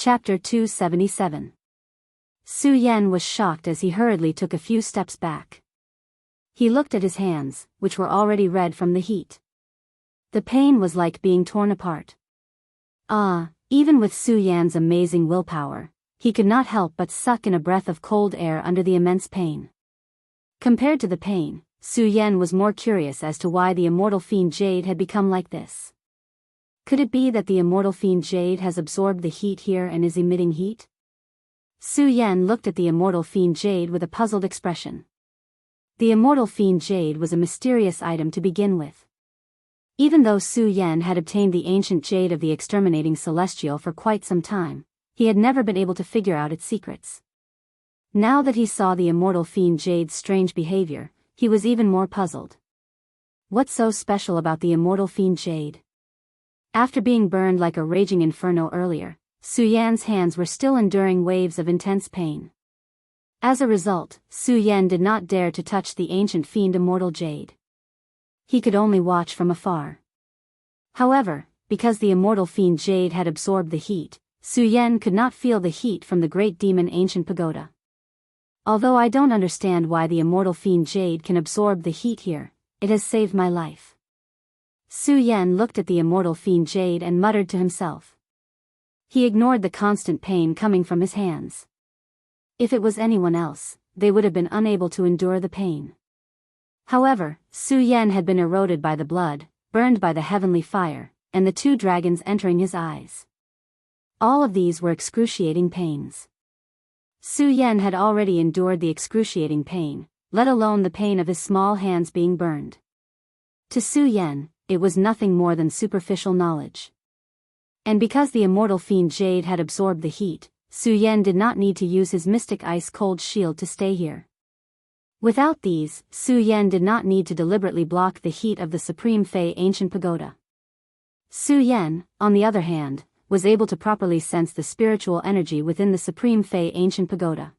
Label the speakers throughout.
Speaker 1: Chapter 277. Su Yan was shocked as he hurriedly took a few steps back. He looked at his hands, which were already red from the heat. The pain was like being torn apart. Even with Su Yan's amazing willpower, he could not help but suck in a breath of cold air under the immense pain. Compared to the pain, Su Yan was more curious as to why the immortal fiend jade had become like this. Could it be that the immortal fiend jade has absorbed the heat here and is emitting heat? Su Yan looked at the immortal fiend jade with a puzzled expression. The immortal fiend jade was a mysterious item to begin with. Even though Su Yan had obtained the ancient jade of the exterminating celestial for quite some time, he had never been able to figure out its secrets. Now that he saw the immortal fiend jade's strange behavior, he was even more puzzled. What's so special about the immortal fiend jade? After being burned like a raging inferno earlier, Su Yan's hands were still enduring waves of intense pain. As a result, Su Yan did not dare to touch the ancient fiend immortal jade. He could only watch from afar. However, because the immortal fiend jade had absorbed the heat, Su Yan could not feel the heat from the great demon ancient pagoda. Although I don't understand why the immortal fiend jade can absorb the heat here, it has saved my life. Su Yan looked at the immortal fiend jade and muttered to himself. He ignored the constant pain coming from his hands. If it was anyone else, they would have been unable to endure the pain. However, Su Yan had been eroded by the blood, burned by the heavenly fire, and the two dragons entering his eyes. All of these were excruciating pains. Su Yan had already endured the excruciating pain, let alone the pain of his small hands being burned. To Su Yan, it was nothing more than superficial knowledge. And because the immortal fiend jade had absorbed the heat, Su Yan did not need to use his mystic ice-cold shield to stay here. Without these, Su Yan did not need to deliberately block the heat of the Supreme Fey ancient pagoda. Su Yan, on the other hand, was able to properly sense the spiritual energy within the Supreme Fey ancient pagoda.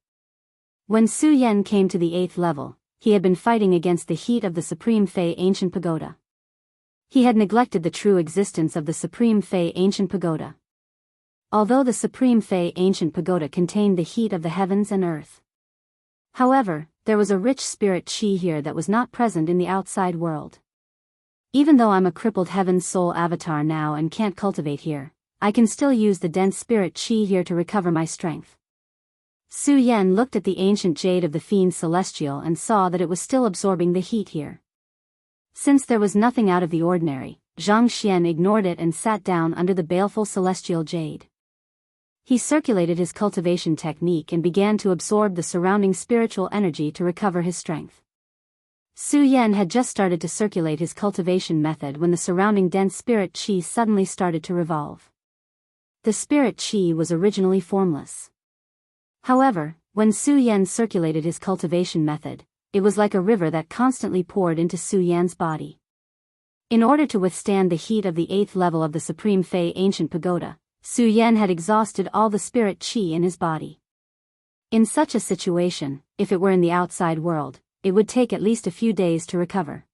Speaker 1: When Su Yan came to the 8th level, he had been fighting against the heat of the Supreme Fey ancient pagoda. He had neglected the true existence of the Supreme Fey ancient pagoda. Although the Supreme Fey ancient pagoda contained the heat of the heavens and earth. However, there was a rich spirit chi here that was not present in the outside world. Even though I'm a crippled heaven soul avatar now and can't cultivate here, I can still use the dense spirit chi here to recover my strength. Su Yan looked at the ancient jade of the fiend celestial and saw that it was still absorbing the heat here. Since there was nothing out of the ordinary, Zhang Xian ignored it and sat down under the baleful celestial jade. He circulated his cultivation technique and began to absorb the surrounding spiritual energy to recover his strength. Su Yan had just started to circulate his cultivation method when the surrounding dense spirit chi suddenly started to revolve. The spirit chi was originally formless. However, when Su Yan circulated his cultivation method, it was like a river that constantly poured into Su Yan's body. In order to withstand the heat of the 8th level of the Supreme Fey ancient pagoda, Su Yan had exhausted all the spirit chi in his body. In such a situation, if it were in the outside world, it would take at least a few days to recover.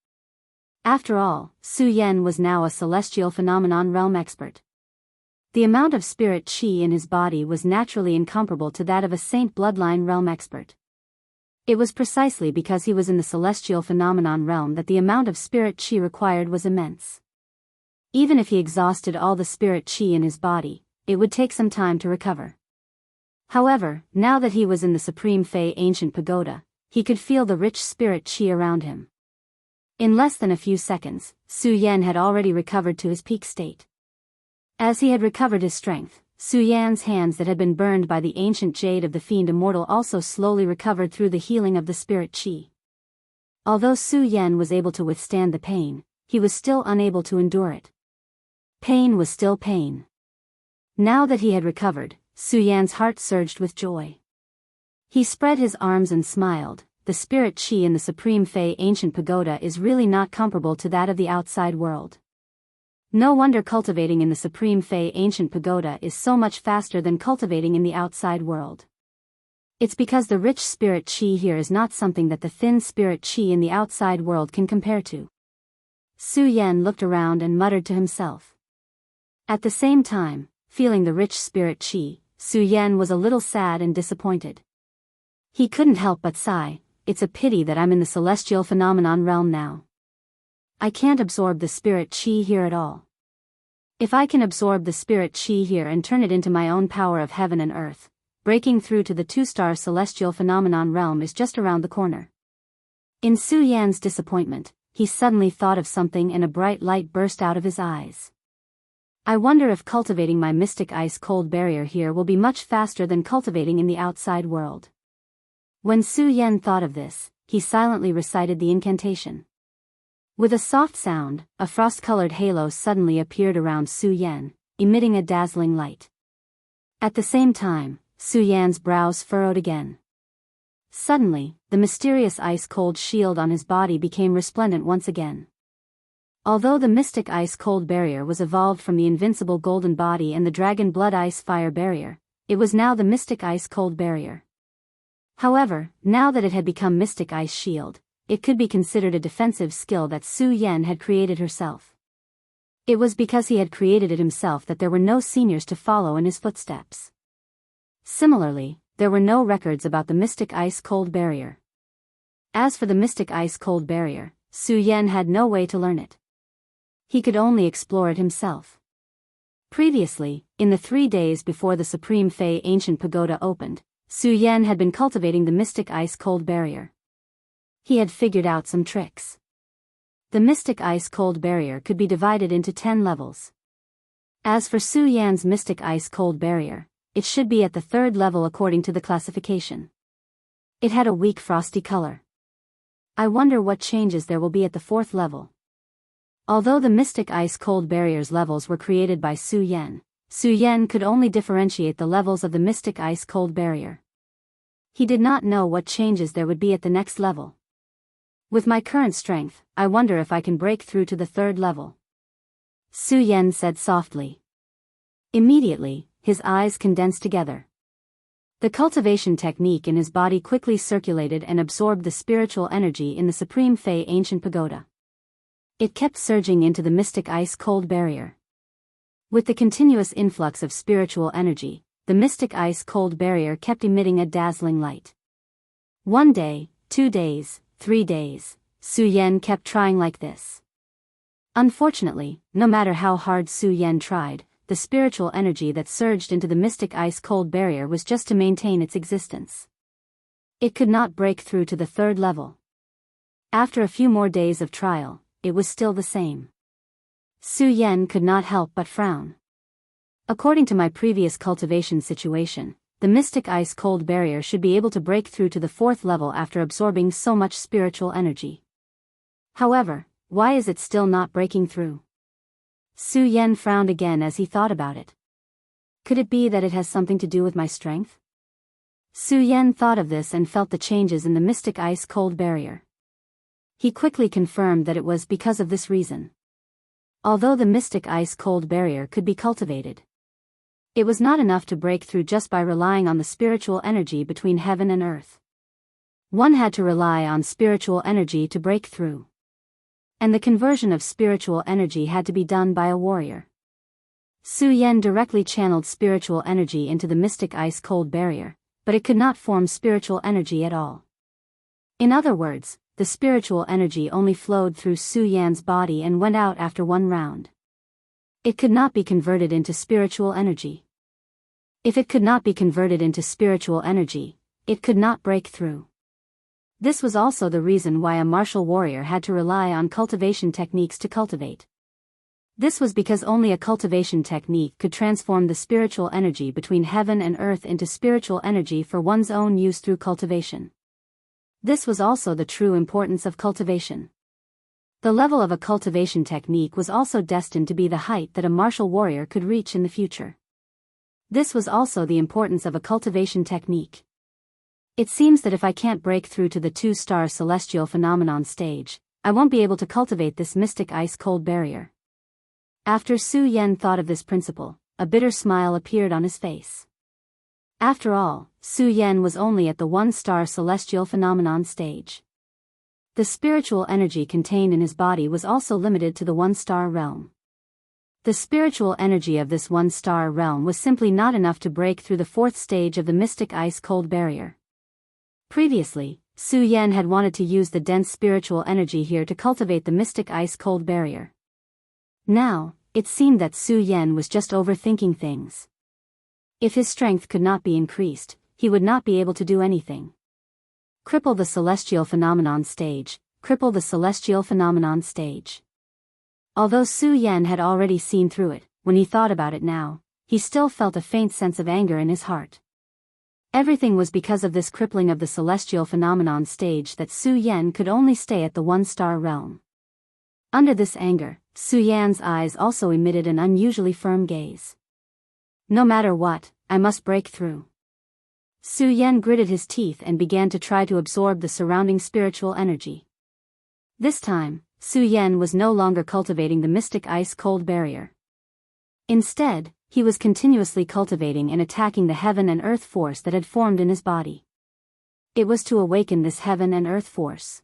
Speaker 1: After all, Su Yan was now a celestial phenomenon realm expert. The amount of spirit chi in his body was naturally incomparable to that of a saint bloodline realm expert. It was precisely because he was in the celestial phenomenon realm that the amount of spirit chi required was immense. Even if he exhausted all the spirit chi in his body, it would take some time to recover. However, now that he was in the Supreme Fey ancient pagoda, he could feel the rich spirit chi around him. In less than a few seconds, Su Yan had already recovered to his peak state. As he had recovered his strength, Su Yan's hands that had been burned by the ancient jade of the fiend immortal also slowly recovered through the healing of the spirit chi. Although Su Yan was able to withstand the pain, he was still unable to endure it. Pain was still pain. Now that he had recovered, Su Yan's heart surged with joy. He spread his arms and smiled. The spirit chi in the Supreme Fey ancient pagoda is really not comparable to that of the outside world. No wonder cultivating in the Supreme Fey ancient pagoda is so much faster than cultivating in the outside world. It's because the rich spirit chi here is not something that the thin spirit chi in the outside world can compare to. Su Yan looked around and muttered to himself. At the same time, feeling the rich spirit chi, Su Yan was a little sad and disappointed. He couldn't help but sigh. It's a pity that I'm in the celestial phenomenon realm now. I can't absorb the spirit chi here at all. If I can absorb the spirit chi here and turn it into my own power of heaven and earth, breaking through to the 2-star celestial phenomenon realm is just around the corner. In Su Yan's disappointment, he suddenly thought of something and a bright light burst out of his eyes. I wonder if cultivating my mystic ice-cold barrier here will be much faster than cultivating in the outside world. When Su Yan thought of this, he silently recited the incantation. With a soft sound, a frost-colored halo suddenly appeared around Su Yan, emitting a dazzling light. At the same time, Su Yan's brows furrowed again. Suddenly, the mysterious ice-cold shield on his body became resplendent once again. Although the mystic ice-cold barrier was evolved from the invincible golden body and the dragon blood ice-fire barrier, it was now the mystic ice-cold barrier. However, now that it had become mystic ice shield, it could be considered a defensive skill that Su Yan had created herself. It was because he had created it himself that there were no seniors to follow in his footsteps. Similarly, there were no records about the mystic ice-cold barrier. As for the mystic ice-cold barrier, Su Yan had no way to learn it. He could only explore it himself. Previously, in the 3 days before the Supreme Fei Ancient Pagoda opened, Su Yan had been cultivating the mystic ice-cold barrier. He had figured out some tricks. The mystic ice-cold barrier could be divided into 10 levels. As for Su Yan's mystic ice-cold barrier, it should be at the 3rd level according to the classification. It had a weak frosty color. I wonder what changes there will be at the 4th level. Although the mystic ice-cold barrier's levels were created by Su Yan could only differentiate the levels of the mystic ice-cold barrier. He did not know what changes there would be at the next level. With my current strength, I wonder if I can break through to the 3rd level. Su Yan said softly. Immediately, his eyes condensed together. The cultivation technique in his body quickly circulated and absorbed the spiritual energy in the Supreme Fei Ancient Pagoda. It kept surging into the mystic ice-cold barrier. With the continuous influx of spiritual energy, the mystic ice-cold barrier kept emitting a dazzling light. 1 day, 2 days, 3 days, Su Yan kept trying like this. Unfortunately, no matter how hard Su Yan tried, the spiritual energy that surged into the mystic ice-cold barrier was just to maintain its existence. It could not break through to the 3rd level. After a few more days of trial, it was still the same. Su Yan could not help but frown. According to my previous cultivation situation, the mystic ice-cold barrier should be able to break through to the 4th level after absorbing so much spiritual energy. However, why is it still not breaking through? Su Yan frowned again as he thought about it. Could it be that it has something to do with my strength? Su Yan thought of this and felt the changes in the mystic ice-cold barrier. He quickly confirmed that it was because of this reason. Although the mystic ice-cold barrier could be cultivated, it was not enough to break through just by relying on the spiritual energy between heaven and earth. One had to rely on spiritual energy to break through. And the conversion of spiritual energy had to be done by a warrior. Su Yan directly channeled spiritual energy into the mystic ice-cold barrier, but it could not form spiritual energy at all. In other words, the spiritual energy only flowed through Su Yan's body and went out after 1 round. It could not be converted into spiritual energy. If it could not be converted into spiritual energy, it could not break through. This was also the reason why a martial warrior had to rely on cultivation techniques to cultivate. This was because only a cultivation technique could transform the spiritual energy between heaven and earth into spiritual energy for one's own use through cultivation. This was also the true importance of cultivation. The level of a cultivation technique was also destined to be the height that a martial warrior could reach in the future. This was also the importance of a cultivation technique. It seems that if I can't break through to the 2-star celestial phenomenon stage, I won't be able to cultivate this mystic ice-cold barrier. After Su Yan thought of this principle, a bitter smile appeared on his face. After all, Su Yan was only at the 1-star celestial phenomenon stage. The spiritual energy contained in his body was also limited to the 1-star realm. The spiritual energy of this one-star realm was simply not enough to break through the fourth stage of the mystic ice-cold barrier. Previously, Su Yan had wanted to use the dense spiritual energy here to cultivate the mystic ice-cold barrier. Now, it seemed that Su Yan was just overthinking things. If his strength could not be increased, he would not be able to do anything. Cripple the celestial phenomenon stage, cripple the celestial phenomenon stage. Although Su Yan had already seen through it, when he thought about it now, he still felt a faint sense of anger in his heart. Everything was because of this crippling of the celestial phenomenon stage that Su Yan could only stay at the one-star realm. Under this anger, Su Yan's eyes also emitted an unusually firm gaze. No matter what, I must break through. Su Yan gritted his teeth and began to try to absorb the surrounding spiritual energy. This time, Su Yan was no longer cultivating the mystic ice-cold barrier. Instead, he was continuously cultivating and attacking the heaven and earth force that had formed in his body. It was to awaken this heaven and earth force.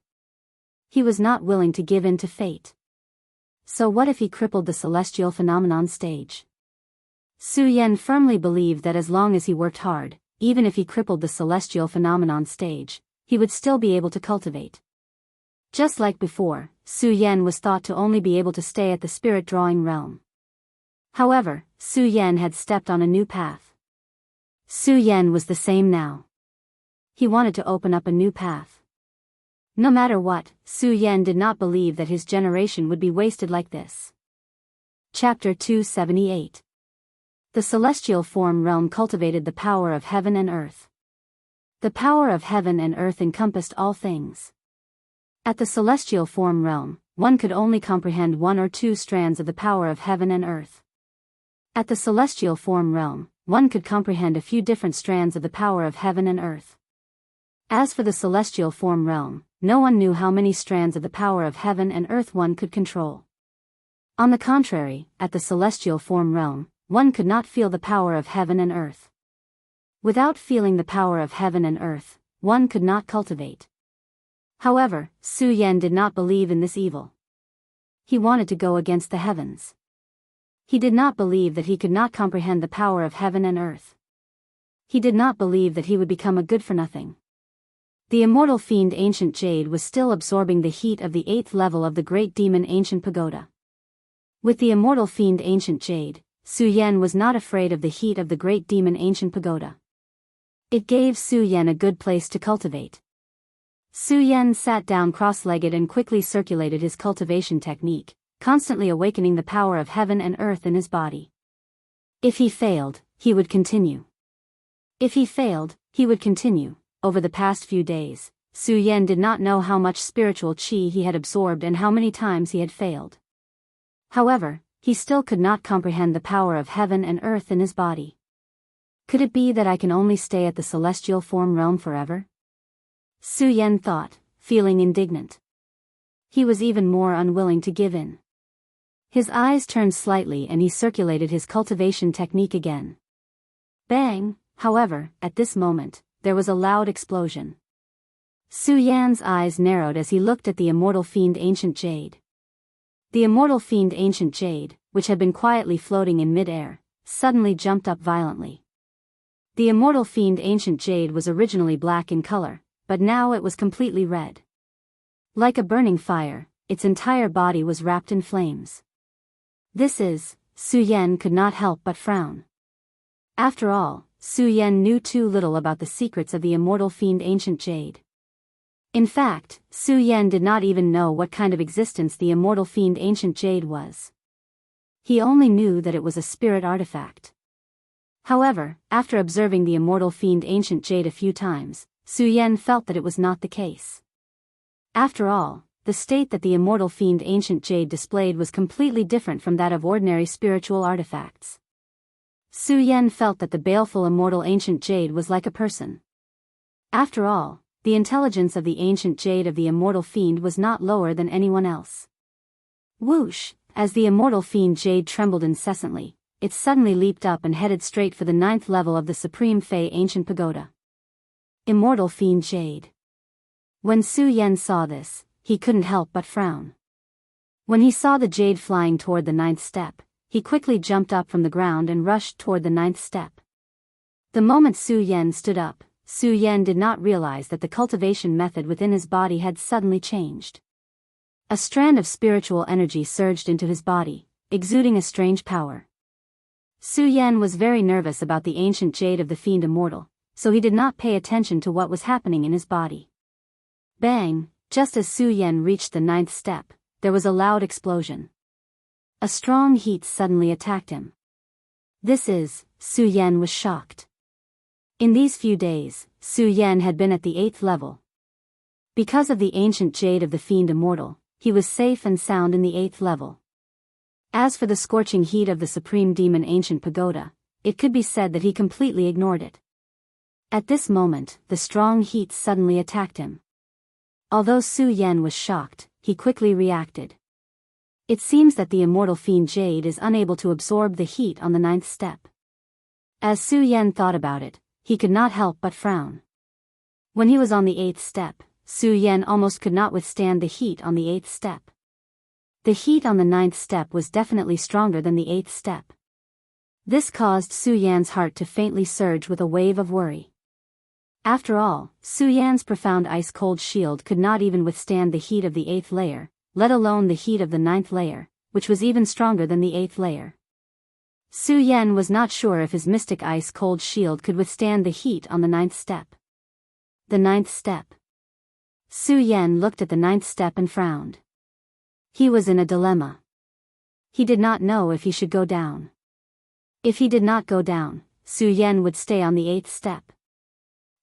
Speaker 1: He was not willing to give in to fate. So what if he crippled the celestial phenomenon stage? Su Yan firmly believed that as long as he worked hard, even if he crippled the celestial phenomenon stage, he would still be able to cultivate. Just like before, Su Yan was thought to only be able to stay at the spirit-drawing realm. However, Su Yan had stepped on a new path. Su Yan was the same now. He wanted to open up a new path. No matter what, Su Yan did not believe that his generation would be wasted like this. Chapter 278. The celestial form realm cultivated the power of heaven and earth. The power of heaven and earth encompassed all things. At the celestial form realm, one could only comprehend one or two strands of the power of heaven and earth. At the celestial form realm, one could comprehend a few different strands of the power of heaven and earth. As for the celestial form realm, no one knew how many strands of the power of heaven and earth one could control. On the contrary, at the celestial form realm, one could not feel the power of heaven and earth. Without feeling the power of heaven and earth, one could not cultivate. However, Su Yan did not believe in this evil. He wanted to go against the heavens. He did not believe that he could not comprehend the power of heaven and earth. He did not believe that he would become a good-for-nothing. The immortal fiend Ancient Jade was still absorbing the heat of the 8th level of the great demon Ancient Pagoda. With the immortal fiend Ancient Jade, Su Yan was not afraid of the heat of the great demon Ancient Pagoda. It gave Su Yan a good place to cultivate. Su Yan sat down cross-legged and quickly circulated his cultivation technique, constantly awakening the power of heaven and earth in his body. If he failed, he would continue. If he failed, he would continue. Over the past few days, Su Yan did not know how much spiritual qi he had absorbed and how many times he had failed. However, he still could not comprehend the power of heaven and earth in his body. Could it be that I can only stay at the celestial form realm forever? Su Yan thought, feeling indignant. He was even more unwilling to give in. His eyes turned slightly and he circulated his cultivation technique again. Bang! However, at this moment, there was a loud explosion. Su Yan's eyes narrowed as he looked at the immortal fiend Ancient Jade. The immortal fiend Ancient Jade, which had been quietly floating in mid-air, suddenly jumped up violently. The immortal fiend Ancient Jade was originally black in color, but now it was completely red. Like a burning fire, its entire body was wrapped in flames. Su Yan could not help but frown. After all, Su Yan knew too little about the secrets of the immortal fiend Ancient Jade. In fact, Su Yan did not even know what kind of existence the immortal fiend Ancient Jade was. He only knew that it was a spirit artifact. However, after observing the immortal fiend Ancient Jade a few times, Su Yan felt that it was not the case. After all, the state that the immortal fiend Ancient Jade displayed was completely different from that of ordinary spiritual artifacts. Su Yan felt that the baleful immortal Ancient Jade was like a person. After all, the intelligence of the Ancient Jade of the immortal fiend was not lower than anyone else. Whoosh! As the immortal fiend Jade trembled incessantly, it suddenly leaped up and headed straight for the 9th level of the Supreme Fey Ancient Pagoda. Immortal fiend Jade. When Su Yan saw this, he couldn't help but frown. When he saw the jade flying toward the 9th step, he quickly jumped up from the ground and rushed toward the 9th step. The moment Su Yan stood up, Su Yan did not realize that the cultivation method within his body had suddenly changed. A strand of spiritual energy surged into his body, exuding a strange power. Su Yan was very nervous about the ancient jade of the fiend immortal, so he did not pay attention to what was happening in his body. Bang! Just as Su Yan reached the 9th step, there was a loud explosion. A strong heat suddenly attacked him. Su Yan was shocked. In these few days, Su Yan had been at the 8th level. Because of the ancient jade of the fiend immortal, he was safe and sound in the 8th level. As for the scorching heat of the supreme demon ancient pagoda, it could be said that he completely ignored it. At this moment, the strong heat suddenly attacked him. Although Su Yan was shocked, he quickly reacted. It seems that the immortal fiend jade is unable to absorb the heat on the 9th step. As Su Yan thought about it, he could not help but frown. When he was on the 8th step, Su Yan almost could not withstand the heat on the 8th step. The heat on the 9th step was definitely stronger than the 8th step. This caused Su Yan's heart to faintly surge with a wave of worry. After all, Su Yan's profound ice-cold shield could not even withstand the heat of the 8th layer, let alone the heat of the 9th layer, which was even stronger than the 8th layer. Su Yan was not sure if his mystic ice-cold shield could withstand the heat on the 9th step. The 9th step. Su Yan looked at the 9th step and frowned. He was in a dilemma. He did not know if he should go down. If he did not go down, Su Yan would stay on the 8th step.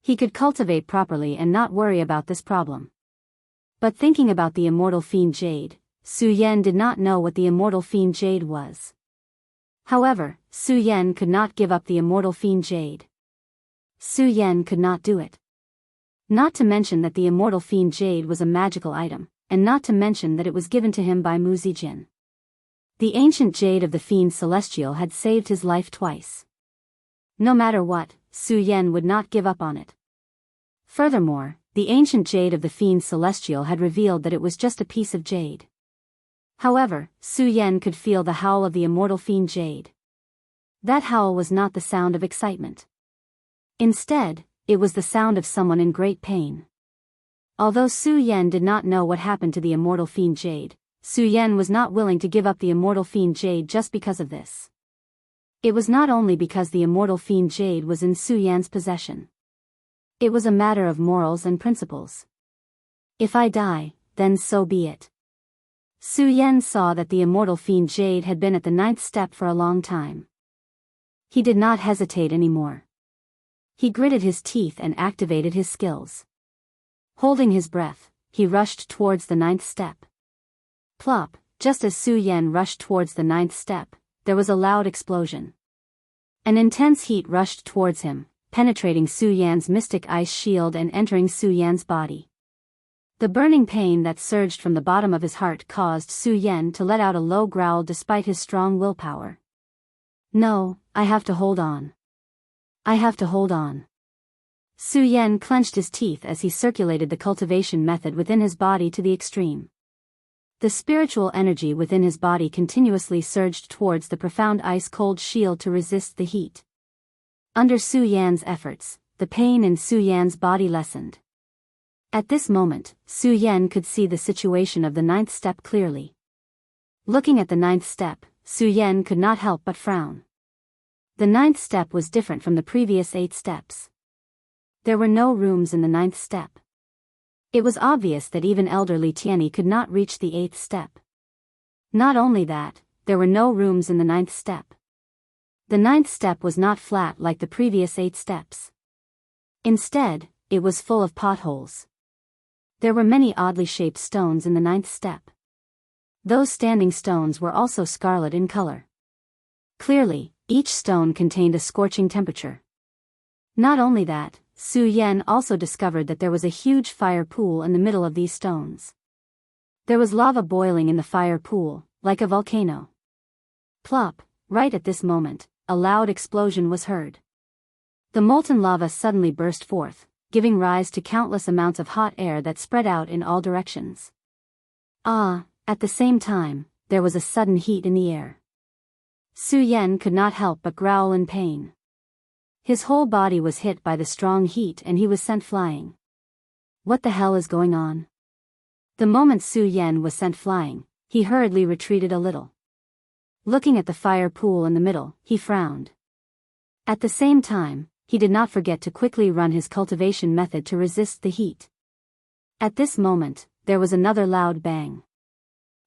Speaker 1: He could cultivate properly and not worry about this problem. But thinking about the immortal fiend jade, Su Yan did not know what the immortal fiend jade was. However, Su Yan could not give up the immortal fiend jade. Su Yan could not do it. Not to mention that the immortal fiend jade was a magical item, and not to mention that it was given to him by Mu Zijin. The ancient jade of the fiend celestial had saved his life twice. No matter what, Su Yan would not give up on it. Furthermore, the ancient jade of the fiend celestial had revealed that it was just a piece of jade. However, Su Yan could feel the howl of the immortal fiend jade. That howl was not the sound of excitement. Instead, it was the sound of someone in great pain. Although Su Yan did not know what happened to the immortal fiend jade, Su Yan was not willing to give up the immortal fiend jade just because of this. It was not only because the immortal fiend jade was in Su Yan's possession. It was a matter of morals and principles. If I die, then so be it. Su Yan saw that the immortal fiend jade had been at the 9th step for a long time. He did not hesitate anymore. He gritted his teeth and activated his skills. Holding his breath, he rushed towards the 9th step. Plop! Just as Su Yan rushed towards the 9th step, there was a loud explosion. An intense heat rushed towards him, penetrating Su Yan's mystic ice shield and entering Su Yan's body. The burning pain that surged from the bottom of his heart caused Su Yan to let out a low growl despite his strong willpower. No, I have to hold on. I have to hold on. Su Yan clenched his teeth as he circulated the cultivation method within his body to the extreme. The spiritual energy within his body continuously surged towards the profound ice-cold shield to resist the heat. Under Su Yan's efforts, the pain in Su Yan's body lessened. At this moment, Su Yan could see the situation of the 9th step clearly. Looking at the 9th step, Su Yan could not help but frown. The 9th step was different from the previous 8 steps. There were no rooms in the 9th step. It was obvious that even elderly Tianyi could not reach the 8th step. Not only that, there were no rooms in the 9th step. The 9th step was not flat like the previous 8 steps. Instead, it was full of potholes. There were many oddly shaped stones in the 9th step. Those standing stones were also scarlet in color. Clearly, each stone contained a scorching temperature. Not only that, Su Yan also discovered that there was a huge fire pool in the middle of these stones. There was lava boiling in the fire pool, like a volcano. Plop! Right at this moment, a loud explosion was heard. The molten lava suddenly burst forth, giving rise to countless amounts of hot air that spread out in all directions. At the same time, there was a sudden heat in the air. Su Yan could not help but growl in pain. His whole body was hit by the strong heat and he was sent flying. What the hell is going on? The moment Su Yan was sent flying, he hurriedly retreated a little. Looking at the fire pool in the middle, he frowned. At the same time, he did not forget to quickly run his cultivation method to resist the heat. At this moment, there was another loud bang.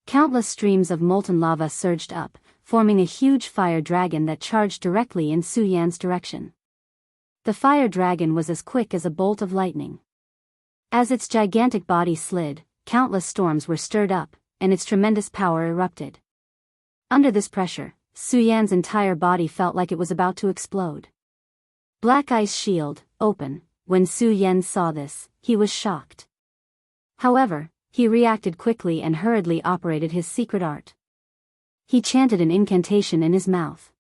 Speaker 1: Countless streams of molten lava surged up, forming a huge fire dragon that charged directly in Su Yan's direction. The fire dragon was as quick as a bolt of lightning. As its gigantic body slid, countless storms were stirred up, and its tremendous power erupted. Under this pressure, Su Yan's entire body felt like it was about to explode. Black Ice Shield, open. When Su Yan saw this, he was shocked. However, he reacted quickly and hurriedly operated his secret art. He chanted an incantation in his mouth.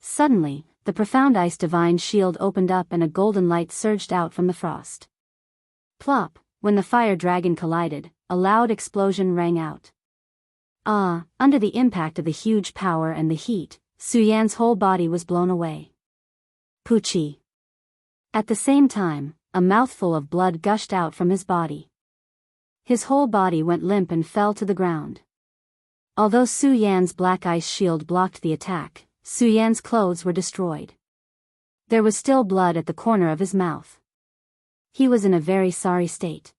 Speaker 1: Suddenly, the profound ice divine shield opened up and a golden light surged out from the frost. Plop! When the fire dragon collided, a loud explosion rang out. Under the impact of the huge power and the heat, Su Yan's whole body was blown away. Poochie! At the same time, a mouthful of blood gushed out from his body. His whole body went limp and fell to the ground. Although Su Yan's black ice shield blocked the attack, Su Yan's clothes were destroyed. There was still blood at the corner of his mouth. He was in a very sorry state.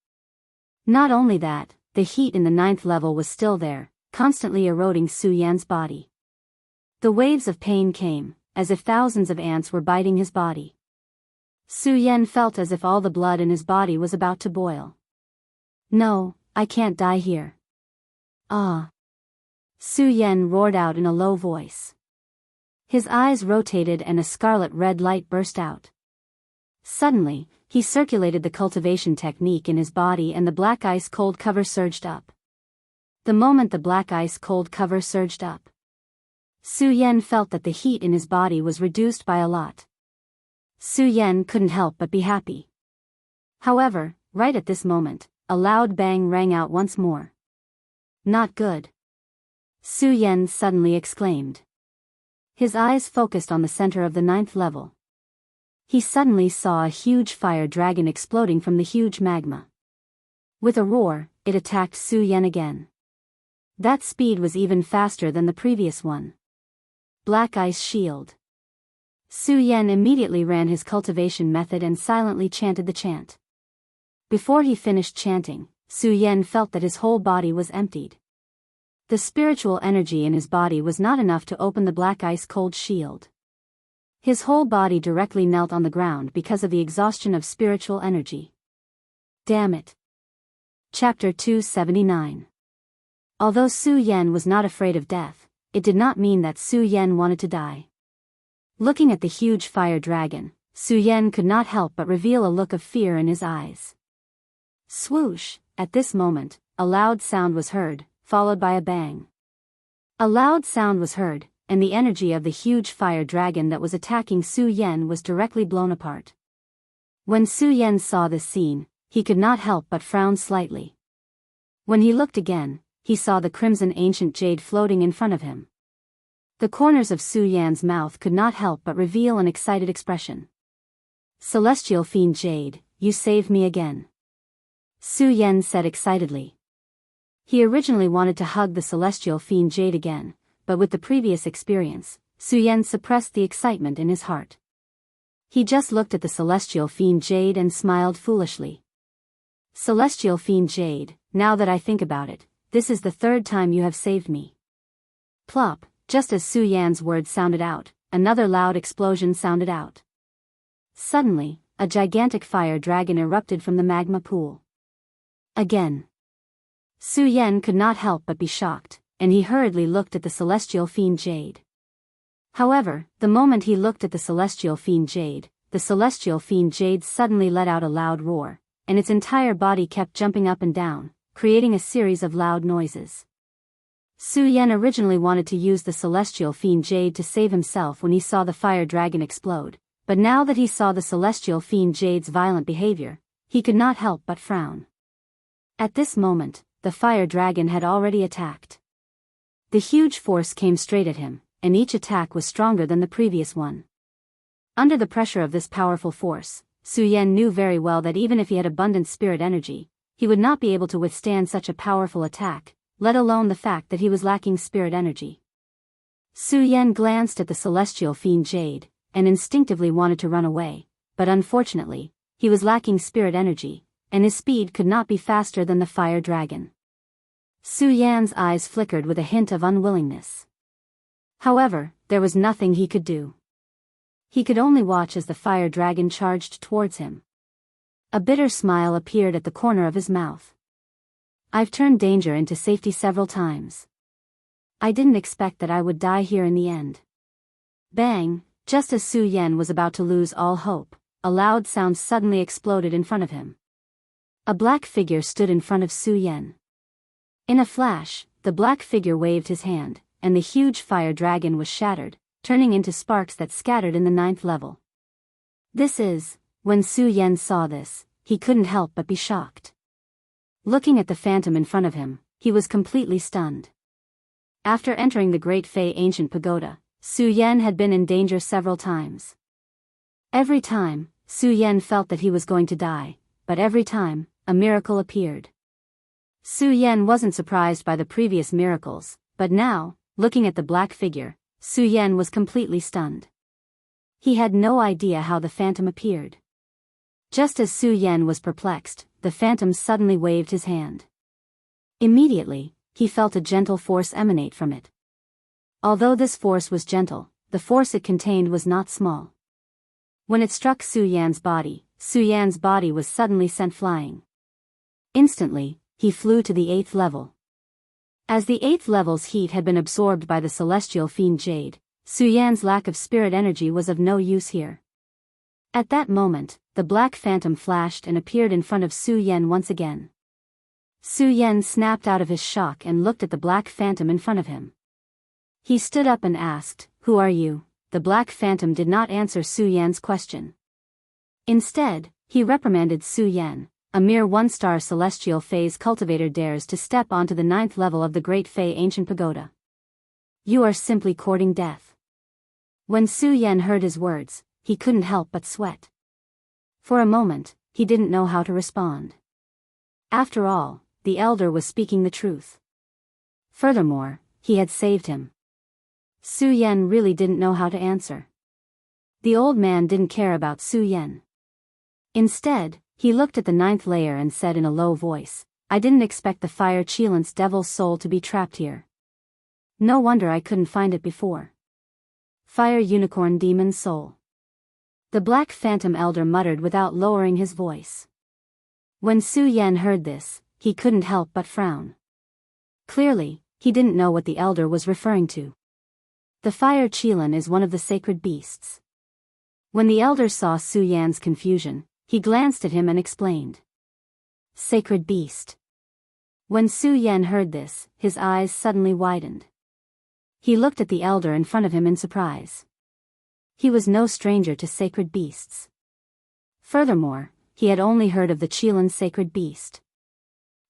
Speaker 1: Not only that, the heat in the 9th level was still there, constantly eroding Su Yan's body. The waves of pain came, as if thousands of ants were biting his body. Su Yan felt as if all the blood in his body was about to boil. No, I can't die here. Su Yan roared out in a low voice. His eyes rotated and a scarlet-red light burst out. Suddenly, he circulated the cultivation technique in his body and the black ice cold cover surged up. The moment the black ice cold cover surged up, Su Yan felt that the heat in his body was reduced by a lot. Su Yan couldn't help but be happy. However, right at this moment, a loud bang rang out once more. Not good. Su Yan suddenly exclaimed. His eyes focused on the center of the 9th level. He suddenly saw a huge fire dragon exploding from the huge magma. With a roar, it attacked Su Yan again. That speed was even faster than the previous one. Black Ice Shield. Su Yan immediately ran his cultivation method and silently chanted the chant. Before he finished chanting, Su Yan felt that his whole body was emptied. The spiritual energy in his body was not enough to open the black ice cold shield. His whole body directly knelt on the ground because of the exhaustion of spiritual energy. Damn it. Chapter 279. Although Su Yan was not afraid of death, it did not mean that Su Yan wanted to die. Looking at the huge fire dragon, Su Yan could not help but reveal a look of fear in his eyes. Swoosh! At this moment, a loud sound was heard, followed by a bang. A loud sound was heard, and the energy of the huge fire dragon that was attacking Su Yan was directly blown apart. When Su Yan saw this scene, he could not help but frown slightly. When he looked again, he saw the crimson ancient jade floating in front of him. The corners of Su Yan's mouth could not help but reveal an excited expression. Celestial Fiend Jade, you saved me again. Su Yan said excitedly. He originally wanted to hug the Celestial Fiend Jade again, but with the previous experience, Su Yan suppressed the excitement in his heart. He just looked at the Celestial Fiend Jade and smiled foolishly. Celestial Fiend Jade, now that I think about it, this is the 3rd time you have saved me. Plop, just as Su Yan's words sounded out, another loud explosion sounded out. Suddenly, a gigantic fire dragon erupted from the magma pool. Again. Su Yan could not help but be shocked, and he hurriedly looked at the Celestial Fiend Jade. However, the moment he looked at the Celestial Fiend Jade suddenly let out a loud roar, and its entire body kept jumping up and down, creating a series of loud noises. Su Yan originally wanted to use the Celestial Fiend Jade to save himself when he saw the fire dragon explode, but now that he saw the Celestial Fiend Jade's violent behavior, he could not help but frown. At this moment, the fire dragon had already attacked. The huge force came straight at him, and each attack was stronger than the previous one. Under the pressure of this powerful force, Su Yan knew very well that even if he had abundant spirit energy, he would not be able to withstand such a powerful attack, let alone the fact that he was lacking spirit energy. Su Yan glanced at the celestial fiend Jade, and instinctively wanted to run away, but unfortunately, he was lacking spirit energy, and his speed could not be faster than the fire dragon. Su Yan's eyes flickered with a hint of unwillingness. However, there was nothing he could do. He could only watch as the fire dragon charged towards him. A bitter smile appeared at the corner of his mouth. I've turned danger into safety several times. I didn't expect that I would die here in the end. Bang! Just as Su Yan was about to lose all hope, a loud sound suddenly exploded in front of him. A black figure stood in front of Su Yan. In a flash, the black figure waved his hand, and the huge fire dragon was shattered, turning into sparks that scattered in the 9th level. When Su Yan saw this, he couldn't help but be shocked. Looking at the phantom in front of him, he was completely stunned. After entering the Great Fei Ancient Pagoda, Su Yan had been in danger several times. Every time, Su Yan felt that he was going to die, but every time, a miracle appeared. Su Yan wasn't surprised by the previous miracles, but now, looking at the black figure, Su Yan was completely stunned. He had no idea how the phantom appeared. Just as Su Yan was perplexed, the phantom suddenly waved his hand. Immediately, he felt a gentle force emanate from it. Although this force was gentle, the force it contained was not small. When it struck Su Yan's body was suddenly sent flying. Instantly, he flew to the 8th level. As the 8th level's heat had been absorbed by the celestial fiend Jade, Su Yan's lack of spirit energy was of no use here. At that moment, the black phantom flashed and appeared in front of Su Yan once again. Su Yan snapped out of his shock and looked at the black phantom in front of him. He stood up and asked, "Who are you?" The black phantom did not answer Su Yan's question. Instead, he reprimanded Su Yan. A mere 1-star celestial phase cultivator dares to step onto the 9th level of the Great Fei Ancient Pagoda. You are simply courting death. When Su Yan heard his words, he couldn't help but sweat. For a moment, he didn't know how to respond. After all, the elder was speaking the truth. Furthermore, he had saved him. Su Yan really didn't know how to answer. The old man didn't care about Su Yan. Instead, he looked at the 9th layer and said in a low voice, "I didn't expect the fire Qilance devil's soul to be trapped here. No wonder I couldn't find it before. Fire unicorn demon soul." The black phantom elder muttered without lowering his voice. When Su Yan heard this, he couldn't help but frown. Clearly, he didn't know what the elder was referring to. The fire Qilin is one of the sacred beasts. When the elder saw Su Yan's confusion, he glanced at him and explained. Sacred beast. When Su Yan heard this, his eyes suddenly widened. He looked at the elder in front of him in surprise. He was no stranger to sacred beasts. Furthermore, he had only heard of the Qilin sacred beast.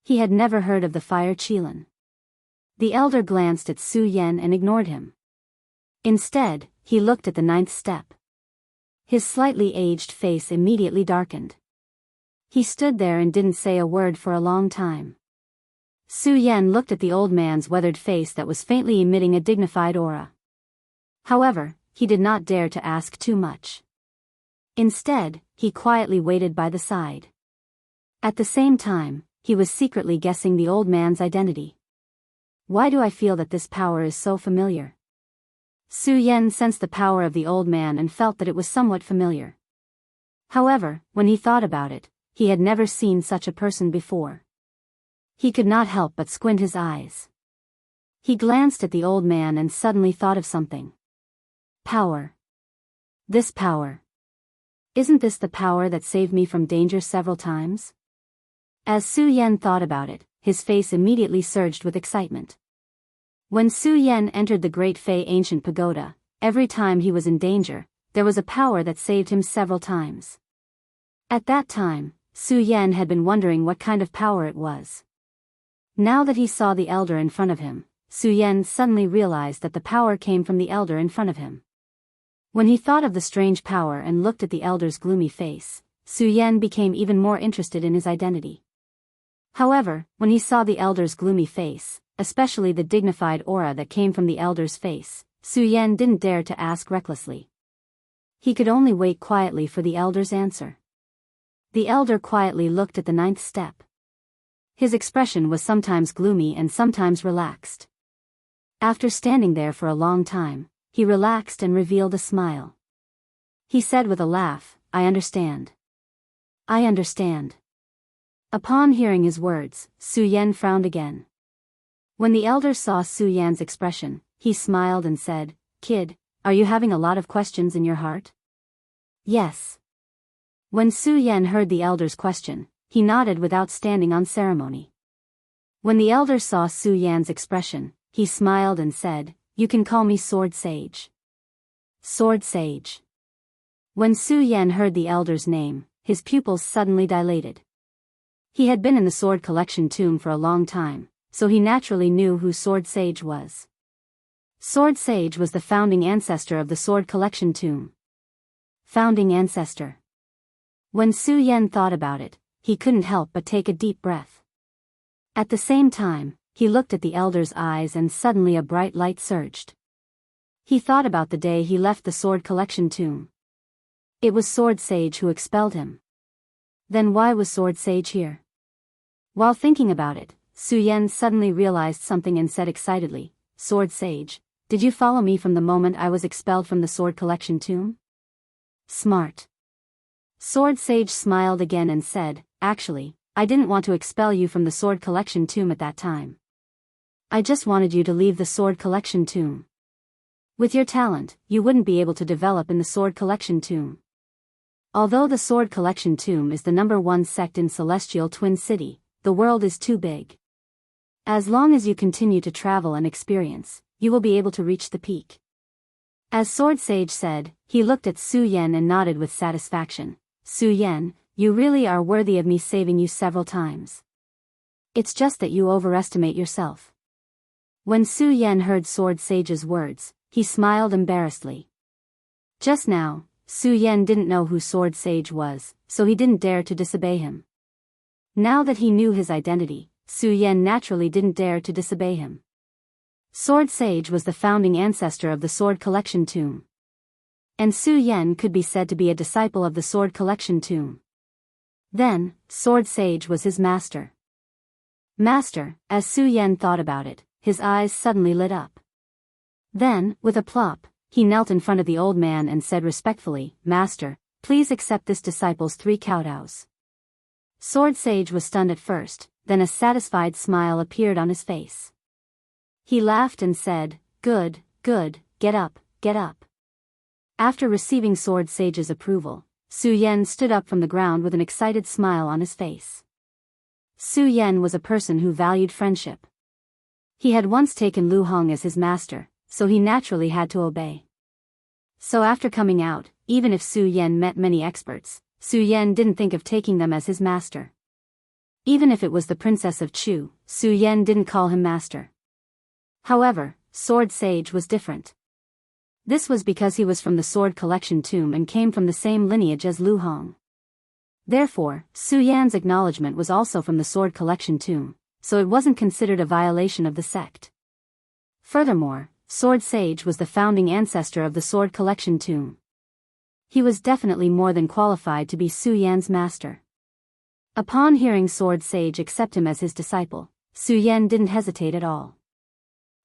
Speaker 1: He had never heard of the fire Qilin. The elder glanced at Su Yan and ignored him. Instead, he looked at the 9th step. His slightly aged face immediately darkened. He stood there and didn't say a word for a long time. Su Yan looked at the old man's weathered face that was faintly emitting a dignified aura. However, he did not dare to ask too much. Instead, he quietly waited by the side. At the same time, he was secretly guessing the old man's identity. Why do I feel that this power is so familiar? Su Yan sensed the power of the old man and felt that it was somewhat familiar. However, when he thought about it, he had never seen such a person before. He could not help but squint his eyes. He glanced at the old man and suddenly thought of something. Power. This power. Isn't this the power that saved me from danger several times? As Su Yan thought about it, his face immediately surged with excitement. When Su Yan entered the Great Fei Ancient Pagoda, every time he was in danger, there was a power that saved him several times. At that time, Su Yan had been wondering what kind of power it was. Now that he saw the elder in front of him, Su Yan suddenly realized that the power came from the elder in front of him. When he thought of the strange power and looked at the elder's gloomy face, Su Yan became even more interested in his identity. However, when he saw the elder's gloomy face, especially the dignified aura that came from the elder's face, Su Yan didn't dare to ask recklessly. He could only wait quietly for the elder's answer. The elder quietly looked at the 9th step. His expression was sometimes gloomy and sometimes relaxed. After standing there for a long time, he relaxed and revealed a smile. He said with a laugh, "I understand. I understand." Upon hearing his words, Su Yan frowned again. When the elder saw Su Yan's expression, he smiled and said, "Kid, are you having a lot of questions in your heart?" "Yes." When Su Yan heard the elder's question, he nodded without standing on ceremony. When the elder saw Su Yan's expression, he smiled and said, "You can call me Sword Sage." Sword Sage. When Su Yan heard the elder's name, his pupils suddenly dilated. He had been in the sword collection tomb for a long time, so he naturally knew who Sword Sage was. Sword Sage was the founding ancestor of the sword collection tomb. Founding ancestor. When Su Yan thought about it, he couldn't help but take a deep breath. At the same time, he looked at the elder's eyes and suddenly a bright light surged. He thought about the day he left the sword collection tomb. It was Sword Sage who expelled him. Then why was Sword Sage here? While thinking about it, Su Yan suddenly realized something and said excitedly, "Sword Sage, did you follow me from the moment I was expelled from the sword collection tomb?" Smart. Sword Sage smiled again and said, "Actually, I didn't want to expel you from the sword collection tomb at that time. I just wanted you to leave the sword collection tomb. With your talent, you wouldn't be able to develop in the sword collection tomb. Although the sword collection tomb is the #1 sect in Celestial Twin City, the world is too big. As long as you continue to travel and experience, you will be able to reach the peak." As Sword Sage said, he looked at Su Yan and nodded with satisfaction. "Su Yan, you really are worthy of me saving you several times. It's just that you overestimate yourself." When Su Yan heard Sword Sage's words, he smiled embarrassedly. Just now, Su Yan didn't know who Sword Sage was, so he didn't dare to disobey him. Now that he knew his identity, Su Yan naturally didn't dare to disobey him. Sword Sage was the founding ancestor of the sword collection tomb. And Su Yan could be said to be a disciple of the sword collection tomb. Then, Sword Sage was his master. Master, as Su Yan thought about it, his eyes suddenly lit up. Then, with a plop, he knelt in front of the old man and said respectfully, "Master, please accept this disciple's 3 kowtows." Sword Sage was stunned at first, then a satisfied smile appeared on his face. He laughed and said, "Good, good, get up, get up." After receiving Sword Sage's approval, Su Yan stood up from the ground with an excited smile on his face. Su Yan was a person who valued friendship. He had once taken Lu Hong as his master, so he naturally had to obey. So after coming out, even if Su Yan met many experts, Su Yan didn't think of taking them as his master. Even if it was the Princess of Chu, Su Yan didn't call him master. However, Sword Sage was different. This was because he was from the sword collection tomb and came from the same lineage as Lu Hong. Therefore, Su Yan's acknowledgement was also from the sword collection tomb, so it wasn't considered a violation of the sect. Furthermore, Sword Sage was the founding ancestor of the sword collection tomb. He was definitely more than qualified to be Su Yan's master. Upon hearing Sword Sage accept him as his disciple, Su Yan didn't hesitate at all.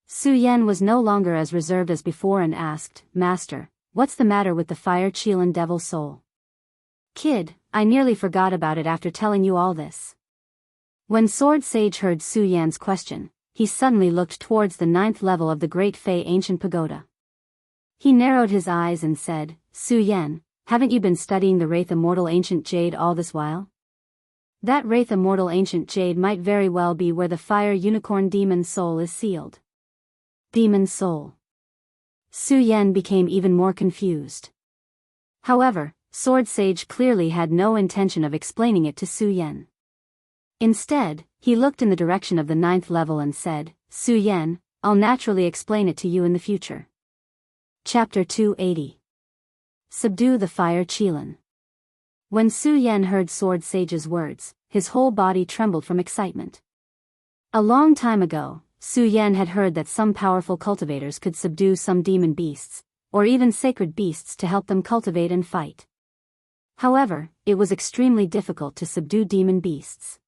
Speaker 1: Su Yan was no longer as reserved as before and asked, "Master, what's the matter with the fire Qilin devil soul?" "Kid, I nearly forgot about it after telling you all this." When Sword Sage heard Su Yan's question, he suddenly looked towards the 9th level of the Great Fei Ancient Pagoda. He narrowed his eyes and said, "Su Yan, haven't you been studying the Wraith Immortal Ancient Jade all this while? That Wraith Immortal Ancient Jade might very well be where the Fire Unicorn Demon Soul is sealed." Demon Soul. Su Yan became even more confused. However, Sword Sage clearly had no intention of explaining it to Su Yan. Instead, he looked in the direction of the 9th level and said, "Su Yan, I'll naturally explain it to you in the future. Chapter 280. Subdue the Fire Qilin. When Su Yan heard Sword Sage's words, his whole body trembled from excitement. A long time ago, Su Yan had heard that some powerful cultivators could subdue some demon beasts, or even sacred beasts to help them cultivate and fight. However, it was extremely difficult to subdue demon beasts.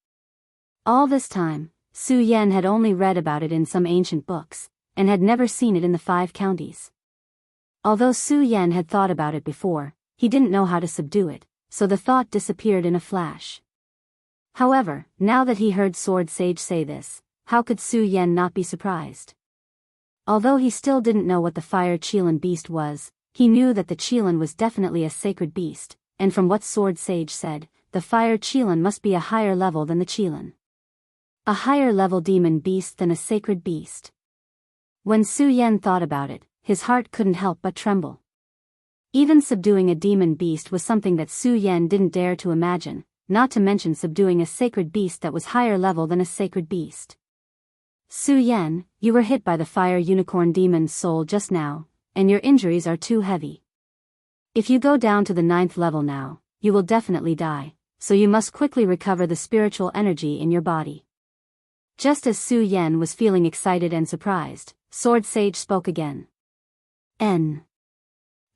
Speaker 1: All this time, Su Yan had only read about it in some ancient books, and had never seen it in the 5 counties. Although Su Yan had thought about it before, he didn't know how to subdue it, so the thought disappeared in a flash. However, now that he heard Sword Sage say this, how could Su Yan not be surprised? Although he still didn't know what the Fire Qilin beast was, he knew that the Qilin was definitely a sacred beast, and from what Sword Sage said, the Fire Qilin must be a higher level than the Qilin. A higher level demon beast than a sacred beast. When Su Yan thought about it, his heart couldn't help but tremble. Even subduing a demon beast was something that Su Yan didn't dare to imagine, not to mention subduing a sacred beast that was higher level than a sacred beast. Su Yan, you were hit by the fire unicorn demon's soul just now, and your injuries are too heavy. If you go down to the 9th level now, you will definitely die, so you must quickly recover the spiritual energy in your body. Just as Su Yan was feeling excited and surprised, Sword Sage spoke again.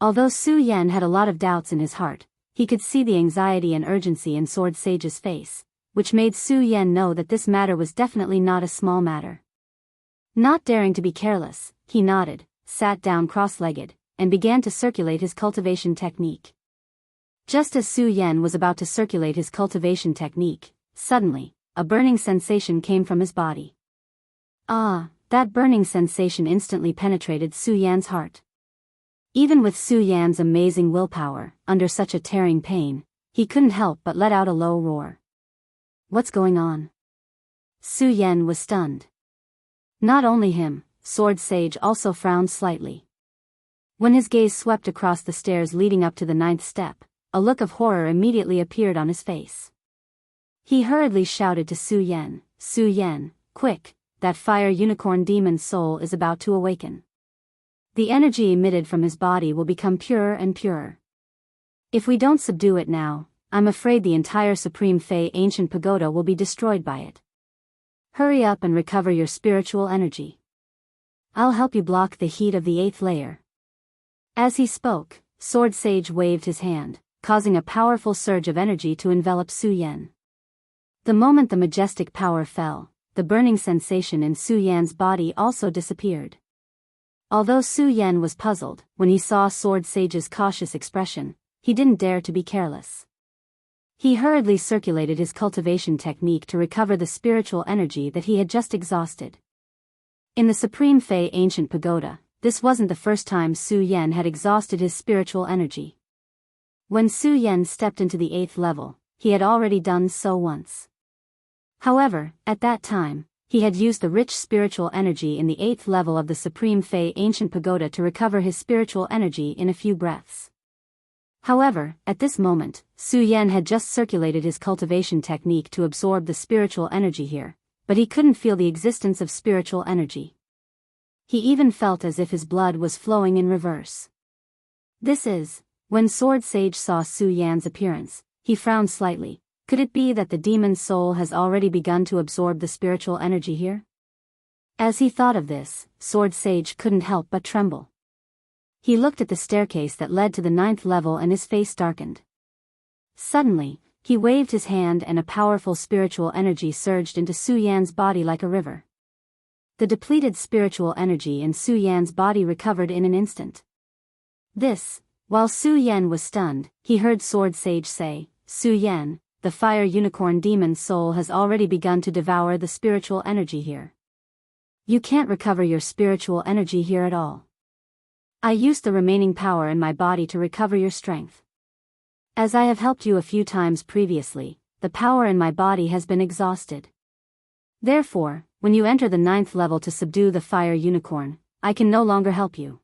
Speaker 1: Although Su Yan had a lot of doubts in his heart, he could see the anxiety and urgency in Sword Sage's face, which made Su Yan know that this matter was definitely not a small matter. Not daring to be careless, he nodded, sat down cross-legged, and began to circulate his cultivation technique. Just as Su Yan was about to circulate his cultivation technique, suddenly, a burning sensation came from his body. That burning sensation instantly penetrated Su Yan's heart. Even with Su Yan's amazing willpower, under such a tearing pain, he couldn't help but let out a low roar. What's going on? Su Yan was stunned. Not only him, Sword Sage also frowned slightly. When his gaze swept across the stairs leading up to the 9th step, a look of horror immediately appeared on his face. He hurriedly shouted to Su Yan, quick, that fire unicorn demon's soul is about to awaken. The energy emitted from his body will become purer and purer. If we don't subdue it now, I'm afraid the entire Supreme Fey ancient pagoda will be destroyed by it. Hurry up and recover your spiritual energy. I'll help you block the heat of the 8th layer. As he spoke, Sword Sage waved his hand, causing a powerful surge of energy to envelop Su Yan. The moment the majestic power fell, the burning sensation in Su Yan's body also disappeared. Although Su Yan was puzzled when he saw Sword Sage's cautious expression, he didn't dare to be careless. He hurriedly circulated his cultivation technique to recover the spiritual energy that he had just exhausted. In the Supreme Fey ancient pagoda, this wasn't the first time Su Yan had exhausted his spiritual energy. When Su Yan stepped into the 8th level, he had already done so once. However, at that time, he had used the rich spiritual energy in the 8th level of the Supreme Fey ancient pagoda to recover his spiritual energy in a few breaths. However, at this moment, Su Yan had just circulated his cultivation technique to absorb the spiritual energy here, but he couldn't feel the existence of spiritual energy. He even felt as if his blood was flowing in reverse. When Sword Sage saw Su Yan's appearance, he frowned slightly. Could it be that the demon's soul has already begun to absorb the spiritual energy here? As he thought of this, Sword Sage couldn't help but tremble. He looked at the staircase that led to the 9th level and his face darkened. Suddenly, he waved his hand and a powerful spiritual energy surged into Su Yan's body like a river. The depleted spiritual energy in Su Yan's body recovered in an instant. While Su Yan was stunned, he heard Sword Sage say, Su Yan, the fire unicorn demon's soul has already begun to devour the spiritual energy here. You can't recover your spiritual energy here at all. I used the remaining power in my body to recover your strength. As I have helped you a few times previously, the power in my body has been exhausted. Therefore, when you enter the 9th level to subdue the fire unicorn, I can no longer help you.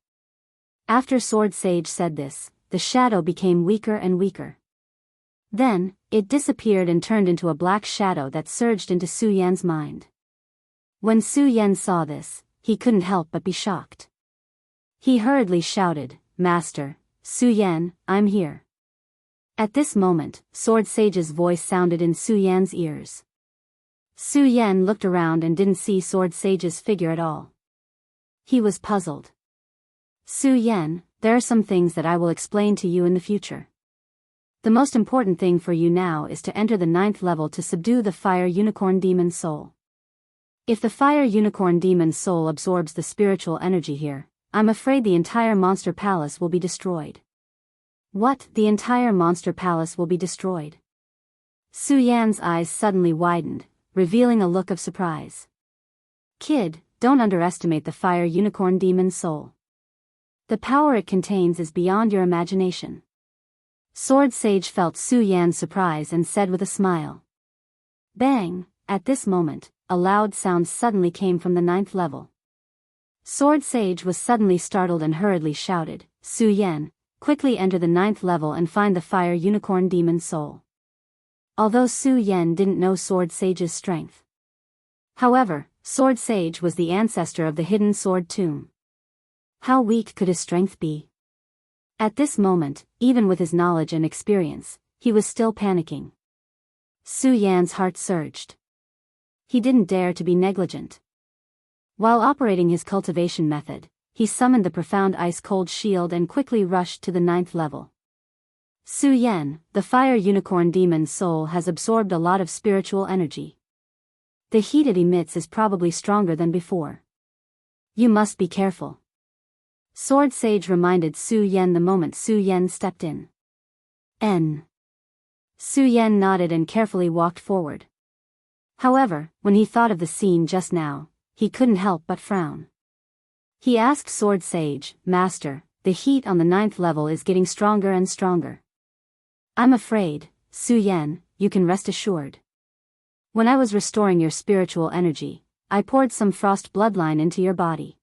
Speaker 1: After Sword Sage said this, the shadow became weaker and weaker. Then, it disappeared and turned into a black shadow that surged into Su Yan's mind. When Su Yan saw this, he couldn't help but be shocked. He hurriedly shouted, "Master, Su Yan, I'm here." At this moment, Sword Sage's voice sounded in Su Yan's ears. Su Yan looked around and didn't see Sword Sage's figure at all. He was puzzled. "Su Yan, there are some things that I will explain to you in the future. The most important thing for you now is to enter the 9th level to subdue the Fire Unicorn Demon Soul. If the Fire Unicorn Demon Soul absorbs the spiritual energy here, I'm afraid the entire Monster Palace will be destroyed." "What? The entire Monster Palace will be destroyed?" Su Yan's eyes suddenly widened, revealing a look of surprise. "Kid, don't underestimate the Fire Unicorn Demon Soul. The power it contains is beyond your imagination." Sword Sage felt Su Yan's surprise and said with a smile. Bang! At this moment, a loud sound suddenly came from the 9th level. Sword Sage was suddenly startled and hurriedly shouted, "Su Yan, quickly enter the 9th level and find the Fire Unicorn Demon Soul." Although Su Yan didn't know Sword Sage's strength. However, Sword Sage was the ancestor of the hidden sword tomb. How weak could his strength be? At this moment, even with his knowledge and experience, he was still panicking. Su Yan's heart surged. He didn't dare to be negligent. While operating his cultivation method, he summoned the profound ice-cold shield and quickly rushed to the 9th level. "Su Yan, the Fire Unicorn Demon Soul has absorbed a lot of spiritual energy. The heat it emits is probably stronger than before. You must be careful." Sword Sage reminded Su Yan the moment Su Yan stepped in. Su Yan nodded and carefully walked forward. However, when he thought of the scene just now, he couldn't help but frown. He asked Sword Sage, "Master, the heat on the 9th level is getting stronger and stronger." "I'm afraid, Su Yan, you can rest assured. When I was restoring your spiritual energy, I poured some frost bloodline into your body.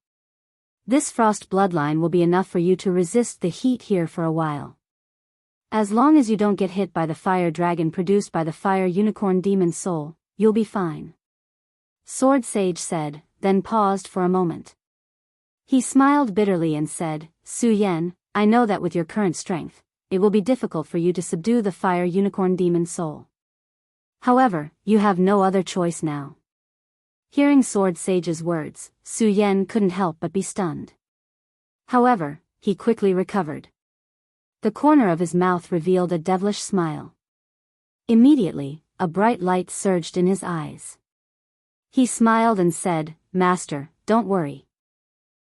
Speaker 1: This frost bloodline will be enough for you to resist the heat here for a while. As long as you don't get hit by the fire dragon produced by the Fire Unicorn Demon Soul, you'll be fine." Sword Sage said, then paused for a moment. He smiled bitterly and said, "Su Yan, I know that with your current strength, it will be difficult for you to subdue the Fire Unicorn Demon Soul. However, you have no other choice now." Hearing Sword Sage's words, Su Yan couldn't help but be stunned. However, he quickly recovered. The corner of his mouth revealed a devilish smile. Immediately, a bright light surged in his eyes. He smiled and said, "Master, don't worry.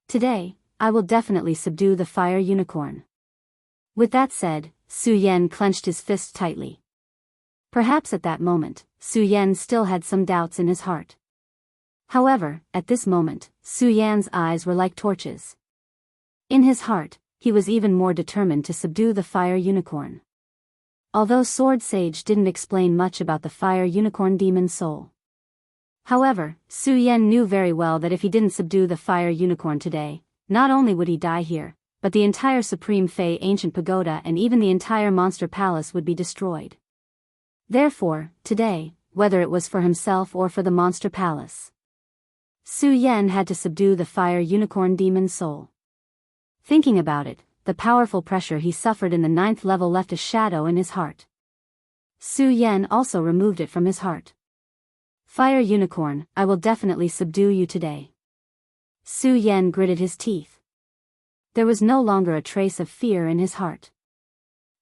Speaker 1: Today, I will definitely subdue the Fire Unicorn." With that said, Su Yan clenched his fist tightly. Perhaps at that moment, Su Yan still had some doubts in his heart. However, at this moment, Su Yan's eyes were like torches. In his heart, he was even more determined to subdue the Fire Unicorn. Although Sword Sage didn't explain much about the Fire Unicorn Demon Soul. However, Su Yan knew very well that if he didn't subdue the Fire Unicorn today, not only would he die here, but the entire Supreme Fey Ancient Pagoda and even the entire Monster Palace would be destroyed. Therefore, today, whether it was for himself or for the Monster Palace, Su Yan had to subdue the Fire Unicorn Demon Soul. Thinking about it, the powerful pressure he suffered in the 9th level left a shadow in his heart. Su Yan also removed it from his heart. "Fire Unicorn, I will definitely subdue you today." Su Yan gritted his teeth. There was no longer a trace of fear in his heart.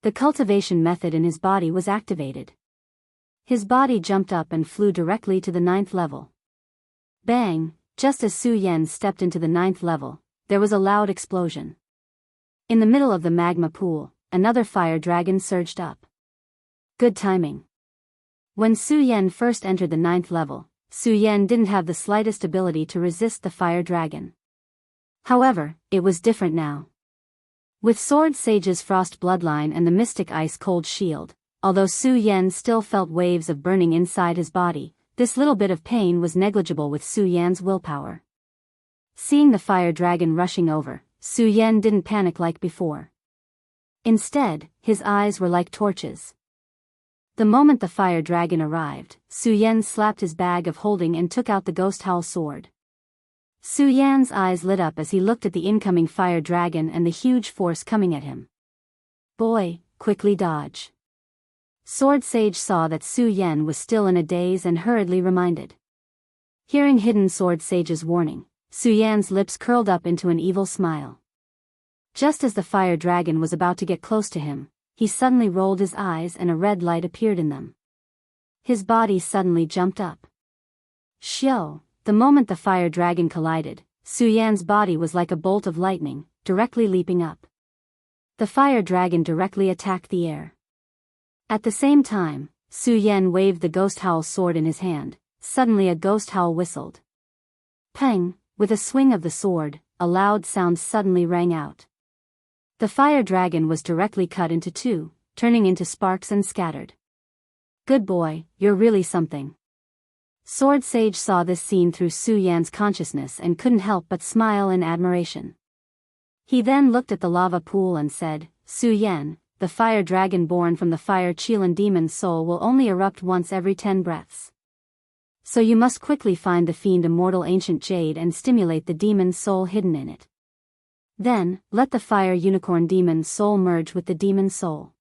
Speaker 1: The cultivation method in his body was activated. His body jumped up and flew directly to the 9th level. Bang! Just as Su Yan stepped into the 9th level, there was a loud explosion. In the middle of the magma pool, another fire dragon surged up. Good timing. When Su Yan first entered the 9th level, Su Yan didn't have the slightest ability to resist the fire dragon. However, it was different now. With Sword Sage's frost bloodline and the mystic ice-cold shield, although Su Yan still felt waves of burning inside his body, this little bit of pain was negligible with Su Yan's willpower. Seeing the fire dragon rushing over, Su Yan didn't panic like before. Instead, his eyes were like torches. The moment the fire dragon arrived, Su Yan slapped his bag of holding and took out the ghost howl sword. Su Yan's eyes lit up as he looked at the incoming fire dragon and the huge force coming at him. Boy, quickly dodge. Sword Sage saw that Su Yan was still in a daze and hurriedly reminded. Hearing Hidden Sword Sage's warning, Su Yan's lips curled up into an evil smile. Just as the fire dragon was about to get close to him, he suddenly rolled his eyes and a red light appeared in them. His body suddenly jumped up. Shio! The moment the fire dragon collided, Su Yan's body was like a bolt of lightning, directly leaping up. The fire dragon directly attacked the air. At the same time, Su Yan waved the ghost howl sword in his hand. Suddenly a ghost howl whistled. Peng! With a swing of the sword, a loud sound suddenly rang out. The fire dragon was directly cut into two, turning into sparks and scattered. Good boy, you're really something. Sword Sage saw this scene through Su Yan's consciousness and couldn't help but smile in admiration. He then looked at the lava pool and said, Su Yan, the fire dragon born from the fire Qilin demon's soul will only erupt once every 10 breaths. So you must quickly find the fiend immortal ancient jade and stimulate the demon's soul hidden in it. Then, let the fire unicorn demon's soul merge with the demon's soul.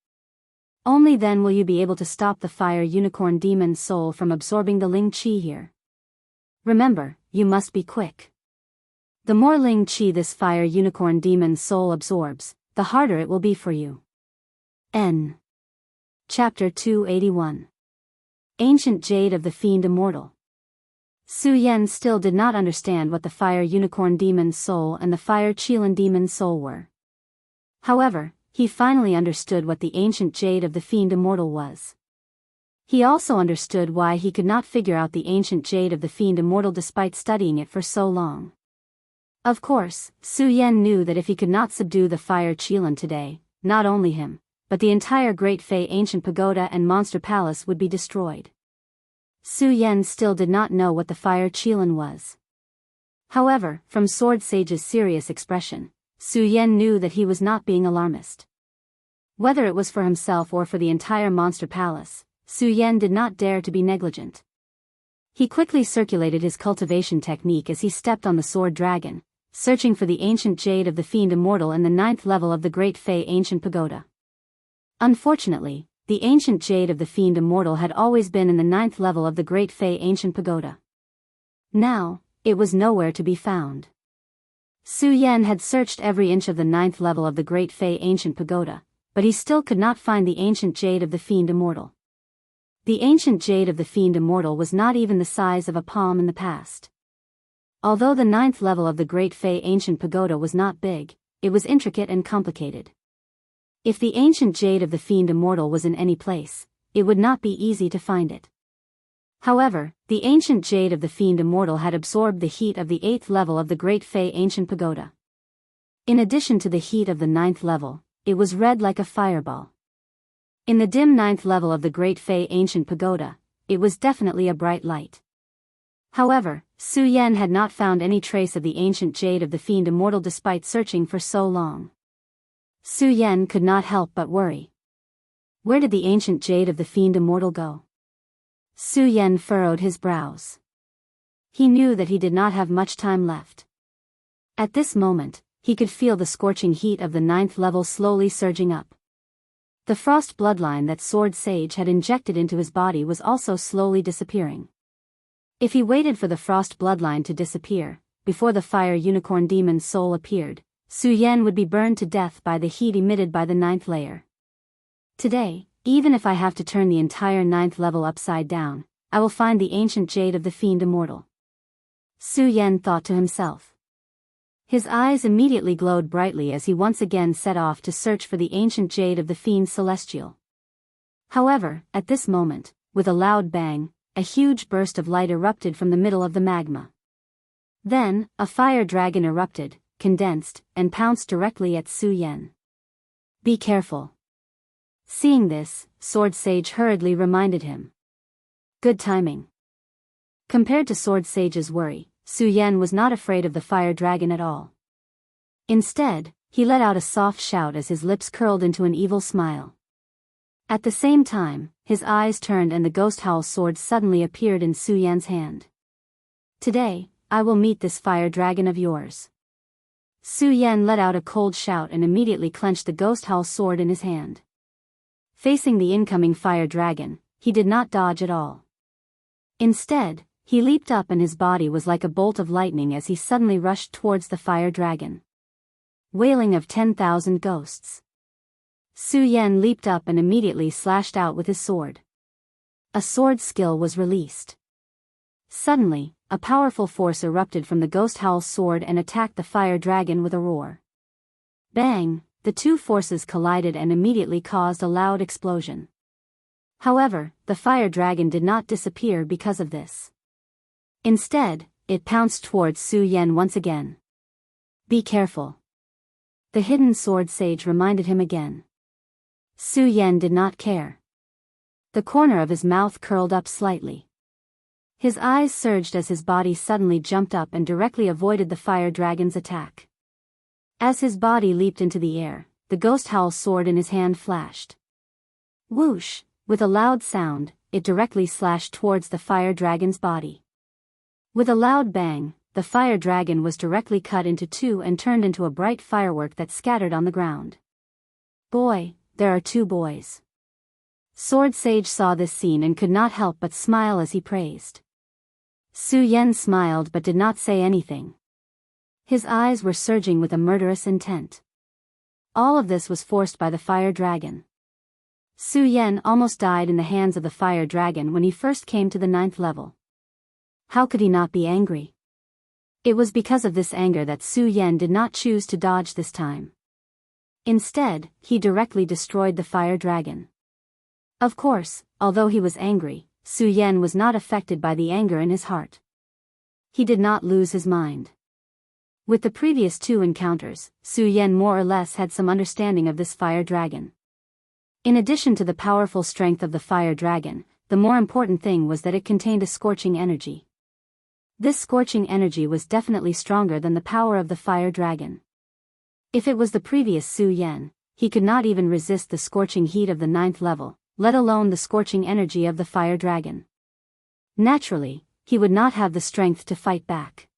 Speaker 1: Only then will you be able to stop the fire unicorn demon's soul from absorbing the Ling Qi here. Remember, you must be quick. The more Ling Qi this fire unicorn demon's soul absorbs, the harder it will be for you. N. Chapter 281. Ancient Jade of the Fiend Immortal. Su Yan still did not understand what the fire unicorn demon's soul and the fire Qilin demon's soul were. However, he finally understood what the ancient jade of the fiend immortal was. He also understood why he could not figure out the ancient jade of the fiend immortal despite studying it for so long. Of course, Su Yan knew that if he could not subdue the fire Qilin today, not only him, but the entire Great Fey ancient pagoda and monster palace would be destroyed. Su Yan still did not know what the fire Qilin was. However, from Sword Sage's serious expression, Su Yan knew that he was not being alarmist. Whether it was for himself or for the entire monster palace, Su Yan did not dare to be negligent. He quickly circulated his cultivation technique as he stepped on the sword dragon, searching for the ancient jade of the fiend immortal in the 9th level of the Great Fey ancient pagoda. Unfortunately, the ancient jade of the fiend immortal had always been in the 9th level of the Great Fey ancient pagoda. Now, it was nowhere to be found. Su Yan had searched every inch of the 9th level of the Great Fey ancient pagoda, but he still could not find the ancient jade of the fiend immortal. The ancient jade of the fiend immortal was not even the size of a palm in the past. Although the 9th level of the Great Fey ancient pagoda was not big, it was intricate and complicated. If the ancient jade of the fiend immortal was in any place, it would not be easy to find it. However, the ancient jade of the fiend immortal had absorbed the heat of the 8th level of the Great Fey ancient pagoda. In addition to the heat of the 9th level, it was red like a fireball. In the dim 9th level of the Great Fey ancient pagoda, it was definitely a bright light. However, Su Yan had not found any trace of the ancient jade of the fiend immortal despite searching for so long. Su Yan could not help but worry. Where did the ancient jade of the fiend immortal go? Su Yan furrowed his brows. He knew that he did not have much time left. At this moment, he could feel the scorching heat of the 9th level slowly surging up. The frost bloodline that Sword Sage had injected into his body was also slowly disappearing. If he waited for the frost bloodline to disappear, before the fire unicorn demon's soul appeared, Su Yan would be burned to death by the heat emitted by the 9th layer. Today, even if I have to turn the entire 9th level upside down, I will find the ancient jade of the fiend immortal. Su Yan thought to himself. His eyes immediately glowed brightly as he once again set off to search for the ancient jade of the fiend celestial. However, at this moment, with a loud bang, a huge burst of light erupted from the middle of the magma. Then, a fire dragon erupted, condensed, and pounced directly at Su Yan. Be careful. Seeing this, Sword Sage hurriedly reminded him. Good timing. Compared to Sword Sage's worry, Su Yan was not afraid of the fire dragon at all. Instead, he let out a soft shout as his lips curled into an evil smile. At the same time, his eyes turned and the ghost howl sword suddenly appeared in Su Yan's hand. Today, I will meet this fire dragon of yours. Su Yan let out a cold shout and immediately clenched the ghost howl sword in his hand. Facing the incoming fire dragon, he did not dodge at all. Instead, he leaped up and his body was like a bolt of lightning as he suddenly rushed towards the fire dragon. Wailing of 10,000 ghosts. Su Yan leaped up and immediately slashed out with his sword. A sword skill was released. Suddenly, a powerful force erupted from the ghost howl sword and attacked the fire dragon with a roar. Bang! The two forces collided and immediately caused a loud explosion. However, the fire dragon did not disappear because of this. Instead, it pounced towards Su Yan once again. Be careful. The hidden sword sage reminded him again. Su Yan did not care. The corner of his mouth curled up slightly. His eyes surged as his body suddenly jumped up and directly avoided the fire dragon's attack. As his body leaped into the air, the ghost howl sword in his hand flashed. Whoosh! With a loud sound, it directly slashed towards the fire dragon's body. With a loud bang, the fire dragon was directly cut into two and turned into a bright firework that scattered on the ground. Boy, there are two boys. Sword Sage saw this scene and could not help but smile as he praised. Su Yan smiled but did not say anything. His eyes were surging with a murderous intent. All of this was forced by the fire dragon. Su Yan almost died in the hands of the fire dragon when he first came to the 9th level. How could he not be angry? It was because of this anger that Su Yan did not choose to dodge this time. Instead, he directly destroyed the fire dragon. Of course, although he was angry, Su Yan was not affected by the anger in his heart. He did not lose his mind. With the previous two encounters, Su Yan more or less had some understanding of this fire dragon. In addition to the powerful strength of the fire dragon, the more important thing was that it contained a scorching energy. This scorching energy was definitely stronger than the power of the fire dragon. If it was the previous Su Yan, he could not even resist the scorching heat of the 9th level, let alone the scorching energy of the fire dragon. Naturally, he would not have the strength to fight back.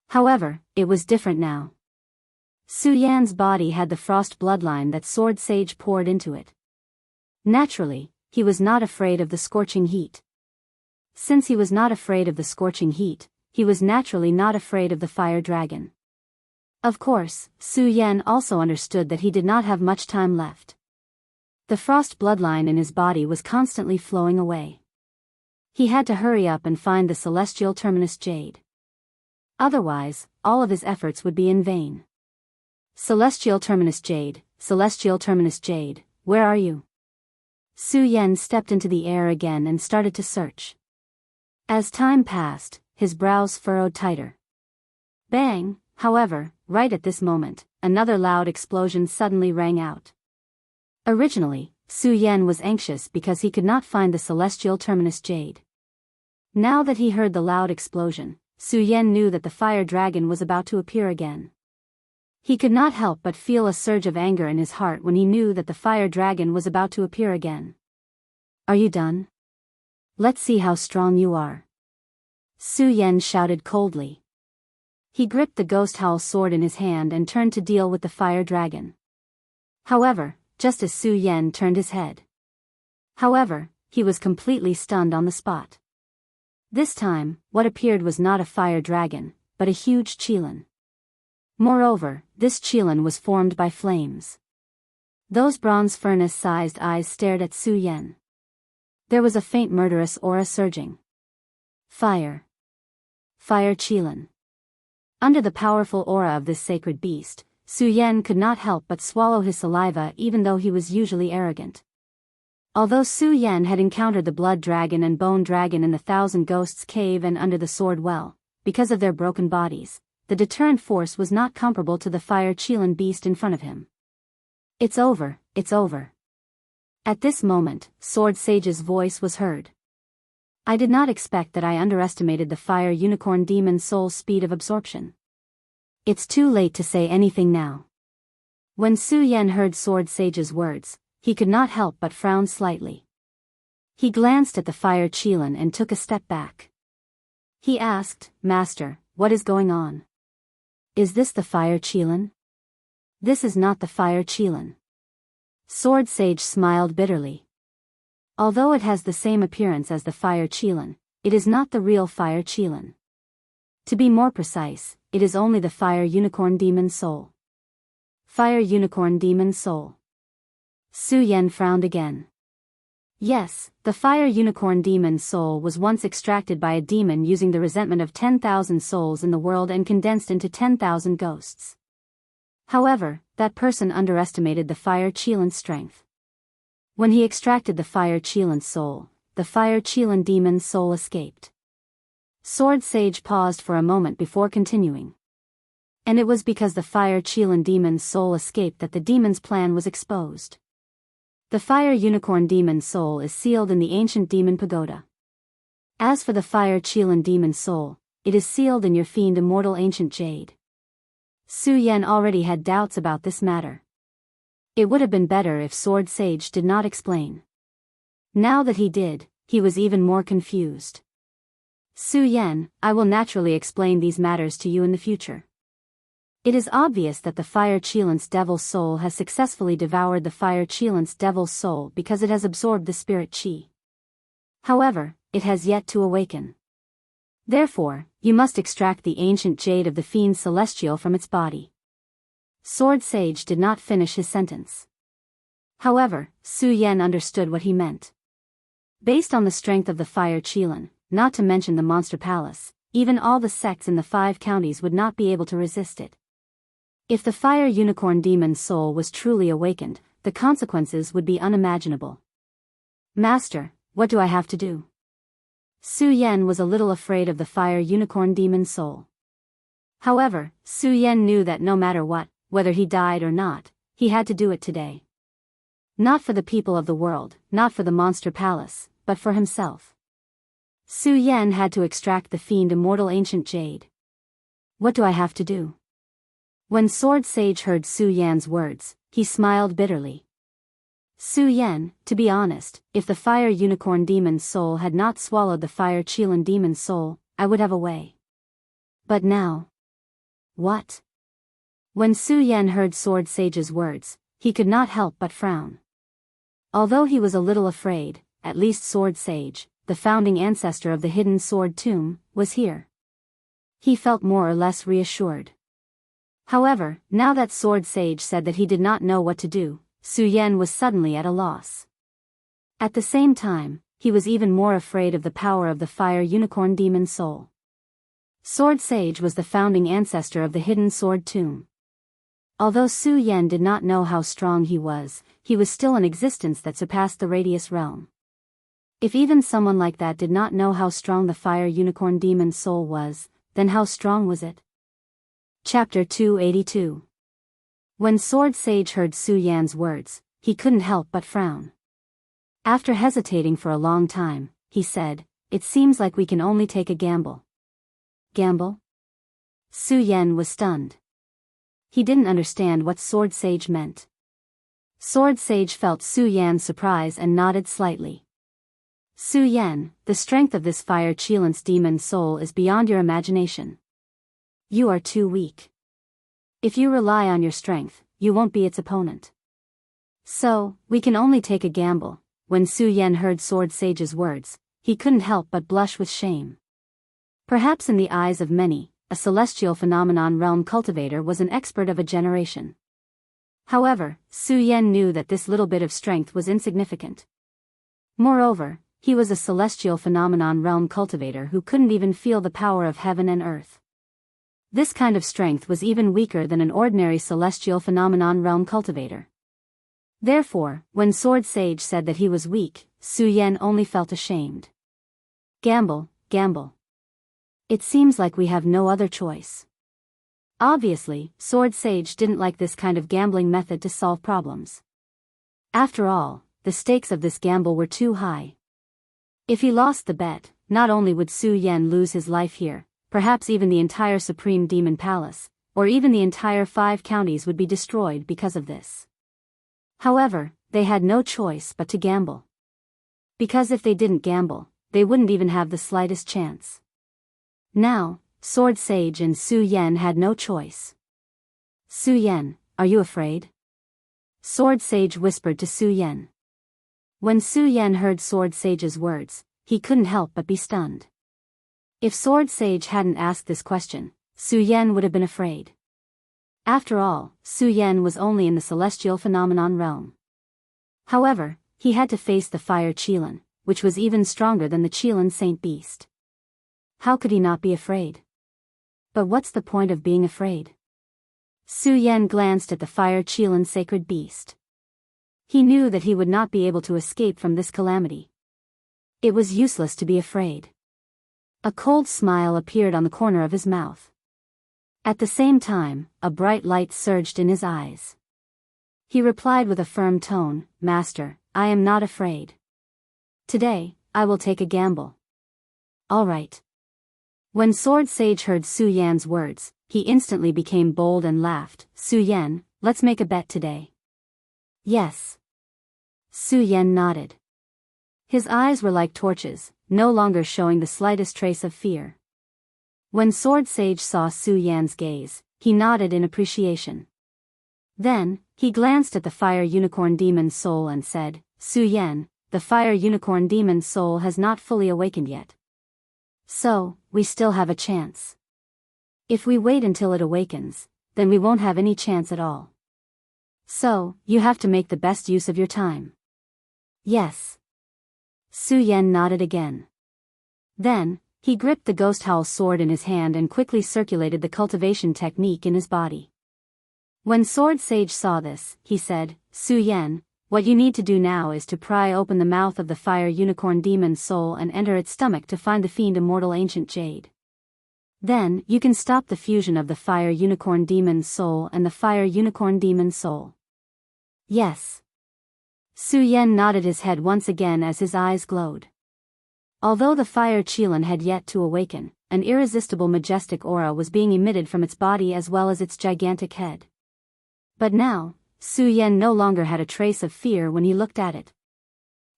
Speaker 1: However, it was different now. Su Yan's body had the frost bloodline that Sword Sage poured into it. Naturally, he was not afraid of the scorching heat. Since he was not afraid of the scorching heat, he was naturally not afraid of the fire dragon. Of course, Su Yan also understood that he did not have much time left. The frost bloodline in his body was constantly flowing away. He had to hurry up and find the celestial terminus jade. Otherwise, all of his efforts would be in vain. Celestial terminus jade, where are you? Su Yan stepped into the air again and started to search. As time passed, his brows furrowed tighter. Bang! However, right at this moment, another loud explosion suddenly rang out. Originally, Su Yan was anxious because he could not find the celestial terminus jade. Now that he heard the loud explosion, Su Yan knew that the fire dragon was about to appear again. He could not help but feel a surge of anger in his heart when he knew that the fire dragon was about to appear again. Are you done? Let's see how strong you are. Su Yan shouted coldly. He gripped the ghost howl sword in his hand and turned to deal with the fire dragon. However, just as Su Yan turned his head. He was completely stunned on the spot. This time, what appeared was not a fire dragon, but a huge qilin. Moreover, this qilin was formed by flames. Those bronze furnace-sized eyes stared at Su Yan. There was a faint murderous aura surging. Fire. Fire qilin. Under the powerful aura of this sacred beast, Su Yan could not help but swallow his saliva even though he was usually arrogant. Although Su Yan had encountered the blood dragon and bone dragon in the Thousand Ghosts cave and under the sword well, because of their broken bodies, the deterrent force was not comparable to the fire qilin beast in front of him. It's over, it's over. At this moment, Sword Sage's voice was heard. I did not expect that I underestimated the fire unicorn demon soul's speed of absorption. It's too late to say anything now. When Su Yan heard Sword Sage's words, he could not help but frown slightly. He glanced at the fire qilin and took a step back. He asked, Master, what is going on? Is this the fire Qilin? This is not the fire Qilin. Sword Sage smiled bitterly. Although it has the same appearance as the fire Qilin, it is not the real fire Qilin. To be more precise, it is only the fire unicorn demon soul. Fire unicorn demon soul. Su Yan frowned again. Yes, the fire unicorn demon soul was once extracted by a demon using the resentment of 10,000 souls in the world and condensed into 10,000 ghosts. However, that person underestimated the fire Qilin's strength. When he extracted the fire Qilin's soul, the fire Qilin demon's soul escaped. Sword Sage paused for a moment before continuing. And it was because the fire Qilin demon's soul escaped that the demon's plan was exposed. The fire unicorn demon's soul is sealed in the ancient demon pagoda. As for the fire Qilin demon's soul, it is sealed in your fiend immortal ancient jade. Su Yan already had doubts about this matter. It would have been better if Sword Sage did not explain. Now that he did, he was even more confused. Su Yan, I will naturally explain these matters to you in the future. It is obvious that the fire Qilin's devil's soul has successfully devoured the fire Qilin's devil's soul because it has absorbed the spirit Qi. However, it has yet to awaken. Therefore, you must extract the ancient jade of the fiend celestial from its body. Sword Sage did not finish his sentence. However, Su Yan understood what he meant. Based on the strength of the fire Qilin, not to mention the monster palace, even all the sects in the 5 counties would not be able to resist it. If the fire unicorn demon's soul was truly awakened, the consequences would be unimaginable. Master, what do I have to do? Su Yan was a little afraid of the fire unicorn demon's soul. However, Su Yan knew that no matter what, whether he died or not, he had to do it today. Not for the people of the world, not for the monster palace, but for himself. Su Yan had to extract the fiend immortal ancient jade. What do I have to do? When Sword Sage heard Su Yan's words, he smiled bitterly. Su Yan, to be honest, if the fire unicorn demon's soul had not swallowed the fire Qilin demon's soul, I would have a way. But now... What? When Su Yan heard Sword Sage's words, he could not help but frown. Although he was a little afraid, at least Sword Sage, the founding ancestor of the hidden sword tomb, was here. He felt more or less reassured. However, now that Sword Sage said that he did not know what to do, Su Yan was suddenly at a loss. At the same time, he was even more afraid of the power of the fire unicorn demon's soul. Sword Sage was the founding ancestor of the hidden sword tomb. Although Su Yan did not know how strong he was still an existence that surpassed the Radius realm. If even someone like that did not know how strong the fire unicorn demon's soul was, then how strong was it? Chapter 282. When Sword Sage heard Su Yan's words, he couldn't help but frown. After hesitating for a long time, he said, "It seems like we can only take a gamble." Gamble? Su Yan was stunned. He didn't understand what Sword Sage meant. Sword Sage felt Su Yan's surprise and nodded slightly. Su Yan, the strength of this fire Qilin's demon's soul is beyond your imagination. You are too weak. If you rely on your strength, you won't be its opponent. So, we can only take a gamble. When Su Yan heard Sword Sage's words, he couldn't help but blush with shame. Perhaps in the eyes of many, a celestial phenomenon realm cultivator was an expert of a generation. However, Su Yan knew that this little bit of strength was insignificant. Moreover, he was a celestial phenomenon realm cultivator who couldn't even feel the power of heaven and earth. This kind of strength was even weaker than an ordinary celestial phenomenon realm cultivator. Therefore, when Sword Sage said that he was weak, Su Yan only felt ashamed. Gamble, gamble. It seems like we have no other choice. Obviously, Sword Sage didn't like this kind of gambling method to solve problems. After all, the stakes of this gamble were too high. If he lost the bet, not only would Su Yan lose his life here, perhaps even the entire Supreme Demon Palace, or even the entire 5 counties would be destroyed because of this. However, they had no choice but to gamble. Because if they didn't gamble, they wouldn't even have the slightest chance. Now, Sword Sage and Su Yan had no choice. Su Yan, are you afraid? Sword Sage whispered to Su Yan. When Su Yan heard Sword Sage's words, he couldn't help but be stunned. If Sword Sage hadn't asked this question, Su Yan would have been afraid. After all, Su Yan was only in the celestial phenomenon realm. However, he had to face the fire Qilin, which was even stronger than the Qilin Saint Beast. How could he not be afraid? But what's the point of being afraid? Su Yan glanced at the fire Qilin sacred beast. He knew that he would not be able to escape from this calamity. It was useless to be afraid. A cold smile appeared on the corner of his mouth. At the same time, a bright light surged in his eyes. He replied with a firm tone, "Master, I am not afraid. Today, I will take a gamble." "All right." When Sword Sage heard Su Yan's words, he instantly became bold and laughed. "Su Yan, let's make a bet today." "Yes." Su Yan nodded. His eyes were like torches, no longer showing the slightest trace of fear. When Sword Sage saw Su Yan's gaze, he nodded in appreciation. Then, he glanced at the Fire Unicorn Demon's soul and said, "Su Yan, the Fire Unicorn Demon's soul has not fully awakened yet. So, we still have a chance. If we wait until it awakens, then we won't have any chance at all. So, you have to make the best use of your time." "Yes." Su Yan nodded again. Then, he gripped the Ghost Howl sword in his hand and quickly circulated the cultivation technique in his body. When Sword Sage saw this, he said, "Su Yan, what you need to do now is to pry open the mouth of the Fire Unicorn Demon's soul and enter its stomach to find the fiend immortal ancient jade. Then, you can stop the fusion of the Fire Unicorn Demon's soul and the Fire Unicorn Demon's soul." "Yes." Su Yan nodded his head once again as his eyes glowed. Although the Fire Qilin had yet to awaken, an irresistible majestic aura was being emitted from its body as well as its gigantic head. But now, Su Yan no longer had a trace of fear when he looked at it.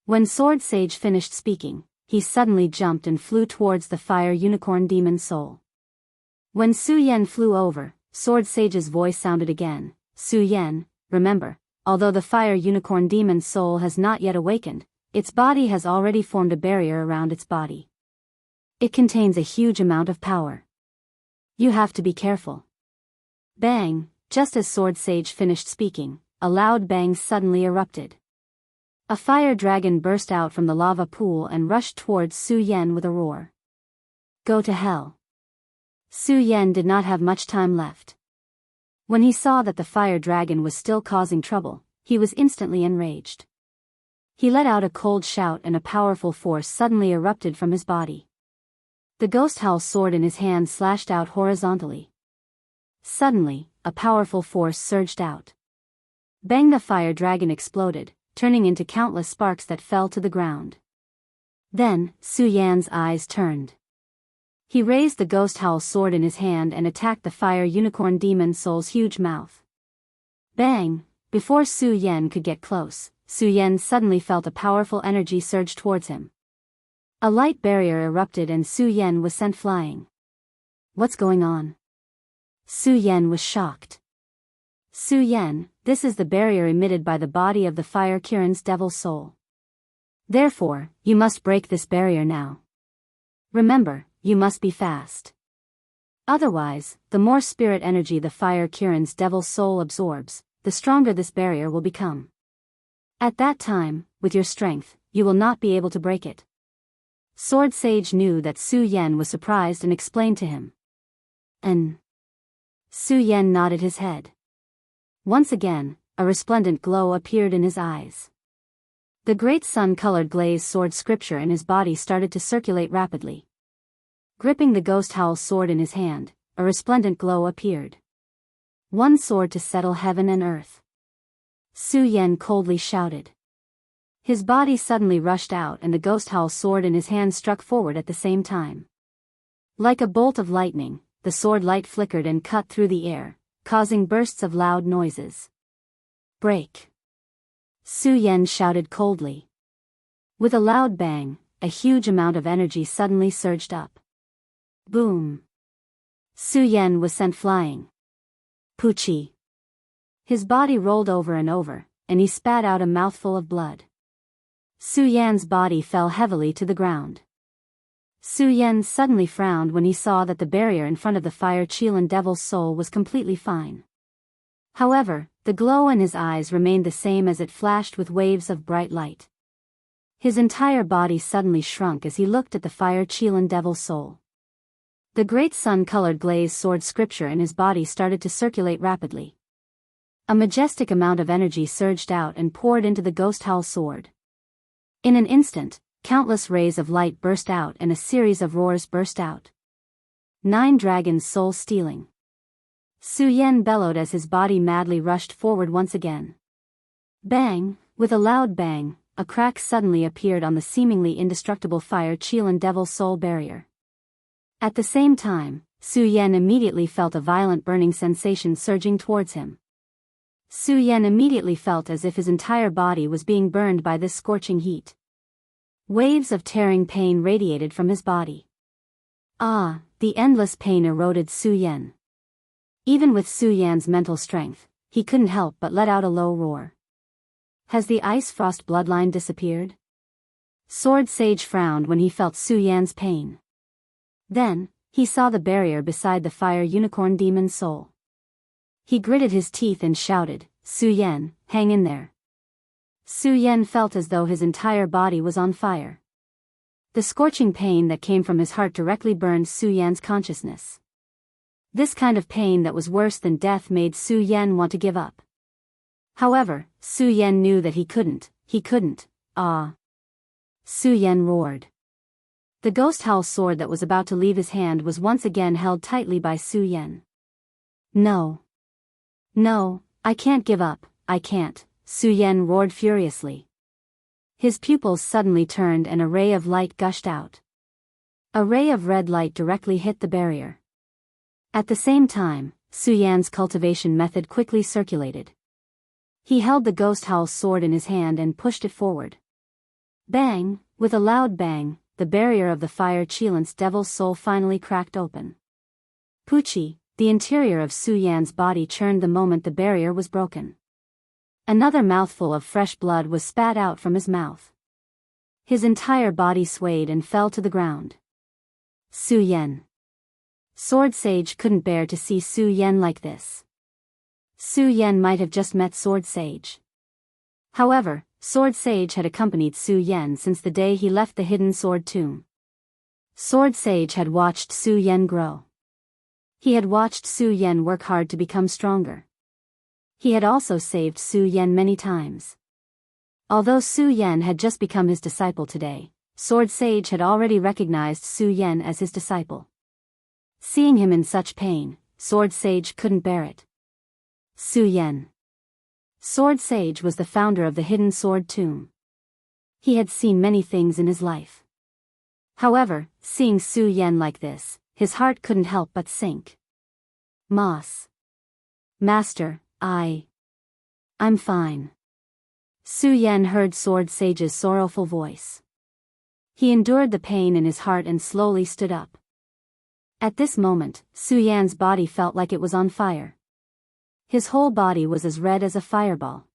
Speaker 1: When Sword Sage finished speaking, he suddenly jumped and flew towards the Fire Unicorn Demon's soul. When Su Yan flew over, Sword Sage's voice sounded again, "Su Yan, remember, although the Fire Unicorn Demon's soul has not yet awakened, its body has already formed a barrier around its body. It contains a huge amount of power. You have to be careful." Bang! Just as Sword Sage finished speaking, a loud bang suddenly erupted. A fire dragon burst out from the lava pool and rushed towards Su Yan with a roar. "Go to hell." Su Yan did not have much time left. When he saw that the fire dragon was still causing trouble, he was instantly enraged. He let out a cold shout and a powerful force suddenly erupted from his body. The Ghost Howl sword in his hand slashed out horizontally. Suddenly, a powerful force surged out. Bang! The fire dragon exploded, turning into countless sparks that fell to the ground. Then, Su Yan's eyes turned. He raised the Ghost Howl sword in his hand and attacked the Fire Unicorn Demon's soul's huge mouth. Bang! Before Su Yan could get close, Su Yan suddenly felt a powerful energy surge towards him. A light barrier erupted and Su Yan was sent flying. "What's going on?" Su Yan was shocked. "Su Yan, this is the barrier emitted by the body of the Fire Kirin's devil soul. Therefore, you must break this barrier now. Remember, you must be fast. Otherwise, the more spirit energy the Fire Kirin's devil soul absorbs, the stronger this barrier will become. At that time, with your strength, you will not be able to break it." Sword Sage knew that Su Yan was surprised and explained to him. "And?" Su Yan nodded his head. Once again, a resplendent glow appeared in his eyes. The great sun-colored glazed sword scripture in his body started to circulate rapidly. Gripping the Ghost Howl sword in his hand, a resplendent glow appeared. "One sword to settle heaven and earth," Su Yan coldly shouted. His body suddenly rushed out and the Ghost Howl sword in his hand struck forward at the same time. Like a bolt of lightning, the sword light flickered and cut through the air, causing bursts of loud noises. "Break!" Su Yan shouted coldly. With a loud bang, a huge amount of energy suddenly surged up. Boom! Su Yan was sent flying. Poochie. His body rolled over and over, and he spat out a mouthful of blood. Su Yan's body fell heavily to the ground. Su Yan suddenly frowned when he saw that the barrier in front of the fire Qilan devil's soul was completely fine. However, the glow in his eyes remained the same as it flashed with waves of bright light. His entire body suddenly shrunk as he looked at the fire Qilan devil's soul. The great sun-colored glazed sword scripture in his body started to circulate rapidly. A majestic amount of energy surged out and poured into the ghost howl sword. In an instant, countless rays of light burst out and a series of roars burst out. 9 dragons soul stealing. Su Yan bellowed as his body madly rushed forward once again. Bang! With a loud bang, a crack suddenly appeared on the seemingly indestructible fire Qilan devil's soul barrier. At the same time, Su Yan immediately felt a violent burning sensation surging towards him. Su Yan immediately felt as if his entire body was being burned by this scorching heat. Waves of tearing pain radiated from his body. Ah, the endless pain eroded Su Yan. Even with Su Yan's mental strength, he couldn't help but let out a low roar. Has the ice frost bloodline disappeared? Sword Sage frowned when he felt Su Yan's pain. Then, he saw the barrier beside the fire unicorn demon's soul. He gritted his teeth and shouted, Su Yan, hang in there. Su Yan felt as though his entire body was on fire. The scorching pain that came from his heart directly burned Su Yan's consciousness. This kind of pain that was worse than death made Su Yan want to give up. However, Su Yan knew that he couldn't. Ah! Su Yan roared. The ghost howl sword that was about to leave his hand was once again held tightly by Su Yan. No. No, I can't give up, I can't, Su Yan roared furiously. His pupils suddenly turned and a ray of light gushed out. A ray of red light directly hit the barrier. At the same time, Su Yan's cultivation method quickly circulated. He held the ghost howl sword in his hand and pushed it forward. Bang! With a loud bang, the barrier of the fire Qilan's devil's soul finally cracked open. Poochie, the interior of Su Yan's body churned the moment the barrier was broken. Another mouthful of fresh blood was spat out from his mouth. His entire body swayed and fell to the ground. Su Yan. Sword Sage couldn't bear to see Su Yan like this. Su Yan might have just met Sword Sage. However, Sword Sage had accompanied Su Yan since the day he left the hidden sword tomb. Sword Sage had watched Su Yan grow. He had watched Su Yan work hard to become stronger. He had also saved Su Yan many times. Although Su Yan had just become his disciple today, Sword Sage had already recognized Su Yan as his disciple. Seeing him in such pain, Sword Sage couldn't bear it. Su Yan. Sword Sage was the founder of the hidden sword tomb. He had seen many things in his life. However, seeing Su Yan like this, his heart couldn't help but sink. Moss. Master, I'm fine. Su Yan heard Sword Sage's sorrowful voice. He endured the pain in his heart and slowly stood up. At this moment, Su Yan's body felt like it was on fire. His whole body was as red as a fireball.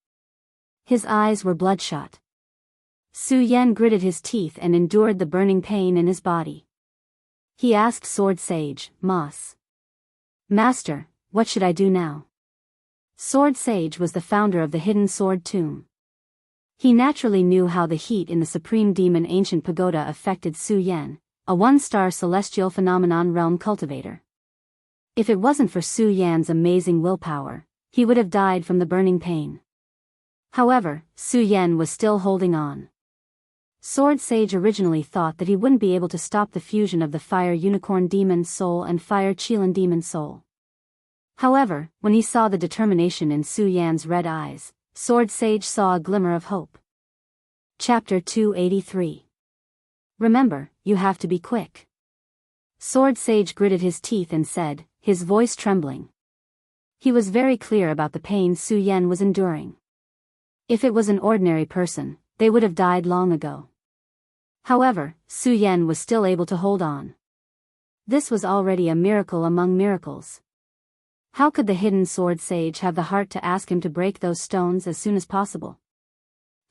Speaker 1: His eyes were bloodshot. Su Yan gritted his teeth and endured the burning pain in his body. He asked Sword Sage, Moss. Master, what should I do now? Sword Sage was the founder of the hidden sword tomb. He naturally knew how the heat in the Supreme Demon Ancient Pagoda affected Su Yan, a one-star celestial phenomenon realm cultivator. If it wasn't for Su Yan's amazing willpower, he would have died from the burning pain. However, Su Yan was still holding on. Sword Sage originally thought that he wouldn't be able to stop the fusion of the Fire Unicorn Demon's soul and Fire Qilan Demon's soul. However, when he saw the determination in Su Yan's red eyes, Sword Sage saw a glimmer of hope. Chapter 283. Remember, you have to be quick. Sword Sage gritted his teeth and said, his voice trembling. He was very clear about the pain Su Yan was enduring. If it was an ordinary person, they would have died long ago. However, Su Yan was still able to hold on. This was already a miracle among miracles. How could the hidden sword sage have the heart to ask him to break those stones as soon as possible?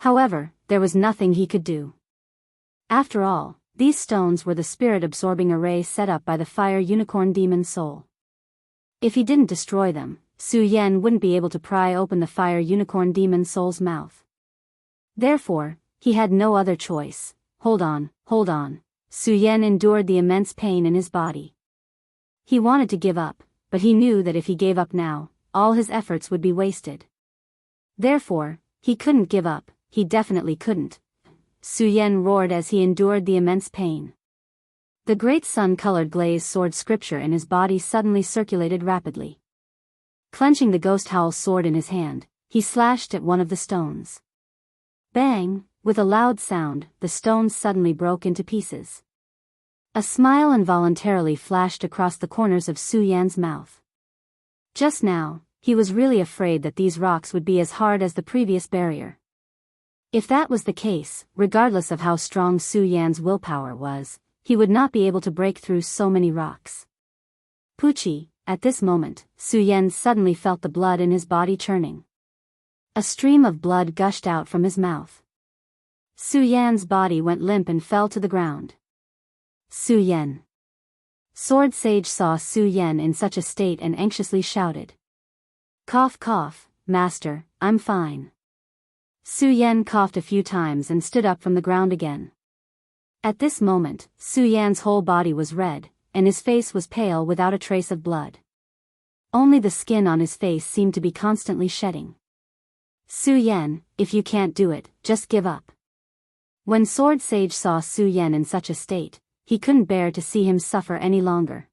Speaker 1: However, there was nothing he could do. After all, these stones were the spirit-absorbing array set up by the fire unicorn demon soul. If he didn't destroy them, Su Yan wouldn't be able to pry open the fire unicorn demon soul's mouth. Therefore, he had no other choice. Hold on. Su Yan endured the immense pain in his body. He wanted to give up, but he knew that if he gave up now, all his efforts would be wasted. Therefore, he couldn't give up, he definitely couldn't. Su Yan roared as he endured the immense pain. The great sun-colored glazed sword scripture in his body suddenly circulated rapidly. Clenching the ghost howl sword in his hand, he slashed at one of the stones. Bang! With a loud sound, the stones suddenly broke into pieces. A smile involuntarily flashed across the corners of Su Yan's mouth. Just now, he was really afraid that these rocks would be as hard as the previous barrier. If that was the case, regardless of how strong Su Yan's willpower was, he would not be able to break through so many rocks. Pucci, at this moment, Su Yan suddenly felt the blood in his body churning. A stream of blood gushed out from his mouth. Su Yan's body went limp and fell to the ground. Su Yan. Sword Sage saw Su Yan in such a state and anxiously shouted. Cough, master, I'm fine. Su Yan coughed a few times and stood up from the ground again. At this moment, Su Yan's whole body was red, and his face was pale without a trace of blood. Only the skin on his face seemed to be constantly shedding. Su Yan, if you can't do it, just give up. When Sword Sage saw Su Yan in such a state, he couldn't bear to see him suffer any longer.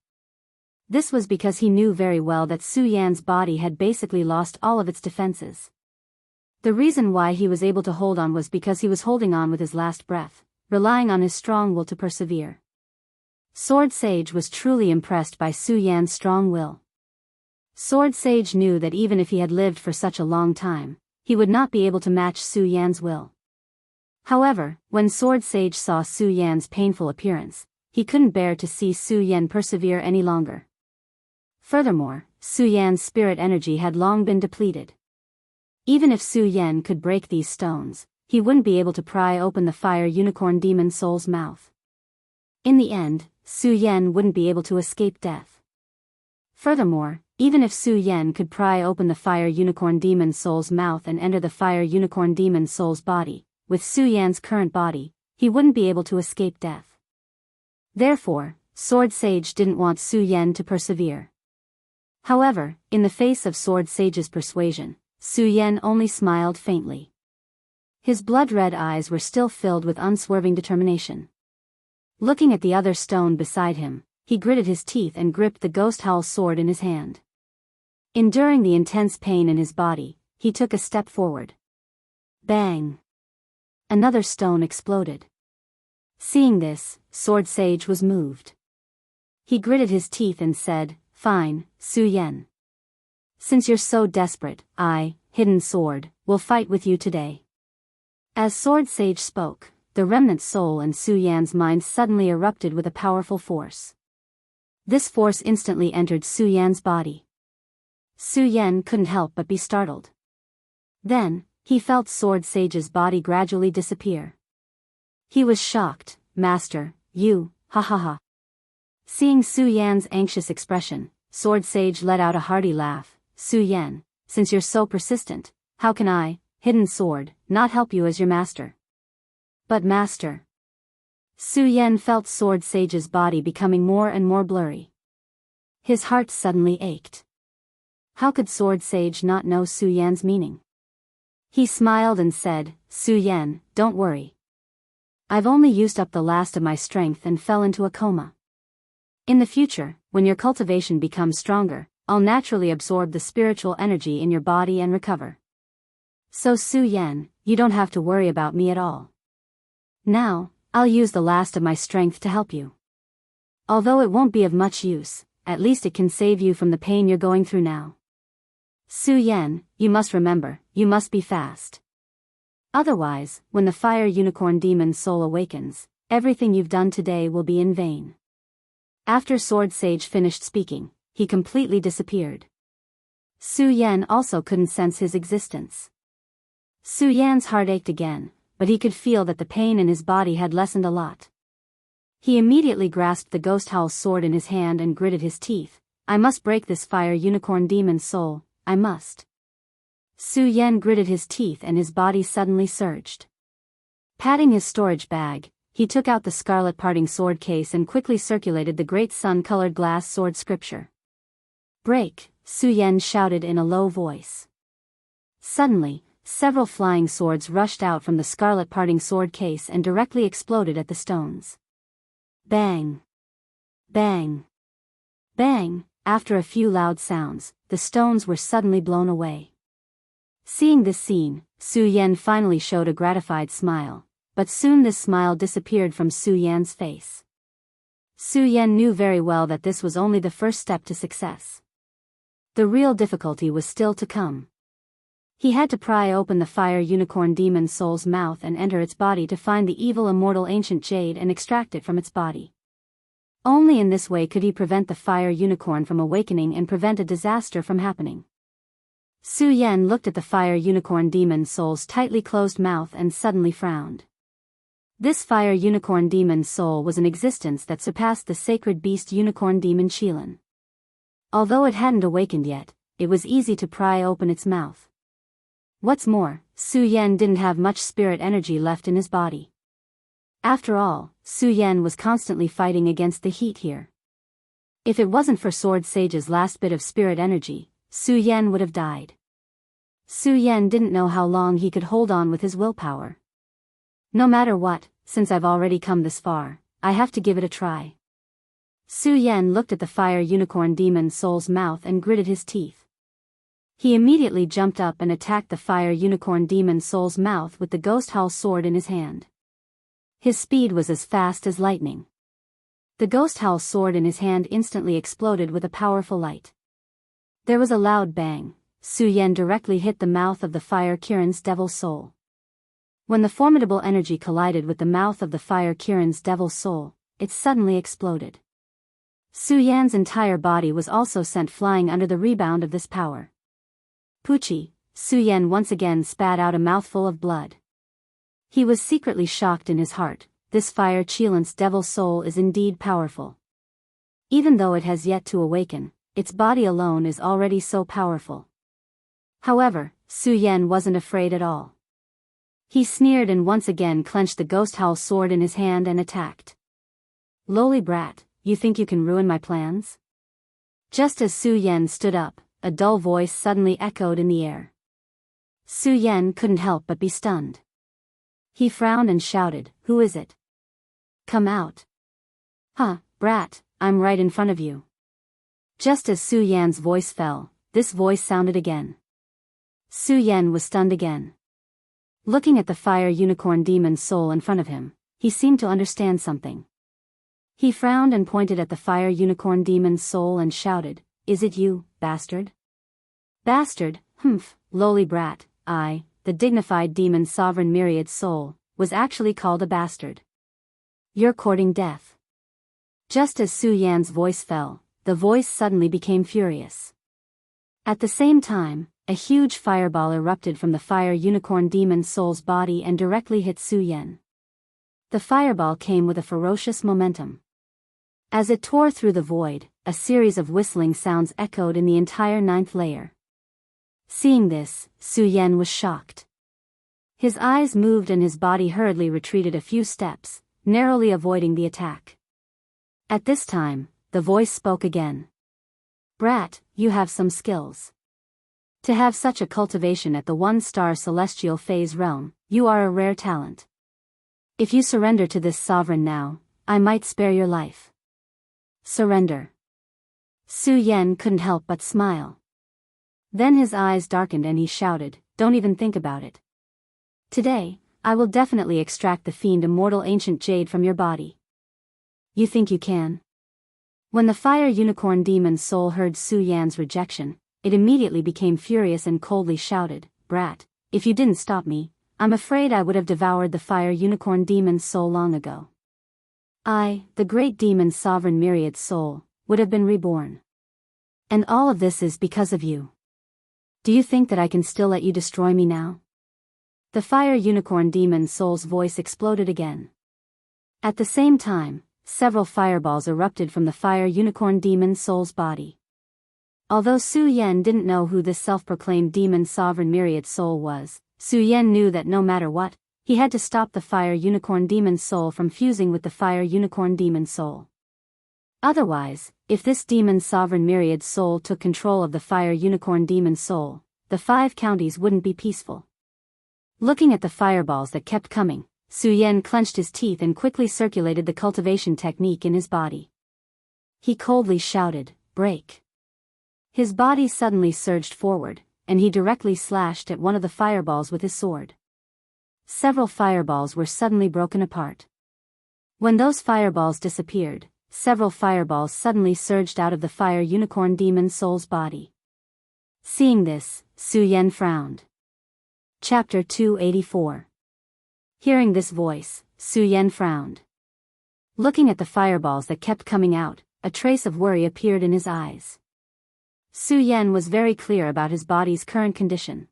Speaker 1: This was because he knew very well that Su Yan's body had basically lost all of its defenses. The reason why he was able to hold on was because he was holding on with his last breath, relying on his strong will to persevere. Sword Sage was truly impressed by Su Yan's strong will. Sword Sage knew that even if he had lived for such a long time, he would not be able to match Su Yan's will. However, when Sword Sage saw Su Yan's painful appearance, he couldn't bear to see Su Yan persevere any longer. Furthermore, Su Yan's spirit energy had long been depleted. Even if Su Yan could break these stones, he wouldn't be able to pry open the fire unicorn demon soul's mouth. In the end, Su Yan wouldn't be able to escape death. Furthermore, even if Su Yan could pry open the fire unicorn demon soul's mouth and enter the fire unicorn demon soul's body, with Su Yan's current body, he wouldn't be able to escape death. Therefore, Sword Sage didn't want Su Yan to persevere. However, in the face of Sword Sage's persuasion, Su Yan only smiled faintly. His blood-red eyes were still filled with unswerving determination. Looking at the other stone beside him, he gritted his teeth and gripped the ghost howl sword in his hand. Enduring the intense pain in his body, he took a step forward. Bang! Another stone exploded. Seeing this, Sword Sage was moved. He gritted his teeth and said, Fine, Su Yan. Since you're so desperate, I, Hidden Sword, will fight with you today. As Sword Sage spoke, the remnant soul in Su Yan's mind suddenly erupted with a powerful force. This force instantly entered Su Yan's body. Su Yan couldn't help but be startled. Then, he felt Sword Sage's body gradually disappear. He was shocked. Master, you, ha ha ha. Seeing Su Yan's anxious expression, Sword Sage let out a hearty laugh. Su Yan, since you're so persistent, how can I, Hidden Sword, not help you as your master? But master. Su Yan felt Sword Sage's body becoming more and more blurry. His heart suddenly ached. How could Sword Sage not know Su Yan's meaning? He smiled and said, Su Yan, don't worry. I've only used up the last of my strength and fell into a coma. In the future, when your cultivation becomes stronger, I'll naturally absorb the spiritual energy in your body and recover. So Su Yan, you don't have to worry about me at all. Now, I'll use the last of my strength to help you. Although it won't be of much use, at least it can save you from the pain you're going through now. Su Yan, you must remember, you must be fast. Otherwise, when the fire unicorn demon soul awakens, everything you've done today will be in vain. After Sword Sage finished speaking, he completely disappeared. Su Yan also couldn't sense his existence. Su Yan's heart ached again, but he could feel that the pain in his body had lessened a lot. He immediately grasped the Ghost Howl's sword in his hand and gritted his teeth. I must break this fire unicorn demon's soul, I must. Su Yan gritted his teeth and his body suddenly surged. Patting his storage bag, he took out the scarlet parting sword case and quickly circulated the great sun-colored glass sword scripture. Break, Su Yan shouted in a low voice. Suddenly, several flying swords rushed out from the scarlet parting sword case and directly exploded at the stones. Bang! Bang! Bang! After a few loud sounds, the stones were suddenly blown away. Seeing this scene, Su Yan finally showed a gratified smile, but soon this smile disappeared from Su Yan's face. Su Yan knew very well that this was only the first step to success. The real difficulty was still to come. He had to pry open the fire unicorn demon soul's mouth and enter its body to find the evil immortal ancient jade and extract it from its body. Only in this way could he prevent the fire unicorn from awakening and prevent a disaster from happening. Su Yan looked at the fire unicorn demon soul's tightly closed mouth and suddenly frowned. This fire unicorn demon soul was an existence that surpassed the sacred beast unicorn demon Qilin. Although it hadn't awakened yet, it was easy to pry open its mouth. What's more, Su Yan didn't have much spirit energy left in his body. After all, Su Yan was constantly fighting against the heat here. If it wasn't for Sword Sage's last bit of spirit energy, Su Yan would have died. Su Yan didn't know how long he could hold on with his willpower. No matter what, since I've already come this far, I have to give it a try. Su Yan looked at the fire unicorn demon soul's mouth and gritted his teeth. He immediately jumped up and attacked the fire unicorn demon soul's mouth with the Ghost Howl sword in his hand. His speed was as fast as lightning. The Ghost Howl sword in his hand instantly exploded with a powerful light. There was a loud bang. Su Yan directly hit the mouth of the fire Kirin's devil soul. When the formidable energy collided with the mouth of the fire Kirin's devil soul, it suddenly exploded. Su Yan's entire body was also sent flying under the rebound of this power. Pucci, Su Yan once again spat out a mouthful of blood. He was secretly shocked in his heart. This fire Qilin's devil soul is indeed powerful. Even though it has yet to awaken, its body alone is already so powerful. However, Su Yan wasn't afraid at all. He sneered and once again clenched the Ghost Howl sword in his hand and attacked. Lowly brat, you think you can ruin my plans? Just as Su Yan stood up, a dull voice suddenly echoed in the air. Su Yan couldn't help but be stunned. He frowned and shouted, "Who is it? Come out." "Huh, brat, I'm right in front of you." Just as Su Yan's voice fell, this voice sounded again. Su Yan was stunned again. Looking at the fire unicorn demon soul in front of him, he seemed to understand something. He frowned and pointed at the fire unicorn demon's soul and shouted, "Is it you, bastard?" Bastard, humph, lowly brat, the dignified demon sovereign myriad soul, was actually called a bastard. You're courting death. Just as Su Yan's voice fell, the voice suddenly became furious. At the same time, a huge fireball erupted from the fire unicorn demon soul's body and directly hit Su Yan. The fireball came with a ferocious momentum. As it tore through the void, a series of whistling sounds echoed in the entire 9th layer. Seeing this, Su Yan was shocked. His eyes moved and his body hurriedly retreated a few steps, narrowly avoiding the attack. At this time, the voice spoke again. Brat, you have some skills. To have such a cultivation at the 1-star celestial phase realm, you are a rare talent. If you surrender to this sovereign now, I might spare your life. Surrender. Su Yan couldn't help but smile. Then his eyes darkened and he shouted, "Don't even think about it. Today, I will definitely extract the fiend immortal ancient jade from your body." You think you can? When the fire unicorn demon soul heard Su Yan's rejection, it immediately became furious and coldly shouted, "Brat, if you didn't stop me, I'm afraid I would have devoured the fire unicorn demon's soul long ago." I, the great demon's sovereign myriad soul, would have been reborn. And all of this is because of you. Do you think that I can still let you destroy me now? The fire unicorn demon soul's voice exploded again. At the same time, several fireballs erupted from the fire unicorn demon soul's body. Although Su Yan didn't know who this self-proclaimed demon sovereign myriad soul was, Su Yan knew that no matter what, he had to stop the fire unicorn demon soul from fusing with the fire unicorn demon soul. Otherwise, if this demon sovereign myriad soul took control of the fire unicorn demon soul, the 5 counties wouldn't be peaceful. Looking at the fireballs that kept coming, Su Yan clenched his teeth and quickly circulated the cultivation technique in his body. He coldly shouted, "Break!" His body suddenly surged forward, and he directly slashed at one of the fireballs with his sword. Several fireballs were suddenly broken apart. When those fireballs disappeared, several fireballs suddenly surged out of the fire unicorn demon soul's body. Seeing this, Su Yan frowned. Chapter 284. Hearing this voice, Su Yan frowned. Looking at the fireballs that kept coming out, a trace of worry appeared in his eyes. Su Yan was very clear about his body's current condition.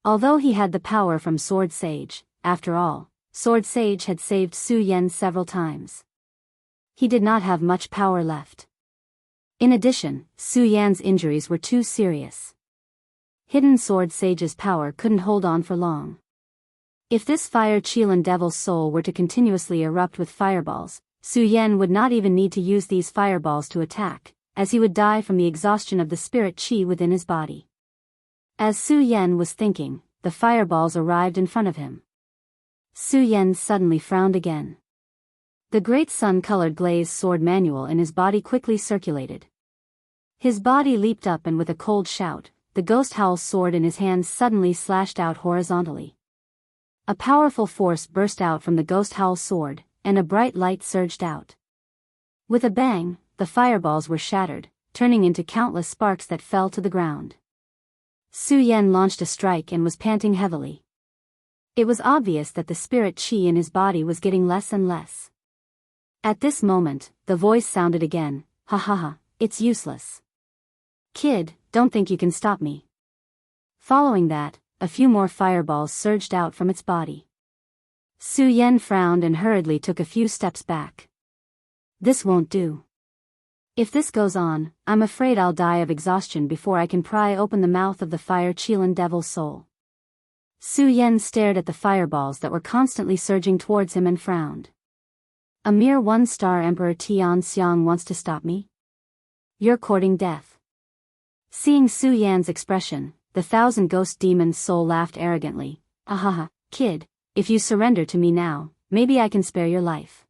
Speaker 1: Although he had the power from Sword Sage, after all, Sword Sage had saved Su Yan several times. He did not have much power left. In addition, Su Yan's injuries were too serious. Hidden Sword Sage's power couldn't hold on for long. If this fire Qilin devil's soul were to continuously erupt with fireballs, Su Yan would not even need to use these fireballs to attack, as he would die from the exhaustion of the spirit qi within his body. As Su Yan was thinking, the fireballs arrived in front of him. Su Yan suddenly frowned again. The great sun-colored glazed sword manual in his body quickly circulated. His body leaped up and with a cold shout, the ghost howl sword in his hands suddenly slashed out horizontally. A powerful force burst out from the ghost howl sword, and a bright light surged out. With a bang, the fireballs were shattered, turning into countless sparks that fell to the ground. Su Yan launched a strike and was panting heavily. It was obvious that the spirit qi in his body was getting less and less. At this moment, the voice sounded again, "Ha ha ha, it's useless. Kid, don't think you can stop me." Following that, a few more fireballs surged out from its body. Su Yan frowned and hurriedly took a few steps back. This won't do. If this goes on, I'm afraid I'll die of exhaustion before I can pry open the mouth of the fire Qilin devil's soul. Su Yan stared at the fireballs that were constantly surging towards him and frowned. A mere 1-star Emperor Tianxiang wants to stop me? You're courting death. Seeing Su Yan's expression, the 1,000-ghost demon's soul laughed arrogantly. "Ahaha, kid, if you surrender to me now, maybe I can spare your life.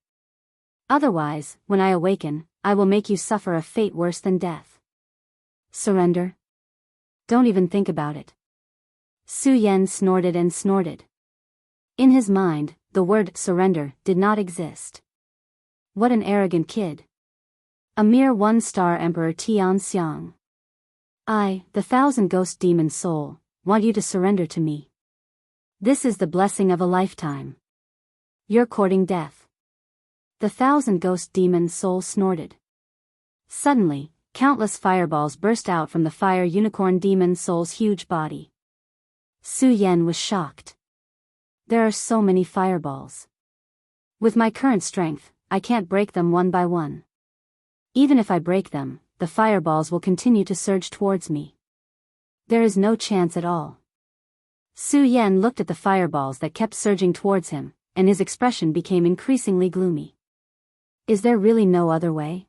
Speaker 1: Otherwise, when I awaken, I will make you suffer a fate worse than death." Surrender? Don't even think about it. Su Yan snorted and snorted. In his mind, the word surrender did not exist. What an arrogant kid. A mere 1-star Emperor Tianxiang. I, the 1,000-ghost demon soul, want you to surrender to me. This is the blessing of a lifetime. You're courting death. The 1,000-ghost demon soul snorted. Suddenly, countless fireballs burst out from the fire unicorn demon soul's huge body. Su Yan was shocked. There are so many fireballs. With my current strength, I can't break them one by one. Even if I break them, the fireballs will continue to surge towards me. There is no chance at all. Su Yan looked at the fireballs that kept surging towards him, and his expression became increasingly gloomy. Is there really no other way?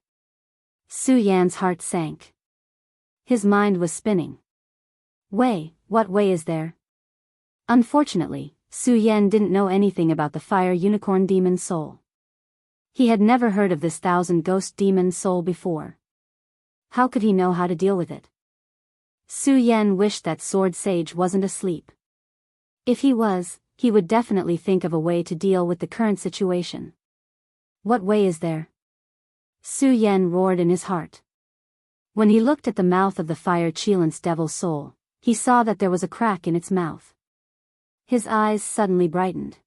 Speaker 1: Su Yan's heart sank. His mind was spinning. Way, what way is there? Unfortunately, Su Yan didn't know anything about the fire unicorn demon soul. He had never heard of this 1,000-ghost demon soul before. How could he know how to deal with it? Su Yan wished that Sword Sage wasn't asleep. If he was, he would definitely think of a way to deal with the current situation. What way is there? Su Yan roared in his heart. When he looked at the mouth of the fire Qilin's devil's soul, he saw that there was a crack in its mouth. His eyes suddenly brightened.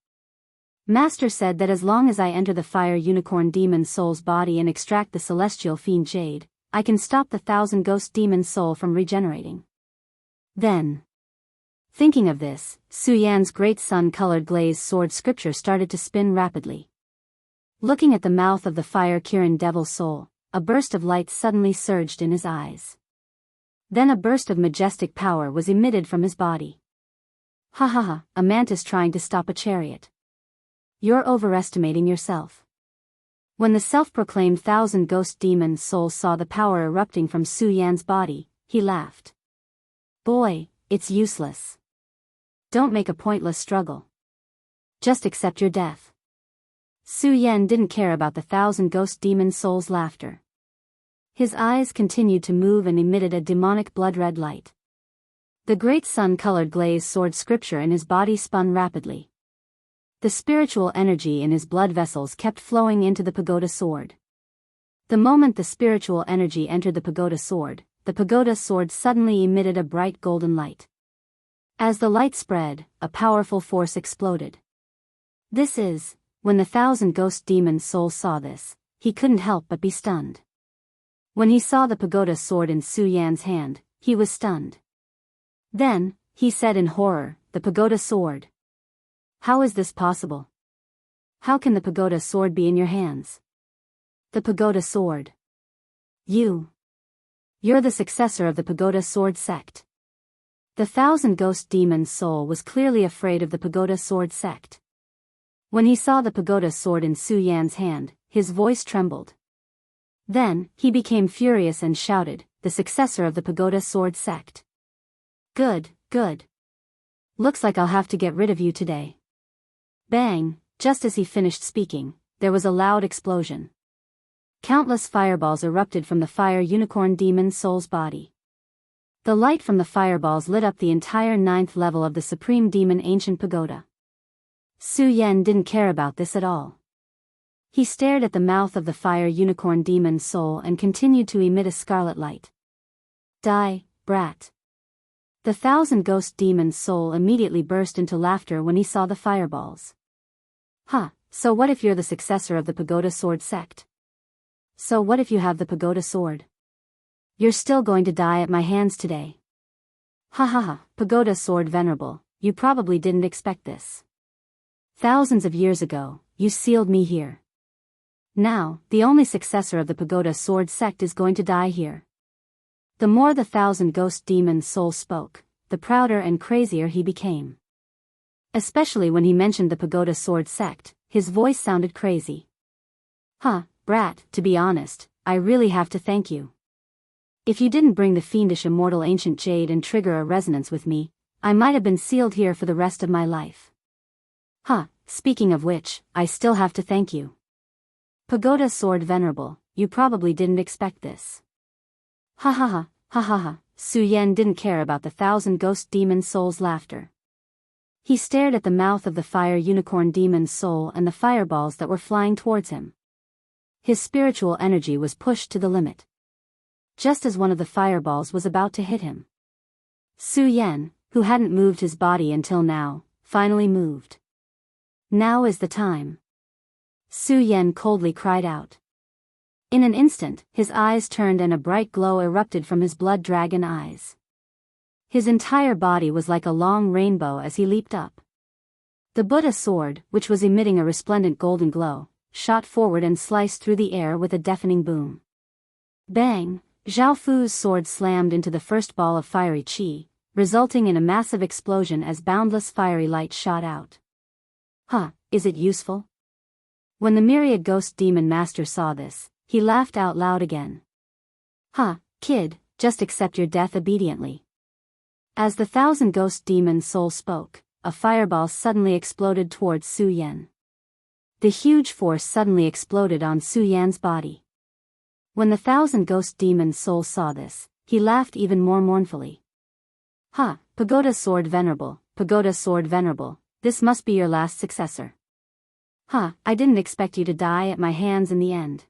Speaker 1: Master said that as long as I enter the fire unicorn demon soul's body and extract the celestial fiend jade, I can stop the 1,000 ghost demon soul from regenerating. Then, thinking of this, Su Yan's great sun-colored glazed sword scripture started to spin rapidly. Looking at the mouth of the fire Kirin devil soul, a burst of light suddenly surged in his eyes. Then a burst of majestic power was emitted from his body. Ha ha ha, a mantis trying to stop a chariot. You're overestimating yourself. When the self-proclaimed 1,000 ghost demon soul saw the power erupting from Su Yan's body, he laughed. Boy, it's useless. Don't make a pointless struggle. Just accept your death. Su Yan didn't care about the 1,000 ghost demon soul's laughter. His eyes continued to move and emitted a demonic blood-red light. The great sun-colored glazed sword scripture in his body spun rapidly. The spiritual energy in his blood vessels kept flowing into the pagoda sword. The moment the spiritual energy entered the pagoda sword suddenly emitted a bright golden light. As the light spread, a powerful force exploded. When the 1,000 ghost demon soul saw this, he couldn't help but be stunned. When he saw the pagoda sword in Su Yan's hand, he was stunned. Then, he said in horror, the pagoda sword. How is this possible? How can the pagoda sword be in your hands? The pagoda sword. You're the successor of the pagoda sword sect. The 1,000 ghost demon soul was clearly afraid of the pagoda sword sect. When he saw the pagoda sword in Su Yan's hand, his voice trembled. Then, he became furious and shouted, the successor of the pagoda sword sect. Good. Looks like I'll have to get rid of you today. Bang, just as he finished speaking, there was a loud explosion. Countless fireballs erupted from the fire unicorn demon soul's body. The light from the fireballs lit up the entire 9th level of the supreme demon ancient pagoda. Su Yan didn't care about this at all. He stared at the mouth of the fire unicorn demon soul and continued to emit a scarlet light. Die, brat. The 1,000 ghost demon soul immediately burst into laughter when he saw the fireballs. So what if you're the successor of the pagoda sword sect? So what if you have the pagoda sword? You're still going to die at my hands today. Pagoda sword venerable, you probably didn't expect this. Thousands of years ago, you sealed me here. Now, the only successor of the pagoda sword sect is going to die here. The more the 1,000 ghost demon soul spoke, the prouder and crazier he became. Especially when he mentioned the pagoda sword sect, his voice sounded crazy. Brat, to be honest, I really have to thank you. If you didn't bring the fiendish immortal ancient jade and trigger a resonance with me, I might have been sealed here for the rest of my life. Speaking of which, I still have to thank you. Pagoda sword venerable, you probably didn't expect this. Su Yan didn't care about the 1,000 ghost demon soul's laughter. He stared at the mouth of the fire unicorn demon soul and the fireballs that were flying towards him. His spiritual energy was pushed to the limit. Just as one of the fireballs was about to hit him, Su Yan, who hadn't moved his body until now, finally moved. Now is the time. Su Yan coldly cried out. In an instant, his eyes turned and a bright glow erupted from his blood dragon eyes. His entire body was like a long rainbow as he leaped up. The Buddha sword, which was emitting a resplendent golden glow, shot forward and sliced through the air with a deafening boom. Bang! Zhao Fu's sword slammed into the first ball of fiery qi, resulting in a massive explosion as boundless fiery light shot out. Is it useful? When the myriad ghost demon master saw this, he laughed out loud again. Kid, just accept your death obediently. As the 1,000 ghost demon soul spoke, a fireball suddenly exploded towards Su Yan. The huge force suddenly exploded on Su Yan's body. When the 1,000 ghost demon soul saw this, he laughed even more mournfully. Pagoda sword venerable, this must be your last successor. I didn't expect you to die at my hands in the end.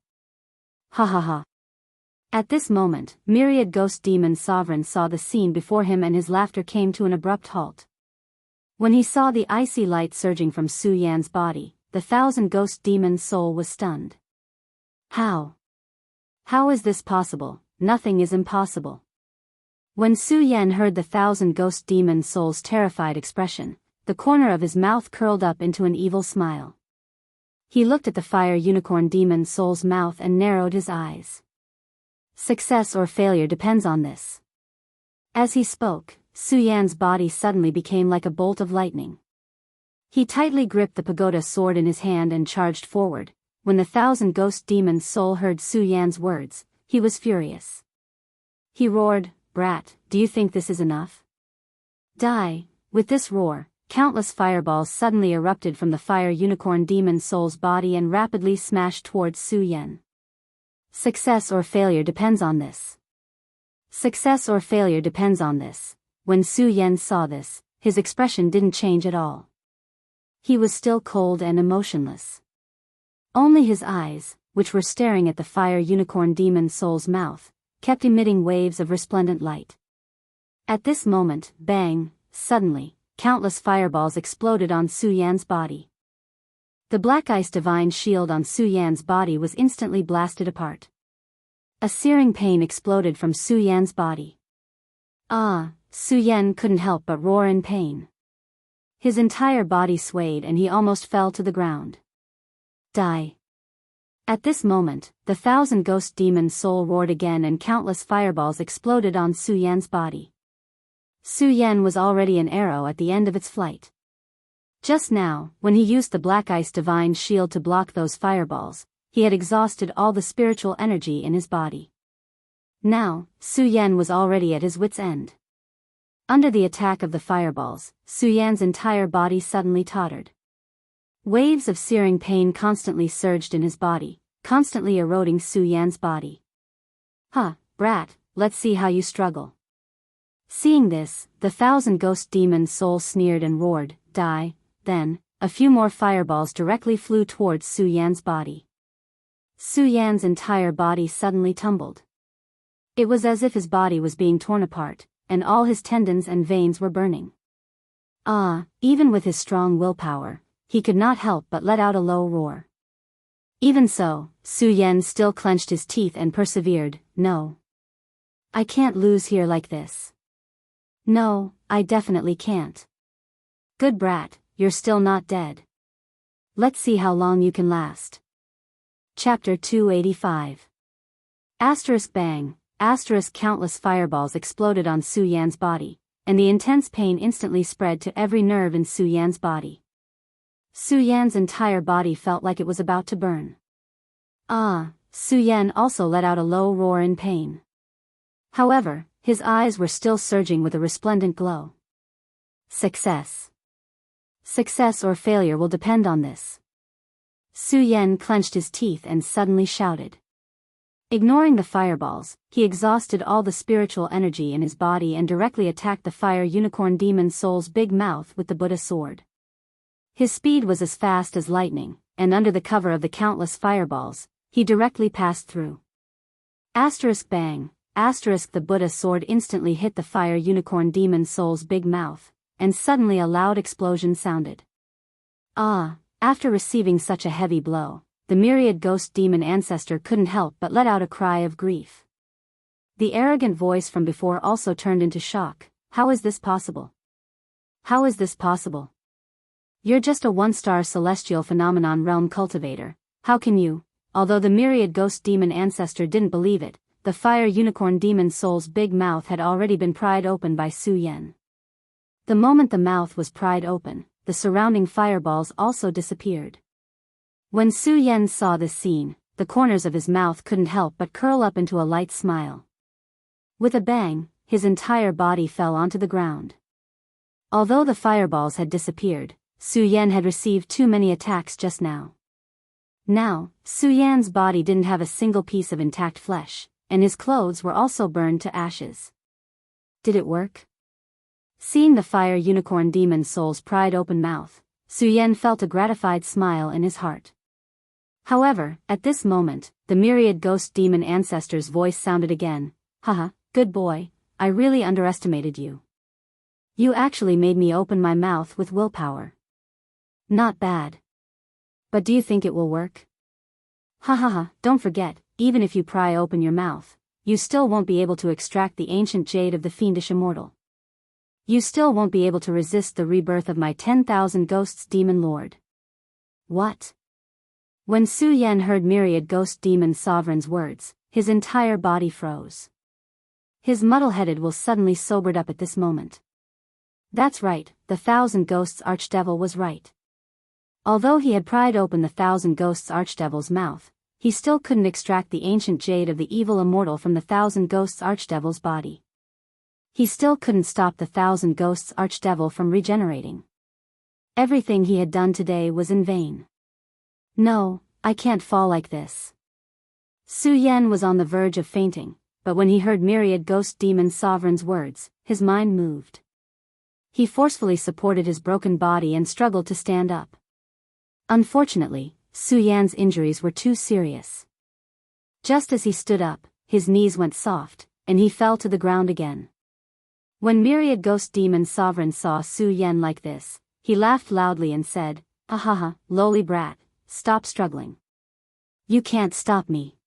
Speaker 1: At this moment, myriad ghost demon sovereigns saw the scene before him and his laughter came to an abrupt halt. When he saw the icy light surging from Su Yan's body, the 1,000 Ghost Demon soul was stunned. How? How is this possible? Nothing is impossible. When Su Yan heard the 1,000 Ghost Demon soul's terrified expression, the corner of his mouth curled up into an evil smile. He looked at the Fire Unicorn Demon soul's mouth and narrowed his eyes. Success or failure depends on this. As he spoke, Su Yan's body suddenly became like a bolt of lightning. He tightly gripped the pagoda sword in his hand and charged forward. When the 1,000 Ghost Demon's soul heard Su Yan's words, he was furious. He roared, "Brat, do you think this is enough? Die!" With this roar, countless fireballs suddenly erupted from the Fire Unicorn Demon soul's body and rapidly smashed towards Su Yan. Success or failure depends on this. Success or failure depends on this. When Su Yan saw this, his expression didn't change at all. He was still cold and emotionless. Only his eyes, which were staring at the Fire Unicorn Demon soul's mouth, kept emitting waves of resplendent light. At this moment, bang, suddenly, countless fireballs exploded on Su Yan's body. The Black Ice Divine Shield on Su Yan's body was instantly blasted apart. A searing pain exploded from Su Yan's body. Su Yan couldn't help but roar in pain. His entire body swayed and he almost fell to the ground. Die! At this moment, the 1,000 Ghost Demon soul roared again and countless fireballs exploded on Su Yan's body. Su Yan was already an arrow at the end of its flight. Just now, when he used the Black Ice Divine Shield to block those fireballs, he had exhausted all the spiritual energy in his body. Now, Su Yan was already at his wit's end. Under the attack of the fireballs, Su Yan's entire body suddenly tottered. Waves of searing pain constantly surged in his body, constantly eroding Su Yan's body. Brat, let's see how you struggle. Seeing this, the 1,000 Ghost Demon soul sneered and roared, "Die!" Then, a few more fireballs directly flew towards Su Yan's body. Su Yan's entire body suddenly tumbled. It was as if his body was being torn apart, and all his tendons and veins were burning. Even with his strong willpower, he could not help but let out a low roar. Even so, Su Yan still clenched his teeth and persevered. "No. I can't lose here like this. No, I definitely can't. Good brat, you're still not dead. Let's see how long you can last." Chapter 285. Bang, countless fireballs exploded on Su Yan's body, and the intense pain instantly spread to every nerve in Su Yan's body. Su Yan's entire body felt like it was about to burn. Su Yan also let out a low roar in pain. However, his eyes were still surging with a resplendent glow. Success. Success or failure will depend on this. Su Yan clenched his teeth and suddenly shouted. Ignoring the fireballs, he exhausted all the spiritual energy in his body and directly attacked the Fire Unicorn Demon soul's big mouth with the Buddha sword. His speed was as fast as lightning, and under the cover of the countless fireballs, he directly passed through. Bang, the Buddha sword instantly hit the Fire Unicorn Demon soul's big mouth, and suddenly a loud explosion sounded. After receiving such a heavy blow, the myriad ghost demon ancestor couldn't help but let out a cry of grief. The arrogant voice from before also turned into shock. "How is this possible? How is this possible? You're just a one-star celestial phenomenon realm cultivator. How can you?" Although the myriad ghost demon ancestor didn't believe it, the Fire Unicorn Demon soul's big mouth had already been pried open by Su Yan. The moment the mouth was pried open, the surrounding fireballs also disappeared. When Su Yan saw this scene, the corners of his mouth couldn't help but curl up into a light smile. With a bang, his entire body fell onto the ground. Although the fireballs had disappeared, Su Yan had received too many attacks just now. Now, Su Yan's body didn't have a single piece of intact flesh, and his clothes were also burned to ashes. Did it work? Seeing the Fire Unicorn Demon soul's pried open mouth, Su Yan felt a gratified smile in his heart. However, at this moment, the myriad ghost demon ancestor's voice sounded again. Good boy, I really underestimated you. You actually made me open my mouth with willpower. Not bad. But do you think it will work? Ha ha ha, don't forget, even if you pry open your mouth, you still won't be able to extract the ancient jade of the fiendish immortal. You still won't be able to resist the rebirth of my 10,000 ghosts demon lord. What? When Su Yan heard myriad ghost demon sovereign's words, his entire body froze. His muddle-headed will suddenly sobered up at this moment. That's right, the 1,000 ghosts archdevil was right. Although he had pried open the 1,000 ghosts archdevil's mouth, he still couldn't extract the ancient jade of the evil immortal from the 1,000 ghosts archdevil's body. He still couldn't stop the 1,000 ghosts archdevil from regenerating. Everything he had done today was in vain. No, I can't fall like this. Su Yan was on the verge of fainting, but when he heard myriad ghost demon sovereign's words, his mind moved. He forcefully supported his broken body and struggled to stand up. Unfortunately, Su Yan's injuries were too serious. Just as he stood up, his knees went soft, and he fell to the ground again. When myriad ghost demon sovereign saw Su Yan like this, he laughed loudly and said, "Ahaha, lowly brat, stop struggling. You can't stop me."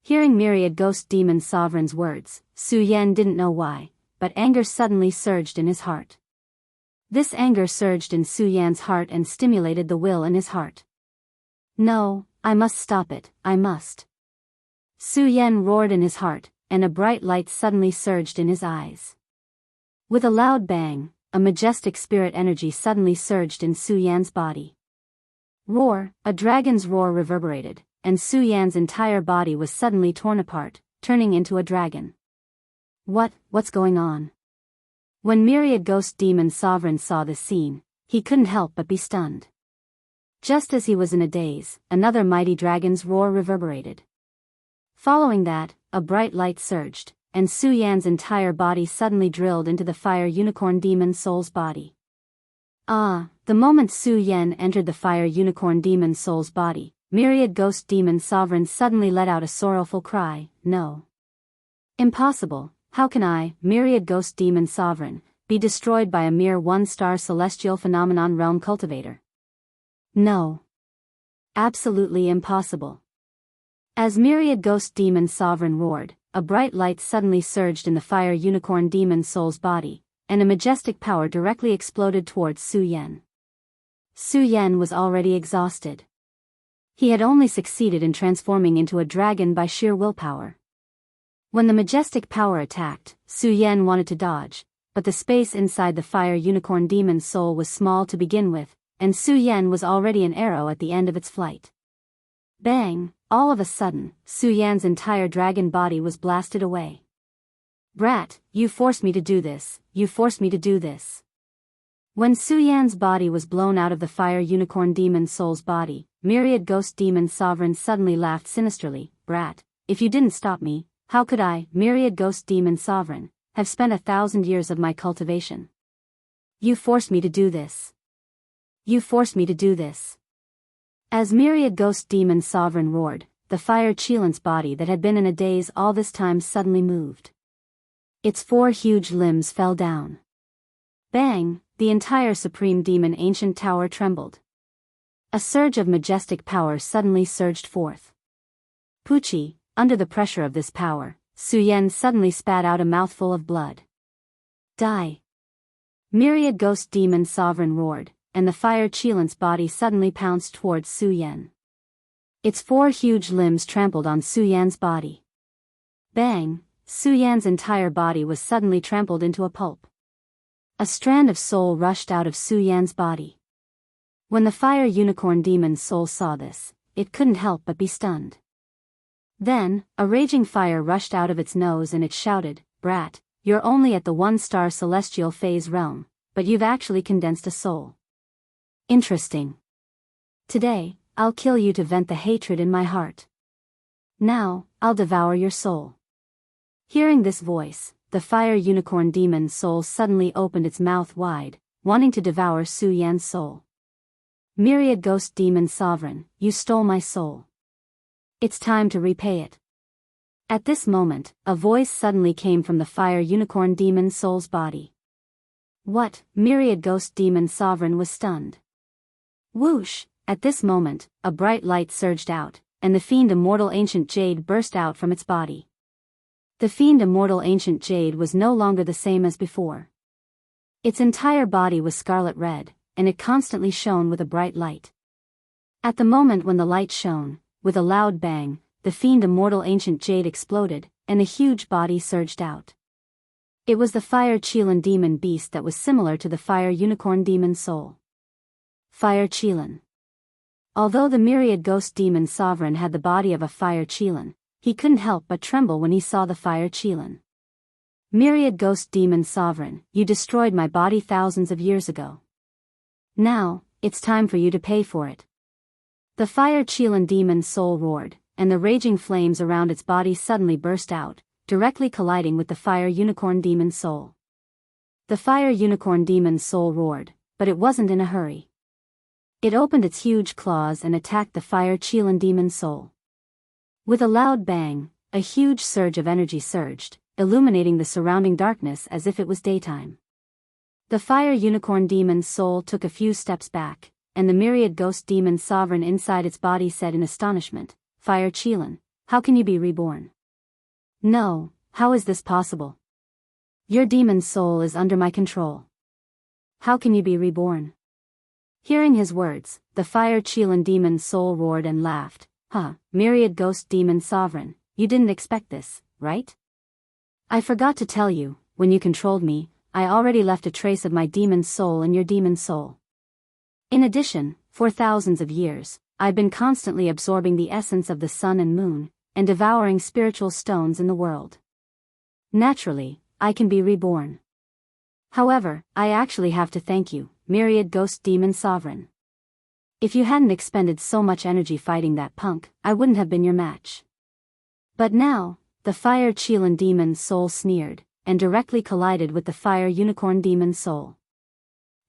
Speaker 1: Hearing myriad ghost demon sovereign's words, Su Yan didn't know why, but anger suddenly surged in his heart. This anger surged in Su Yan's heart and stimulated the will in his heart. No, I must stop it, I must. Su Yan roared in his heart, and a bright light suddenly surged in his eyes. With a loud bang, a majestic spirit energy suddenly surged in Su Yan's body. Roar, a dragon's roar reverberated, and Su Yan's entire body was suddenly torn apart, turning into a dragon. What's going on? When myriad ghost demon sovereign saw this scene, he couldn't help but be stunned. Just as he was in a daze, another mighty dragon's roar reverberated. Following that, a bright light surged, and Su Yan's entire body suddenly drilled into the fire unicorn demon soul's body. The moment Su Yan entered the fire unicorn demon soul's body, myriad ghost demon sovereign suddenly let out a sorrowful cry, "No. Impossible, how can I, myriad ghost demon sovereign, be destroyed by a mere one-star celestial phenomenon realm cultivator? No. Absolutely impossible." As myriad ghost demon sovereign roared, a bright light suddenly surged in the fire unicorn demon soul's body, and a majestic power directly exploded towards Su Yan. Su Yan was already exhausted. He had only succeeded in transforming into a dragon by sheer willpower. When the majestic power attacked, Su Yan wanted to dodge, but the space inside the fire unicorn demon's soul was small to begin with, and Su Yan was already an arrow at the end of its flight. Bang! All of a sudden, Su Yan's entire dragon body was blasted away. "Brat, you forced me to do this, you forced me to do this." When Su Yan's body was blown out of the fire unicorn demon soul's body, myriad ghost demon sovereign suddenly laughed sinisterly, "Brat, if you didn't stop me, how could I, myriad ghost demon sovereign, have spent 1,000 years of my cultivation? You forced me to do this. You forced me to do this." As myriad ghost demon sovereign roared, the fire Qilin's body that had been in a daze all this time suddenly moved. Its 4 huge limbs fell down. Bang! The entire supreme demon ancient tower trembled. A surge of majestic power suddenly surged forth. Pucci, under the pressure of this power, Su Yan suddenly spat out a mouthful of blood. Die! Myriad ghost demon sovereign roared, and the fire Qilin's body suddenly pounced towards Su Yan. Its 4 huge limbs trampled on Su Yan's body. Bang! Su Yan's entire body was suddenly trampled into a pulp. A strand of soul rushed out of Su Yan's body. When the fire unicorn demon's soul saw this, it couldn't help but be stunned. Then, a raging fire rushed out of its nose and it shouted, "Brat, you're only at the 1-star celestial phase realm, but you've actually condensed a soul. Interesting. Today, I'll kill you to vent the hatred in my heart. Now, I'll devour your soul." Hearing this voice, the fire unicorn demon's soul suddenly opened its mouth wide, wanting to devour Su Yan's soul. "Myriad ghost demon sovereign, you stole my soul. It's time to repay it." At this moment, a voice suddenly came from the fire unicorn demon's soul's body. What? Myriad ghost demon sovereign was stunned. Whoosh! At this moment, a bright light surged out, and the fiend immortal ancient jade burst out from its body. The fiend immortal ancient jade was no longer the same as before. Its entire body was scarlet red, and it constantly shone with a bright light. At the moment when the light shone, with a loud bang, the fiend immortal ancient jade exploded, and a huge body surged out. It was the fire Qilin demon beast that was similar to the fire unicorn demon soul. Fire Qilin. Although the myriad ghost demon sovereign had the body of a fire Qilin, he couldn't help but tremble when he saw the fire Qilin. Myriad ghost demon sovereign, you destroyed my body thousands of years ago. Now, it's time for you to pay for it. The fire Qilin demon soul roared, and the raging flames around its body suddenly burst out, directly colliding with the fire unicorn demon soul. The fire unicorn demon soul roared, but it wasn't in a hurry. It opened its huge claws and attacked the fire Qilin demon soul. With a loud bang, a huge surge of energy surged, illuminating the surrounding darkness as if it was daytime. The fire unicorn demon soul took a few steps back, and the myriad ghost demon sovereign inside its body said in astonishment, "Fire Qilin, how can you be reborn? No, how is this possible? Your demon soul is under my control. How can you be reborn?" Hearing his words, the fire Qilin demon soul roared and laughed. Myriad ghost demon sovereign, you didn't expect this, right? I forgot to tell you, when you controlled me, I already left a trace of my demon soul in your demon soul. In addition, for thousands of years, I've been constantly absorbing the essence of the sun and moon, and devouring spiritual stones in the world. Naturally, I can be reborn. However, I actually have to thank you, myriad ghost demon sovereign. If you hadn't expended so much energy fighting that punk, I wouldn't have been your match. But now, the fire Qilin demon soul sneered, and directly collided with the fire unicorn demon soul.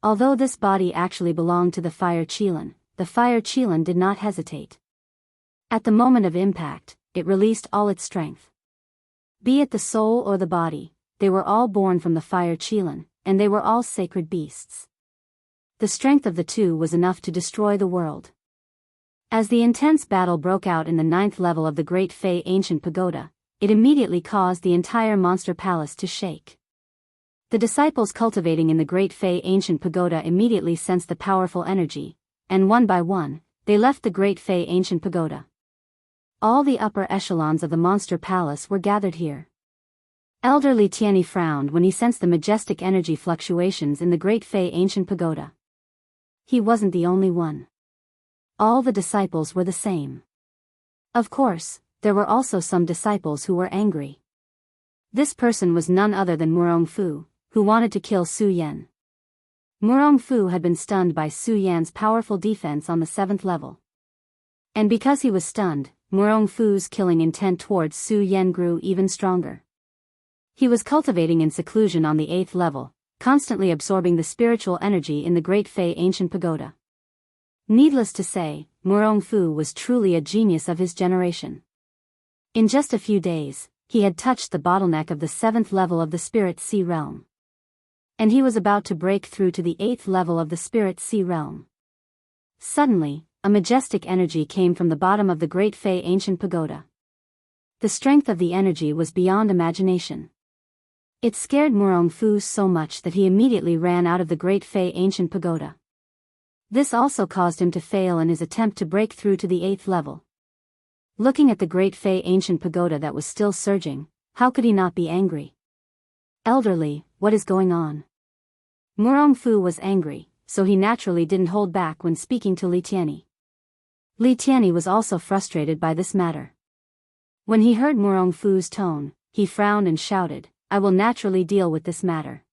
Speaker 1: Although this body actually belonged to the fire Qilin, the fire Qilin did not hesitate. At the moment of impact, it released all its strength. Be it the soul or the body, they were all born from the fire Qilin, and they were all sacred beasts. The strength of the two was enough to destroy the world. As the intense battle broke out in the 9th level of the Great Fei Ancient Pagoda, it immediately caused the entire monster palace to shake. The disciples cultivating in the Great Fei Ancient Pagoda immediately sensed the powerful energy, and one by one, they left the Great Fei Ancient Pagoda. All the upper echelons of the monster palace were gathered here. Elder Li Tianyi frowned when he sensed the majestic energy fluctuations in the Great Fei Ancient Pagoda. He wasn't the only one. All the disciples were the same. Of course, there were also some disciples who were angry. This person was none other than Murong Fu, who wanted to kill Su Yan. Murong Fu had been stunned by Su Yan's powerful defense on the 7th level. And because he was stunned, Murong Fu's killing intent towards Su Yan grew even stronger. He was cultivating in seclusion on the 8th level, constantly absorbing the spiritual energy in the Great Fei Ancient Pagoda. Needless to say, Murong Fu was truly a genius of his generation. In just a few days, he had touched the bottleneck of the 7th level of the Spirit Sea Realm. And he was about to break through to the 8th level of the Spirit Sea Realm. Suddenly, a majestic energy came from the bottom of the Great Fei Ancient Pagoda. The strength of the energy was beyond imagination. It scared Murong Fu so much that he immediately ran out of the Great Fei Ancient Pagoda. This also caused him to fail in his attempt to break through to the 8th level. Looking at the Great Fei Ancient Pagoda that was still surging, how could he not be angry? Elderly, what is going on? Murong Fu was angry, so he naturally didn't hold back when speaking to Li Tianyi. Li Tianyi was also frustrated by this matter. When he heard Murong Fu's tone, he frowned and shouted, "I will naturally deal with this matter.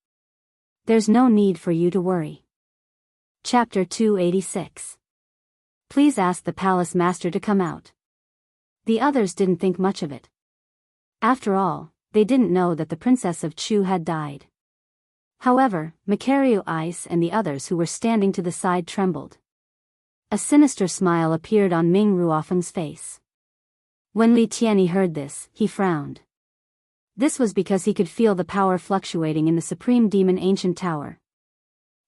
Speaker 1: There's no need for you to worry." Chapter 286. Please ask the palace master to come out. The others didn't think much of it. After all, they didn't know that the Princess of Chu had died. However, Macario Ice and the others who were standing to the side trembled. A sinister smile appeared on Ming Ruofeng's face. When Li Tianyi heard this, he frowned. This was because he could feel the power fluctuating in the Supreme Demon Ancient Tower.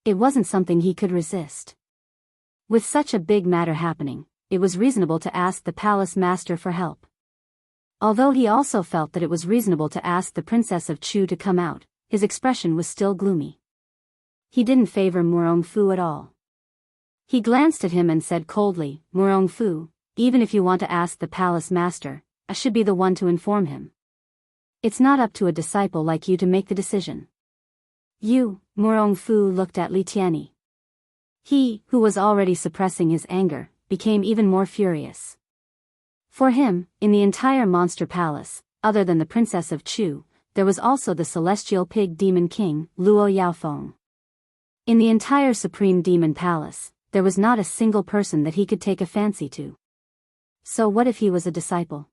Speaker 1: It wasn't something he could resist. With such a big matter happening, it was reasonable to ask the palace master for help. Although he also felt that it was reasonable to ask the Princess of Chu to come out, his expression was still gloomy. He didn't favor Murongfu at all. He glanced at him and said coldly, "Murongfu, even if you want to ask the palace master, I should be the one to inform him. It's not up to a disciple like you to make the decision." Murongfu looked at Li Tianyi. He, who was already suppressing his anger, became even more furious. For him, in the entire monster palace, other than the Princess of Chu, there was also the celestial pig demon king, Luo Yaofeng. In the entire supreme demon palace, there was not a single person that he could take a fancy to. So what if he was a disciple?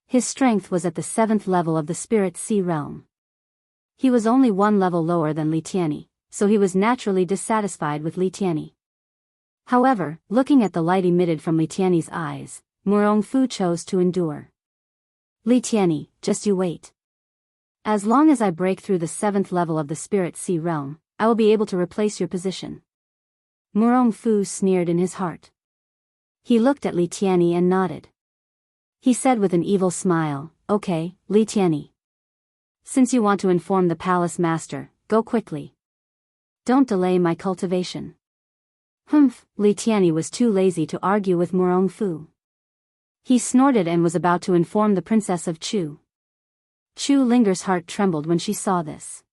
Speaker 1: His strength was at the 7th level of the Spirit Sea realm. He was only one level lower than Li Tianyi, so he was naturally dissatisfied with Li Tianyi. However, looking at the light emitted from Li Tianyi's eyes, Murongfu chose to endure. "Li Tianyi, just you wait. As long as I break through the 7th level of the Spirit Sea realm, I will be able to replace your position." Murongfu sneered in his heart. He looked at Li Tianyi and nodded. He said with an evil smile, "Okay, Li Tianyi. Since you want to inform the palace master, go quickly. Don't delay my cultivation." Li Tianyi was too lazy to argue with Murongfu. He snorted and was about to inform the Princess of Chu. Chu Linger's heart trembled when she saw this.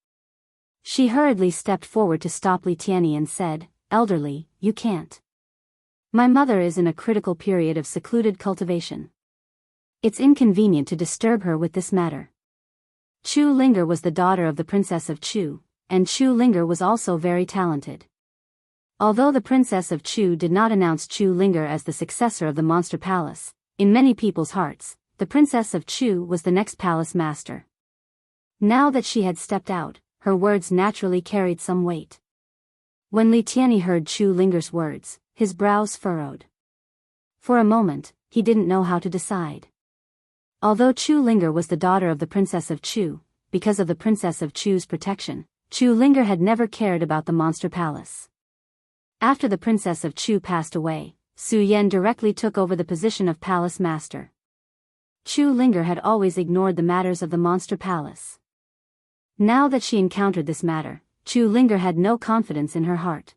Speaker 1: She hurriedly stepped forward to stop Li Tianyi and said, "Elderly, you can't. My mother is in a critical period of secluded cultivation. It's inconvenient to disturb her with this matter." Chu Linger was the daughter of the Princess of Chu, and Chu Linger was also very talented. Although the Princess of Chu did not announce Chu Linger as the successor of the Monster Palace, in many people's hearts, the Princess of Chu was the next palace master. Now that she had stepped out, her words naturally carried some weight. When Li Tianyi heard Chu Linger's words, his brows furrowed. For a moment, he didn't know how to decide. Although Chu Linger was the daughter of the Princess of Chu, because of the Princess of Chu's protection, Chu Linger had never cared about the Monster Palace. After the Princess of Chu passed away, Su Yan directly took over the position of Palace Master. Chu Linger had always ignored the matters of the Monster Palace. Now that she encountered this matter, Chu Linger had no confidence in her heart.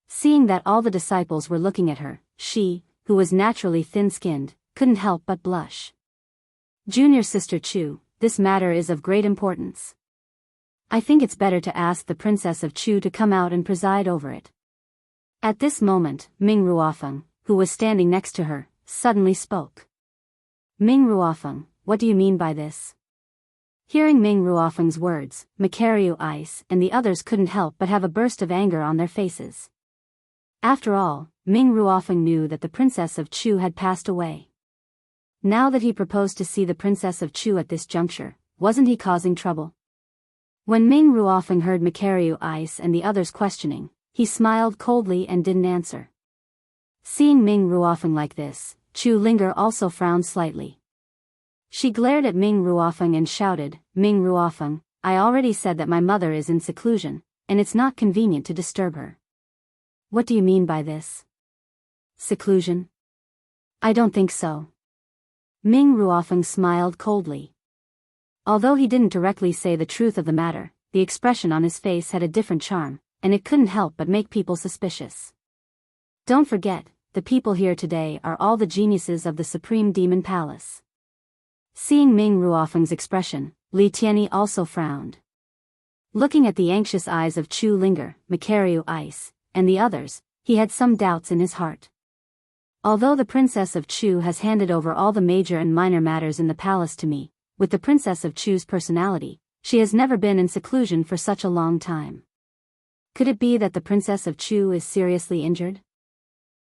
Speaker 1: Seeing that all the disciples were looking at her, she, who was naturally thin-skinned, couldn't help but blush. "Junior Sister Chu, this matter is of great importance. I think it's better to ask the Princess of Chu to come out and preside over it." At this moment, Ming Ruofeng, who was standing next to her, suddenly spoke. "Ming Ruofeng, what do you mean by this?" Hearing Ming Ruofeng's words, Macario Ice and the others couldn't help but have a burst of anger on their faces. After all, Ming Ruofeng knew that the Princess of Chu had passed away. Now that he proposed to see the Princess of Chu at this juncture, wasn't he causing trouble? When Ming Ruofeng heard Macario Ice and the others questioning, he smiled coldly and didn't answer. Seeing Ming Ruofeng like this, Chu Linger also frowned slightly. She glared at Ming Ruofeng and shouted, "Ming Ruofeng, I already said that my mother is in seclusion, and it's not convenient to disturb her." "What do you mean by this? Seclusion? I don't think so." Ming Ruofeng smiled coldly. Although he didn't directly say the truth of the matter, the expression on his face had a different charm, and it couldn't help but make people suspicious. "Don't forget, the people here today are all the geniuses of the Supreme Demon Palace." Seeing Ming Ruofeng's expression, Li Tianyi also frowned. Looking at the anxious eyes of Chu Linger, Macario Ice, and the others, he had some doubts in his heart. Although the Princess of Chu has handed over all the major and minor matters in the palace to me, with the Princess of Chu's personality, she has never been in seclusion for such a long time. Could it be that the Princess of Chu is seriously injured?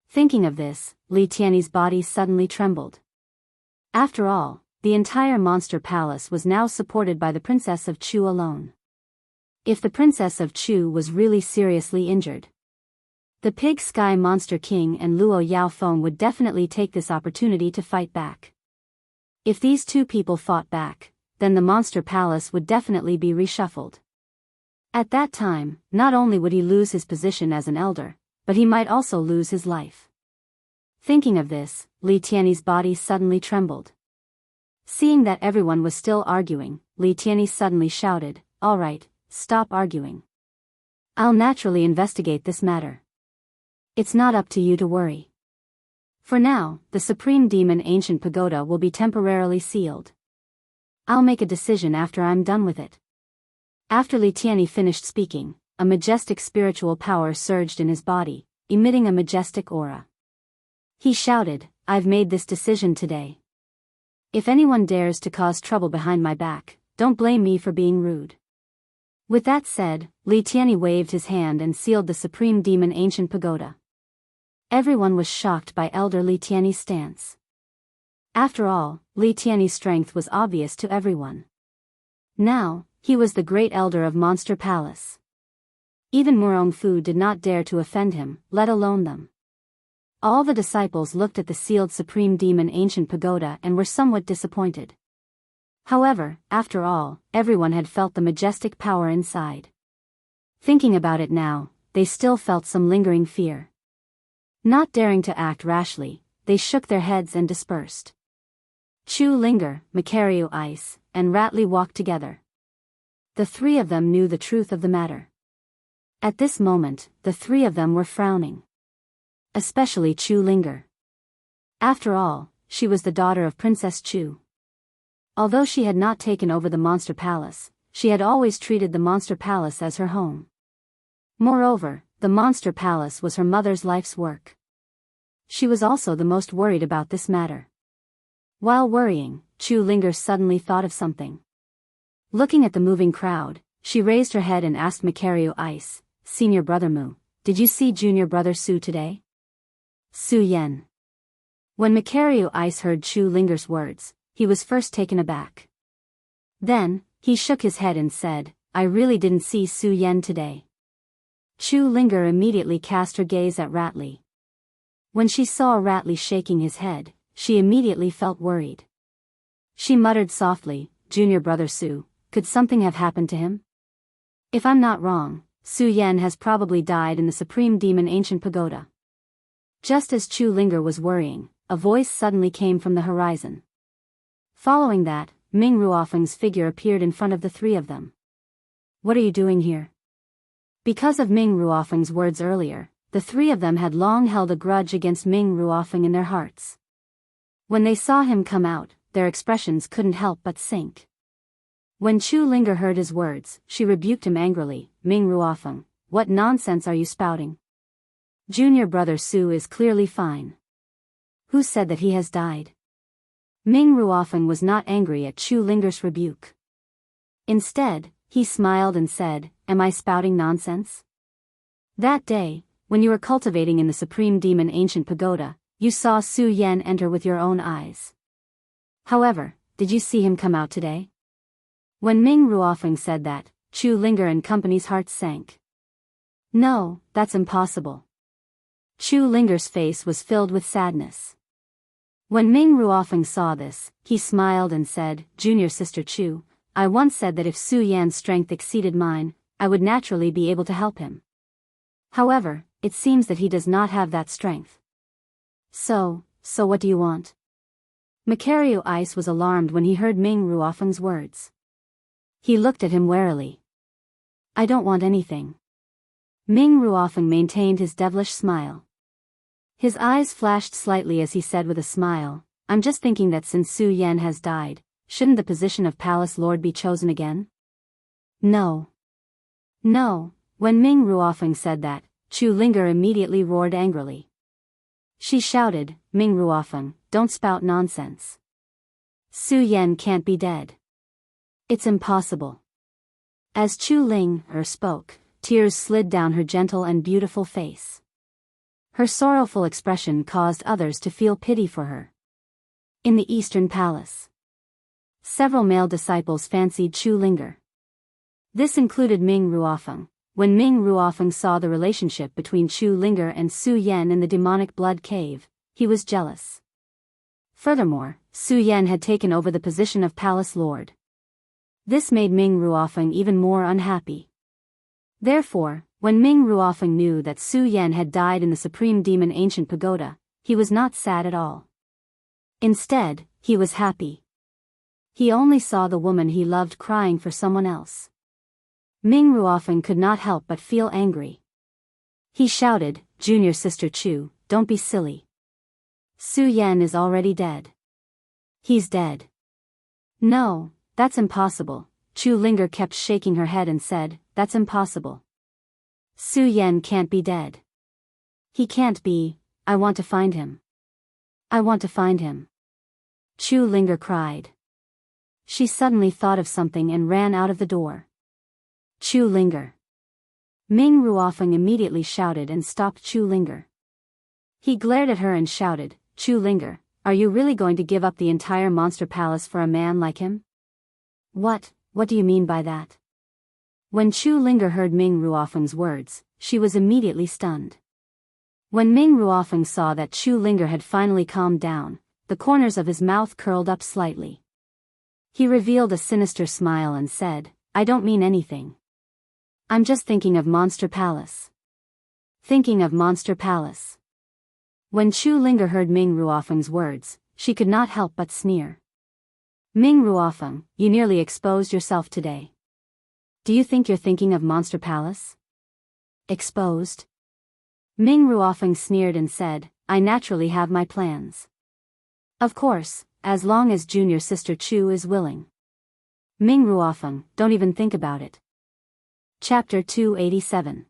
Speaker 1: Thinking of this, Li Tianyi's body suddenly trembled. After all, the entire monster palace was now supported by the Princess of Chu alone. If the Princess of Chu was really seriously injured, the Pig Sky Monster King and Luo Yaofeng would definitely take this opportunity to fight back. If these two people fought back, then the Monster Palace would definitely be reshuffled. At that time, not only would he lose his position as an elder, but he might also lose his life. Thinking of this, Li Tiany's body suddenly trembled. Seeing that everyone was still arguing, Li Tiany suddenly shouted, "All right, stop arguing. I'll naturally investigate this matter. It's not up to you to worry. For now, the Supreme Demon Ancient Pagoda will be temporarily sealed. I'll make a decision after I'm done with it." After Li Tiany finished speaking, a majestic spiritual power surged in his body, emitting a majestic aura. He shouted, "I've made this decision today. If anyone dares to cause trouble behind my back, don't blame me for being rude." With that said, Li Tiany waved his hand and sealed the Supreme Demon Ancient Pagoda. Everyone was shocked by Elder Li Tiany's stance. After all, Li Tiany's strength was obvious to everyone. Now, he was the great elder of Monster Palace. Even Murong Fu did not dare to offend him, let alone them. All the disciples looked at the sealed Supreme Demon Ancient Pagoda and were somewhat disappointed. However, after all, everyone had felt the majestic power inside. Thinking about it now, they still felt some lingering fear. Not daring to act rashly, they shook their heads and dispersed. Chu Linger, Macario Ice, and Ratley walked together. The three of them knew the truth of the matter. At this moment, the three of them were frowning. Especially Chu Linger. After all, she was the daughter of Princess Chu. Although she had not taken over the Monster Palace, she had always treated the Monster Palace as her home. Moreover, the Monster Palace was her mother's life's work. She was also the most worried about this matter. While worrying, Chu Linger suddenly thought of something. Looking at the moving crowd, she raised her head and asked Macario Ice, "Senior Brother Mu, did you see Junior Brother Su today?" Su Yen. When Macario Ice heard Chu Linger's words, he was first taken aback. Then, he shook his head and said, "I really didn't see Su Yen today." Chu Linger immediately cast her gaze at Ratley. When she saw Ratley shaking his head, she immediately felt worried. She muttered softly, "Junior Brother Su, could something have happened to him? If I'm not wrong, Su Yen has probably died in the Supreme Demon Ancient Pagoda." Just as Chu Linger was worrying, a voice suddenly came from the horizon. Following that, Ming Ruofeng's figure appeared in front of the three of them. "What are you doing here?" Because of Ming Ruofeng's words earlier, the three of them had long held a grudge against Ming Ruofeng in their hearts. When they saw him come out, their expressions couldn't help but sink. When Chu Linger heard his words, she rebuked him angrily, "Ming Ruofeng, what nonsense are you spouting? Junior Brother Su is clearly fine. Who said that he has died?" Ming Ruofeng was not angry at Chu Linger's rebuke. Instead, he smiled and said, "Am I spouting nonsense? That day, when you were cultivating in the Supreme Demon Ancient Pagoda, you saw Su Yen enter with your own eyes. However, did you see him come out today?" When Ming Ruofeng said that, Chu Linger and company's hearts sank. "No, that's impossible." Chu Linger's face was filled with sadness. When Ming Ruofeng saw this, he smiled and said, "Junior Sister Chu, I once said that if Su Yan's strength exceeded mine, I would naturally be able to help him. However, it seems that he does not have that strength. So what do you want?" Macario Ice was alarmed when he heard Ming Ruofeng's words. He looked at him warily. "I don't want anything." Ming Ruofeng maintained his devilish smile. His eyes flashed slightly as he said with a smile, "I'm just thinking that since Su Yen has died, shouldn't the position of Palace Lord be chosen again?" No. When Ming Ruofeng said that, Chu Linger immediately roared angrily. She shouted, "Ming Ruofeng, don't spout nonsense. Su Yen can't be dead. It's impossible." As Chu Linger spoke, tears slid down her gentle and beautiful face. Her sorrowful expression caused others to feel pity for her. In the Eastern Palace, several male disciples fancied Chu Linger. This included Ming Ruofeng. When Ming Ruofeng saw the relationship between Chu Linger and Su Yen in the demonic blood cave, he was jealous. Furthermore, Su Yen had taken over the position of Palace Lord. This made Ming Ruofeng even more unhappy. Therefore, When Ming Ruofeng knew that Su Yan had died in the Supreme Demon Ancient Pagoda, he was not sad at all. Instead, he was happy. He only saw the woman he loved crying for someone else. Ming Ruofeng could not help but feel angry. He shouted, "Junior Sister Chu, don't be silly. Su Yan is already dead." "He's dead." "No, that's impossible." Chu Linger kept shaking her head and said, "That's impossible. Su Yan can't be dead. He can't be. I want to find him. I want to find him." Chu Linger cried. She suddenly thought of something and ran out of the door. "Chu Linger." Ming Ruofeng immediately shouted and stopped Chu Linger. He glared at her and shouted, "Chu Linger, are you really going to give up the entire monster palace for a man like him?" What do you mean by that?" When Chu Linger heard Ming Ruofeng's words, she was immediately stunned. When Ming Ruofeng saw that Chu Linger had finally calmed down, the corners of his mouth curled up slightly. He revealed a sinister smile and said, "I don't mean anything. I'm just thinking of Monster Palace." Thinking of Monster Palace. When Chu Linger heard Ming Ruofeng's words, she could not help but sneer. "Ming Ruofeng, you nearly exposed yourself today. Do you think you're thinking of Monster Palace?" "Exposed?" Ming Ruofeng sneered and said, "I naturally have my plans. Of course, as long as Junior Sister Chu is willing." "Ming Ruofeng, don't even think about it." Chapter 287.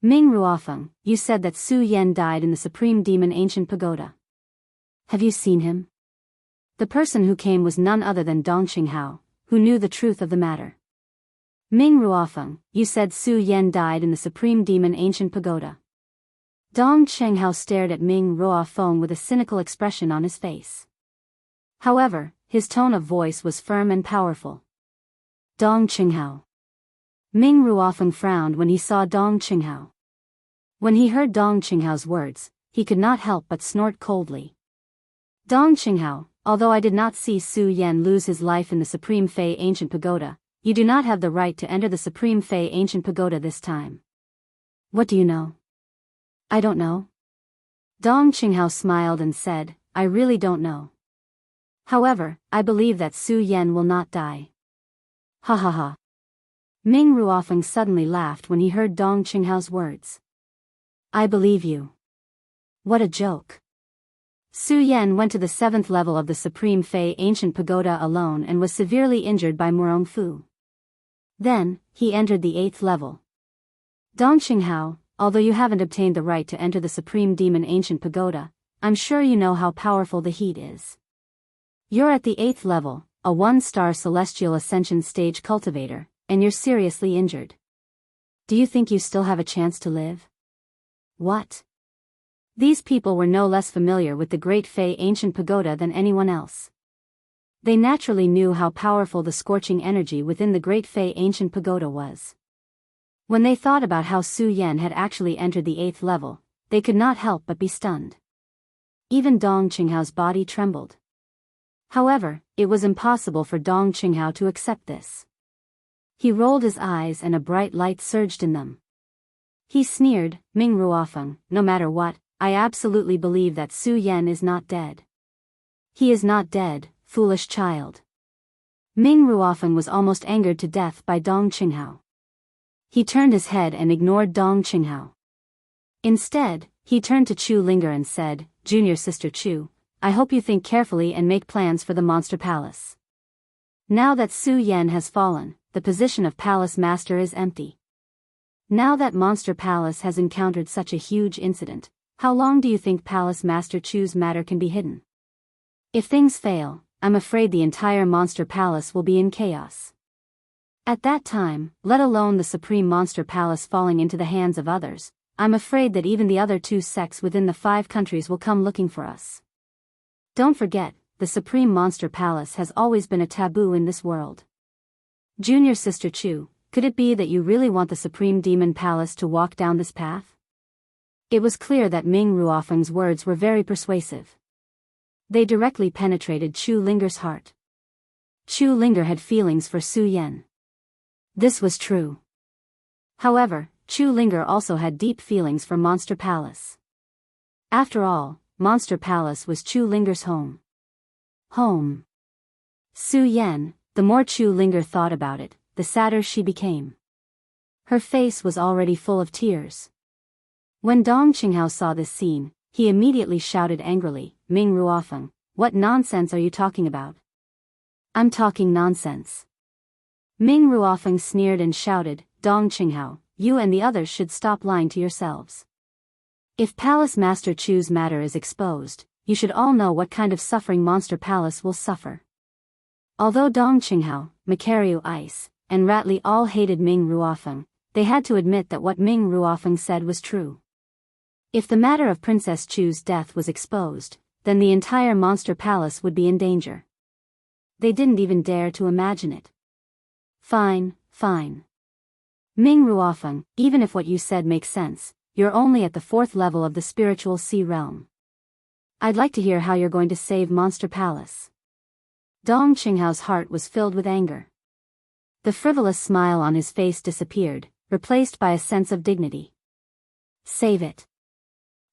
Speaker 1: Ming Ruofeng, you said that Su Yan died in the Supreme Demon Ancient Pagoda. Have you seen him? The person who came was none other than Dong Qinghao, who knew the truth of the matter. Ming Ruofeng, you said Su Yan died in the Supreme Demon Ancient Pagoda. Dong Qinghao stared at Ming Ruofeng with a cynical expression on his face. However, his tone of voice was firm and powerful. Dong Qinghao. Ming Ruofeng frowned when he saw Dong Qinghao. When he heard Dong Qinghao's words, he could not help but snort coldly. "Dong Qinghao, although I did not see Su Yan lose his life in the Supreme Fei Ancient Pagoda, you do not have the right to enter the Supreme Fei Ancient Pagoda this time." "What do you know?" "I don't know." Dong Qinghao smiled and said, "I really don't know. However, I believe that Su Yan will not die." Ha ha ha. Ming Ruofeng suddenly laughed when he heard Dong Qinghao's words. "I believe you. What a joke." Su Yan went to the 7th level of the Supreme Fei Ancient Pagoda alone and was severely injured by Murong Fu. Then, he entered the 8th level. "Dong Qinghao, although you haven't obtained the right to enter the Supreme Demon Ancient Pagoda, I'm sure you know how powerful the heat is. You're at the 8th level, a 1-star Celestial Ascension Stage cultivator, and you're seriously injured. Do you think you still have a chance to live?" What? These people were no less familiar with the Great Fei Ancient Pagoda than anyone else. They naturally knew how powerful the scorching energy within the Great Fei Ancient Pagoda was. When they thought about how Su Yan had actually entered the 8th level, they could not help but be stunned. Even Dong Qinghao's body trembled. However, it was impossible for Dong Qinghao to accept this. He rolled his eyes and a bright light surged in them. He sneered, "Ming Ruofeng, no matter what, I absolutely believe that Su Yan is not dead." "He is not dead, foolish child." Ming Ruofeng was almost angered to death by Dong Qinghao. He turned his head and ignored Dong Qinghao. Instead, he turned to Chu Linger and said, "Junior Sister Chu, I hope you think carefully and make plans for the Monster Palace. Now that Su Yan has fallen, the position of Palace Master is empty. Now that Monster Palace has encountered such a huge incident, how long do you think Palace Master Chu's matter can be hidden? If things fail, I'm afraid the entire Monster Palace will be in chaos. At that time, let alone the Supreme Monster Palace falling into the hands of others, I'm afraid that even the other 2 sects within the 5 countries will come looking for us. Don't forget, the Supreme Monster Palace has always been a taboo in this world. Junior Sister Chu, could it be that you really want the Supreme Demon Palace to walk down this path?" It was clear that Ming Ruofeng's words were very persuasive. They directly penetrated Chu Linger's heart. Chu Linger had feelings for Su Yan. This was true. However, Chu Linger also had deep feelings for Monster Palace. After all, Monster Palace was Chu Linger's home. Home. Su Yan, the more Chu Linger thought about it, the sadder she became. Her face was already full of tears. When Dong Qinghao saw this scene, he immediately shouted angrily, "Ming Ruofeng, what nonsense are you talking about?" "I'm talking nonsense." Ming Ruofeng sneered and shouted, "Dong Qinghao, you and the others should stop lying to yourselves. If Palace Master Chu's matter is exposed, you should all know what kind of suffering Monster Palace will suffer." Although Dong Qinghao, Macario Ice, and Ratli all hated Ming Ruofeng, they had to admit that what Ming Ruofeng said was true. If the matter of Princess Chu's death was exposed, then the entire Monster Palace would be in danger. They didn't even dare to imagine it. "Fine, fine. Ming Ruofeng, even if what you said makes sense, you're only at the 4th level of the spiritual sea realm. I'd like to hear how you're going to save Monster Palace." Dong Qinghao's heart was filled with anger. The frivolous smile on his face disappeared, replaced by a sense of dignity. Save it.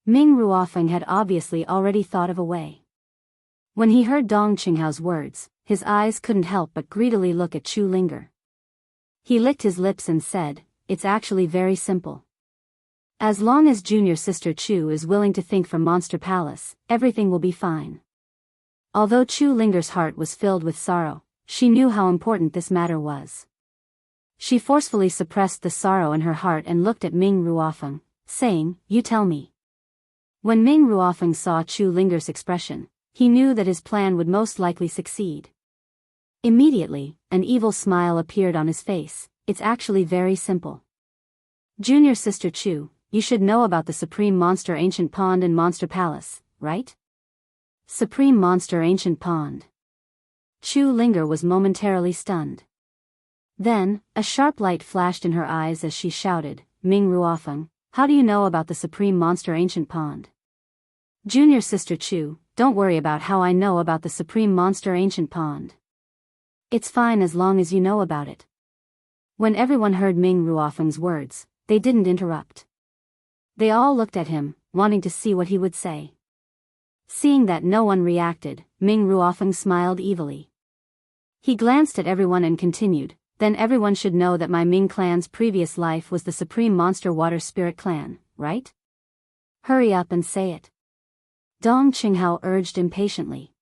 Speaker 1: Ming Ruofeng had obviously already thought of a way. When he heard Dong Qinghao's words, his eyes couldn't help but greedily look at Chu Linger. He licked his lips and said, "It's actually very simple. As long as junior sister Chu is willing to think for Monster Palace, everything will be fine." Although Chu Linger's heart was filled with sorrow, she knew how important this matter was. She forcefully suppressed the sorrow in her heart and looked at Ming Ruofeng, saying, "You tell me." When Ming Ruofeng saw Chu Linger's expression, he knew that his plan would most likely succeed. Immediately, an evil smile appeared on his face. "It's actually very simple. Junior sister Chu, you should know about the Supreme Monster Ancient Pond in Monster Palace, right?" Supreme Monster Ancient Pond. Chu Linger was momentarily stunned. Then, a sharp light flashed in her eyes as she shouted, "Ming Ruofeng, how do you know about the Supreme Monster Ancient Pond?" "Junior sister Chu, don't worry about how I know about the Supreme Monster Ancient Pond. It's fine as long as you know about it." When everyone heard Ming Ruofeng's words, they didn't interrupt. They all looked at him, wanting to see what he would say. Seeing that no one reacted, Ming Ruofeng smiled evilly. He glanced at everyone and continued, "Then everyone should know that my Ming clan's previous life was the Supreme Monster Water Spirit clan, right? Hurry up and say it." Dong Qinghao urged impatiently.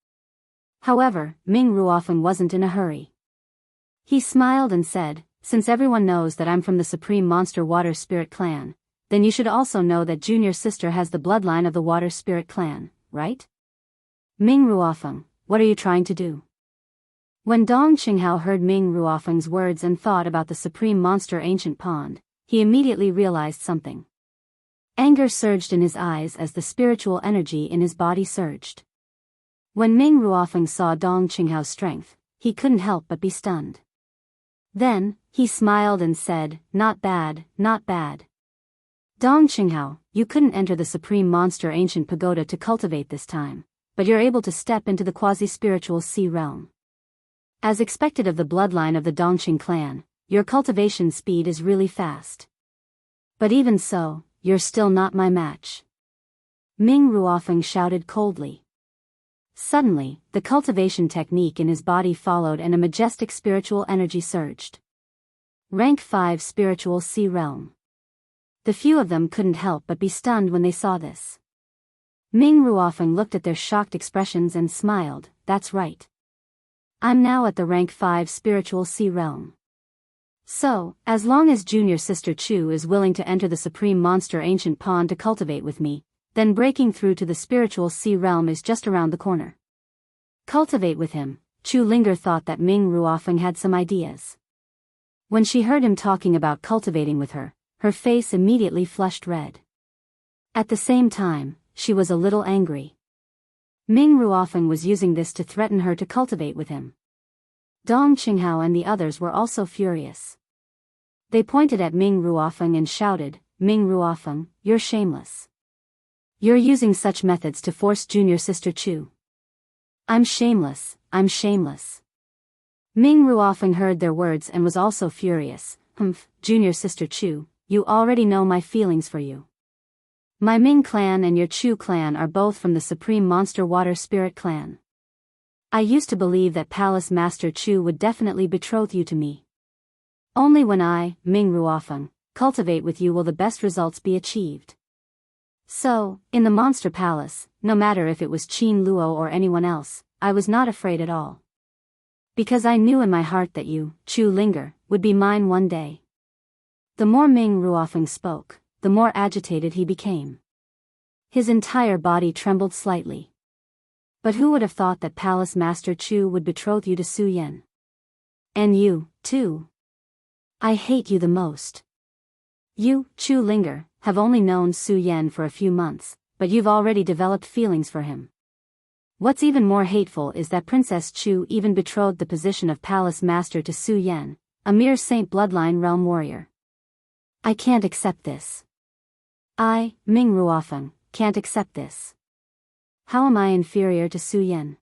Speaker 1: However, Ming Ruofeng wasn't in a hurry. He smiled and said, "Since everyone knows that I'm from the Supreme Monster Water Spirit clan, then you should also know that junior sister has the bloodline of the Water Spirit clan, right? Ming Ruofeng, what are you trying to do?" When Dong Qinghao heard Ming Ruofeng's words and thought about the Supreme Monster Ancient Pond, he immediately realized something. Anger surged in his eyes as the spiritual energy in his body surged. When Ming Ruofeng saw Dong Qinghao's strength, he couldn't help but be stunned. Then, he smiled and said, "Not bad, not bad. Dong Qinghao, you couldn't enter the Supreme Monster Ancient Pagoda to cultivate this time, but you're able to step into the quasi-spiritual sea realm. As expected of the bloodline of the Dongqing clan, your cultivation speed is really fast. But even so, you're still not my match." Ming Ruofeng shouted coldly. Suddenly, the cultivation technique in his body followed and a majestic spiritual energy surged. Rank 5 Spiritual Sea Realm. The few of them couldn't help but be stunned when they saw this. Ming Ruofeng looked at their shocked expressions and smiled, "That's right. I'm now at the rank 5 Spiritual Sea Realm. So, as long as junior sister Chu is willing to enter the Supreme Monster Ancient Pond to cultivate with me, then breaking through to the Spiritual Sea Realm is just around the corner." Cultivate with him, Chu Linger thought that Ming Ruofeng had some ideas. When she heard him talking about cultivating with her, her face immediately flushed red. At the same time, she was a little angry. Ming Ruofeng was using this to threaten her to cultivate with him. Dong Qinghao and the others were also furious. They pointed at Ming Ruofeng and shouted, "Ming Ruofeng, you're shameless. You're using such methods to force junior sister Chu." I'm shameless. Ming Ruofeng heard their words and was also furious. Junior sister Chu, you already know my feelings for you. My Ming clan and your Chu clan are both from the Supreme Monster Water Spirit clan. I used to believe that Palace Master Chu would definitely betroth you to me. Only when I, Ming Ruofeng, cultivate with you will the best results be achieved. So, in the Monster Palace, no matter if it was Qin Luo or anyone else, I was not afraid at all. Because I knew in my heart that you, Chu Linger, would be mine one day. The more Ming Ruofeng spoke, the more agitated he became. His entire body trembled slightly. But who would have thought that Palace Master Chu would betroth you to Su Yan? And you, too. I hate you the most. You, Chu Linger, have only known Su Yan for a few months, but you've already developed feelings for him. What's even more hateful is that Princess Chu even betrothed the position of Palace Master to Su Yan, a mere Saint Bloodline realm warrior. I can't accept this. I, Ming Ruofeng, can't accept this. How am I inferior to Su Yan?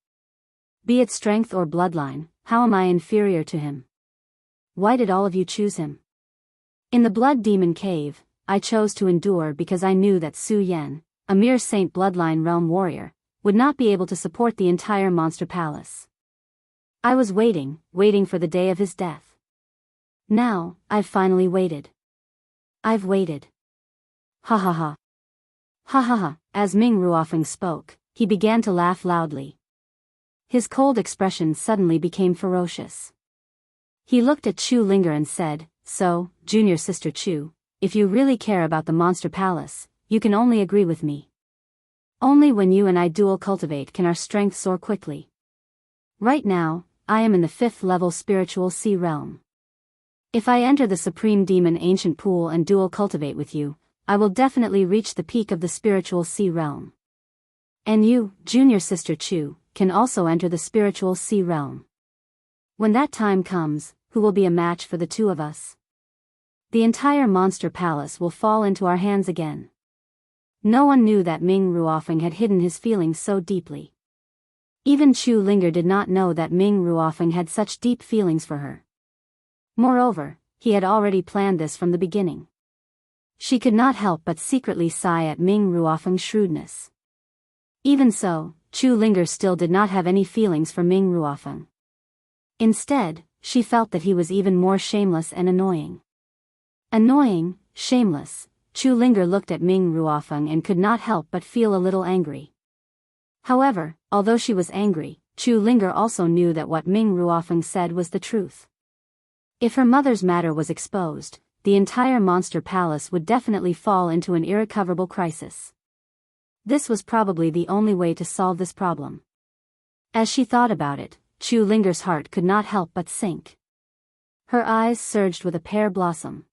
Speaker 1: Be it strength or bloodline, how am I inferior to him? Why did all of you choose him? In the Blood Demon Cave, I chose to endure because I knew that Su Yan, a mere Saint Bloodline realm warrior, would not be able to support the entire Monster Palace. I was waiting for the day of his death. Now, I've finally waited. I've waited. Ha ha ha. Ha ha ha. As Ming Ruofeng spoke, he began to laugh loudly. His cold expression suddenly became ferocious. He looked at Chu Linger and said, "So, junior sister Chu, if you really care about the Monster Palace, you can only agree with me. Only when you and I dual cultivate can our strength soar quickly. Right now, I am in the 5th level spiritual sea realm. If I enter the Supreme Demon Ancient Pool and dual cultivate with you, I will definitely reach the peak of the spiritual sea realm. And you, junior sister Chu, can also enter the spiritual sea realm. When that time comes, who will be a match for the two of us? The entire Monster Palace will fall into our hands again." No one knew that Ming Ruofeng had hidden his feelings so deeply. Even Chu Linger did not know that Ming Ruofeng had such deep feelings for her. Moreover, he had already planned this from the beginning. She could not help but secretly sigh at Ming Ruofeng's shrewdness. Even so, Chu Linger still did not have any feelings for Ming Ruofeng. Instead, she felt that he was even more shameless and annoying. Annoying, shameless, Chu Linger looked at Ming Ruofeng and could not help but feel a little angry. However, although she was angry, Chu Linger also knew that what Ming Ruofeng said was the truth. If her mother's matter was exposed, the entire Monster Palace would definitely fall into an irrecoverable crisis. This was probably the only way to solve this problem. As she thought about it, Chu Linger's heart could not help but sink. Her eyes surged with a pear blossom.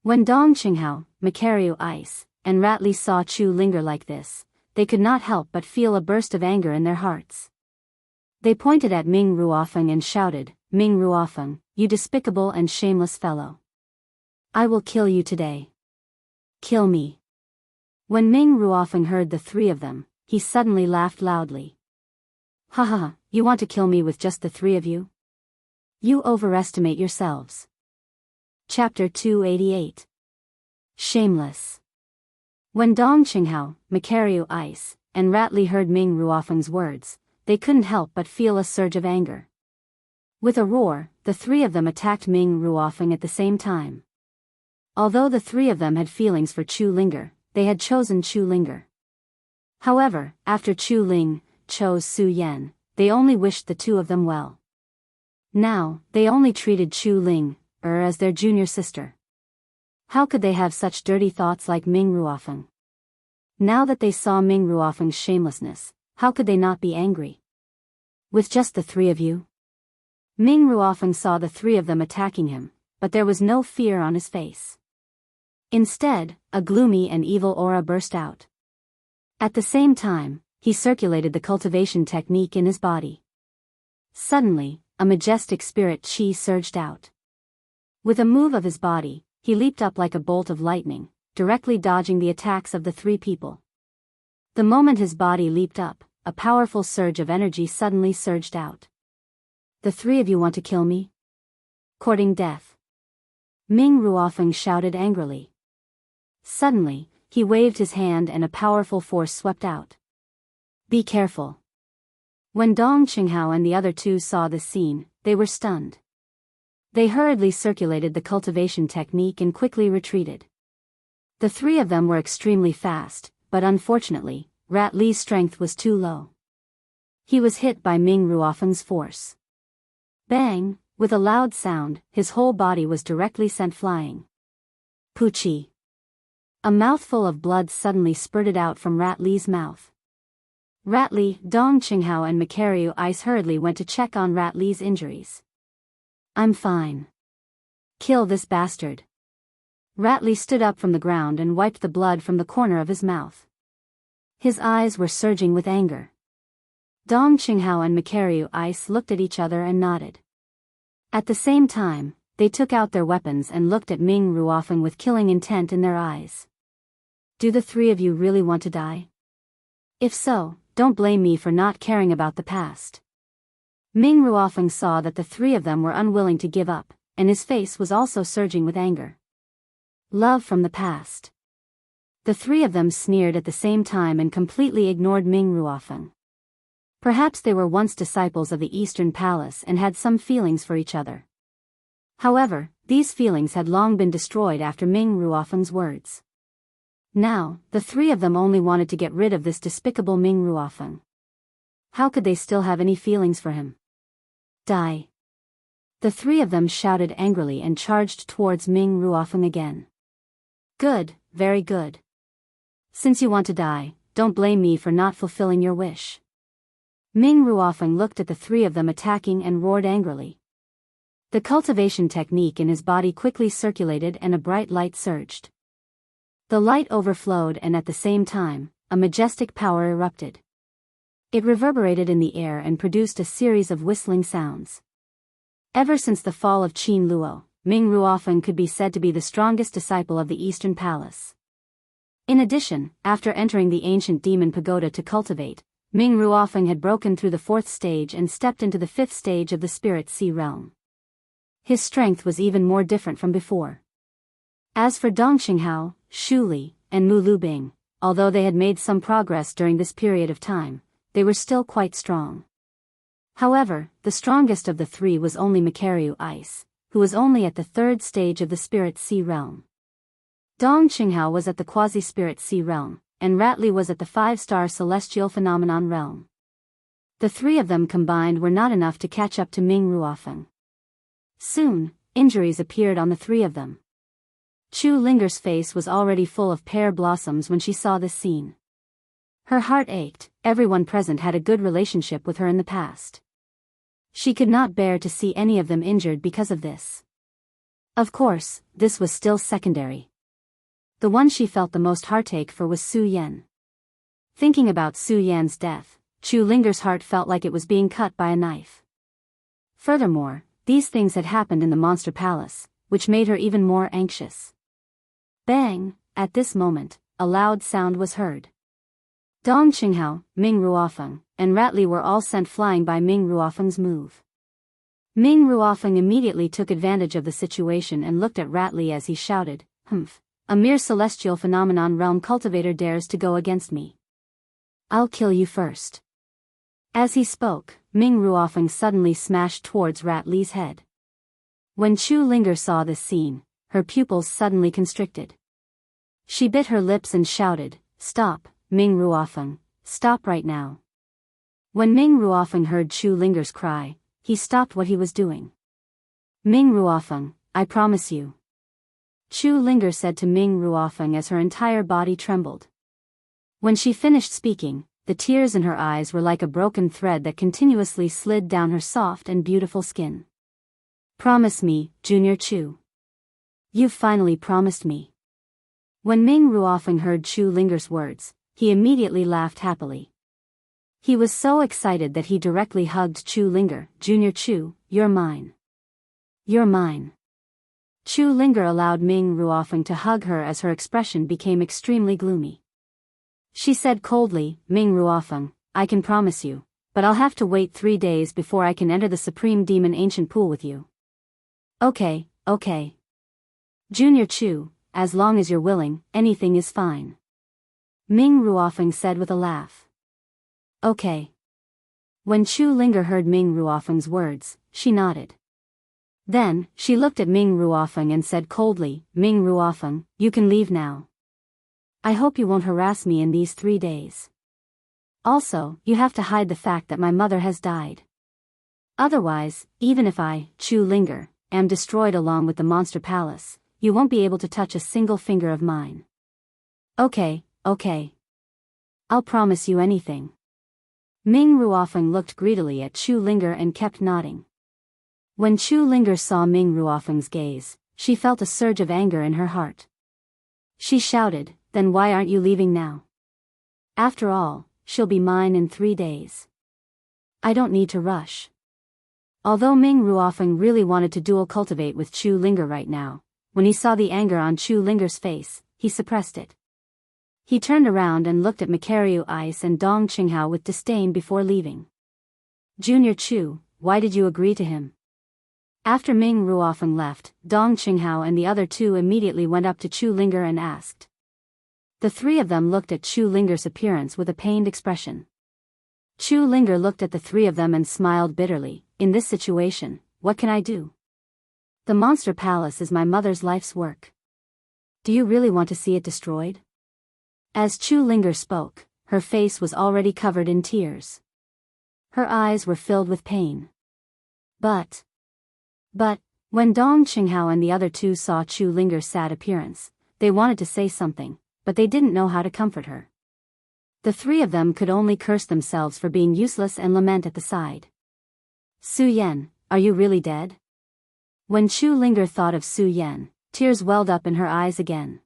Speaker 1: When Dong Qinghao, Macariu Ice, and Ratli saw Chu Linger like this, they could not help but feel a burst of anger in their hearts. They pointed at Ming Ruofeng and shouted, "Ming Ruofeng, you despicable and shameless fellow. I will kill you today. Kill me." When Ming Ruofeng heard the three of them, he suddenly laughed loudly. "Ha ha ha, you want to kill me with just the three of you? You overestimate yourselves." Chapter 288. Shameless. When Dong Qinghao, Macariu Ice, and Ratli heard Ming Ruofeng's words, they couldn't help but feel a surge of anger. With a roar, the three of them attacked Ming Ruofeng at the same time. Although the three of them had feelings for Chu Linger, they had chosen Chu Linger. However, after Chu Ling chose Su Yan, they only wished the two of them well. Now, they only treated Chu Ling as their junior sister. How could they have such dirty thoughts like Ming Ruofeng? Now that they saw Ming Ruofeng's shamelessness, how could they not be angry? With just the three of you? Ming Ruofeng saw the three of them attacking him, but there was no fear on his face. Instead, a gloomy and evil aura burst out. At the same time, he circulated the cultivation technique in his body. Suddenly, a majestic spirit chi surged out. With a move of his body, he leaped up like a bolt of lightning, directly dodging the attacks of the three people. The moment his body leaped up, a powerful surge of energy suddenly surged out. "The three of you want to kill me? Courting death. Ming Ruofeng shouted angrily. Suddenly, he waved his hand and a powerful force swept out. Be careful. When Dong Qinghao and the other two saw this scene, they were stunned. They hurriedly circulated the cultivation technique and quickly retreated. The three of them were extremely fast, but unfortunately, Rat Li's strength was too low. He was hit by Ming Ruofeng's force. Bang! With a loud sound, his whole body was directly sent flying. Poochie! A mouthful of blood suddenly spurted out from Rat Li's mouth. Rat Li, Dong Qinghao and Macario Ice hurriedly went to check on Rat Li's injuries. I'm fine. Kill this bastard. Rat Li stood up from the ground and wiped the blood from the corner of his mouth. His eyes were surging with anger. Dong Qinghao and Macario Ice looked at each other and nodded. At the same time, they took out their weapons and looked at Ming Ruofeng with killing intent in their eyes. Do the three of you really want to die? If so, don't blame me for not caring about the past. Ming Ruofeng saw that the three of them were unwilling to give up, and his face was also surging with anger. Love from the past. The three of them sneered at the same time and completely ignored Ming Ruofeng. Perhaps they were once disciples of the Eastern Palace and had some feelings for each other. However, these feelings had long been destroyed after Ming Ruofeng's words. Now, the three of them only wanted to get rid of this despicable Ming Ruofeng. How could they still have any feelings for him? Die! The three of them shouted angrily and charged towards Ming Ruofeng again. Good, very good. Since you want to die, don't blame me for not fulfilling your wish. Ming Ruofeng looked at the three of them attacking and roared angrily. The cultivation technique in his body quickly circulated and a bright light surged. The light overflowed and at the same time, a majestic power erupted. It reverberated in the air and produced a series of whistling sounds. Ever since the fall of Qin Luo, Ming Ruofeng could be said to be the strongest disciple of the Eastern Palace. In addition, after entering the ancient demon pagoda to cultivate, Ming Ruofeng had broken through the fourth stage and stepped into the fifth stage of the Spirit Sea realm. His strength was even more different from before. As for Dong Qinghao, Shu Li, and Mu Lubing, although they had made some progress during this period of time, they were still quite strong. However, the strongest of the three was only Macario Ice, who was only at the third stage of the Spirit Sea realm. Dong Qinghao was at the Quasi-Spirit Sea realm, and Rat Li was at the 5-star Celestial Phenomenon realm. The three of them combined were not enough to catch up to Ming Ruofeng. Soon, injuries appeared on the three of them. Chu Linger's face was already full of pear blossoms when she saw this scene. Her heart ached. Everyone present had a good relationship with her in the past. She could not bear to see any of them injured because of this. Of course, this was still secondary. The one she felt the most heartache for was Su Yan. Thinking about Su Yan's death, Chu Linger's heart felt like it was being cut by a knife. Furthermore, these things had happened in the Monster Palace, which made her even more anxious. Bang! At this moment, a loud sound was heard. Dong Qinghao, Ming Ruofeng, and Rat Li were all sent flying by Ming Ruofeng's move. Ming Ruofeng immediately took advantage of the situation and looked at Rat Li as he shouted, "Humph! A mere celestial phenomenon realm cultivator dares to go against me. I'll kill you first." As he spoke, Ming Ruofeng suddenly smashed towards Rat Li's head. When Chu Linger saw this scene, her pupils suddenly constricted. She bit her lips and shouted, "Stop, Ming Ruofeng, stop right now." When Ming Ruofeng heard Chu Linger's cry, he stopped what he was doing. "Ming Ruofeng, I promise you." Chu Linger said to Ming Ruofeng as her entire body trembled. When she finished speaking, the tears in her eyes were like a broken thread that continuously slid down her soft and beautiful skin. "Promise me, Junior Chu. You've finally promised me." When Ming Ruofeng heard Chu Linger's words, he immediately laughed happily. He was so excited that he directly hugged Chu Linger. "Junior Chu, you're mine. You're mine." Chu Linger allowed Ming Ruofeng to hug her as her expression became extremely gloomy. She said coldly, "Ming Ruofeng, I can promise you, but I'll have to wait 3 days before I can enter the Supreme Demon Ancient Pool with you." Okay. Junior Chu, as long as you're willing, anything is fine. Ming Ruofeng said with a laugh. Okay. When Chu Linger heard Ming Ruofeng's words, she nodded. Then, she looked at Ming Ruofeng and said coldly, Ming Ruofeng, you can leave now. I hope you won't harass me in these 3 days. Also, you have to hide the fact that my mother has died. Otherwise, even if I, Chu Linger, am destroyed along with the monster palace, you won't be able to touch a single finger of mine. Okay. I'll promise you anything. Ming Ruofeng looked greedily at Chu Linger and kept nodding. When Chu Linger saw Ming Ruofeng's gaze, she felt a surge of anger in her heart. She shouted, then why aren't you leaving now? After all, she'll be mine in 3 days. I don't need to rush. Although Ming Ruofeng really wanted to dual cultivate with Chu Linger right now, when he saw the anger on Chu Linger's face, he suppressed it. He turned around and looked at Macario Ice and Dong Qinghao with disdain before leaving. Junior Chu, why did you agree to him? After Ming Ruofeng left, Dong Qinghao and the other two immediately went up to Chu Linger and asked. The three of them looked at Chu Linger's appearance with a pained expression. Chu Linger looked at the three of them and smiled bitterly. In this situation, what can I do? The monster palace is my mother's life's work. Do you really want to see it destroyed? As Chu Linger spoke, her face was already covered in tears. Her eyes were filled with pain. But, when Dong Qinghao and the other two saw Chu Linger's sad appearance, they wanted to say something, but they didn't know how to comfort her. The three of them could only curse themselves for being useless and lament at the side. Su Yan, are you really dead? When Chu Linger thought of Su Yan, tears welled up in her eyes again.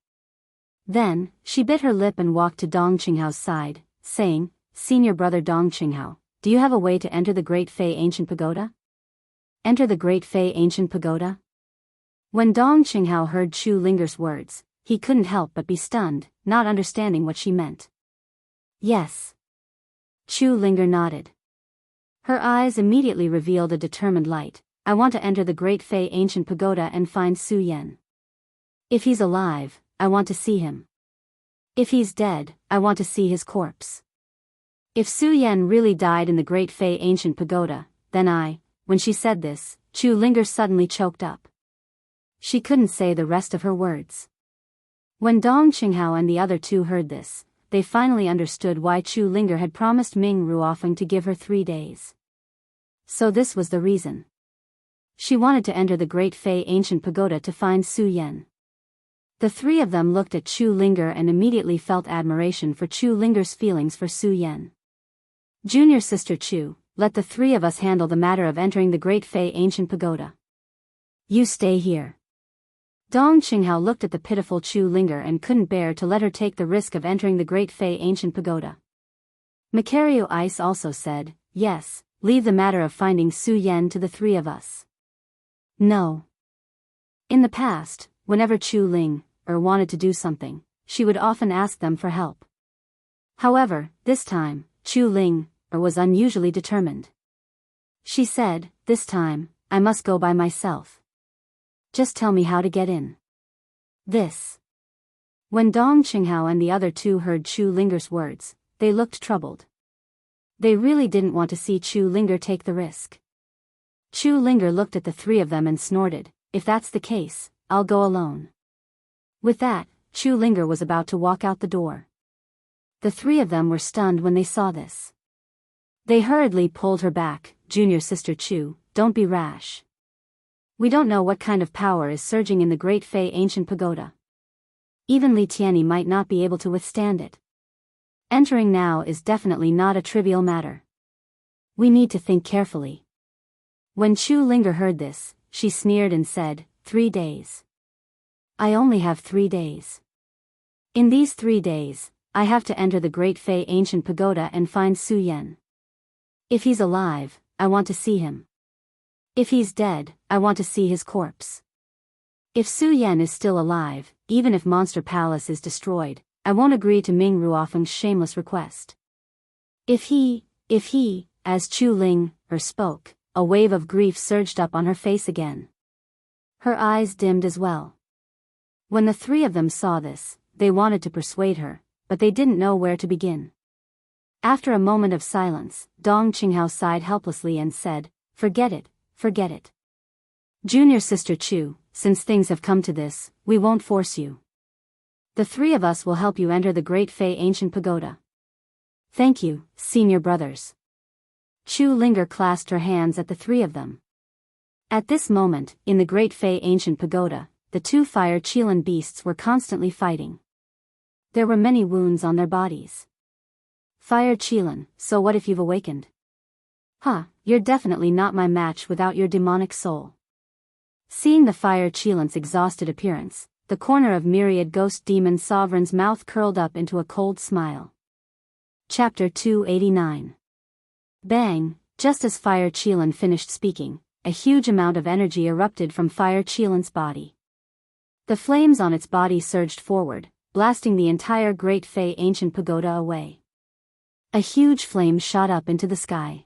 Speaker 1: Then, she bit her lip and walked to Dong Qinghao's side, saying, Senior brother Dong Qinghao, do you have a way to enter the Great Fei Ancient Pagoda? Enter the Great Fei Ancient Pagoda? When Dong Qinghao heard Chu Linger's words, he couldn't help but be stunned, not understanding what she meant. Yes. Chu Linger nodded. Her eyes immediately revealed a determined light. I want to enter the Great Fei Ancient Pagoda and find Su Yan. If he's alive, I want to see him. If he's dead, I want to see his corpse. If Su Yan really died in the Great Fei Ancient Pagoda, then when she said this, Chu Linger suddenly choked up. She couldn't say the rest of her words. When Dong Qinghao and the other two heard this, they finally understood why Chu Linger had promised Ming Ruofeng to give her 3 days. So this was the reason. She wanted to enter the Great Fei Ancient Pagoda to find Su Yan. The three of them looked at Chu Linger and immediately felt admiration for Chu Linger's feelings for Su Yan. Junior sister Chu, let the three of us handle the matter of entering the Great Fei Ancient Pagoda. You stay here. Dong Qinghao looked at the pitiful Chu Linger and couldn't bear to let her take the risk of entering the Great Fei Ancient Pagoda. Macario Ice also said, yes, leave the matter of finding Su Yan to the three of us. No. In the past, whenever Chu Linger wanted to do something, she would often ask them for help. However, this time, Chu Linger was unusually determined. She said, this time, I must go by myself. Just tell me how to get in. This. When Dong Qinghao and the other two heard Chu Linger's words, they looked troubled. They really didn't want to see Chu Linger take the risk. Chu Linger looked at the three of them and snorted, if that's the case, I'll go alone. With that, Chu Linger was about to walk out the door. The three of them were stunned when they saw this. They hurriedly pulled her back. Junior sister Chu, don't be rash. We don't know what kind of power is surging in the Great Fei Ancient Pagoda. Even Li Tianyi might not be able to withstand it. Entering now is definitely not a trivial matter. We need to think carefully. When Chu Linger heard this, she sneered and said, 3 days. I only have 3 days. In these 3 days, I have to enter the Great Fei Ancient Pagoda and find Su Yan. If he's alive, I want to see him. If he's dead, I want to see his corpse. If Su Yan is still alive, even if Monster Palace is destroyed, I won't agree to Ming Ruofeng's shameless request. If he, as Chu Linger spoke, a wave of grief surged up on her face again. Her eyes dimmed as well. When the three of them saw this, they wanted to persuade her, but they didn't know where to begin. After a moment of silence, Dong Qinghao sighed helplessly and said, "Forget it, forget it. Junior Sister Chu, since things have come to this, we won't force you. The three of us will help you enter the Great Fei Ancient Pagoda." "Thank you, senior brothers." Chu Linger clasped her hands at the three of them. At this moment, in the Great Fei Ancient Pagoda, the two fire Qilin beasts were constantly fighting. There were many wounds on their bodies. "Fire Qilin, so what if you've awakened? Huh, you're definitely not my match without your demonic soul." Seeing the fire Qilin's exhausted appearance, the corner of myriad ghost demon sovereign's mouth curled up into a cold smile. Chapter 289. Bang! Just as Fire Qilin finished speaking, a huge amount of energy erupted from Fire Qilin's body. The flames on its body surged forward, blasting the entire Great Fei Ancient Pagoda away. A huge flame shot up into the sky.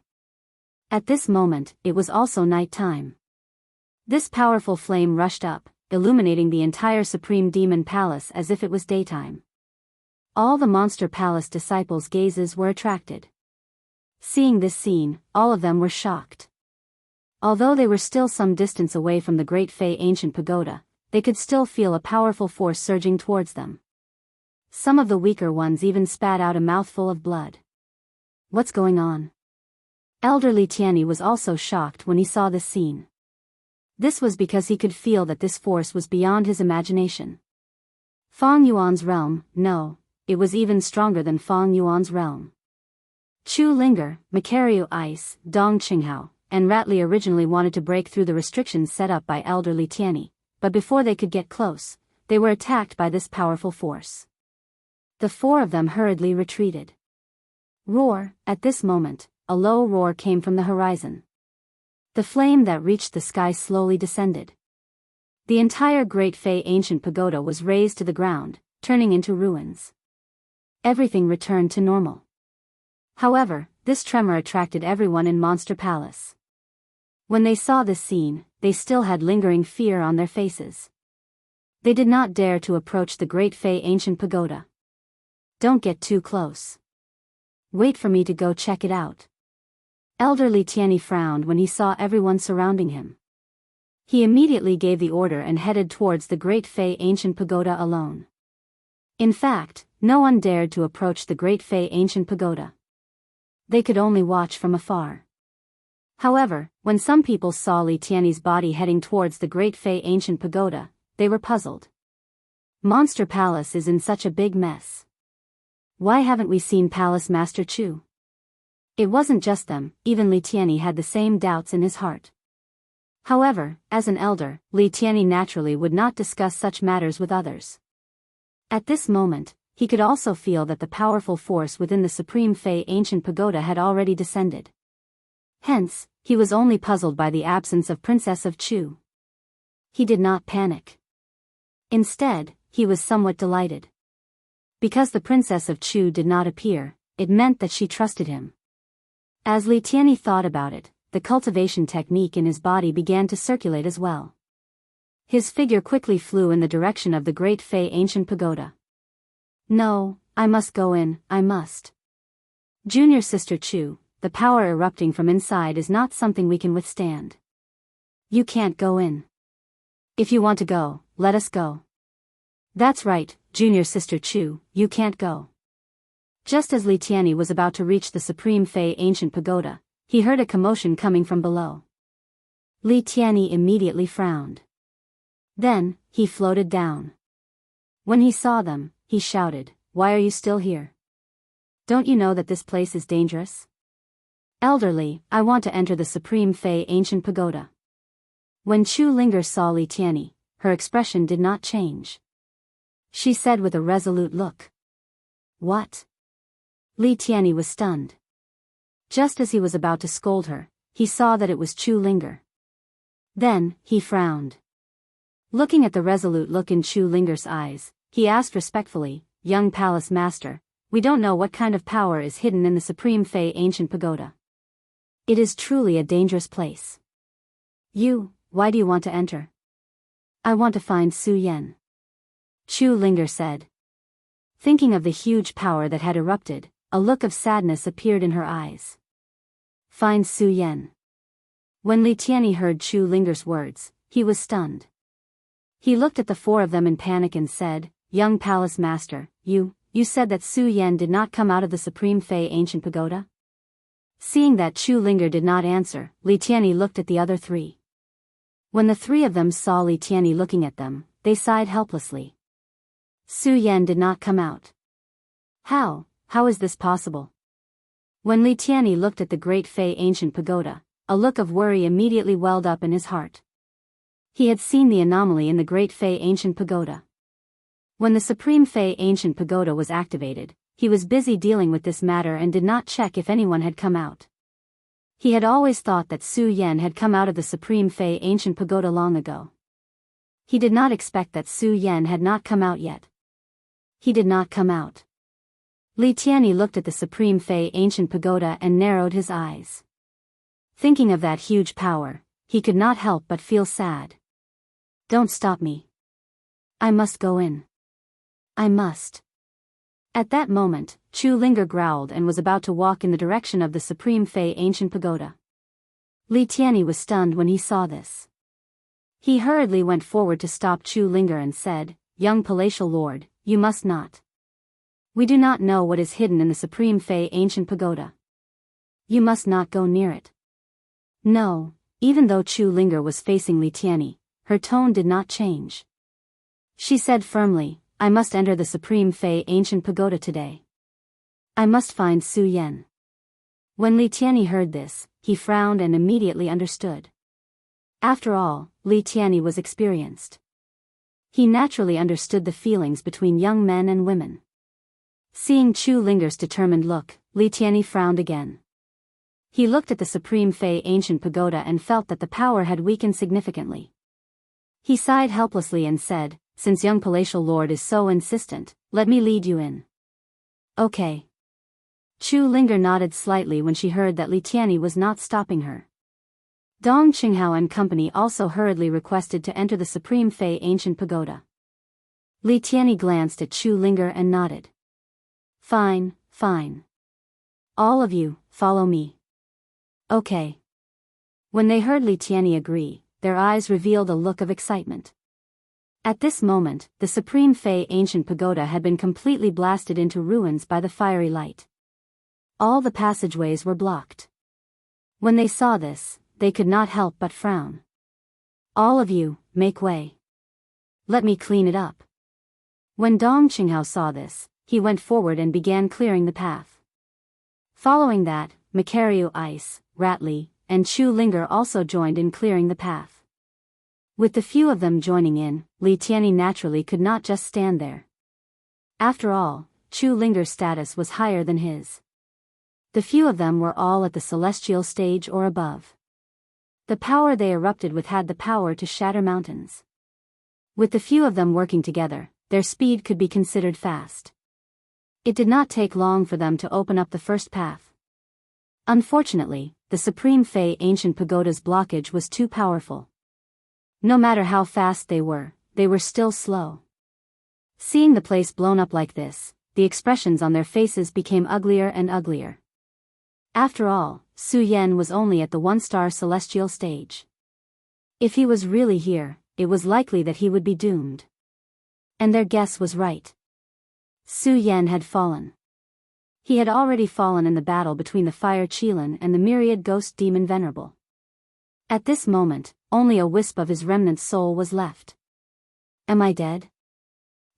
Speaker 1: At this moment, it was also night time. This powerful flame rushed up, illuminating the entire Supreme Demon Palace as if it was daytime. All the Monster Palace disciples' gazes were attracted. Seeing this scene, all of them were shocked. Although they were still some distance away from the Great Fei Ancient Pagoda, they could still feel a powerful force surging towards them. Some of the weaker ones even spat out a mouthful of blood. What's going on? Elderly Tianyi was also shocked when he saw this scene. This was because he could feel that this force was beyond his imagination. Fang Yuan's realm, no, it was even stronger than Fang Yuan's realm. Chu Linger, Macario Ice, Dong Qinghao, and Ratli originally wanted to break through the restrictions set up by elderly Tianyi, but before they could get close, they were attacked by this powerful force. The four of them hurriedly retreated. Roar! At this moment, a low roar came from the horizon. The flame that reached the sky slowly descended. The entire Great Fei Ancient Pagoda was razed to the ground, turning into ruins. Everything returned to normal. However, this tremor attracted everyone in Monster Palace. When they saw this scene, they still had lingering fear on their faces. They did not dare to approach the Great Fei Ancient Pagoda. "Don't get too close. Wait for me to go check it out." Elderly Tianyi frowned when he saw everyone surrounding him. He immediately gave the order and headed towards the Great Fei Ancient Pagoda alone. In fact, no one dared to approach the Great Fei Ancient Pagoda. They could only watch from afar. However, when some people saw Li Tianyi's body heading towards the Great Fei Ancient Pagoda, they were puzzled. Monster Palace is in such a big mess. Why haven't we seen Palace Master Chu? It wasn't just them, even Li Tianyi had the same doubts in his heart. However, as an elder, Li Tianyi naturally would not discuss such matters with others. At this moment, he could also feel that the powerful force within the Supreme Fei Ancient Pagoda had already descended. Hence, he was only puzzled by the absence of Princess of Chu. He did not panic. Instead, he was somewhat delighted. Because the Princess of Chu did not appear, it meant that she trusted him. As Li Tianyi thought about it, the cultivation technique in his body began to circulate as well. His figure quickly flew in the direction of the Great Fei Ancient Pagoda. "No, I must go in, I must. Junior Sister Chu, the power erupting from inside is not something we can withstand. You can't go in. If you want to go, let us go." "That's right, Junior Sister Chu, you can't go." Just as Li Tianyi was about to reach the Supreme Fei Ancient Pagoda, he heard a commotion coming from below. Li Tianyi immediately frowned. Then, he floated down. When he saw them, he shouted, "Why are you still here? Don't you know that this place is dangerous?" "Elderly, I want to enter the Supreme Fei Ancient Pagoda." When Chu Linger saw Li Tianyi, her expression did not change. She said with a resolute look. "What?" Li Tianyi was stunned. Just as he was about to scold her, he saw that it was Chu Linger. Then, he frowned. Looking at the resolute look in Chu Linger's eyes, he asked respectfully, "Young Palace Master, we don't know what kind of power is hidden in the Supreme Fei Ancient Pagoda. It is truly a dangerous place. Why do you want to enter?" "I want to find Su Yan." Chu Linger said. Thinking of the huge power that had erupted, a look of sadness appeared in her eyes. Find Su Yan. When Li Tianyi heard Chu Linger's words, he was stunned. He looked at the four of them in panic and said, Young Palace Master, you said that Su Yan did not come out of the Supreme Fei Ancient Pagoda? Seeing that Chu Linger did not answer, Li Tianyi looked at the other three. When the three of them saw Li Tianyi looking at them, they sighed helplessly. Su Yan did not come out. How is this possible? When Li Tianyi looked at the Great Fei Ancient Pagoda, a look of worry immediately welled up in his heart. He had seen the anomaly in the Great Fei Ancient Pagoda. When the Supreme Fei Ancient Pagoda was activated, he was busy dealing with this matter and did not check if anyone had come out. He had always thought that Su Yan had come out of the Supreme Fei Ancient Pagoda long ago. He did not expect that Su Yan had not come out yet. He did not come out. Li Tianyi looked at the Supreme Fei Ancient Pagoda and narrowed his eyes. Thinking of that huge power, he could not help but feel sad. Don't stop me. I must go in. I must. At that moment, Chu Linger growled and was about to walk in the direction of the Supreme Fei Ancient Pagoda. Li Tianyi was stunned when he saw this. He hurriedly went forward to stop Chu Linger and said, Young Palatial Lord, you must not. We do not know what is hidden in the Supreme Fei Ancient Pagoda. You must not go near it. No, even though Chu Linger was facing Li Tianyi, her tone did not change. She said firmly, I must enter the Supreme Fei Ancient Pagoda today. I must find Su Yan. When Li Tianyi heard this, he frowned and immediately understood. After all, Li Tianyi was experienced. He naturally understood the feelings between young men and women. Seeing Chu Linger's determined look, Li Tianyi frowned again. He looked at the Supreme Fei Ancient Pagoda and felt that the power had weakened significantly. He sighed helplessly and said, Since young Palatial Lord is so insistent, let me lead you in. Okay. Chu Linger nodded slightly when she heard that Li Tianyi was not stopping her. Dong Qinghao and company also hurriedly requested to enter the Supreme Fei Ancient Pagoda. Li Tianyi glanced at Chu Linger and nodded. Fine. All of you, follow me. Okay. When they heard Li Tianyi agree, their eyes revealed a look of excitement. At this moment, the Supreme Fei Ancient Pagoda had been completely blasted into ruins by the fiery light. All the passageways were blocked. When they saw this, they could not help but frown. All of you, make way. Let me clean it up. When Dong Qinghao saw this, he went forward and began clearing the path. Following that, Macario Ice, Ratli, and Chu Linger also joined in clearing the path. With the few of them joining in, Li Tianyi naturally could not just stand there. After all, Chu Linger's status was higher than his. The few of them were all at the celestial stage or above. The power they erupted with had the power to shatter mountains. With the few of them working together, their speed could be considered fast. It did not take long for them to open up the first path. Unfortunately, the Supreme Fei Ancient Pagoda's blockage was too powerful. No matter how fast they were still slow. Seeing the place blown up like this, the expressions on their faces became uglier and uglier. After all, Su Yan was only at the one-star celestial stage. If he was really here, it was likely that he would be doomed. And their guess was right. Su Yan had fallen. He had already fallen in the battle between the Fire Qilin and the myriad ghost demon Venerable. At this moment, only a wisp of his remnant soul was left. Am I dead?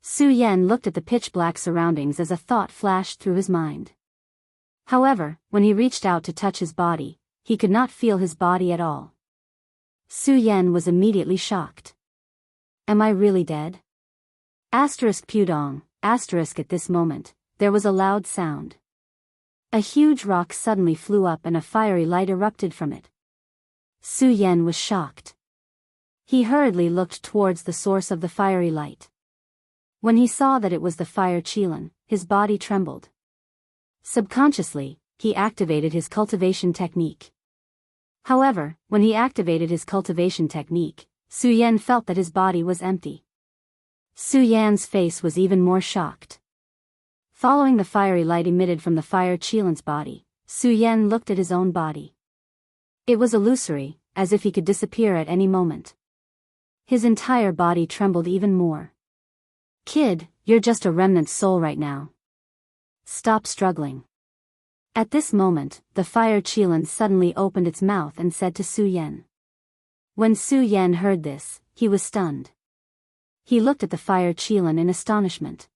Speaker 1: Su Yan looked at the pitch-black surroundings as a thought flashed through his mind. However, when he reached out to touch his body, he could not feel his body at all. Su Yan was immediately shocked. Am I really dead? Pudong, at this moment, there was a loud sound. A huge rock suddenly flew up and a fiery light erupted from it. Su Yan was shocked. He hurriedly looked towards the source of the fiery light. When he saw that it was the Fire Qilin, his body trembled. Subconsciously, he activated his cultivation technique. However, when he activated his cultivation technique, Su Yan felt that his body was empty. Su Yan's face was even more shocked. Following the fiery light emitted from the fire Qilan's body, Su Yan looked at his own body. It was illusory, as if he could disappear at any moment. His entire body trembled even more. Kid, you're just a remnant soul right now. Stop struggling. At this moment, the fire Qilan suddenly opened its mouth and said to Su Yan. When Su Yan heard this, he was stunned. He looked at the fire Qilan in astonishment.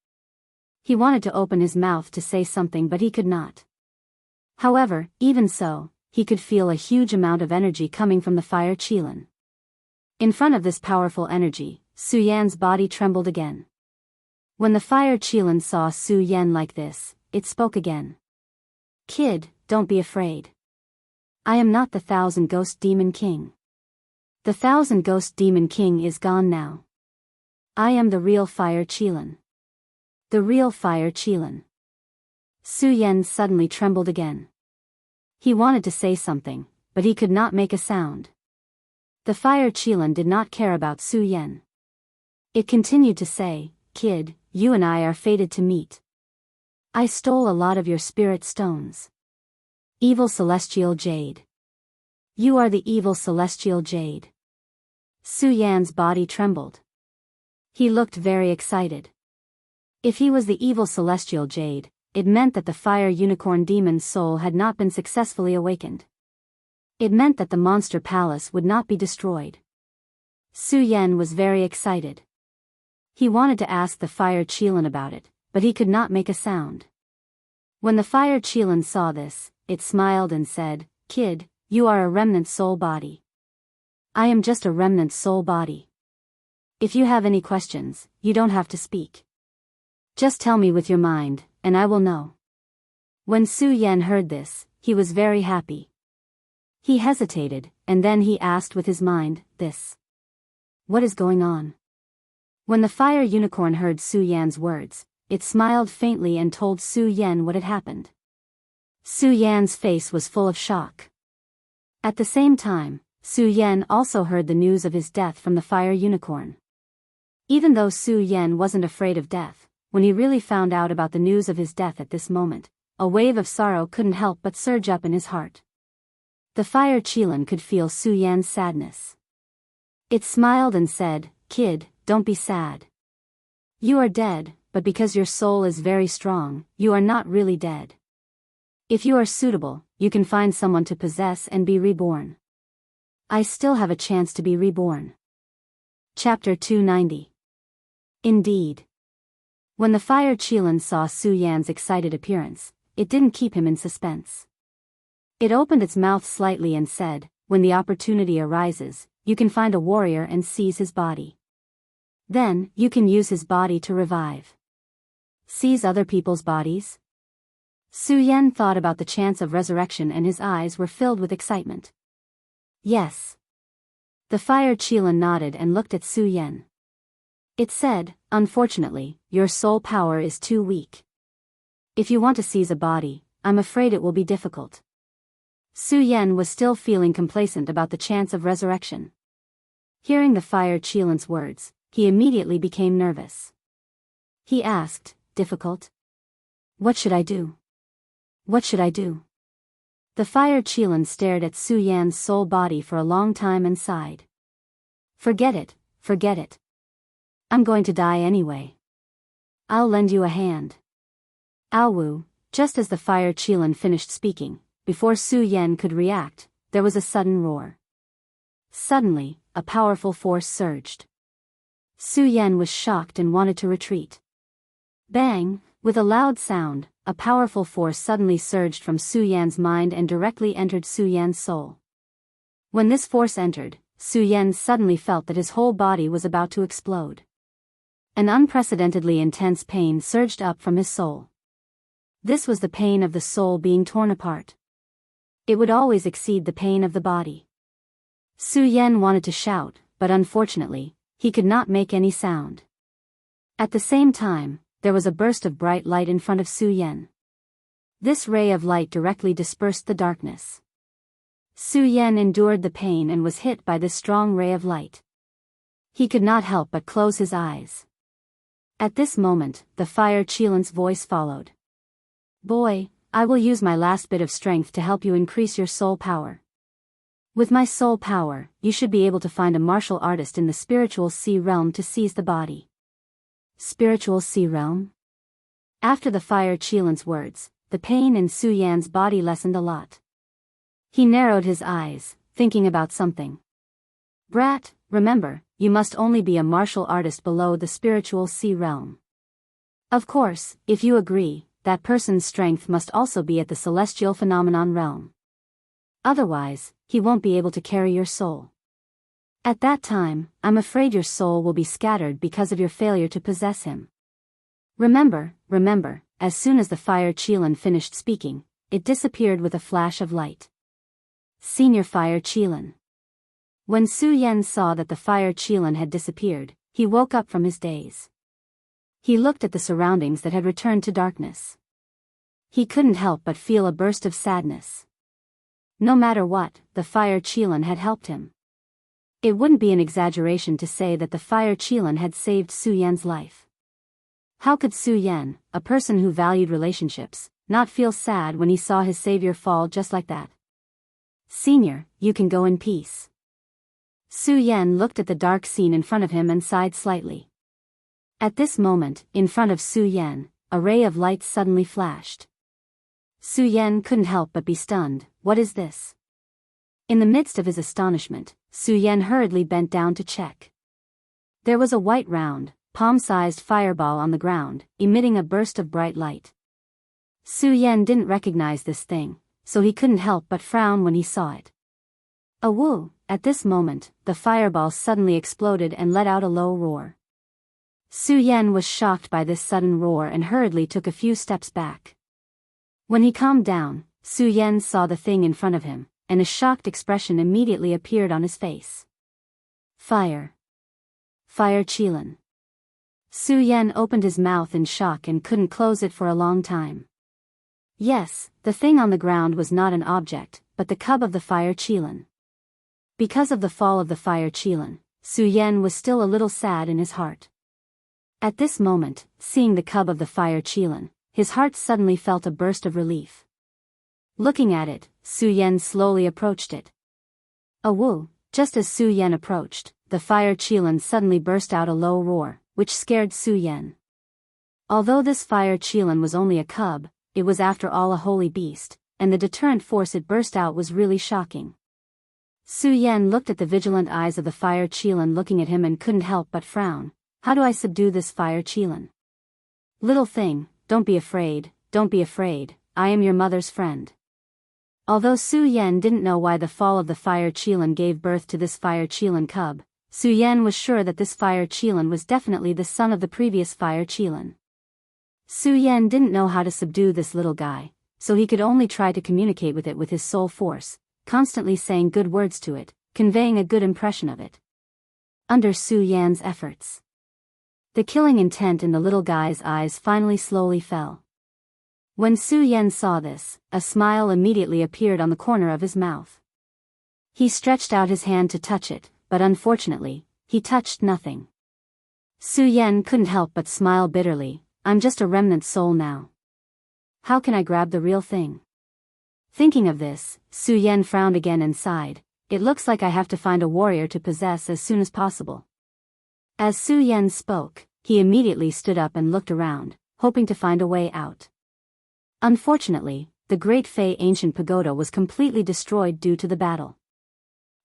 Speaker 1: He wanted to open his mouth to say something but he could not. However, even so, he could feel a huge amount of energy coming from the fire Qilan. In front of this powerful energy, Su Yan's body trembled again. When the fire Qilan saw Su Yan like this, it spoke again. Kid, don't be afraid. I am not the 1,000-ghost demon king. The 1,000-ghost demon king is gone now. I am the real fire Qilan. The real fire Qilan. Su Yan suddenly trembled again. He wanted to say something, but he could not make a sound. The fire Qilan did not care about Su Yan. It continued to say, Kid, you and I are fated to meet. I stole a lot of your spirit stones. Evil celestial jade. You are the evil celestial jade. Su Yan's body trembled. He looked very excited. If he was the evil celestial jade, it meant that the fire unicorn demon's soul had not been successfully awakened. It meant that the monster palace would not be destroyed. Su Yan was very excited. He wanted to ask the fire Qilan about it, but he could not make a sound. When the fire Qilan saw this, it smiled and said, Kid, you are a remnant soul body. I am just a remnant soul body. If you have any questions, you don't have to speak. Just tell me with your mind, and I will know. When Su Yan heard this, he was very happy. He hesitated, and then he asked with his mind, this. What is going on? When the fire unicorn heard Su Yan's words, it smiled faintly and told Su Yan what had happened. Su Yan's face was full of shock. At the same time, Su Yan also heard the news of his death from the fire unicorn. Even though Su Yan wasn't afraid of death, when he really found out about the news of his death at this moment, a wave of sorrow couldn't help but surge up in his heart. The fire Qilan could feel Su Yan's sadness. It smiled and said, Kid, don't be sad. You are dead, but because your soul is very strong, you are not really dead. If you are suitable, you can find someone to possess and be reborn. I still have a chance to be reborn. Chapter 290. Indeed. When the fire Qilan saw Su Yan's excited appearance, it didn't keep him in suspense. It opened its mouth slightly and said, when the opportunity arises, you can find a warrior and seize his body. Then, you can use his body to revive. Seize other people's bodies? Su Yan thought about the chance of resurrection and his eyes were filled with excitement. Yes. The fire Qilan nodded and looked at Su Yan. It said, unfortunately, your soul power is too weak. If you want to seize a body, I'm afraid it will be difficult. Su Yan was still feeling complacent about the chance of resurrection. Hearing the fire Qilan's words, he immediately became nervous. He asked, difficult? What should I do? What should I do? The fire Qilan stared at Su Yan's soul body for a long time and sighed. Forget it, forget it. I'm going to die anyway. I'll lend you a hand. Aowu, just as the fire Qilan finished speaking, before Su Yan could react, there was a sudden roar. Suddenly, a powerful force surged. Su Yan was shocked and wanted to retreat. Bang! With a loud sound, a powerful force suddenly surged from Su Yan's mind and directly entered Su Yan's soul. When this force entered, Su Yan suddenly felt that his whole body was about to explode. An unprecedentedly intense pain surged up from his soul. This was the pain of the soul being torn apart. It would always exceed the pain of the body. Su Yan wanted to shout, but unfortunately, he could not make any sound. At the same time, there was a burst of bright light in front of Su Yan. This ray of light directly dispersed the darkness. Su Yan endured the pain and was hit by this strong ray of light. He could not help but close his eyes. At this moment, the fire Qilan's voice followed. Boy, I will use my last bit of strength to help you increase your soul power. With my soul power, you should be able to find a martial artist in the spiritual sea realm to seize the body. Spiritual sea realm? After the fire Qilan's words, the pain in Su Yan's body lessened a lot. He narrowed his eyes, thinking about something. Brat, remember, you must only be a martial artist below the spiritual sea realm. Of course, if you agree, that person's strength must also be at the celestial phenomenon realm. Otherwise, he won't be able to carry your soul. At that time, I'm afraid your soul will be scattered because of your failure to possess him. Remember, as soon as the fire Qilan finished speaking, it disappeared with a flash of light. Senior Fire Qilan. When Su Yan saw that the fire Qilan had disappeared, he woke up from his daze. He looked at the surroundings that had returned to darkness. He couldn't help but feel a burst of sadness. No matter what, the fire Qilan had helped him. It wouldn't be an exaggeration to say that the fire Qilan had saved Su Yan's life. How could Su Yan, a person who valued relationships, not feel sad when he saw his savior fall just like that? Senior, you can go in peace. Su Yan looked at the dark scene in front of him and sighed slightly. At this moment, in front of Su Yan, a ray of light suddenly flashed. Su Yan couldn't help but be stunned. What is this? In the midst of his astonishment, Su Yan hurriedly bent down to check. There was a white round, palm-sized fireball on the ground, emitting a burst of bright light. Su Yan didn't recognize this thing, so he couldn't help but frown when he saw it. Awoo! At this moment, the fireball suddenly exploded and let out a low roar. Su Yan was shocked by this sudden roar and hurriedly took a few steps back. When he calmed down, Su Yan saw the thing in front of him, and a shocked expression immediately appeared on his face. Fire. Fire Qilan. Su Yan opened his mouth in shock and couldn't close it for a long time. Yes, the thing on the ground was not an object, but the cub of the fire Qilan. Because of the fall of the fire Qilan, Su Yan was still a little sad in his heart. At this moment, seeing the cub of the fire Qilan, his heart suddenly felt a burst of relief. Looking at it, Su Yan slowly approached it. Awoo! Just as Su Yan approached, the fire Qilan suddenly burst out a low roar, which scared Su Yan. Although this fire Qilan was only a cub, it was after all a holy beast, and the deterrent force it burst out was really shocking. Su Yan looked at the vigilant eyes of the fire Qilan looking at him and couldn't help but frown. How do I subdue this fire Qilan? Little thing, don't be afraid, I am your mother's friend. Although Su Yan didn't know why the fall of the fire Qilan gave birth to this fire Qilan cub, Su Yan was sure that this fire Qilan was definitely the son of the previous fire Qilan. Su Yan didn't know how to subdue this little guy, so he could only try to communicate with it with his soul force, constantly saying good words to it, conveying a good impression of it. Under Su Yan's efforts, the killing intent in the little guy's eyes finally slowly fell. When Su Yan saw this, a smile immediately appeared on the corner of his mouth. He stretched out his hand to touch it, but unfortunately, he touched nothing. Su Yan couldn't help but smile bitterly. I'm just a remnant soul now. How can I grab the real thing? Thinking of this, Su Yan frowned again and sighed. It looks like I have to find a warrior to possess as soon as possible. As Su Yan spoke, he immediately stood up and looked around, hoping to find a way out. Unfortunately, the Great Fei ancient pagoda was completely destroyed due to the battle.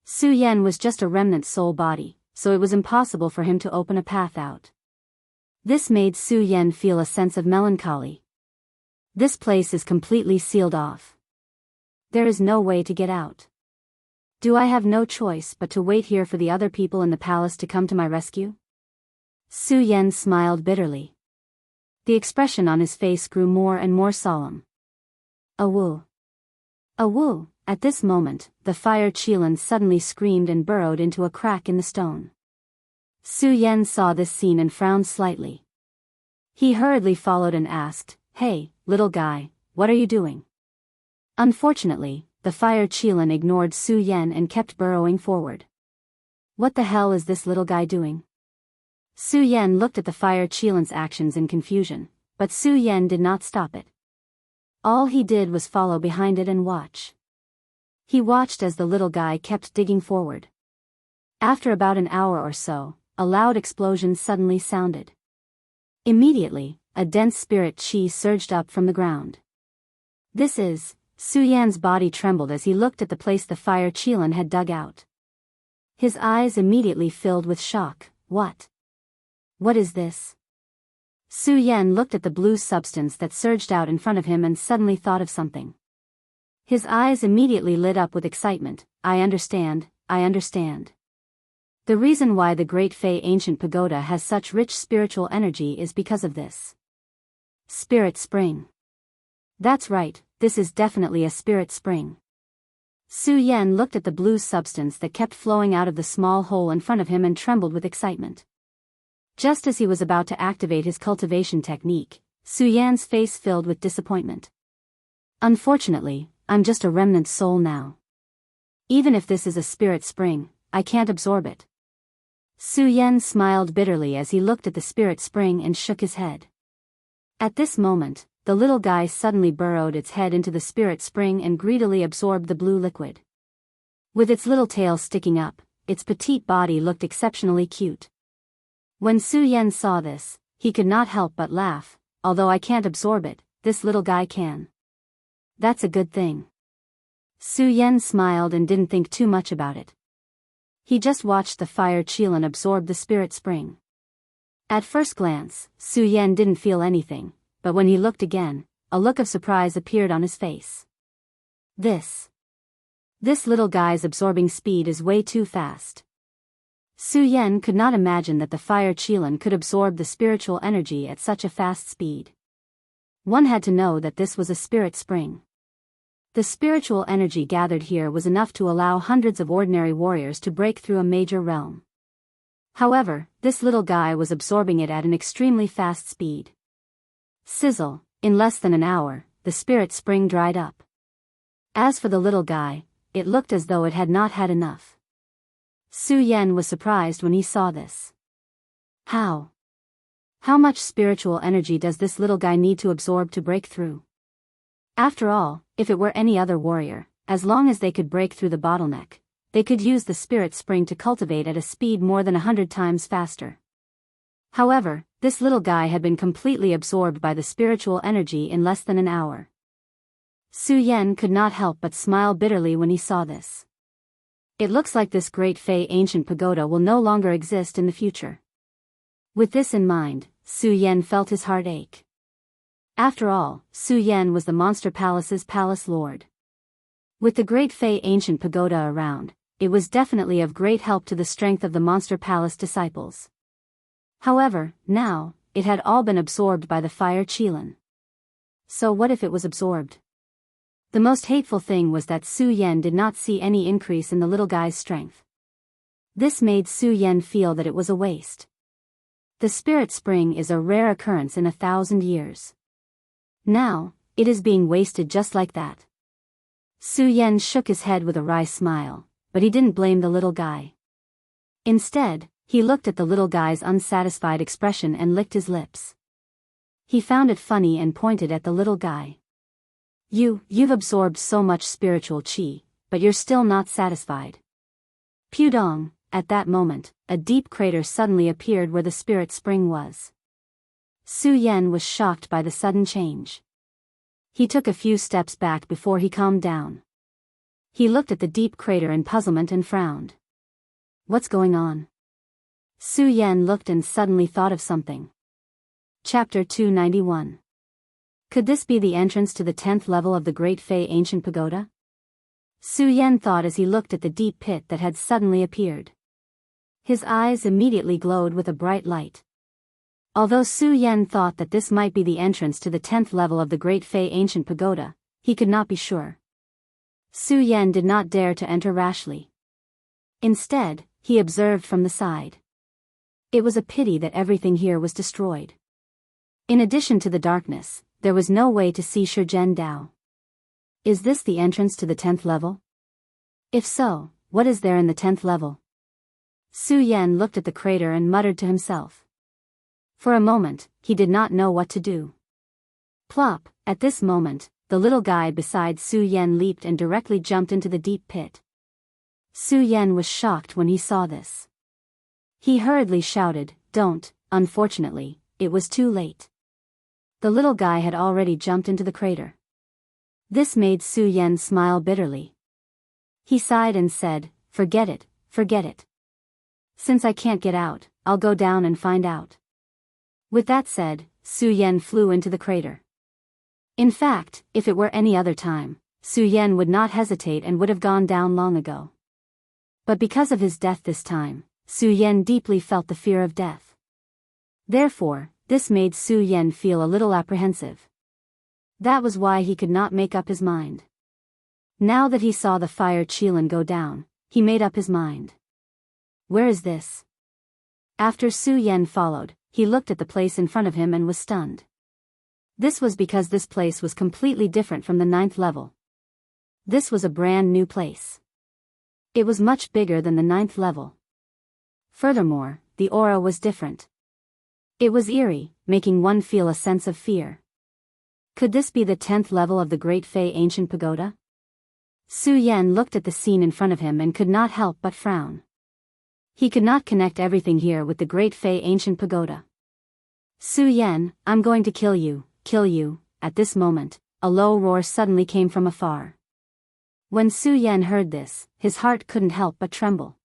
Speaker 1: Su Yan was just a remnant soul body, so it was impossible for him to open a path out. This made Su Yan feel a sense of melancholy. This place is completely sealed off. There is no way to get out. Do I have no choice but to wait here for the other people in the palace to come to my rescue? Su Yan smiled bitterly. The expression on his face grew more and more solemn. Awoo! Awoo! At this moment, the fire Qilan suddenly screamed and burrowed into a crack in the stone. Su Yan saw this scene and frowned slightly. He hurriedly followed and asked, Hey, little guy, what are you doing? Unfortunately, the fire Qilan ignored Su Yan and kept burrowing forward. What the hell is this little guy doing? Su Yan looked at the fire Qilan's actions in confusion, but Su Yan did not stop it. All he did was follow behind it and watch. He watched as the little guy kept digging forward. After about an hour or so, a loud explosion suddenly sounded. Immediately, a dense spirit qi surged up from the ground. This is... Su Yan's body trembled as he looked at the place the fire Qilan had dug out. His eyes immediately filled with shock. What? What is this? Su Yan looked at the blue substance that surged out in front of him and suddenly thought of something. His eyes immediately lit up with excitement. I understand. The reason why the Great Fei Ancient Pagoda has such rich spiritual energy is because of this. Spirit Spring. That's right, this is definitely a spirit spring. Su Yan looked at the blue substance that kept flowing out of the small hole in front of him and trembled with excitement. Just as he was about to activate his cultivation technique, Su Yan's face filled with disappointment. Unfortunately, I'm just a remnant soul now. Even if this is a spirit spring, I can't absorb it. Su Yan smiled bitterly as he looked at the spirit spring and shook his head. At this moment, the little guy suddenly burrowed its head into the spirit spring and greedily absorbed the blue liquid. With its little tail sticking up, its petite body looked exceptionally cute. When Su Yan saw this, he could not help but laugh. Although I can't absorb it, this little guy can. That's a good thing. Su Yan smiled and didn't think too much about it. He just watched the fire Qilan absorb the spirit spring. At first glance, Su Yan didn't feel anything, but when he looked again, a look of surprise appeared on his face. This little guy's absorbing speed is way too fast. Su Yan could not imagine that the fire Qilan could absorb the spiritual energy at such a fast speed. One had to know that this was a spirit spring. The spiritual energy gathered here was enough to allow hundreds of ordinary warriors to break through a major realm. However, this little guy was absorbing it at an extremely fast speed. Sizzle, in less than an hour, the spirit spring dried up. As for the little guy, it looked as though it had not had enough. Su Yan was surprised when he saw this. How much spiritual energy does this little guy need to absorb to break through? After all, if it were any other warrior, as long as they could break through the bottleneck, they could use the spirit spring to cultivate at a speed more than 100 times faster. However, this little guy had been completely absorbed by the spiritual energy in less than an hour. Su Yan could not help but smile bitterly when he saw this. It looks like this Great Fei Ancient Pagoda will no longer exist in the future. With this in mind, Su Yan felt his heart ache. After all, Su Yan was the Monster Palace's palace lord. With the Great Fei Ancient Pagoda around, it was definitely of great help to the strength of the Monster Palace disciples. However, now, it had all been absorbed by the fire Qilan. So what if it was absorbed? The most hateful thing was that Su Yan did not see any increase in the little guy's strength. This made Su Yan feel that it was a waste. The spirit spring is a rare occurrence in 1,000 years. Now, it is being wasted just like that. Su Yan shook his head with a wry smile, but he didn't blame the little guy. Instead, he looked at the little guy's unsatisfied expression and licked his lips. He found it funny and pointed at the little guy. You've absorbed so much spiritual qi, but you're still not satisfied. Pudong, at that moment, a deep crater suddenly appeared where the spirit spring was. Su Yan was shocked by the sudden change. He took a few steps back before he calmed down. He looked at the deep crater in puzzlement and frowned. What's going on? Su Yan looked and suddenly thought of something. Chapter 291. Could this be the entrance to the 10th level of the Great Fei Ancient Pagoda? Su Yan thought as he looked at the deep pit that had suddenly appeared. His eyes immediately glowed with a bright light. Although Su Yan thought that this might be the entrance to the 10th level of the Great Fei Ancient Pagoda, he could not be sure. Su Yan did not dare to enter rashly. Instead, he observed from the side. It was a pity that everything here was destroyed. In addition to the darkness, there was no way to see Shizhen Dao. Is this the entrance to the 10th level? If so, what is there in the 10th level? Su Yan looked at the crater and muttered to himself. For a moment, he did not know what to do. Plop, at this moment, the little guy beside Su Yan leaped and directly jumped into the deep pit. Su Yan was shocked when he saw this. He hurriedly shouted, "Don't," unfortunately, it was too late. The little guy had already jumped into the crater. This made Su Yan smile bitterly. He sighed and said, forget it. Since I can't get out, I'll go down and find out." With that said, Su Yan flew into the crater. In fact, if it were any other time, Su Yan would not hesitate and would have gone down long ago. But because of his death this time, Su Yan deeply felt the fear of death. Therefore, this made Su Yan feel a little apprehensive. That was why he could not make up his mind. Now that he saw the fire Qilin go down, he made up his mind. Where is this? After Su Yan followed, he looked at the place in front of him and was stunned. This was because this place was completely different from the 9th level. This was a brand new place. It was much bigger than the 9th level. Furthermore, the aura was different. It was eerie, making one feel a sense of fear. Could this be the 10th level of the Great Fei Ancient Pagoda? Su Yan looked at the scene in front of him and could not help but frown. He could not connect everything here with the Great Fei Ancient Pagoda. "Su Yan, I'm going to kill you. At this moment, a low roar suddenly came from afar. When Su Yan heard this, his heart couldn't help but tremble.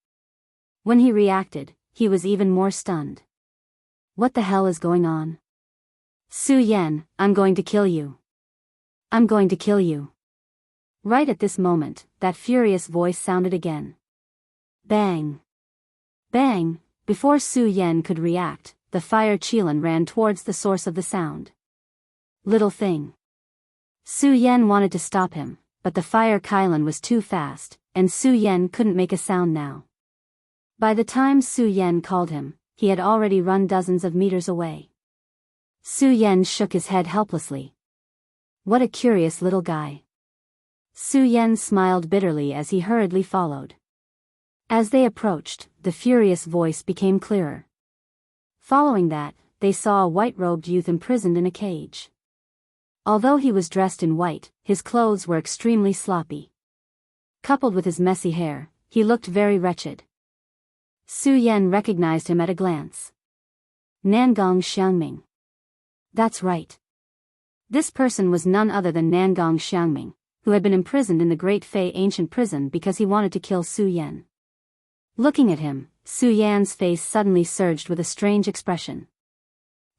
Speaker 1: When he reacted, he was even more stunned. What the hell is going on? "Su Yan, I'm going to kill you. I'm going to kill you." Right at this moment, that furious voice sounded again. Bang! Bang! Before Su Yan could react, the fire Qilin ran towards the source of the sound. Little thing. Su Yan wanted to stop him, but the fire Qilin was too fast, and Su Yan couldn't make a sound now. By the time Su Yan called him, he had already run dozens of meters away. Su Yan shook his head helplessly. What a curious little guy. Su Yan smiled bitterly as he hurriedly followed. As they approached, the furious voice became clearer. Following that, they saw a white-robed youth imprisoned in a cage. Although he was dressed in white, his clothes were extremely sloppy. Coupled with his messy hair, he looked very wretched. Su Yan recognized him at a glance. Nangong Xiangming. That's right. This person was none other than Nangong Xiangming, who had been imprisoned in the Great Fei Ancient Prison because he wanted to kill Su Yan. Looking at him, Su Yan's face suddenly surged with a strange expression.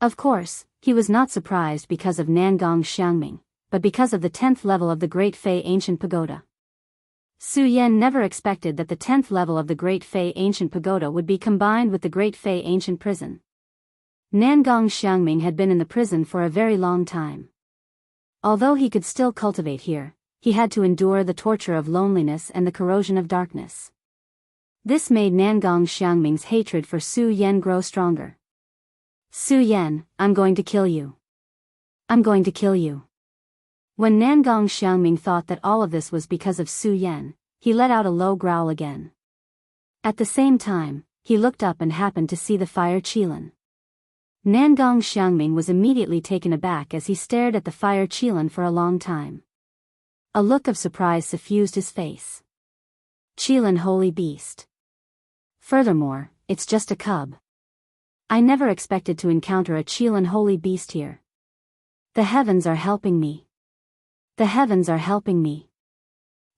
Speaker 1: Of course, he was not surprised because of Nangong Xiangming, but because of the 10th level of the Great Fei Ancient Pagoda. Su Yan never expected that the 10th level of the Great Fei Ancient Pagoda would be combined with the Great Fei Ancient Prison. Nangong Xiangming had been in the prison for a very long time. Although he could still cultivate here, he had to endure the torture of loneliness and the corrosion of darkness. This made Nangong Xiangming's hatred for Su Yan grow stronger. "Su Yan, I'm going to kill you. I'm going to kill you." When Nangong Xiangming thought that all of this was because of Su Yan, he let out a low growl again. At the same time, he looked up and happened to see the fire Qilin. Nangong Xiangming was immediately taken aback as he stared at the fire Qilin for a long time. A look of surprise suffused his face. "Qilin holy beast. Furthermore, it's just a cub. I never expected to encounter a Qilin holy beast here. The heavens are helping me. The heavens are helping me."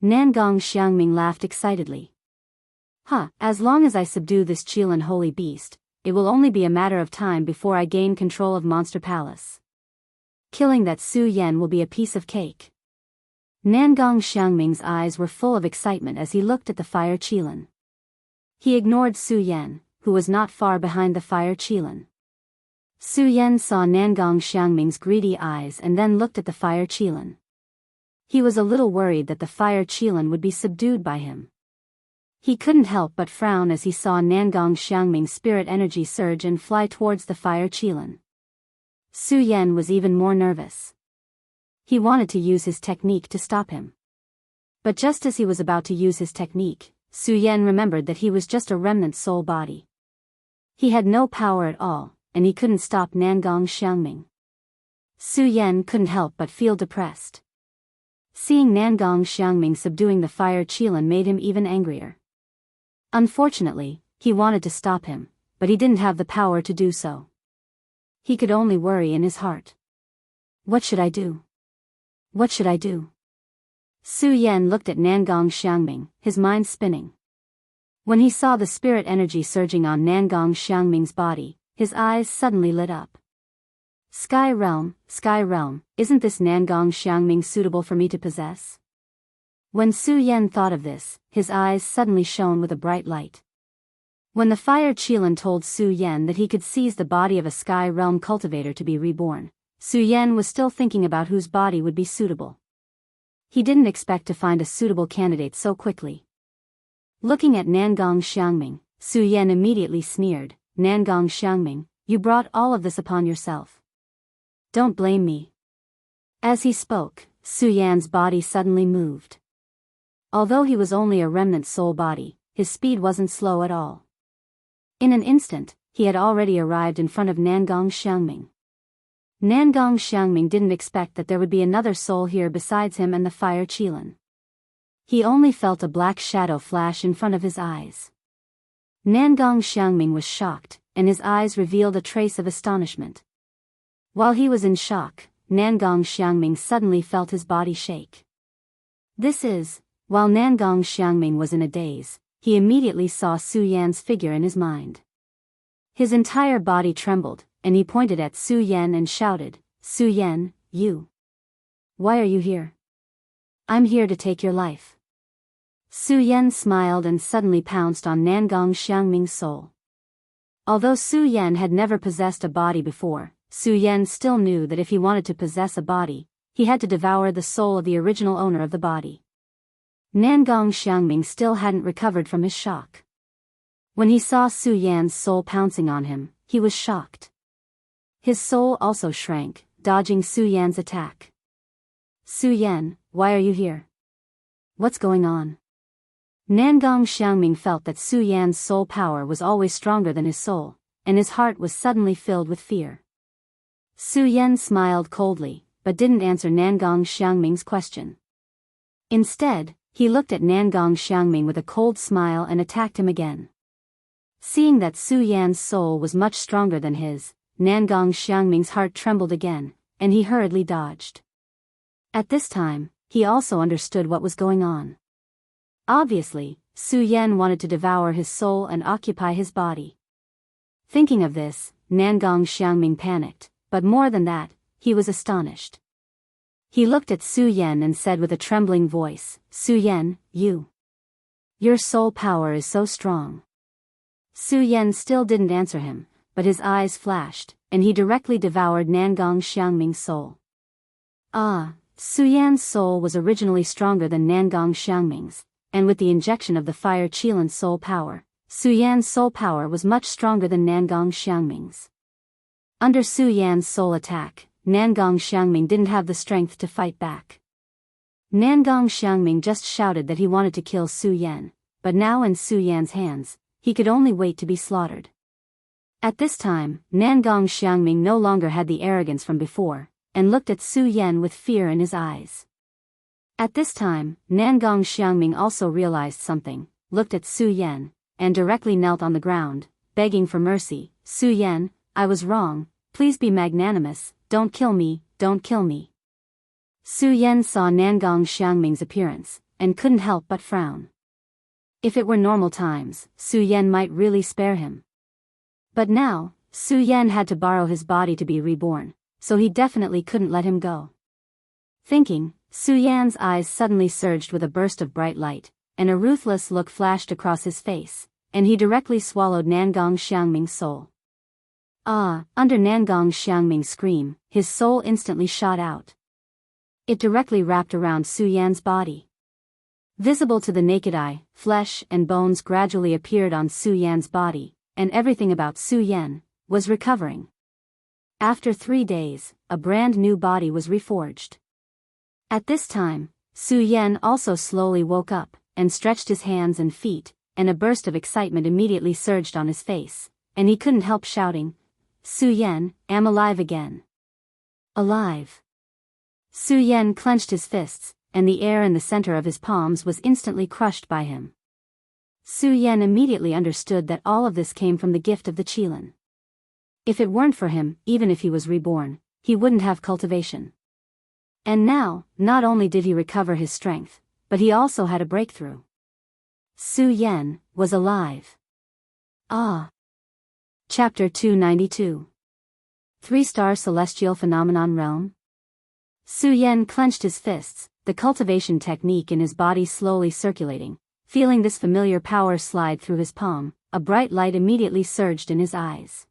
Speaker 1: Nangong Xiangming laughed excitedly. As long as I subdue this Qilin holy beast, it will only be a matter of time before I gain control of Monster Palace. Killing that Su Yan will be a piece of cake." Nangong Xiangming's eyes were full of excitement as he looked at the fire Qilin. He ignored Su Yan, who was not far behind the fire Qilin. Su Yan saw Nangong Xiangming's greedy eyes and then looked at the fire Qilin. He was a little worried that the fire Qilin would be subdued by him. He couldn't help but frown as he saw Nangong Xiangming's spirit energy surge and fly towards the fire Qilin. Su Yan was even more nervous. He wanted to use his technique to stop him. But just as he was about to use his technique, Su Yan remembered that he was just a remnant soul body. He had no power at all, and he couldn't stop Nangong Xiangming. Su Yan couldn't help but feel depressed. Seeing Nangong Xiangming subduing the fire Qilin made him even angrier. Unfortunately, he wanted to stop him, but he didn't have the power to do so. He could only worry in his heart. What should I do? What should I do? Su Yan looked at Nangong Xiangming, his mind spinning. When he saw the spirit energy surging on Nangong Xiangming's body, his eyes suddenly lit up. Sky Realm, isn't this Nangong Xiangming suitable for me to possess? When Su Yan thought of this, his eyes suddenly shone with a bright light. When the fire Qilin told Su Yan that he could seize the body of a Sky Realm cultivator to be reborn, Su Yan was still thinking about whose body would be suitable. He didn't expect to find a suitable candidate so quickly. Looking at Nangong Xiangming, Su Yan immediately sneered, "Nangong Xiangming, you brought all of this upon yourself. Don't blame me." As he spoke, Su Yan's body suddenly moved. Although he was only a remnant soul body, his speed wasn't slow at all. In an instant, he had already arrived in front of Nangong Xiangming. Nangong Xiangming didn't expect that there would be another soul here besides him and the fire Qilin. He only felt a black shadow flash in front of his eyes. Nangong Xiangming was shocked, and his eyes revealed a trace of astonishment. While he was in shock, Nangong Xiangming suddenly felt his body shake. While Nangong Xiangming was in a daze, he immediately saw Su Yan's figure in his mind. His entire body trembled, and he pointed at Su Yan and shouted, "Su Yan, you! Why are you here? I'm here to take your life." Su Yan smiled and suddenly pounced on Nangong Xiangming's soul. Although Su Yan had never possessed a body before, Su Yan still knew that if he wanted to possess a body, he had to devour the soul of the original owner of the body. Nangong Xiangming still hadn't recovered from his shock. When he saw Su Yan's soul pouncing on him, he was shocked. His soul also shrank, dodging Su Yan's attack. "Su Yan, why are you here? What's going on?" Nangong Xiangming felt that Su Yan's soul power was always stronger than his soul, and his heart was suddenly filled with fear. Su Yan smiled coldly, but didn't answer Nangong Xiangming's question. Instead, he looked at Nangong Xiangming with a cold smile and attacked him again. Seeing that Su Yan's soul was much stronger than his, Nangong Xiangming's heart trembled again, and he hurriedly dodged. At this time, he also understood what was going on. Obviously, Su Yan wanted to devour his soul and occupy his body. Thinking of this, Nangong Xiangming panicked, but more than that, he was astonished. He looked at Su Yan and said with a trembling voice, "Su Yan, your soul power is so strong." Su Yan still didn't answer him, but his eyes flashed, and he directly devoured Nangong Xiangming's soul. Su Yan's soul was originally stronger than Nangong Xiangming's, and with the injection of the fire Qilin's soul power, Su Yan's soul power was much stronger than Nangong Xiangming's. Under Su Yan's soul attack, Nangong Xiangming didn't have the strength to fight back. Nangong Xiangming just shouted that he wanted to kill Su Yan, but now in Su Yan's hands, he could only wait to be slaughtered. At this time, Nangong Xiangming no longer had the arrogance from before, and looked at Su Yan with fear in his eyes. At this time, Nangong Xiangming also realized something, looked at Su Yan, and directly knelt on the ground, begging for mercy. "Su Yan, I was wrong, please be magnanimous, don't kill me, don't kill me." Su Yan saw Nangong Xiangming's appearance, and couldn't help but frown. If it were normal times, Su Yan might really spare him. But now, Su Yan had to borrow his body to be reborn, so he definitely couldn't let him go. Thinking, Su Yan's eyes suddenly surged with a burst of bright light, and a ruthless look flashed across his face, and he directly swallowed Nangong Xiangming's soul. Under Nangong Xiangming's scream, his soul instantly shot out. It directly wrapped around Su Yan's body. Visible to the naked eye, flesh and bones gradually appeared on Su Yan's body, and everything about Su Yan was recovering. After 3 days, a brand new body was reforged. At this time, Su Yan also slowly woke up, and stretched his hands and feet, and a burst of excitement immediately surged on his face, and he couldn't help shouting, Su Yan, am alive again. Alive. Su Yan clenched his fists, and the air in the center of his palms was instantly crushed by him. Su Yan immediately understood that all of this came from the gift of the Qilin. If it weren't for him, even if he was reborn, he wouldn't have cultivation. And now, not only did he recover his strength, but he also had a breakthrough. Su Yan was alive. Ah. Chapter 292. 3-star Celestial Phenomenon Realm. Su Yan clenched his fists, the cultivation technique in his body slowly circulating. Feeling this familiar power slide through his palm, a bright light immediately surged in his eyes.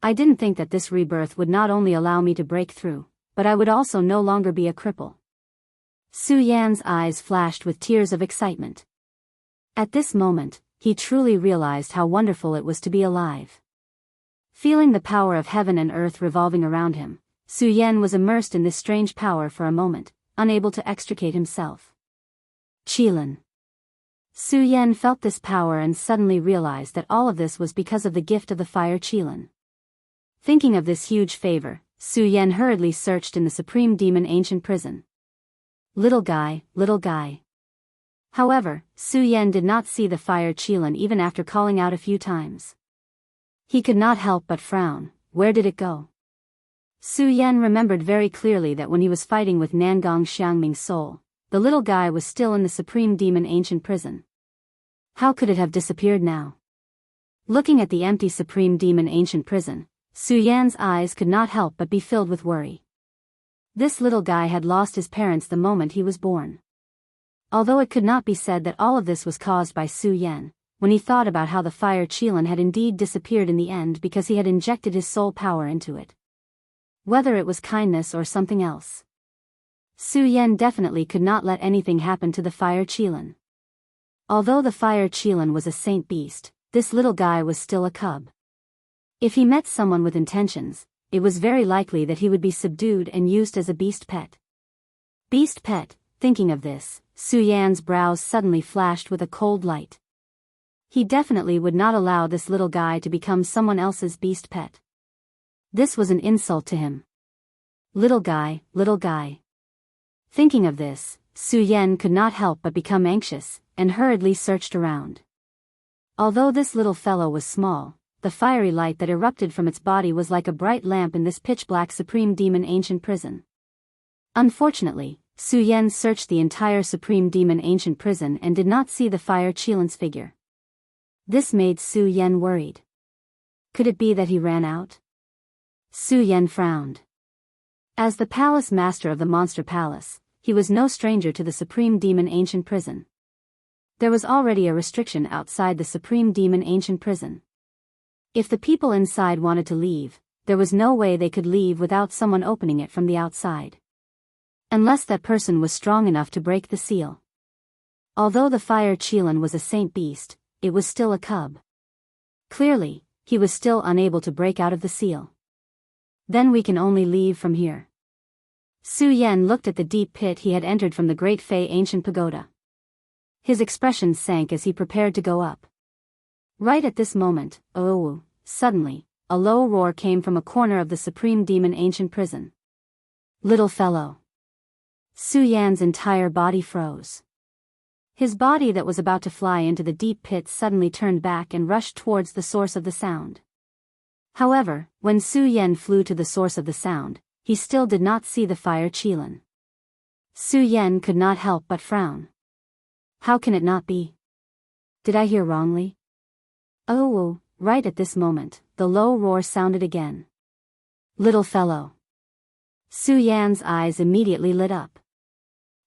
Speaker 1: I didn't think that this rebirth would not only allow me to break through, but I would also no longer be a cripple. Su Yan's eyes flashed with tears of excitement. At this moment, he truly realized how wonderful it was to be alive. Feeling the power of heaven and earth revolving around him, Su Yan was immersed in this strange power for a moment, unable to extricate himself. Qilin. Su Yan felt this power and suddenly realized that all of this was because of the gift of the fire Qilin. Thinking of this huge favor, Su Yan hurriedly searched in the Supreme Demon Ancient Prison. Little guy, little guy. However, Su Yan did not see the fire Qilin even after calling out a few times. He could not help but frown. Where did it go? Su Yan remembered very clearly that when he was fighting with Nangong Xiangming's soul, the little guy was still in the Supreme Demon Ancient Prison. How could it have disappeared now? Looking at the empty Supreme Demon Ancient Prison, Su Yan's eyes could not help but be filled with worry. This little guy had lost his parents the moment he was born. Although it could not be said that all of this was caused by Su Yan, when he thought about how the fire Qilin had indeed disappeared in the end because he had injected his soul power into it. Whether it was kindness or something else. Su Yan definitely could not let anything happen to the fire Qilin. Although the fire Qilin was a saint beast, this little guy was still a cub. If he met someone with intentions, it was very likely that he would be subdued and used as a beast pet. Beast pet, thinking of this, Su Yan's brows suddenly flashed with a cold light. He definitely would not allow this little guy to become someone else's beast pet. This was an insult to him. Little guy, little guy. Thinking of this, Su Yan could not help but become anxious, and hurriedly searched around. Although this little fellow was small, the fiery light that erupted from its body was like a bright lamp in this pitch-black Supreme Demon Ancient Prison. Unfortunately, Su Yan searched the entire Supreme Demon Ancient Prison and did not see the fire Qilin's figure. This made Su Yan worried. Could it be that he ran out? Su Yan frowned. As the palace master of the Monster Palace, he was no stranger to the Supreme Demon Ancient Prison. There was already a restriction outside the Supreme Demon Ancient Prison. If the people inside wanted to leave, there was no way they could leave without someone opening it from the outside. Unless that person was strong enough to break the seal. Although the fire Qilin was a saint beast, it was still a cub. Clearly, he was still unable to break out of the seal. Then we can only leave from here. Su Yan looked at the deep pit he had entered from the Great Fei Ancient Pagoda. His expression sank as he prepared to go up. Right at this moment, suddenly, a low roar came from a corner of the Supreme Demon Ancient Prison. Little fellow. Su Yan's entire body froze. His body that was about to fly into the deep pit suddenly turned back and rushed towards the source of the sound. However, when Su Yan flew to the source of the sound, he still did not see the fire Qilin. Su Yan could not help but frown. How can it not be? Did I hear wrongly? Right at this moment, the low roar sounded again. Little fellow. Su Yan's eyes immediately lit up.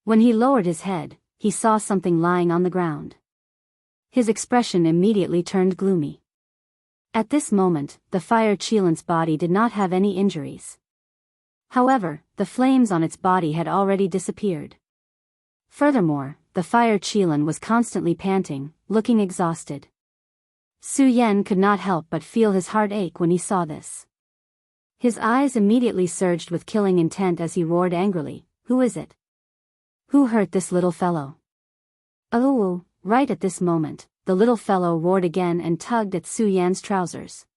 Speaker 1: When he lowered his head, he saw something lying on the ground. His expression immediately turned gloomy. At this moment, the fire Qilin's body did not have any injuries. However, the flames on its body had already disappeared. Furthermore, the fire Qilin was constantly panting, looking exhausted. Su Yan could not help but feel his heart ache when he saw this. His eyes immediately surged with killing intent as he roared angrily, "Who is it? Who hurt this little fellow?" Right at this moment, the little fellow roared again and tugged at Su Yan's trousers.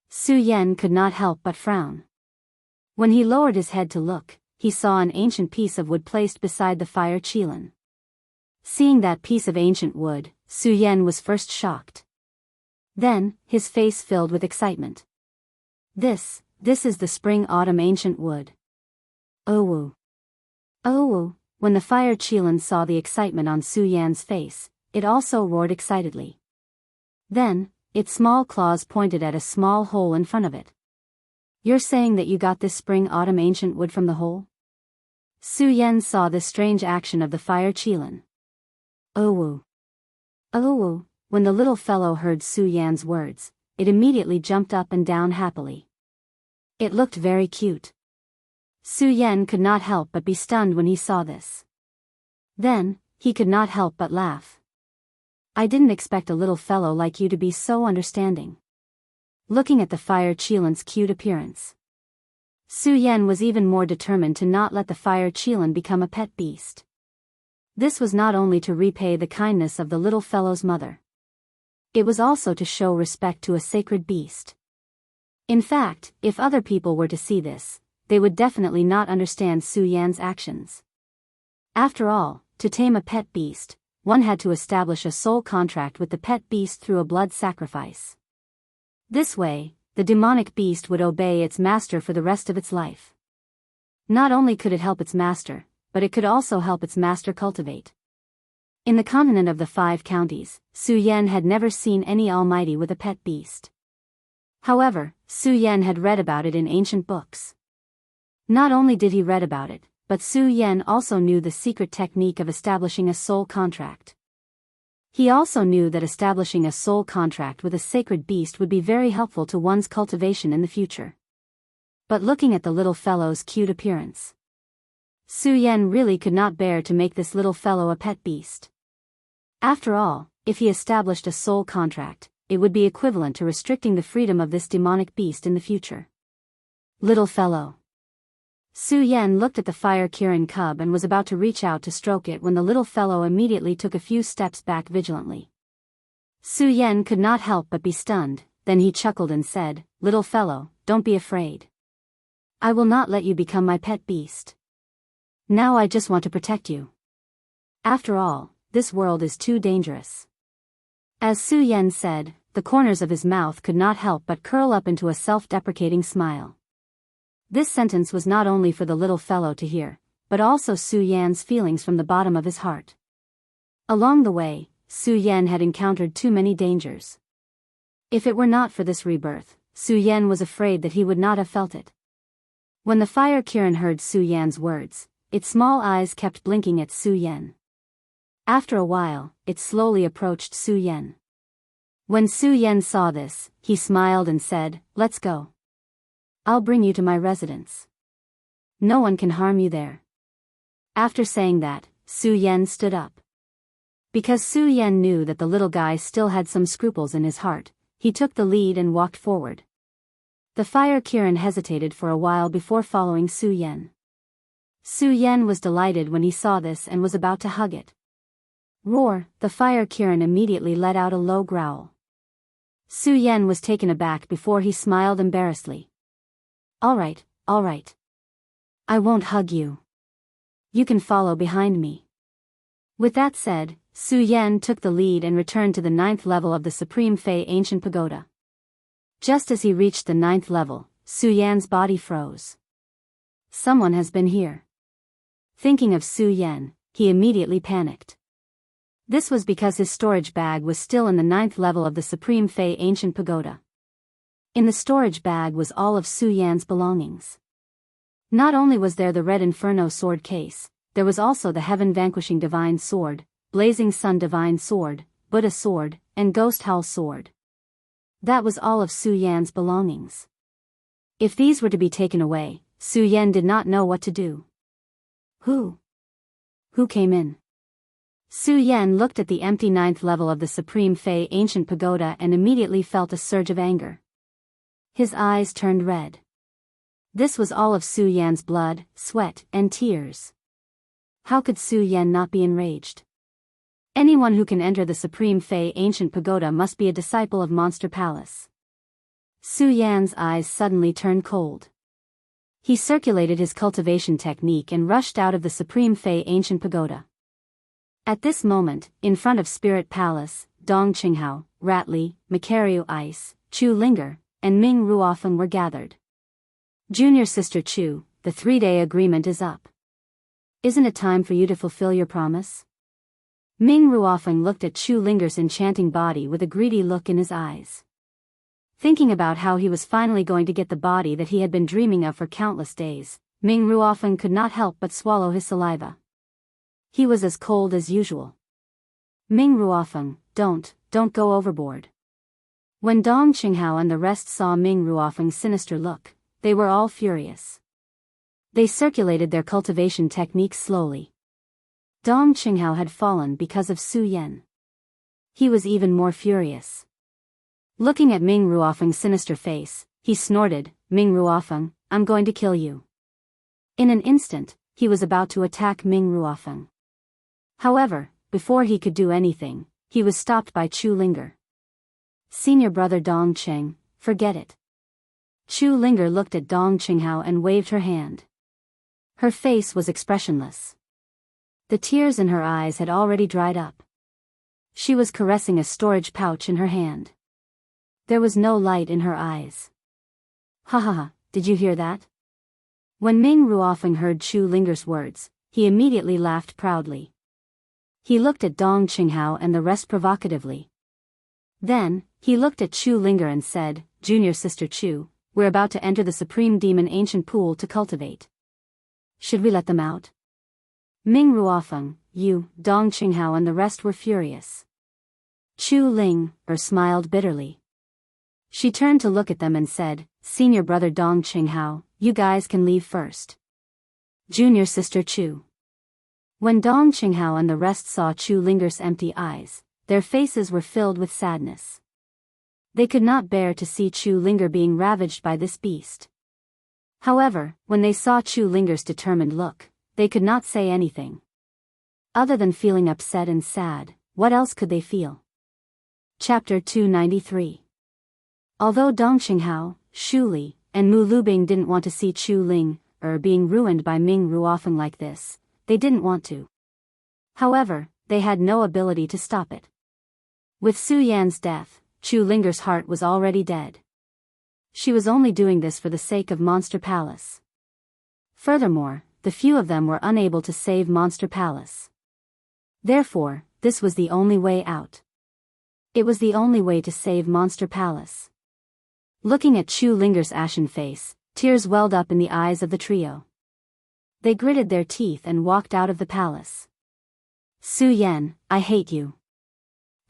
Speaker 1: Su Yan could not help but frown. When he lowered his head to look, he saw an ancient piece of wood placed beside the fire qilin. Seeing that piece of ancient wood, Su Yan was first shocked. Then, his face filled with excitement. This is the spring-autumn ancient wood. Oh woo. When the fire qilin saw the excitement on Su Yan's face, it also roared excitedly. Then, its small claws pointed at a small hole in front of it. You're saying that you got this spring-autumn ancient wood from the hole? Su Yan saw this strange action of the fire qilin. Oh woo. When the little fellow heard Su Yan's words, it immediately jumped up and down happily. It looked very cute. Su Yan could not help but be stunned when he saw this. Then, he could not help but laugh. I didn't expect a little fellow like you to be so understanding. Looking at the fire qilin's cute appearance, Su Yan was even more determined to not let the fire qilin become a pet beast. This was not only to repay the kindness of the little fellow's mother. It was also to show respect to a sacred beast. In fact, if other people were to see this, they would definitely not understand Su Yan's actions. After all, to tame a pet beast, one had to establish a soul contract with the pet beast through a blood sacrifice. This way, the demonic beast would obey its master for the rest of its life. Not only could it help its master, but it could also help its master cultivate. In the continent of the 5 counties, Su Yan had never seen any almighty with a pet beast. However, Su Yan had read about it in ancient books. Not only did he read about it, but Su Yan also knew the secret technique of establishing a soul contract. He also knew that establishing a soul contract with a sacred beast would be very helpful to one's cultivation in the future. But looking at the little fellow's cute appearance, Su Yan really could not bear to make this little fellow a pet beast. After all, if he established a soul contract, it would be equivalent to restricting the freedom of this demonic beast in the future. Little fellow. Su Yan looked at the fire Kirin cub and was about to reach out to stroke it when the little fellow immediately took a few steps back vigilantly. Su Yan could not help but be stunned, then he chuckled and said, "Little fellow, don't be afraid. I will not let you become my pet beast. Now I just want to protect you. After all, this world is too dangerous." As Su Yan said, the corners of his mouth could not help but curl up into a self-deprecating smile. This sentence was not only for the little fellow to hear, but also Su Yan's feelings from the bottom of his heart. Along the way, Su Yan had encountered too many dangers. If it were not for this rebirth, Su Yan was afraid that he would not have felt it. When the fire Kirin heard Su Yan's words, its small eyes kept blinking at Su Yan. After a while, it slowly approached Su Yan. When Su Yan saw this, he smiled and said, "Let's go. I'll bring you to my residence. No one can harm you there." After saying that, Su Yan stood up. Because Su Yan knew that the little guy still had some scruples in his heart, he took the lead and walked forward. The fire Kirin hesitated for a while before following Su Yan. Su Yan was delighted when he saw this and was about to hug it. Roar! The fire Kirin immediately let out a low growl. Su Yan was taken aback before he smiled embarrassedly. All right. I won't hug you. You can follow behind me." With that said, Su Yan took the lead and returned to the 9th level of the Supreme Fei Ancient Pagoda. Just as he reached the 9th level, Su Yan's body froze. Someone has been here. Thinking of Su Yan, he immediately panicked. This was because his storage bag was still in the 9th level of the Supreme Fei Ancient Pagoda. In the storage bag was all of Su Yan's belongings. Not only was there the Red Inferno sword case, there was also the Heaven Vanquishing Divine Sword, Blazing Sun Divine Sword, Buddha Sword, and Ghost Howl Sword. That was all of Su Yan's belongings. If these were to be taken away, Su Yan did not know what to do. Who came in? Su Yan looked at the empty 9th level of the Supreme Fei Ancient Pagoda and immediately felt a surge of anger. His eyes turned red. This was all of Su Yan's blood, sweat, and tears. How could Su Yan not be enraged? Anyone who can enter the Supreme Fei Ancient Pagoda must be a disciple of Monster Palace. Su Yan's eyes suddenly turned cold. He circulated his cultivation technique and rushed out of the Supreme Fei ancient pagoda. At this moment, in front of Spirit Palace, Dong Qinghao, Ratley, Macario Ice, Chu Linger, and Ming Ruofeng were gathered. Junior Sister Chu, the 3-day agreement is up. Isn't it time for you to fulfill your promise? Ming Ruofeng looked at Chu Linger's enchanting body with a greedy look in his eyes. Thinking about how he was finally going to get the body that he had been dreaming of for countless days, Ming Ruofeng could not help but swallow his saliva. He was as cold as usual. Ming Ruofeng, don't go overboard. When Dong Qinghao and the rest saw Ming Ruofeng's sinister look, they were all furious. They circulated their cultivation techniques slowly. Dong Qinghao had fallen because of Su Yan. He was even more furious. Looking at Ming Ruofeng's sinister face, he snorted, "Ming Ruofeng, I'm going to kill you." In an instant, he was about to attack Ming Ruofeng. However, before he could do anything, he was stopped by Chu Linger. "Senior brother Dong Cheng, forget it." Chu Linger looked at Dong Qinghao and waved her hand. Her face was expressionless. The tears in her eyes had already dried up. She was caressing a storage pouch in her hand. There was no light in her eyes. "Ha ha ha, did you hear that?" When Ming Ruofeng heard Chu Linger's words, he immediately laughed proudly. He looked at Dong Qinghao and the rest provocatively. Then, he looked at Chu Linger and said, "Junior Sister Chu, we're about to enter the Supreme Demon Ancient Pool to cultivate. Should we let them out?" Ming Ruofeng, you, Dong Qinghao and the rest were furious. Chu Linger smiled bitterly. She turned to look at them and said, "Senior brother Dong Qinghao, you guys can leave first." Junior Sister Chu. When Dong Qinghao and the rest saw Chu Linger's empty eyes, their faces were filled with sadness. They could not bear to see Chu Linger being ravaged by this beast. However, when they saw Chu Linger's determined look, they could not say anything. Other than feeling upset and sad, what else could they feel? Chapter 293. Although Dong Qinghao, Shu Li, and Mu Lubing didn't want to see Chu Linger being ruined by Ming Ruofeng like this, they didn't want to. However, they had no ability to stop it. With Su Yan's death, Chu Linger's heart was already dead. She was only doing this for the sake of Monster Palace. Furthermore, the few of them were unable to save Monster Palace. Therefore, this was the only way out. It was the only way to save Monster Palace. Looking at Chu Linger's ashen face, tears welled up in the eyes of the trio. They gritted their teeth and walked out of the palace. "Su Yan, I hate you.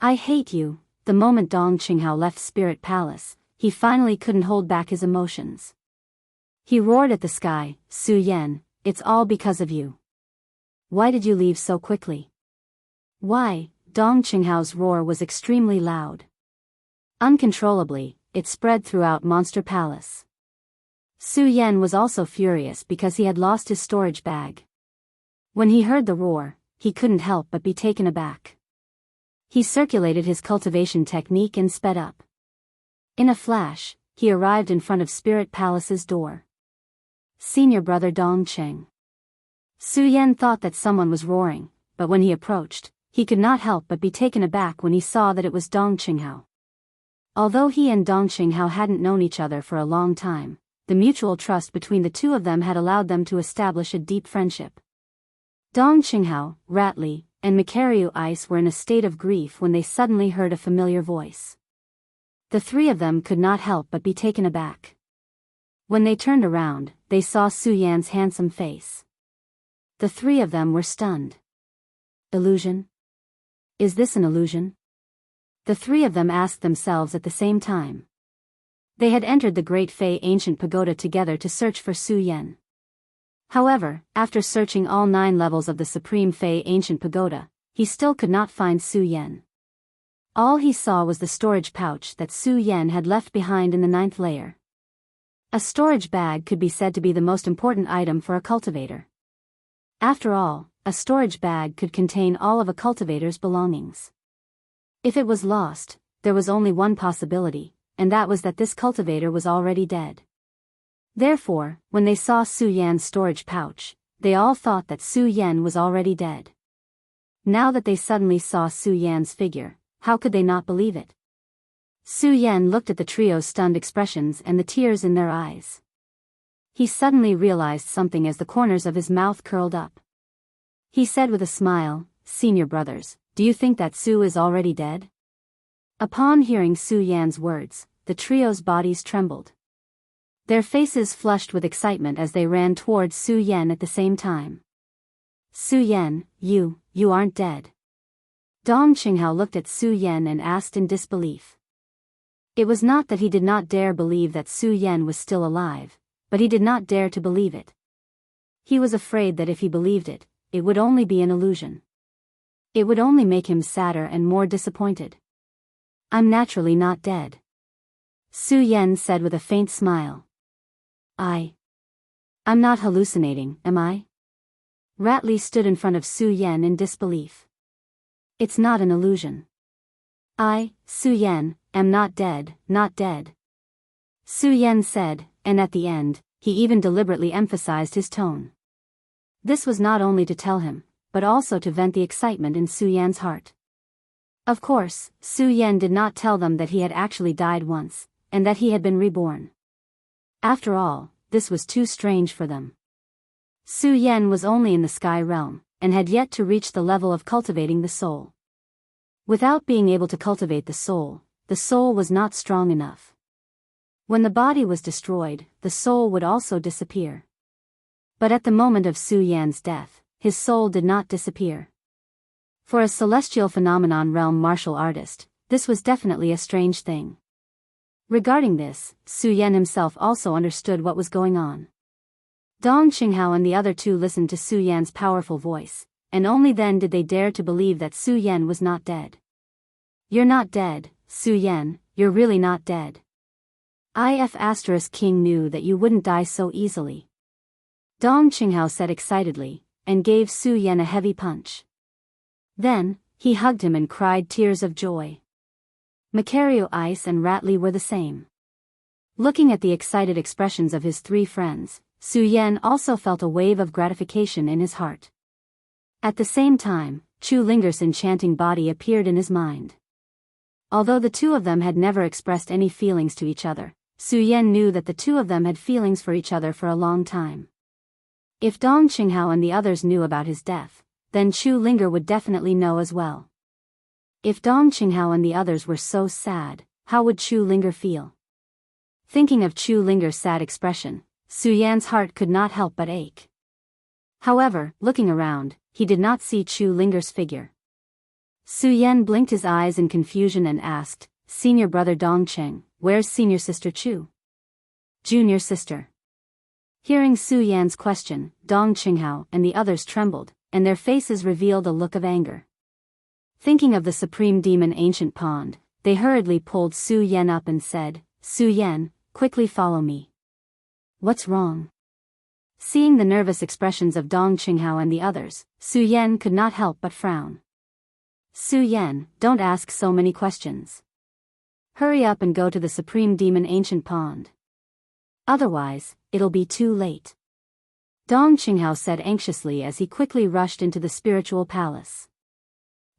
Speaker 1: I hate you." The moment Dong Qinghao left Spirit Palace, he finally couldn't hold back his emotions. He roared at the sky, "Su Yan, it's all because of you. Why did you leave so quickly?" "Why?" Dong Qinghao's roar was extremely loud. Uncontrollably, it spread throughout Monster Palace. Su Yan was also furious because he had lost his storage bag. When he heard the roar, he couldn't help but be taken aback. He circulated his cultivation technique and sped up. In a flash, he arrived in front of Spirit Palace's door. "Senior brother Dong Cheng." Su Yan thought that someone was roaring, but when he approached, he could not help but be taken aback when he saw that it was Dong Qinghao. Although he and Dong Qinghao hadn't known each other for a long time, the mutual trust between the two of them had allowed them to establish a deep friendship. Dong Qinghao, Ratley, and Macario Ice were in a state of grief when they suddenly heard a familiar voice. The three of them could not help but be taken aback. When they turned around, they saw Su Yan's handsome face. The three of them were stunned. Illusion? Is this an illusion? The three of them asked themselves at the same time. They had entered the Great Fei Ancient Pagoda together to search for Su Yan. However, after searching all 9 levels of the Supreme Fei Ancient Pagoda, he still could not find Su Yan. All he saw was the storage pouch that Su Yan had left behind in the 9th layer. A storage bag could be said to be the most important item for a cultivator. After all, a storage bag could contain all of a cultivator's belongings. If it was lost, there was only one possibility: and that was that this cultivator was already dead. Therefore, when they saw Su Yan's storage pouch, they all thought that Su Yan was already dead. Now that they suddenly saw Su Yan's figure, how could they not believe it? Su Yan looked at the trio's stunned expressions and the tears in their eyes. He suddenly realized something as the corners of his mouth curled up. He said with a smile, "Senior brothers, do you think that Su is already dead?" Upon hearing Su Yan's words, the trio's bodies trembled. Their faces flushed with excitement as they ran towards Su Yan at the same time. "Su Yan, you aren't dead." Dong Qinghao looked at Su Yan and asked in disbelief. It was not that he did not dare believe that Su Yan was still alive, but he did not dare to believe it. He was afraid that if he believed it, it would only be an illusion. It would only make him sadder and more disappointed. "I'm naturally not dead," Su Yan said with a faint smile. I'm not hallucinating, am I?" Ratley stood in front of Su Yan in disbelief. "It's not an illusion. Su Yan, am not dead, not dead," Su Yan said, and at the end, he even deliberately emphasized his tone. This was not only to tell him, but also to vent the excitement in Su Yan's heart. Of course, Su Yan did not tell them that he had actually died once, and that he had been reborn. After all, this was too strange for them. Su Yan was only in the sky realm, and had yet to reach the level of cultivating the soul. Without being able to cultivate the soul was not strong enough. When the body was destroyed, the soul would also disappear. But at the moment of Su Yan's death, his soul did not disappear. For a celestial phenomenon realm martial artist, this was definitely a strange thing. Regarding this, Su Yan himself also understood what was going on. Dong Qinghao and the other two listened to Su Yan's powerful voice, and only then did they dare to believe that Su Yan was not dead. "You're not dead, Su Yan, you're really not dead. King knew that you wouldn't die so easily," Dong Qinghao said excitedly, and gave Su Yan a heavy punch. Then, he hugged him and cried tears of joy. Macario Ice and Ratley were the same. Looking at the excited expressions of his three friends, Su Yan also felt a wave of gratification in his heart. At the same time, Chu Linger's enchanting body appeared in his mind. Although the two of them had never expressed any feelings to each other, Su Yan knew that the two of them had feelings for each other for a long time. If Dong Qinghao and the others knew about his death, then Chu Linger would definitely know as well. If Dong Qinghao and the others were so sad, how would Chu Linger feel? Thinking of Chu Linger's sad expression, Su Yan's heart could not help but ache. However, looking around, he did not see Chu Linger's figure. Su Yan blinked his eyes in confusion and asked, "Senior brother Dongcheng, where's senior sister Chu?" "Junior sister." Hearing Su Yan's question, Dong Qinghao and the others trembled, and their faces revealed a look of anger. Thinking of the supreme demon ancient pond, they hurriedly pulled Su Yan up and said, "Su Yan, quickly follow me." "What's wrong?" Seeing the nervous expressions of Dong Qinghao and the others, Su Yan could not help but frown. "Su Yan, don't ask so many questions. Hurry up and go to the supreme demon ancient pond. Otherwise, it'll be too late," Dong Qinghao said anxiously as he quickly rushed into the spiritual palace.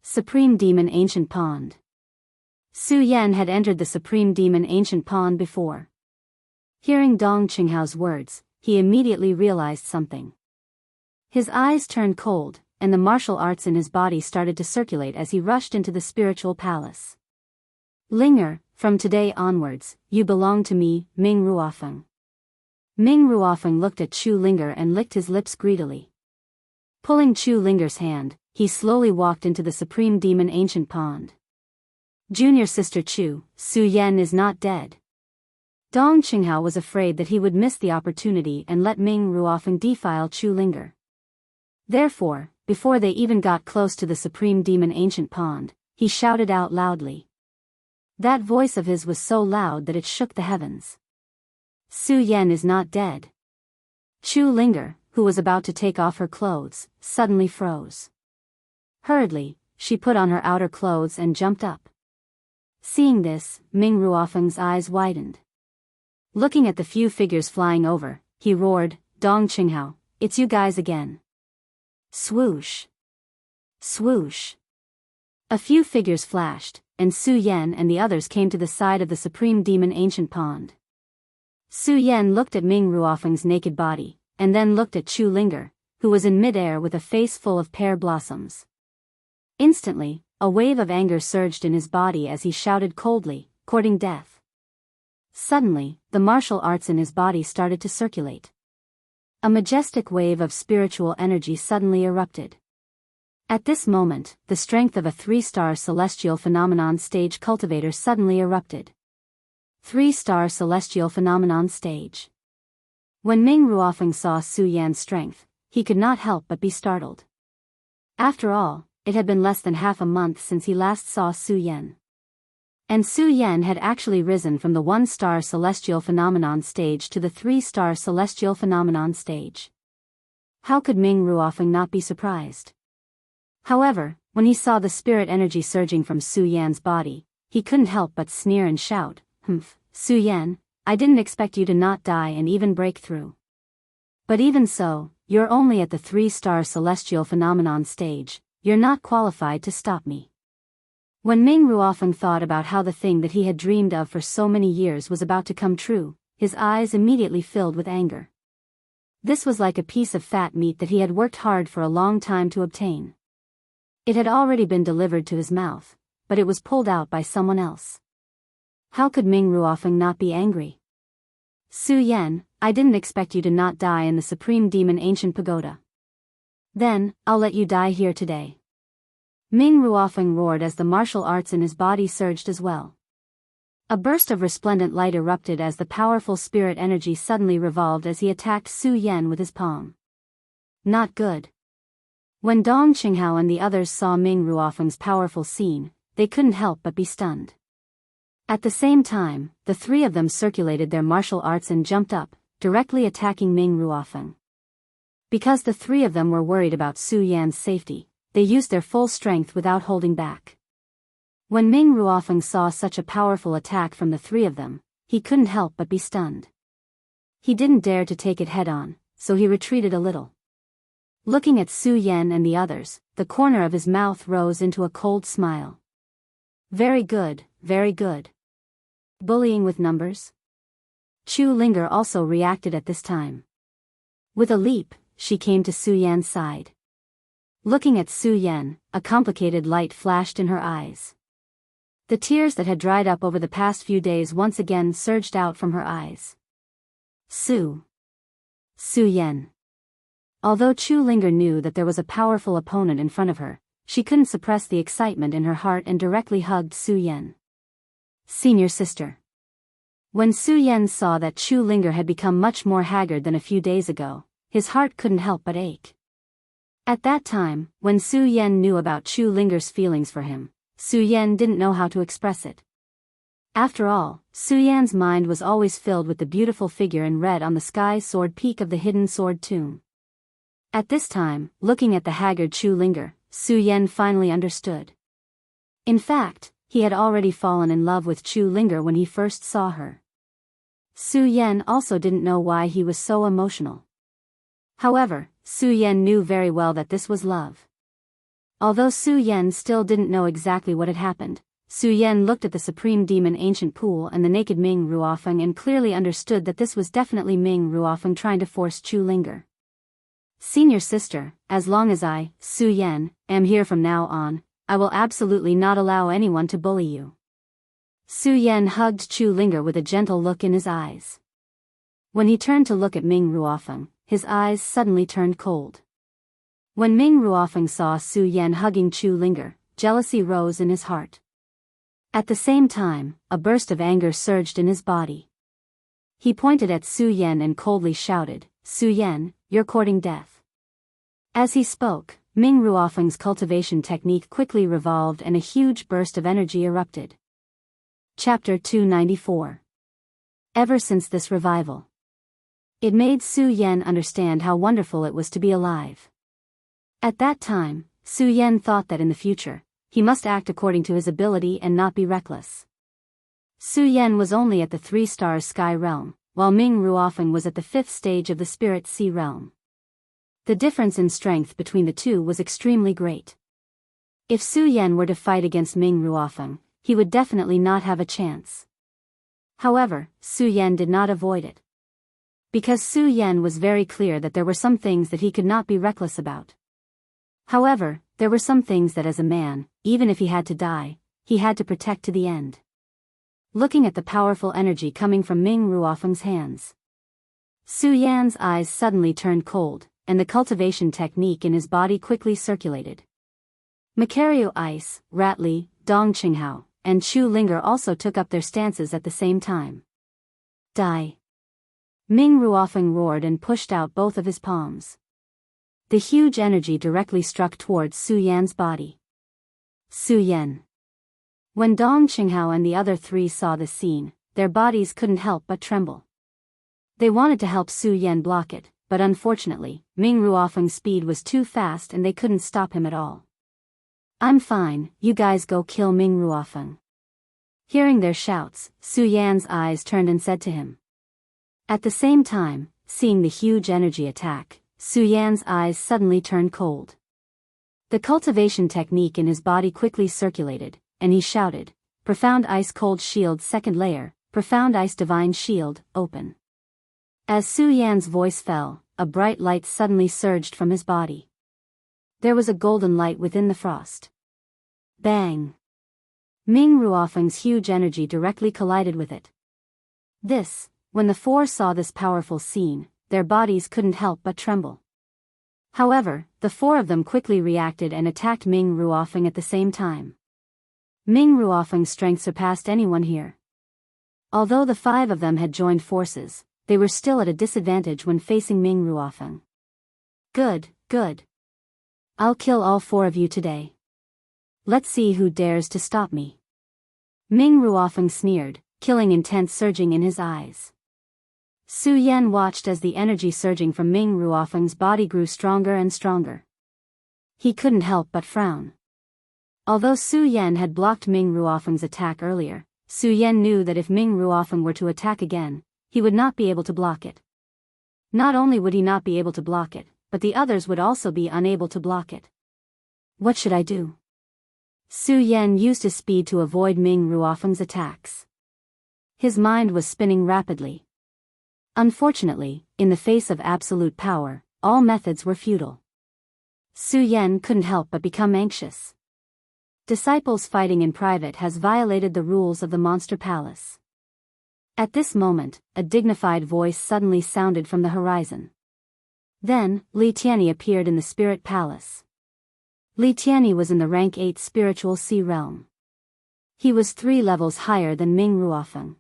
Speaker 1: Supreme Demon Ancient Pond. Su Yan had entered the Supreme Demon Ancient Pond before. Hearing Dong Qinghao's words, he immediately realized something. His eyes turned cold, and the martial arts in his body started to circulate as he rushed into the spiritual palace. "Linger, from today onwards, you belong to me, Ming Ruofeng." Ming Ruofeng looked at Chu Linger and licked his lips greedily. Pulling Chu Linger's hand, he slowly walked into the Supreme Demon Ancient Pond. "Junior sister Chu, Su Yan is not dead." Dong Qinghao was afraid that he would miss the opportunity and let Ming Ruofeng defile Chu Linger. Therefore, before they even got close to the Supreme Demon Ancient Pond, he shouted out loudly. That voice of his was so loud that it shook the heavens. "Su Yan is not dead." Chu Linger, who was about to take off her clothes, suddenly froze. Hurriedly, she put on her outer clothes and jumped up. Seeing this, Ming Ruofeng's eyes widened. Looking at the few figures flying over, he roared, "Dong Qinghao, it's you guys again." Swoosh. Swoosh. A few figures flashed, and Su Yan and the others came to the side of the Supreme Demon Ancient Pond. Su Yan looked at Ming Ruofeng's naked body, and then looked at Chu Linger, who was in midair with a face full of pear blossoms. Instantly, a wave of anger surged in his body as he shouted coldly, "Courting death." Suddenly, the martial arts in his body started to circulate. A majestic wave of spiritual energy suddenly erupted. At this moment, the strength of a 3-star celestial phenomenon stage cultivator suddenly erupted. 3-star celestial phenomenon stage. When Ming Ruofeng saw Su Yan's strength, he could not help but be startled. After all, it had been less than half a month since he last saw Su Yan. And Su Yan had actually risen from the 1-star celestial phenomenon stage to the 3-star celestial phenomenon stage. How could Ming Ruofeng not be surprised? However, when he saw the spirit energy surging from Su Yan's body, he couldn't help but sneer and shout, "Humph, Su Yan, I didn't expect you to not die and even break through. But even so, you're only at the 3-star celestial phenomenon stage, you're not qualified to stop me." When Ming Ruofeng thought about how the thing that he had dreamed of for so many years was about to come true, his eyes immediately filled with anger. This was like a piece of fat meat that he had worked hard for a long time to obtain. It had already been delivered to his mouth, but it was pulled out by someone else. How could Ming Ruofeng not be angry? "Su Yan, I didn't expect you to not die in the Supreme Demon Ancient Pagoda. Then, I'll let you die here today." Ming Ruofeng roared as the martial arts in his body surged as well. A burst of resplendent light erupted as the powerful spirit energy suddenly revolved as he attacked Su Yan with his palm. Not good. When Dong Qinghao and the others saw Ming Ruofeng's powerful scene, they couldn't help but be stunned. At the same time, the three of them circulated their martial arts and jumped up, directly attacking Ming Ruofeng. Because the three of them were worried about Su Yan's safety, they used their full strength without holding back. When Ming Ruofeng saw such a powerful attack from the three of them, he couldn't help but be stunned. He didn't dare to take it head-on, so he retreated a little. Looking at Su Yan and the others, the corner of his mouth rose into a cold smile. Very good, very good. Bullying with numbers? Chu Linger also reacted at this time. With a leap, she came to Su Yan's side. Looking at Su Yan, a complicated light flashed in her eyes. The tears that had dried up over the past few days once again surged out from her eyes. Su Yan. Although Chu Linger knew that there was a powerful opponent in front of her, she couldn't suppress the excitement in her heart and directly hugged Su Yan. Senior sister. When Su Yan saw that Chu Linger had become much more haggard than a few days ago, his heart couldn't help but ache. At that time, when Su Yan knew about Chu Linger's feelings for him, Su Yan didn't know how to express it. After all, Su Yan's mind was always filled with the beautiful figure in red on the sky sword peak of the hidden sword tomb. At this time, looking at the haggard Chu Linger, Su Yan finally understood. In fact, he had already fallen in love with Chu Linger when he first saw her. Su Yan also didn't know why he was so emotional. However, Su Yan knew very well that this was love. Although Su Yan still didn't know exactly what had happened, Su Yan looked at the Supreme Demon Ancient Pool and the naked Ming Ruofeng and clearly understood that this was definitely Ming Ruofeng trying to force Chu Linger. Senior sister, as long as I, Su Yan, am here from now on, I will absolutely not allow anyone to bully you. Su Yan hugged Chu Linger with a gentle look in his eyes. When he turned to look at Ming Ruofeng, his eyes suddenly turned cold. When Ming Ruofeng saw Su Yan hugging Chu Linger, jealousy rose in his heart. At the same time, a burst of anger surged in his body. He pointed at Su Yan and coldly shouted, "Su Yan, you're courting death." As he spoke, Ming Ruofeng's cultivation technique quickly revolved and a huge burst of energy erupted. Chapter 294. Ever since this revival, it made Su Yan understand how wonderful it was to be alive. At that time, Su Yan thought that in the future, he must act according to his ability and not be reckless. Su Yan was only at the 3-star sky realm, while Ming Ruofeng was at the 5th stage of the spirit sea realm. The difference in strength between the two was extremely great. If Su Yan were to fight against Ming Ruofeng, he would definitely not have a chance. However, Su Yan did not avoid it. Because Su Yan was very clear that there were some things that he could not be reckless about. However, there were some things that as a man, even if he had to die, he had to protect to the end. Looking at the powerful energy coming from Ming Ruofeng's hands, Su Yan's eyes suddenly turned cold, and the cultivation technique in his body quickly circulated. Macario Ice, Ratli, Dong Qinghao, and Chu Linger also took up their stances at the same time. Die! Ming Ruofeng roared and pushed out both of his palms. The huge energy directly struck towards Su Yan's body. Su Yan. When Dong Qinghao and the other 3 saw the scene, their bodies couldn't help but tremble. They wanted to help Su Yan block it, but unfortunately, Ming Ruofeng's speed was too fast and they couldn't stop him at all. I'm fine, you guys go kill Ming Ruofeng. Hearing their shouts, Su Yan's eyes turned and said to him. At the same time, seeing the huge energy attack, Su Yan's eyes suddenly turned cold. The cultivation technique in his body quickly circulated, and he shouted, Profound Ice Cold Shield 2nd Layer, Profound Ice Divine Shield, open. As Su Yan's voice fell, a bright light suddenly surged from his body. There was a golden light within the frost. Bang! Ming Ruofeng's huge energy directly collided with it. When the 4 saw this powerful scene, their bodies couldn't help but tremble. However, the 4 of them quickly reacted and attacked Ming Ruofeng at the same time. Ming Ruofeng's strength surpassed anyone here. Although the 5 of them had joined forces, they were still at a disadvantage when facing Ming Ruofeng. Good. I'll kill all 4 of you today. Let's see who dares to stop me. Ming Ruofeng sneered, killing intent surging in his eyes. Su Yan watched as the energy surging from Ming Ruofeng's body grew stronger and stronger. He couldn't help but frown. Although Su Yan had blocked Ming Ruofeng's attack earlier, Su Yan knew that if Ming Ruofeng were to attack again, he would not be able to block it. Not only would he not be able to block it, but the others would also be unable to block it. What should I do? Su Yan used his speed to avoid Ming Ruofeng's attacks. His mind was spinning rapidly. Unfortunately, in the face of absolute power, all methods were futile. Su Yan couldn't help but become anxious. Disciples fighting in private has violated the rules of the Monster Palace. At this moment, a dignified voice suddenly sounded from the horizon. Then, Li Tianyi appeared in the Spirit Palace. Li Tianyi was in the rank 8 spiritual sea realm. He was 3 levels higher than Ming Ruofeng.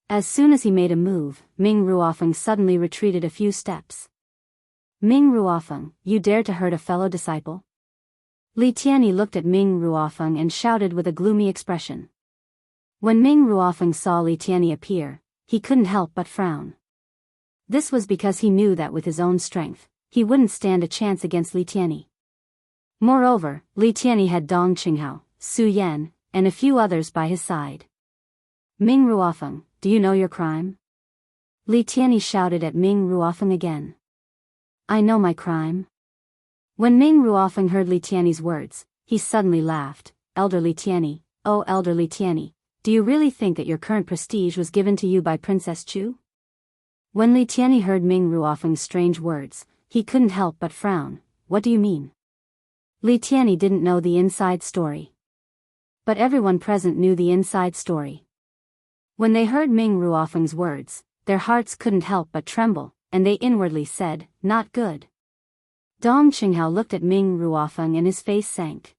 Speaker 1: As soon as he made a move, Ming Ruofeng suddenly retreated a few steps. Ming Ruofeng, you dare to hurt a fellow disciple? Li Tianyi looked at Ming Ruofeng and shouted with a gloomy expression. When Ming Ruofeng saw Li Tianyi appear, he couldn't help but frown. This was because he knew that with his own strength, he wouldn't stand a chance against Li Tianyi. Moreover, Li Tianyi had Dong Qinghao, Su Yan, and a few others by his side. Ming Ruofeng, do you know your crime? Li Tianyi shouted at Ming Ruofeng again. I know my crime. When Ming Ruofeng heard Li Tianyi's words, he suddenly laughed. Elder Li Tianyi, oh Elder Li Tianyi, do you really think that your current prestige was given to you by Princess Chu? When Li Tianyi heard Ming Ruofeng's strange words, he couldn't help but frown. What do you mean? Li Tianyi didn't know the inside story. But everyone present knew the inside story. When they heard Ming Ruofeng's words, their hearts couldn't help but tremble, and they inwardly said, not good. Dong Qinghao looked at Ming Ruofeng and his face sank.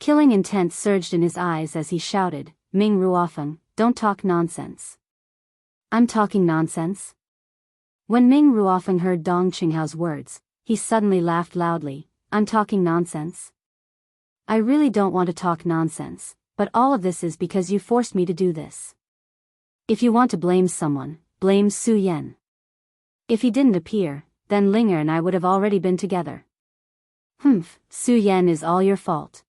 Speaker 1: Killing intent surged in his eyes as he shouted, Ming Ruofeng, don't talk nonsense. I'm talking nonsense? When Ming Ruofeng heard Dong Qinghao's words, he suddenly laughed loudly, I'm talking nonsense? I really don't want to talk nonsense, but all of this is because you forced me to do this. If you want to blame someone, blame Su Yan. If he didn't appear, then Linger and I would have already been together. Su Yan is all your fault.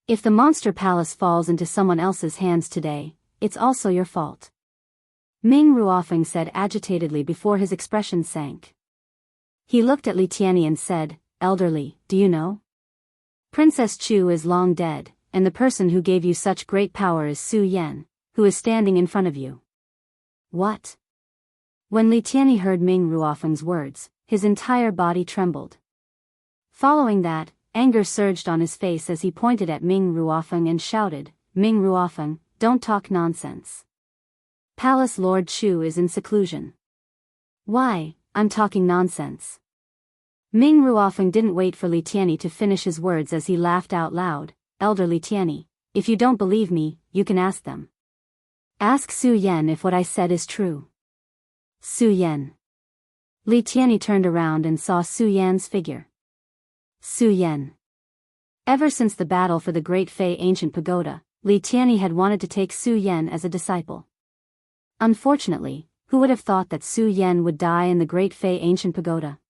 Speaker 1: If the Monster Palace falls into someone else's hands today, it's also your fault. Ming Ruofeng said agitatedly before his expression sank. He looked at Li Tianyi and said, "Elderly, do you know? Princess Chu is long dead, and the person who gave you such great power is Su Yan, who is standing in front of you." What? When Li Tianyi heard Ming Ruofeng's words, his entire body trembled. Following that, anger surged on his face as he pointed at Ming Ruofeng and shouted, "Ming Ruofeng, don't talk nonsense. Palace Lord Chu is in seclusion." "Why, I'm talking nonsense." Ming Ruofeng didn't wait for Li Tianyi to finish his words as he laughed out loud, "Elder Li Tianyi, if you don't believe me, you can ask them. Ask Su Yan if what I said is true." Su Yan. Li Tianyi turned around and saw Su Yan's figure. Su Yan. Ever since the battle for the Great Fei Ancient Pagoda, Li Tianyi had wanted to take Su Yan as a disciple. Unfortunately, who would have thought that Su Yan would die in the Great Fei Ancient Pagoda?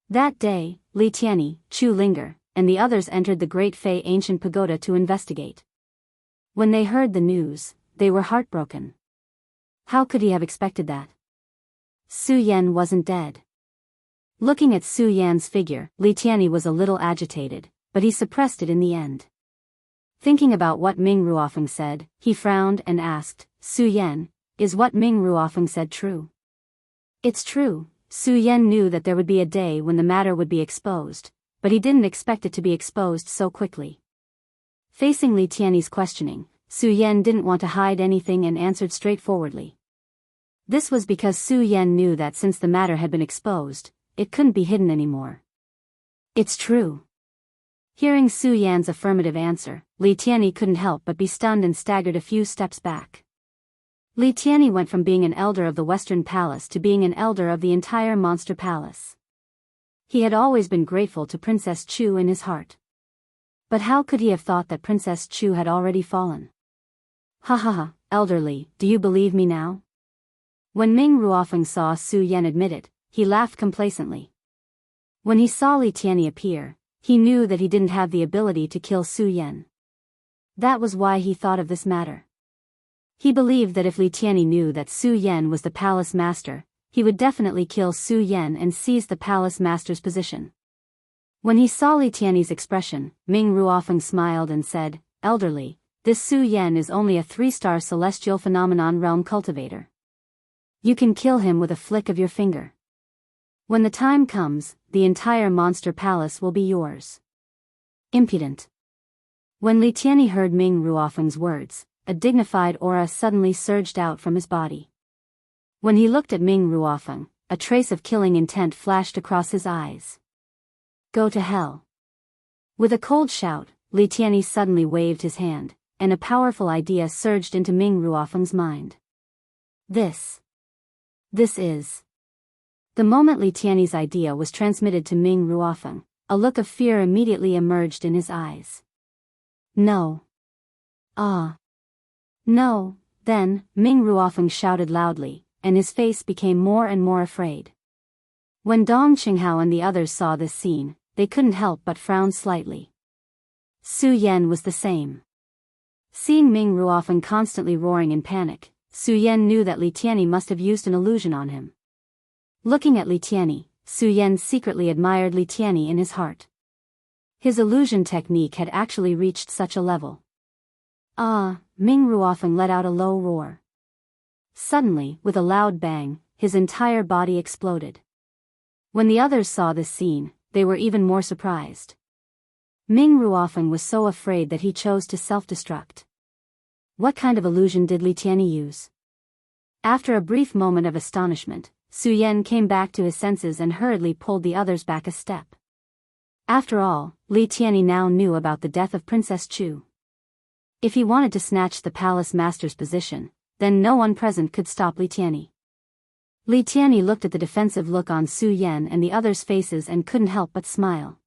Speaker 1: That day, Li Tianyi, Chu Linger, and the others entered the Great Fei Ancient Pagoda to investigate. When they heard the news, they were heartbroken. How could he have expected that? Su Yan wasn't dead. Looking at Su Yan's figure, Li Tianyi was a little agitated, but he suppressed it in the end. Thinking about what Ming Ruofeng said, he frowned and asked, "Su Yan, is what Ming Ruofeng said true?" "It's true." Su Yan knew that there would be a day when the matter would be exposed, but he didn't expect it to be exposed so quickly. Facing Li Tianyi's questioning, Su Yan didn't want to hide anything and answered straightforwardly. This was because Su Yan knew that since the matter had been exposed, it couldn't be hidden anymore. "It's true." Hearing Su Yan's affirmative answer, Li Tianyi couldn't help but be stunned and staggered a few steps back. Li Tianyi went from being an elder of the Western Palace to being an elder of the entire Monster Palace. He had always been grateful to Princess Chu in his heart. But how could he have thought that Princess Chu had already fallen? "Ha ha ha, elderly, do you believe me now?" When Ming Ruofeng saw Su Yan admit it, he laughed complacently. When he saw Li Tianyi appear, he knew that he didn't have the ability to kill Su Yan. That was why he thought of this matter. He believed that if Li Tianyi knew that Su Yan was the palace master, he would definitely kill Su Yan and seize the palace master's position. When he saw Li Tianyi's expression, Ming Ruofeng smiled and said, "Elderly, this Su Yan is only a 3-star celestial phenomenon realm cultivator. You can kill him with a flick of your finger. When the time comes, the entire Monster Palace will be yours." Impudent. When Li Tianyi heard Ming Ruofeng's words, a dignified aura suddenly surged out from his body. When he looked at Ming Ruofeng, a trace of killing intent flashed across his eyes. "Go to hell." With a cold shout, Li Tianyi suddenly waved his hand, and a powerful idea surged into Ming Ruofeng's mind. This is... The moment Li Tianyi's idea was transmitted to Ming Ruofeng, a look of fear immediately emerged in his eyes. "No. Ah. No." Then, Ming Ruofeng shouted loudly, and his face became more and more afraid. When Dong Qinghao and the others saw this scene, they couldn't help but frown slightly. Su Yan was the same. Seeing Ming Ruofeng constantly roaring in panic, Su Yan knew that Li Tianyi must have used an illusion on him. Looking at Li Tianyi, Su Yan secretly admired Li Tianyi in his heart. His illusion technique had actually reached such a level. "Ah!" Ming Ruofeng let out a low roar. Suddenly, with a loud bang, his entire body exploded. When the others saw this scene, they were even more surprised. Ming Ruofeng was so afraid that he chose to self-destruct. What kind of illusion did Li Tianyi use? After a brief moment of astonishment, Su Yan came back to his senses and hurriedly pulled the others back a step. After all, Li Tianyi now knew about the death of Princess Chu. If he wanted to snatch the palace master's position, then no one present could stop Li Tianyi. Li Tianyi looked at the defensive look on Su Yan and the others' faces and couldn't help but smile.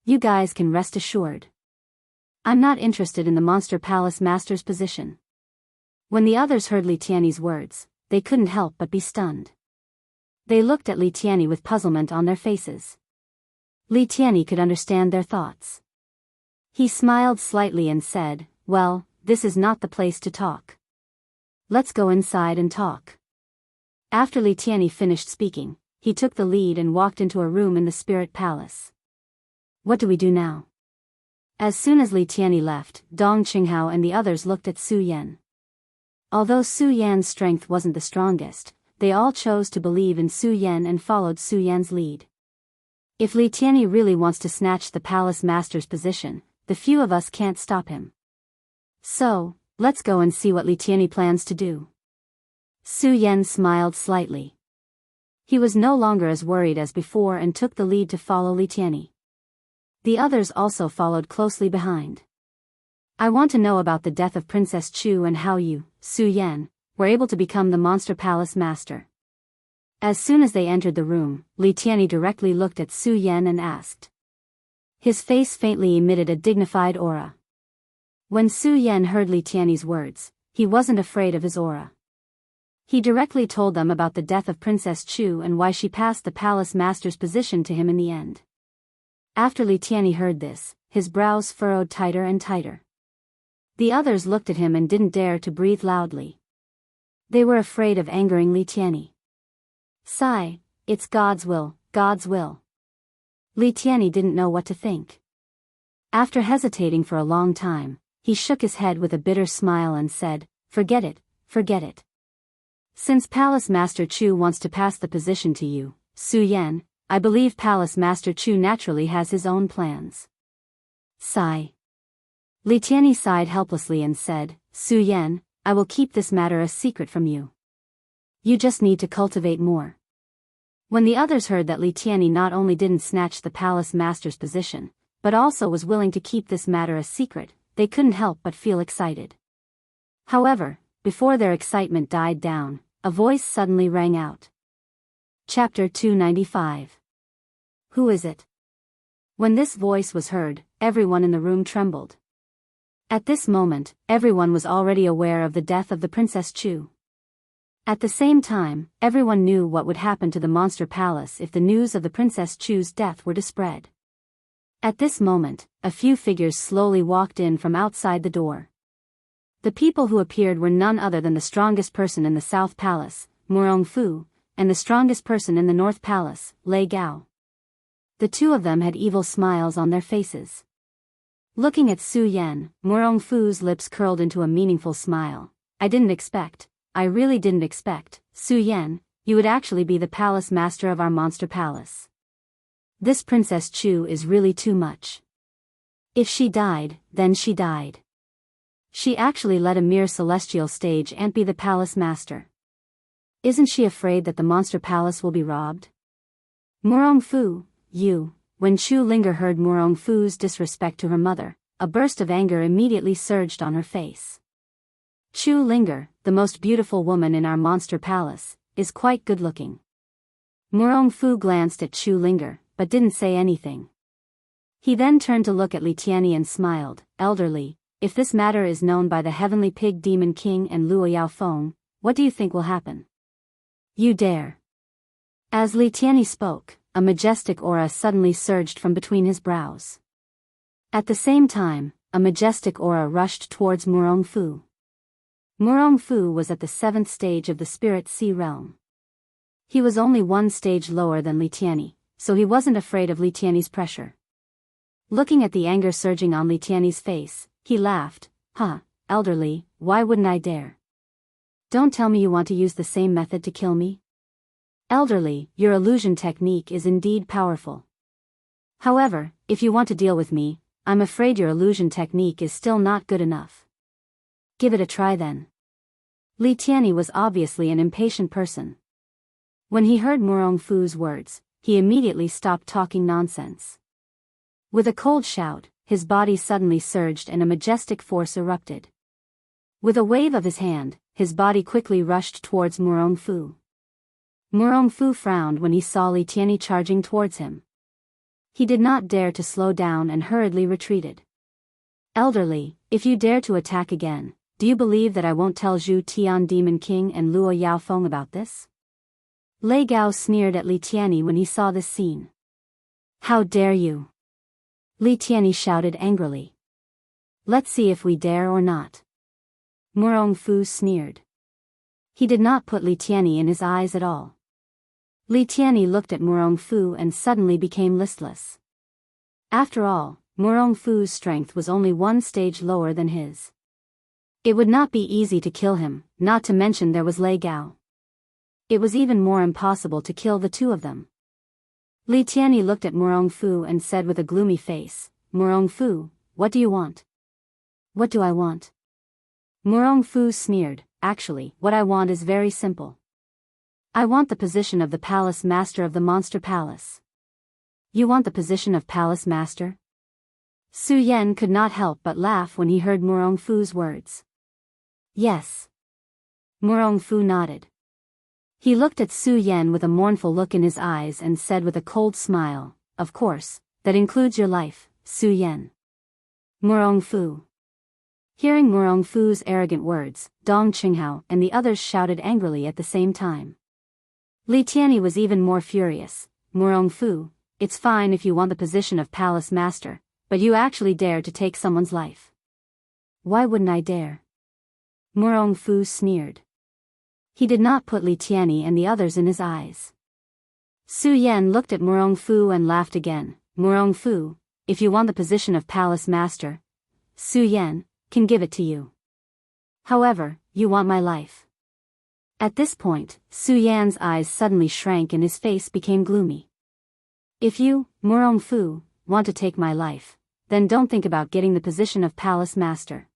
Speaker 1: "You guys can rest assured. I'm not interested in the Monster Palace master's position." When the others heard Li Tianyi's words, they couldn't help but be stunned. They looked at Li Tianyi with puzzlement on their faces. Li Tianyi could understand their thoughts. He smiled slightly and said, "Well, this is not the place to talk. Let's go inside and talk. After Li Tianyi finished speaking, he took the lead and walked into a room in the spirit palace. What do we do now? As soon as Li Tianyi left, Dong Qinghao and the others looked at Su Yan. Although Su Yan's strength wasn't the strongest, they all chose to believe in Su Yan and followed Su Yan's lead. If Li Tianyi really wants to snatch the palace master's position, the few of us can't stop him. So, let's go and see what Li Tianyi plans to do. Su Yan smiled slightly. He was no longer as worried as before and took the lead to follow Li Tianyi. The others also followed closely behind. I want to know about the death of Princess Chu and how you, Su Yan, were able to become the Monster Palace master. As soon as they entered the room, Li Tianyi directly looked at Su Yan and asked. His face faintly emitted a dignified aura. When Su Yan heard Li Tianyi's words, he wasn't afraid of his aura. He directly told them about the death of Princess Chu and why she passed the palace master's position to him in the end. After Li Tianyi heard this, his brows furrowed tighter and tighter. The others looked at him and didn't dare to breathe loudly. They were afraid of angering Li Tianyi. Sigh, it's God's will, God's will. Li Tianyi didn't know what to think. After hesitating for a long time, he shook his head with a bitter smile and said, forget it, forget it. Since Palace Master Chu wants to pass the position to you, Su Yan, I believe Palace Master Chu naturally has his own plans. Sigh. Li Tianyi sighed helplessly and said, Su Yan, I will keep this matter a secret from you. You just need to cultivate more. When the others heard that Li Tianyi not only didn't snatch the palace master's position, but also was willing to keep this matter a secret, they couldn't help but feel excited. However, before their excitement died down, a voice suddenly rang out. Chapter 295. Who is it? When this voice was heard, everyone in the room trembled. At this moment, everyone was already aware of the death of the Princess Chu. At the same time, everyone knew what would happen to the Monster Palace if the news of the Princess Chu's death were to spread. At this moment, a few figures slowly walked in from outside the door. The people who appeared were none other than the strongest person in the South Palace, Murong Fu, and the strongest person in the North Palace, Lei Gao. The two of them had evil smiles on their faces. Looking at Su Yan, Murong Fu's lips curled into a meaningful smile. I really didn't expect, Su Yan, you would actually be the palace master of our monster palace. This Princess Chu is really too much. If she died, then she died. She actually let a mere celestial stage ant be the palace master. Isn't she afraid that the monster palace will be robbed? Murong Fu, you. When Chu Linger heard Murong Fu's disrespect to her mother, a burst of anger immediately surged on her face. Chu Linger, the most beautiful woman in our monster palace, is quite good-looking. Murong Fu glanced at Chu Linger, but didn't say anything. He then turned to look at Li Tianyi and smiled, elderly, if this matter is known by the Heavenly Pig Demon King and Luo Yaofeng, what do you think will happen? You dare. As Li Tianyi spoke, a majestic aura suddenly surged from between his brows. At the same time, a majestic aura rushed towards Murong Fu. Murong Fu was at the 7th stage of the Spirit Sea realm. He was only one stage lower than Li Tianyi, so he wasn't afraid of Li Tianyi's pressure. Looking at the anger surging on Li Tianyi's face, he laughed, elderly, why wouldn't I dare? Don't tell me you want to use the same method to kill me? Elderly, your illusion technique is indeed powerful. However, if you want to deal with me, I'm afraid your illusion technique is still not good enough. Give it a try then. Li Tianyi was obviously an impatient person. When he heard Murong Fu's words, he immediately stopped talking nonsense. With a cold shout, his body suddenly surged and a majestic force erupted. With a wave of his hand, his body quickly rushed towards Murong Fu. Murong Fu frowned when he saw Li Tianyi charging towards him. He did not dare to slow down and hurriedly retreated. Elderly, if you dare to attack again, do you believe that I won't tell Zhu Tian Demon King and Luo Yaofeng about this? Lei Gao sneered at Li Tianyi when he saw this scene. How dare you? Li Tianyi shouted angrily. Let's see if we dare or not. Murong Fu sneered. He did not put Li Tianyi in his eyes at all. Li Tianyi looked at Murong Fu and suddenly became listless. After all, Murong Fu's strength was only one stage lower than his. It would not be easy to kill him, not to mention there was Lei Gao. It was even more impossible to kill the two of them. Li Tianyi looked at Murong Fu and said with a gloomy face, "Murong Fu, what do you want?" "What do I want?" Murong Fu sneered, "Actually, what I want is very simple. I want the position of the palace master of the monster palace." "You want the position of palace master?" Su Yan could not help but laugh when he heard Murong Fu's words. "Yes." Murong Fu nodded. He looked at Su Yan with a mournful look in his eyes and said with a cold smile, "Of course, that includes your life, Su Yan." Murong Fu. Hearing Murong Fu's arrogant words, Dong Qinghao and the others shouted angrily at the same time. Li Tianyi was even more furious. "Murong Fu, it's fine if you want the position of palace master, but you actually dare to take someone's life." "Why wouldn't I dare?" Murong Fu sneered. He did not put Li Tianyi and the others in his eyes. Su Yan looked at Murong Fu and laughed again. "Murong Fu, if you want the position of palace master, Su Yan can give it to you. However, you want my life." At this point, Su Yan's eyes suddenly shrank and his face became gloomy. "If you, Murong Fu, want to take my life, then don't think about getting the position of palace master."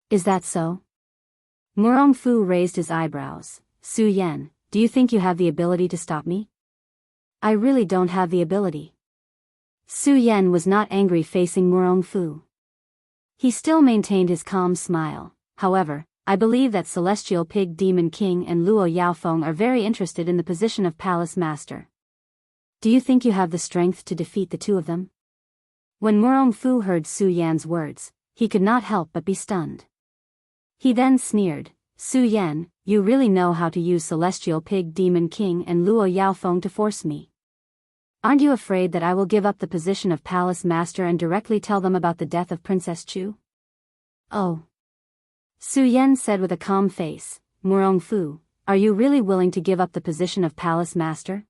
Speaker 1: "Is that so?" Murong Fu raised his eyebrows. "Su Yan, do you think you have the ability to stop me?" "I really don't have the ability." Su Yan was not angry facing Murong Fu. He still maintained his calm smile. "However, I believe that Celestial Pig Demon King and Luo Yaofeng are very interested in the position of palace master. Do you think you have the strength to defeat the two of them?" When Murong Fu heard Su Yan's words, he could not help but be stunned. He then sneered, "Su Yan, you really know how to use Celestial Pig Demon King and Luo Yaofeng to force me. Aren't you afraid that I will give up the position of palace master and directly tell them about the death of Princess Chu?" "Oh." Su Yan said with a calm face, "Murong Fu, are you really willing to give up the position of palace master?"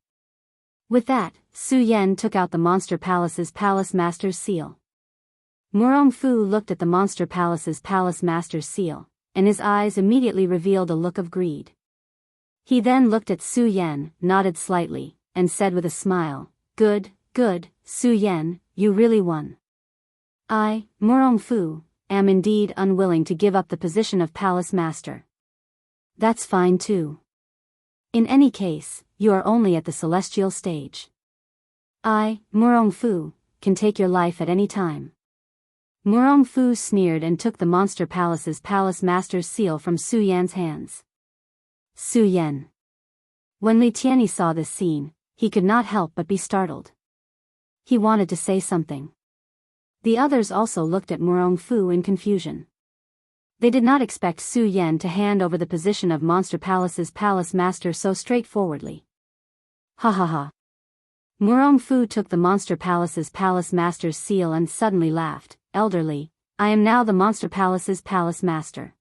Speaker 1: With that, Su Yan took out the Monster Palace's palace master's seal. Murong Fu looked at the Monster Palace's palace master's seal, and his eyes immediately revealed a look of greed. He then looked at Su Yan, nodded slightly, and said with a smile, Good, Su Yan, you really won. I, Murong Fu, am indeed unwilling to give up the position of palace master." "That's fine too. In any case, you are only at the celestial stage. I, Murong Fu, can take your life at any time." Murong Fu sneered and took the Monster Palace's palace master's seal from Su Yan's hands. Su Yan. When Li Tianyi saw this scene, he could not help but be startled. He wanted to say something. The others also looked at Murong Fu in confusion. They did not expect Su Yan to hand over the position of Monster Palace's palace master so straightforwardly. Ha ha ha. Murong Fu took the Monster Palace's palace master's seal and suddenly laughed. "Elderly, I am now the Monster Palace's palace master.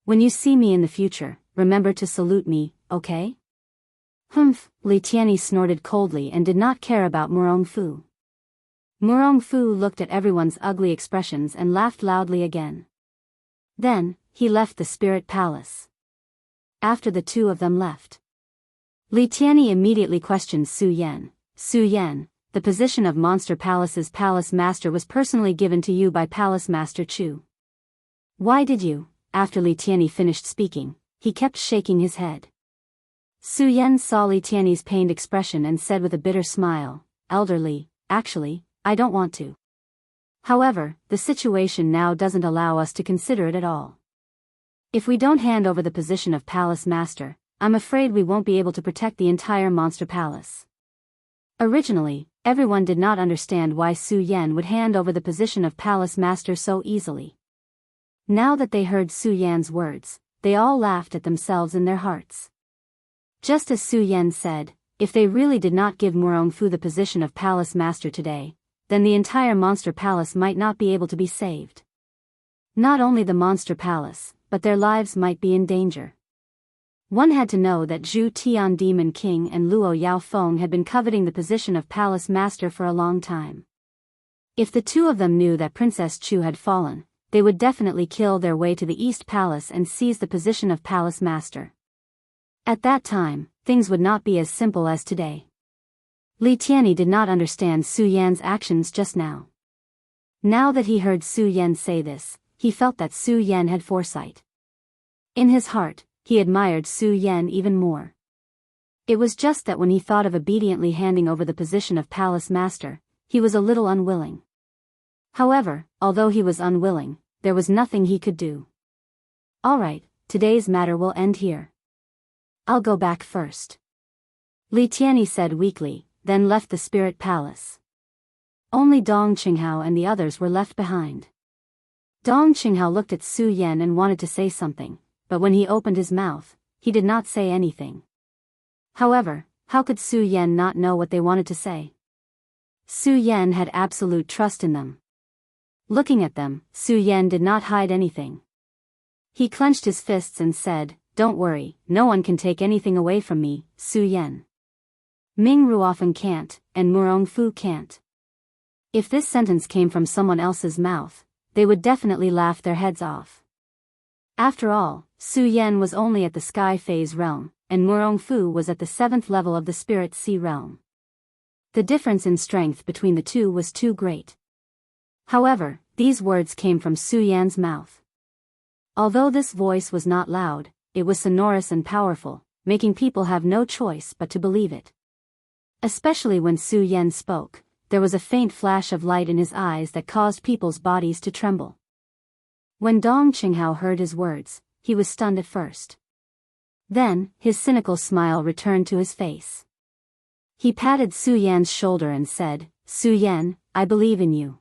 Speaker 1: When you see me in the future, remember to salute me, okay?" "Humph," Li Tianyi snorted coldly and did not care about Murong Fu. Murong Fu looked at everyone's ugly expressions and laughed loudly again. Then, he left the spirit palace. After the two of them left, Li Tianyi immediately questioned Su Yan. "Su Yan, the position of Monster Palace's palace master was personally given to you by Palace Master Chu. Why did you?" After Li Tianyi finished speaking, he kept shaking his head. Su Yan saw Li Tianyi's pained expression and said with a bitter smile, "Elderly, actually, I don't want to. However, the situation now doesn't allow us to consider it at all. If we don't hand over the position of palace master, I'm afraid we won't be able to protect the entire Monster Palace." Originally, everyone did not understand why Su Yan would hand over the position of palace master so easily. Now that they heard Su Yan's words, they all laughed at themselves in their hearts. Just as Su Yan said, if they really did not give Murong Fu the position of palace master today, then the entire Monster Palace might not be able to be saved. Not only the Monster Palace, but their lives might be in danger. One had to know that Zhu Tian Demon King and Luo Yaofeng had been coveting the position of palace master for a long time. If the two of them knew that Princess Chu had fallen, they would definitely kill their way to the East Palace and seize the position of palace master. At that time, things would not be as simple as today. Li Tianyi did not understand Su Yan's actions just now. Now that he heard Su Yan say this, he felt that Su Yan had foresight. In his heart, he admired Su Yan even more. It was just that when he thought of obediently handing over the position of palace master, he was a little unwilling. However, although he was unwilling, there was nothing he could do. All right, today's matter will end here. I'll go back first. Li Tianyi said weakly, then left the spirit palace. Only Dong Qinghao and the others were left behind. Dong Qinghao looked at Su Yan and wanted to say something, but when he opened his mouth, he did not say anything. However, how could Su Yan not know what they wanted to say? Su Yan had absolute trust in them. Looking at them, Su Yan did not hide anything. He clenched his fists and said, "Don't worry, no one can take anything away from me, Su Yan. Ming Ruofen can't, and Murong Fu can't." If this sentence came from someone else's mouth, they would definitely laugh their heads off. After all, Su Yan was only at the Sky Phase realm, and Murong Fu was at the 7th level of the Spirit Sea realm. The difference in strength between the two was too great. However, these words came from Su Yan's mouth. Although this voice was not loud, it was sonorous and powerful, making people have no choice but to believe it. Especially when Su Yan spoke, there was a faint flash of light in his eyes that caused people's bodies to tremble. When Dong Qinghao heard his words, he was stunned at first. Then, his cynical smile returned to his face. He patted Su Yan's shoulder and said, "Su Yan, I believe in you."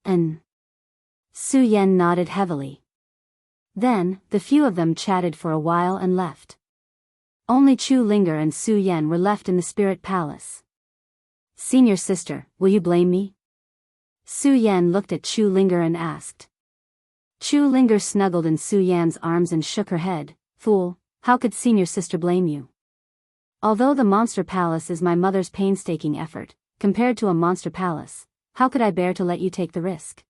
Speaker 1: And Su Yan nodded heavily. Then, the few of them chatted for a while and left. Only Chu Linger and Su Yan were left in the spirit palace. "Senior sister, will you blame me?" Su Yan looked at Chu Linger and asked. Chu Linger snuggled in Su Yan's arms and shook her head. "Fool, how could senior sister blame you? Although the monster palace is my mother's painstaking effort, compared to a monster palace, how could I bear to let you take the risk?"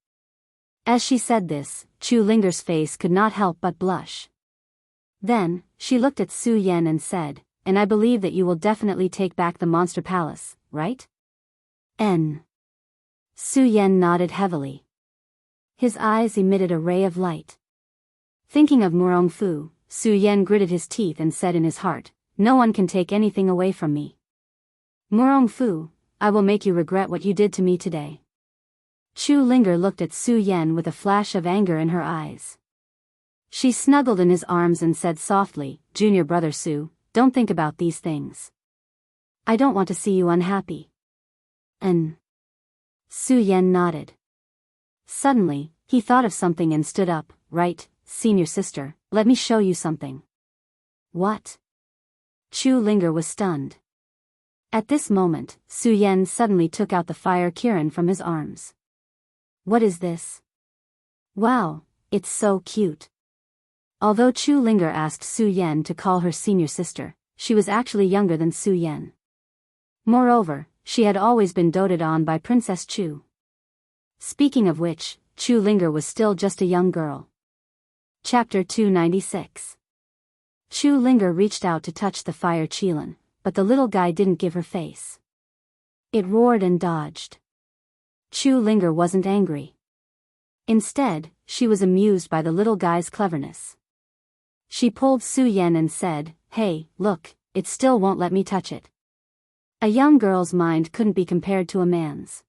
Speaker 1: As she said this, Chu Linger's face could not help but blush. Then, she looked at Su Yan and said, "And I believe that you will definitely take back the monster palace, right?" N. Su Yan nodded heavily. His eyes emitted a ray of light. Thinking of Murong Fu, Su Yan gritted his teeth and said in his heart, "No one can take anything away from me. Murong Fu, I will make you regret what you did to me today." Chu Linger looked at Su Yan with a flash of anger in her eyes. She snuggled in his arms and said softly, "Junior brother Su, don't think about these things. I don't want to see you unhappy." And Su Yan nodded. Suddenly, he thought of something and stood up. "Right, senior sister, let me show you something." "What?" Chu Linger was stunned. At this moment, Su Yan suddenly took out the fire Kirin from his arms. "What is this?" "Wow, it's so cute." Although Chu Linger asked Su Yan to call her senior sister, she was actually younger than Su Yan. Moreover, she had always been doted on by Princess Chu. Speaking of which, Chu Linger was still just a young girl. Chapter 296. Chu Linger reached out to touch the fire Qilin, but the little guy didn't give her face. It roared and dodged. Chu Linger wasn't angry. Instead, she was amused by the little guy's cleverness. She pulled Su Yan and said, "Hey, look, it still won't let me touch it." A young girl's mind couldn't be compared to a man's.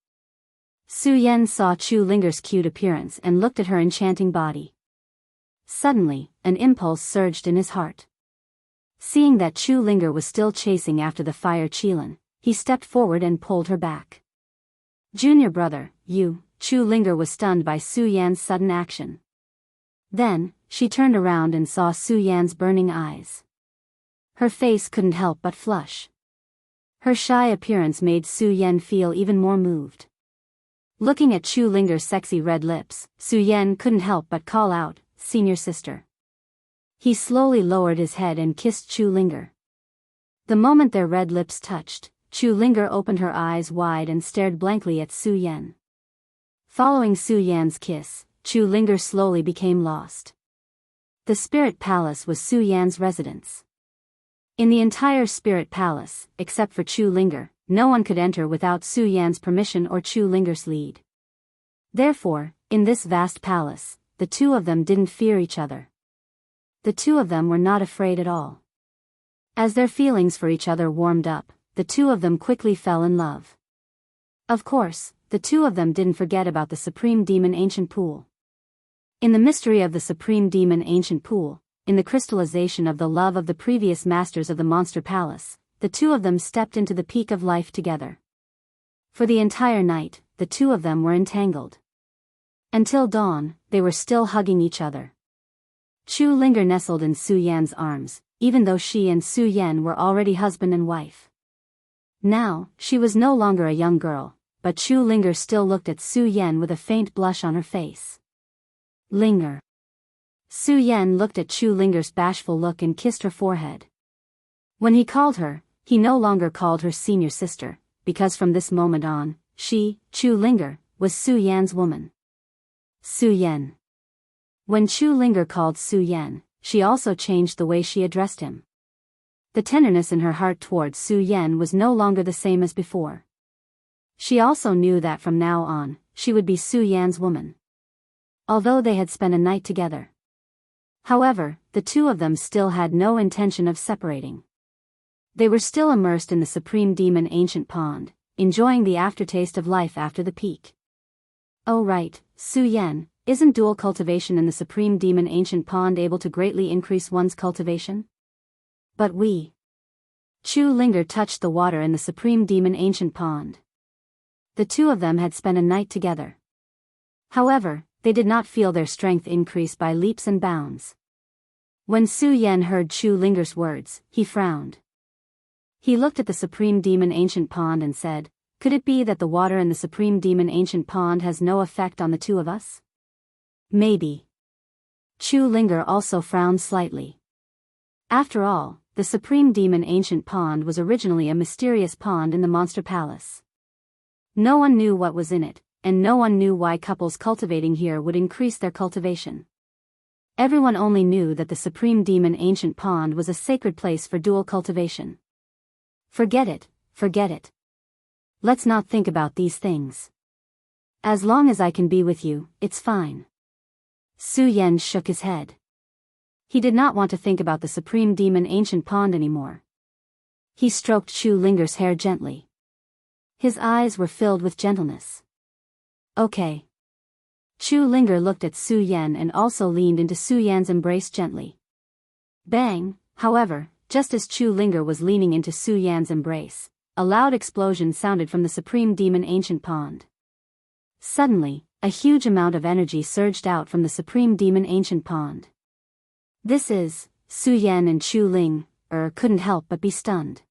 Speaker 1: Su Yan saw Chu Linger's cute appearance and looked at her enchanting body. Suddenly, an impulse surged in his heart. Seeing that Chu Linger was still chasing after the fire Qilin, he stepped forward and pulled her back. "Junior brother, you," Chu Linger was stunned by Su Yan's sudden action. Then, she turned around and saw Su Yan's burning eyes. Her face couldn't help but flush. Her shy appearance made Su Yan feel even more moved. Looking at Chu Linger's sexy red lips, Su Yan couldn't help but call out, "Senior sister." He slowly lowered his head and kissed Chu Linger. The moment their red lips touched, Chu Linger opened her eyes wide and stared blankly at Su Yan. Following Su Yan's kiss, Chu Linger slowly became lost. The Spirit Palace was Su Yan's residence. In the entire Spirit Palace, except for Chu Linger, no one could enter without Su Yan's permission or Chu Linger's lead. Therefore, in this vast palace, the two of them didn't fear each other. The two of them were not afraid at all. As their feelings for each other warmed up, the two of them quickly fell in love. Of course, the two of them didn't forget about the Supreme Demon Ancient Pool. In the mystery of the Supreme Demon Ancient Pool, in the crystallization of the love of the previous masters of the Monster Palace, the two of them stepped into the peak of life together. For the entire night, the two of them were entangled. Until dawn, they were still hugging each other. Chu Linger nestled in Su Yan's arms, even though she and Su Yan were already husband and wife. Now, she was no longer a young girl, but Chu Linger still looked at Su Yan with a faint blush on her face. Linger. Su Yan looked at Chu Linger's bashful look and kissed her forehead. When he called her, he no longer called her senior sister, because from this moment on, she, Chu Linger, was Su Yan's woman. Su Yan. When Chu Linger called Su Yan, she also changed the way she addressed him. The tenderness in her heart towards Su Yan was no longer the same as before. She also knew that from now on, she would be Su Yan's woman. Although they had spent a night together. However, the two of them still had no intention of separating. They were still immersed in the Supreme Demon Ancient Pond, enjoying the aftertaste of life after the peak. Oh right, Su Yan, isn't dual cultivation in the Supreme Demon Ancient Pond able to greatly increase one's cultivation? But Chu Linger touched the water in the Supreme Demon Ancient Pond. The two of them had spent a night together. However, they did not feel their strength increase by leaps and bounds. When Su Yan heard Chu Linger's words, he frowned. He looked at the Supreme Demon Ancient Pond and said, "Could it be that the water in the Supreme Demon Ancient Pond has no effect on the two of us?" Maybe. Chu Linger also frowned slightly. After all, the Supreme Demon Ancient Pond was originally a mysterious pond in the Monster Palace. No one knew what was in it, and no one knew why couples cultivating here would increase their cultivation. Everyone only knew that the Supreme Demon Ancient Pond was a sacred place for dual cultivation. Forget it, forget it. Let's not think about these things. As long as I can be with you, it's fine. Su Yan shook his head. He did not want to think about the Supreme Demon Ancient Pond anymore. He stroked Chu Linger's hair gently. His eyes were filled with gentleness. Okay. Chu Linger looked at Su Yan and also leaned into Su Yan's embrace gently. Bang, however, just as Chu Linger was leaning into Su Yan's embrace, a loud explosion sounded from the Supreme Demon Ancient Pond. Suddenly, a huge amount of energy surged out from the Supreme Demon Ancient Pond. Su Yan and Chu Linger couldn't help but be stunned.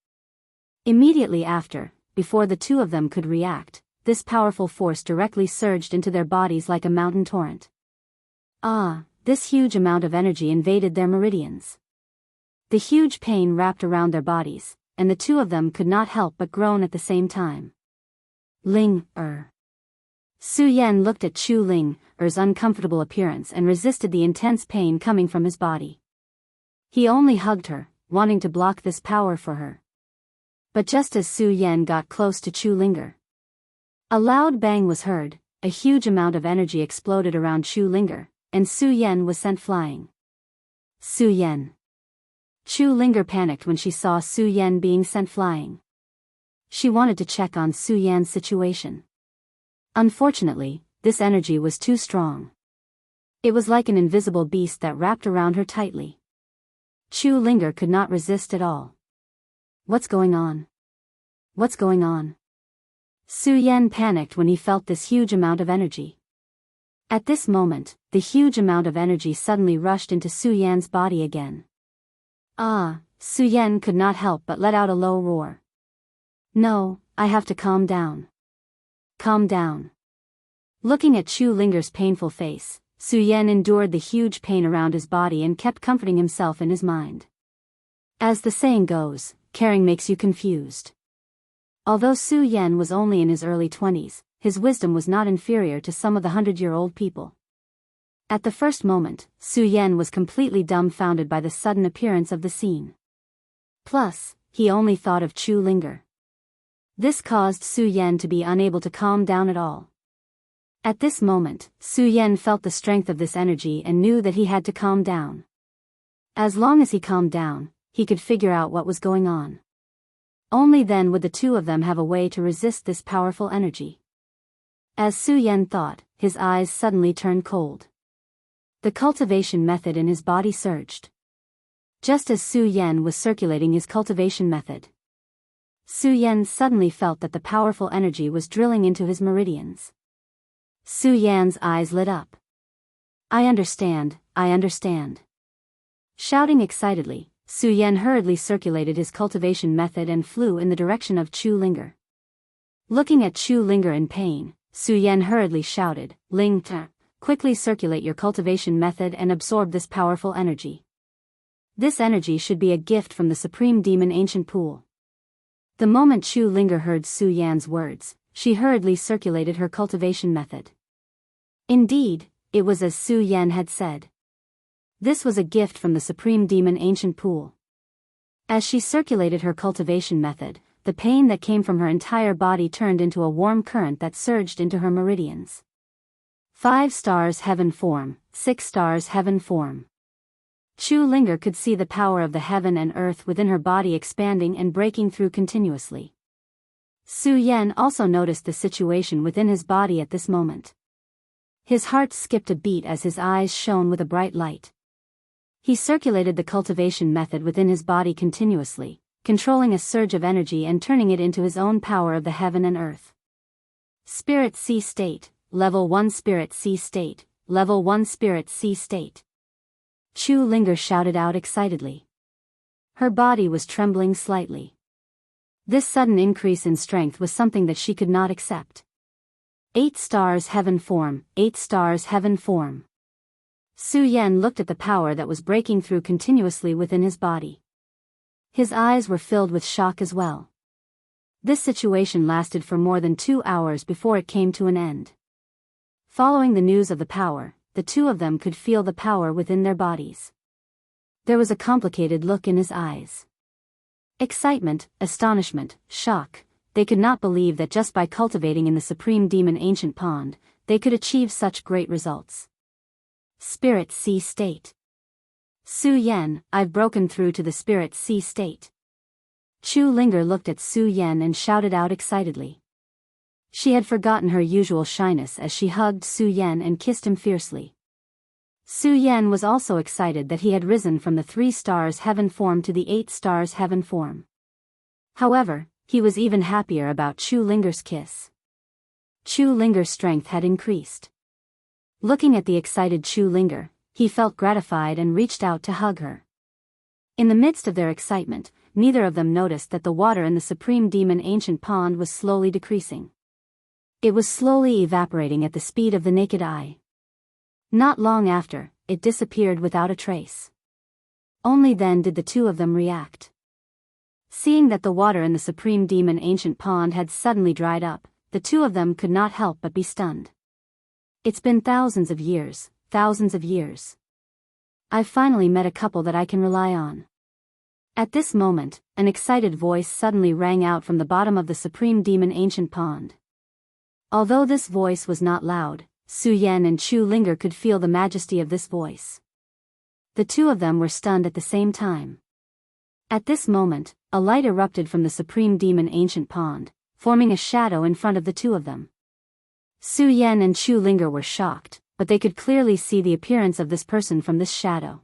Speaker 1: Immediately after, before the two of them could react, this powerful force directly surged into their bodies like a mountain torrent. This huge amount of energy invaded their meridians. The huge pain wrapped around their bodies, and the two of them could not help but groan at the same time. Su Yan looked at Chu Linger's uncomfortable appearance and resisted the intense pain coming from his body. He only hugged her, wanting to block this power for her. But just as Su Yan got close to Chu Linger, a loud bang was heard, a huge amount of energy exploded around Chu Linger, and Su Yan was sent flying. Su Yan. Chu Linger panicked when she saw Su Yan being sent flying. She wanted to check on Su Yan's situation. Unfortunately, this energy was too strong. It was like an invisible beast that wrapped around her tightly. Chu Linger could not resist at all. What's going on? What's going on? Su Yan panicked when he felt this huge amount of energy. At this moment, the huge amount of energy suddenly rushed into Su Yan's body again. Su Yan could not help but let out a low roar. No, I have to calm down. Calm down. Looking at Chu Linger's painful face, Su Yan endured the huge pain around his body and kept comforting himself in his mind. As the saying goes, caring makes you confused. Although Su Yan was only in his early 20s, his wisdom was not inferior to some of the 100-year-old people. At the first moment, Su Yan was completely dumbfounded by the sudden appearance of the scene. Plus, he only thought of Chu Linger. This caused Su Yan to be unable to calm down at all. At this moment, Su Yan felt the strength of this energy and knew that he had to calm down. As long as he calmed down, he could figure out what was going on. Only then would the two of them have a way to resist this powerful energy. As Su Yan thought, his eyes suddenly turned cold. The cultivation method in his body surged. Just as Su Yan was circulating his cultivation method, Su Yan suddenly felt that the powerful energy was drilling into his meridians. Su Yan's eyes lit up. I understand, I understand. Shouting excitedly, Su Yan hurriedly circulated his cultivation method and flew in the direction of Chu Linger. Looking at Chu Linger in pain, Su Yan hurriedly shouted, Ling Ta, quickly circulate your cultivation method and absorb this powerful energy. This energy should be a gift from the Supreme Demon Ancient Pool. The moment Chu Linger heard Su Yan's words, she hurriedly circulated her cultivation method. Indeed, it was as Su Yan had said. This was a gift from the Supreme Demon Ancient Pool. As she circulated her cultivation method, the pain that came from her entire body turned into a warm current that surged into her meridians. 5 stars heaven form, 6 stars heaven form. Chu Linger could see the power of the heaven and earth within her body expanding and breaking through continuously. Su Yan also noticed the situation within his body at this moment. His heart skipped a beat as his eyes shone with a bright light. He circulated the cultivation method within his body continuously, controlling a surge of energy and turning it into his own power of the heaven and earth. Spirit C state, level 1 Spirit C state, level 1 Spirit C state. Chu Linger shouted out excitedly. Her body was trembling slightly. This sudden increase in strength was something that she could not accept. 8 stars heaven form, 8 stars heaven form. Su Yan looked at the power that was breaking through continuously within his body. His eyes were filled with shock as well. This situation lasted for more than 2 hours before it came to an end. Following the news of the power, the two of them could feel the power within their bodies. There was a complicated look in his eyes. Excitement, astonishment, shock. They could not believe that just by cultivating in the Supreme Demon Ancient Pond, they could achieve such great results. Spirit C state. Su Yan, I've broken through to the Spirit C state. Chu Linger looked at Su Yan and shouted out excitedly. She had forgotten her usual shyness as she hugged Su Yan and kissed him fiercely. Su Yan was also excited that he had risen from the 3 stars heaven form to the 8 stars heaven form. However, he was even happier about Chu Linger's kiss. Chu Linger's strength had increased. Looking at the excited Chu Linger, he felt gratified and reached out to hug her. In the midst of their excitement, neither of them noticed that the water in the Supreme Demon Ancient Pond was slowly decreasing. It was slowly evaporating at the speed of the naked eye. Not long after, it disappeared without a trace. Only then did the two of them react. Seeing that the water in the Supreme Demon Ancient Pond had suddenly dried up, the two of them could not help but be stunned. It's been thousands of years, thousands of years. I've finally met a couple that I can rely on. At this moment, an excited voice suddenly rang out from the bottom of the Supreme Demon Ancient Pond. Although this voice was not loud, Su Yan and Chu Linger could feel the majesty of this voice. The two of them were stunned at the same time. At this moment, a light erupted from the Supreme Demon Ancient Pond, forming a shadow in front of the two of them. Su Yan and Chu Linger were shocked, but they could clearly see the appearance of this person from this shadow.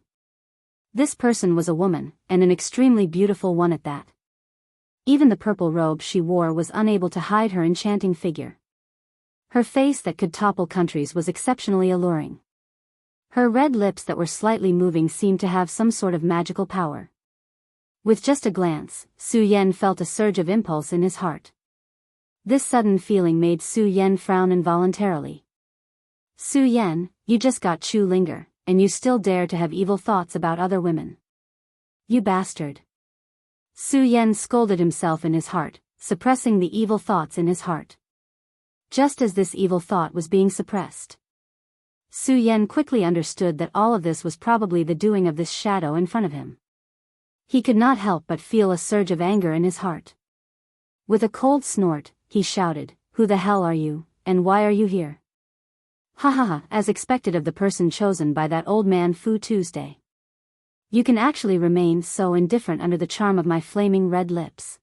Speaker 1: This person was a woman, and an extremely beautiful one at that. Even the purple robe she wore was unable to hide her enchanting figure. Her face that could topple countries was exceptionally alluring. Her red lips that were slightly moving seemed to have some sort of magical power. With just a glance, Su Yan felt a surge of impulse in his heart. This sudden feeling made Su Yan frown involuntarily. Su Yan, you just got Chu Linger, and you still dare to have evil thoughts about other women. You bastard. Su Yan scolded himself in his heart, suppressing the evil thoughts in his heart. Just as this evil thought was being suppressed, Su Yan quickly understood that all of this was probably the doing of this shadow in front of him. He could not help but feel a surge of anger in his heart. With a cold snort, he shouted, "Who the hell are you, and why are you here?" Ha ha ha, as expected of the person chosen by that old man Fu Tuesday. You can actually remain so indifferent under the charm of my flaming red lips.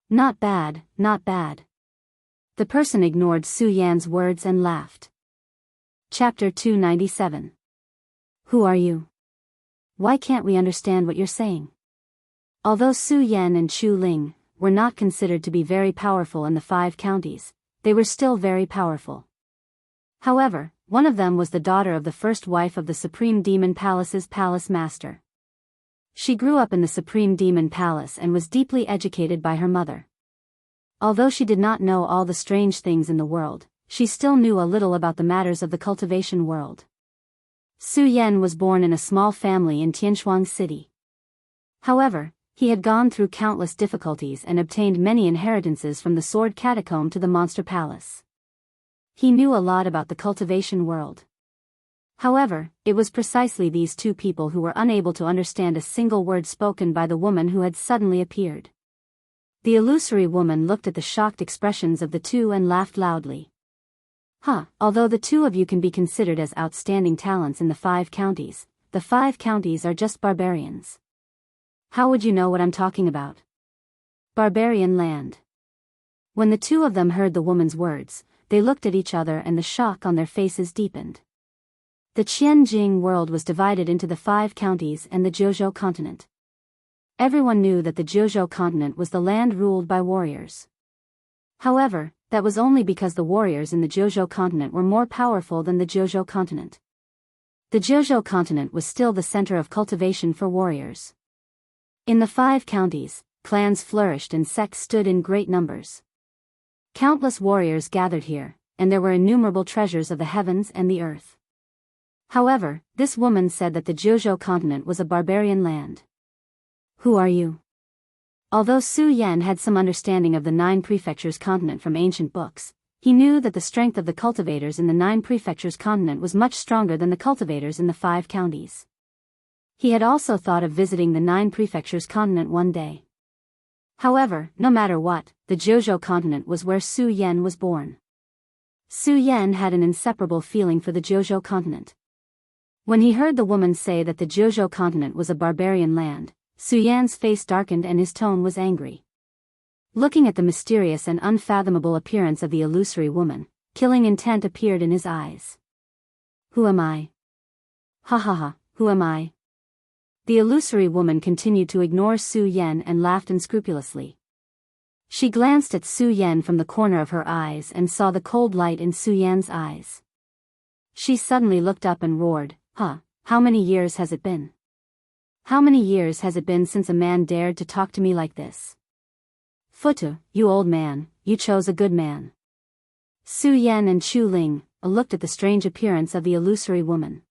Speaker 1: Not bad, not bad. The person ignored Su Yan's words and laughed. Chapter 297. Who are you? Why can't we understand what you're saying? Although Su Yan and Chu Ling were not considered to be very powerful in the 5 counties, they were still very powerful. However, one of them was the daughter of the first wife of the Supreme Demon Palace's palace master. She grew up in the Supreme Demon Palace and was deeply educated by her mother. Although she did not know all the strange things in the world, she still knew a little about the matters of the cultivation world. Su Yan was born in a small family in Tianchuang City. However, he had gone through countless difficulties and obtained many inheritances from the Sword Catacomb to the Monster Palace. He knew a lot about the cultivation world. However, it was precisely these 2 people who were unable to understand a single word spoken by the woman who had suddenly appeared. The illusory woman looked at the shocked expressions of the 2 and laughed loudly. Although the 2 of you can be considered as outstanding talents in the 5 counties, the 5 counties are just barbarians. How would you know what I'm talking about? Barbarian land. When the 2 of them heard the woman's words, they looked at each other and the shock on their faces deepened. The Qianjing world was divided into the 5 counties and the Jiuzhou continent. Everyone knew that the Jiuzhou continent was the land ruled by warriors. However, that was only because the warriors in the Jiuzhou continent were more powerful than the Jiuzhou continent. The Jiuzhou continent was still the center of cultivation for warriors. In the 5 counties, clans flourished and sects stood in great numbers. Countless warriors gathered here, and there were innumerable treasures of the heavens and the earth. However, this woman said that the Jiuzhou continent was a barbarian land. Who are you? Although Su Yan had some understanding of the 9 prefectures continent from ancient books, he knew that the strength of the cultivators in the 9 prefectures continent was much stronger than the cultivators in the 5 counties. He had also thought of visiting the 9 prefectures continent one day. However, no matter what, the Jiuzhou continent was where Su Yan was born. Su Yan had an inseparable feeling for the Jiuzhou continent. When he heard the woman say that the Jiuzhou continent was a barbarian land, Su Yan's face darkened and his tone was angry. Looking at the mysterious and unfathomable appearance of the illusory woman, killing intent appeared in his eyes. Who am I? Ha ha ha, who am I? The illusory woman continued to ignore Su Yan and laughed unscrupulously. She glanced at Su Yan from the corner of her eyes and saw the cold light in Su Yan's eyes. She suddenly looked up and roared, how many years has it been? How many years has it been since a man dared to talk to me like this? Futu, you old man, you chose a good man. Su Yan and Chu Ling looked at the strange appearance of the illusory woman.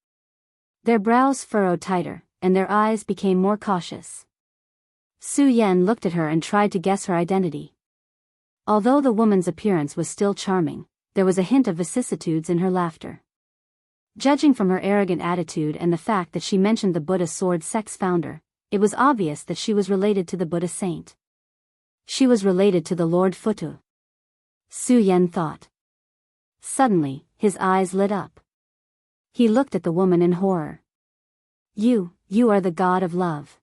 Speaker 1: Their brows furrowed tighter, and their eyes became more cautious. Su Yan looked at her and tried to guess her identity. Although the woman's appearance was still charming, there was a hint of vicissitudes in her laughter. Judging from her arrogant attitude and the fact that she mentioned the Buddha sword sect's founder, it was obvious that she was related to the Buddha saint. She was related to the Lord Futu. Su Yan thought. Suddenly, his eyes lit up. He looked at the woman in horror. You are the god of love.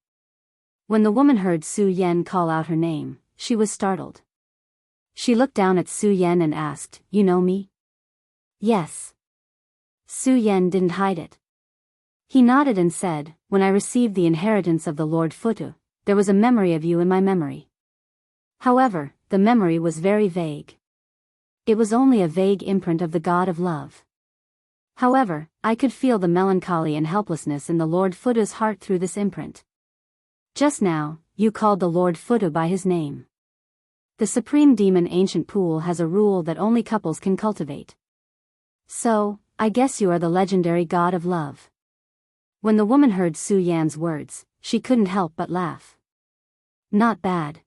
Speaker 1: When the woman heard Su Yan call out her name, she was startled. She looked down at Su Yan and asked, "You know me?" "Yes." Su Yan didn't hide it. He nodded and said, "When I received the inheritance of the Lord Futu, there was a memory of you in my memory." However, the memory was very vague. It was only a vague imprint of the god of love. However, I could feel the melancholy and helplessness in the Lord Futu's heart through this imprint. Just now, you called the Lord Futu by his name. The Supreme Demon Ancient Pool has a rule that only couples can cultivate. So, I guess you are the legendary god of love. When the woman heard Su Yan's words, she couldn't help but laugh. Not bad.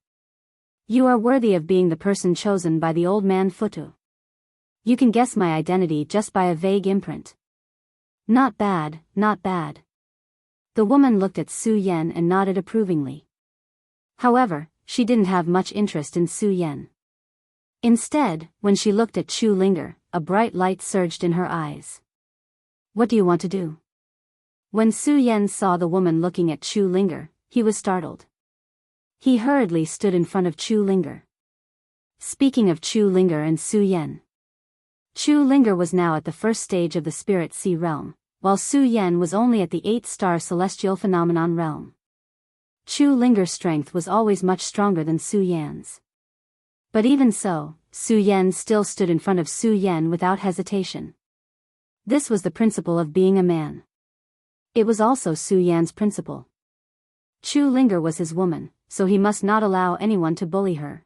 Speaker 1: You are worthy of being the person chosen by the old man Futu. You can guess my identity just by a vague imprint. Not bad, not bad. The woman looked at Su Yan and nodded approvingly. However, she didn't have much interest in Su Yan. Instead, when she looked at Chu Linger, a bright light surged in her eyes. What do you want to do? When Su Yan saw the woman looking at Chu Linger, he was startled. He hurriedly stood in front of Chu Linger. Speaking of Chu Linger and Su Yan, Chu Linger was now at the first stage of the Spirit Sea realm, while Su Yan was only at the 8-star celestial phenomenon realm. Chu Linger's strength was always much stronger than Su Yan's. But even so, Su Yan still stood in front of Su Yan without hesitation. This was the principle of being a man. It was also Su Yan's principle. Chu Linger was his woman, so he must not allow anyone to bully her.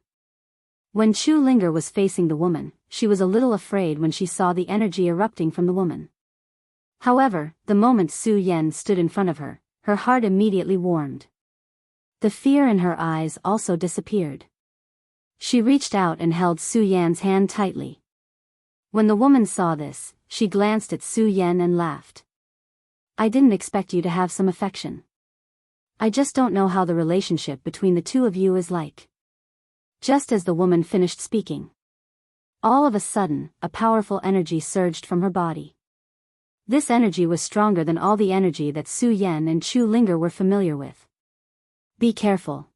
Speaker 1: When Chu Linger was facing the woman, she was a little afraid when she saw the energy erupting from the woman. However, the moment Su Yan stood in front of her, her heart immediately warmed. The fear in her eyes also disappeared. She reached out and held Su Yan's hand tightly. When the woman saw this, she glanced at Su Yan and laughed. I didn't expect you to have some affection. I just don't know how the relationship between the two of you is like. Just as the woman finished speaking, all of a sudden, a powerful energy surged from her body. This energy was stronger than all the energy that Su Yan and Chu Linger were familiar with. Be careful.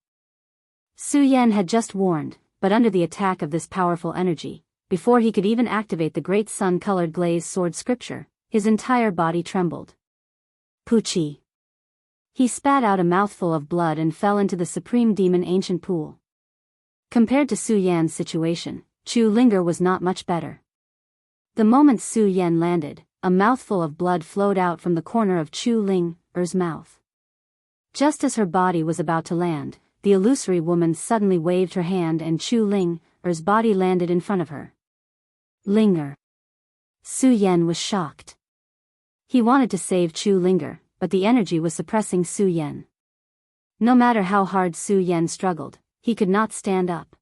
Speaker 1: Su Yan had just warned, but under the attack of this powerful energy, before he could even activate the great sun-colored glazed sword scripture, his entire body trembled. Puchi. He spat out a mouthful of blood and fell into the supreme demon ancient pool. Compared to Su Yan's situation, Chu Linger was not much better. The moment Su Yan landed, a mouthful of blood flowed out from the corner of Chu Linger's mouth. Just as her body was about to land, the illusory woman suddenly waved her hand and Chu Linger's body landed in front of her. Linger. Su Yan was shocked. He wanted to save Chu Linger, but the energy was suppressing Su Yan. No matter how hard Su Yan struggled, he could not stand up.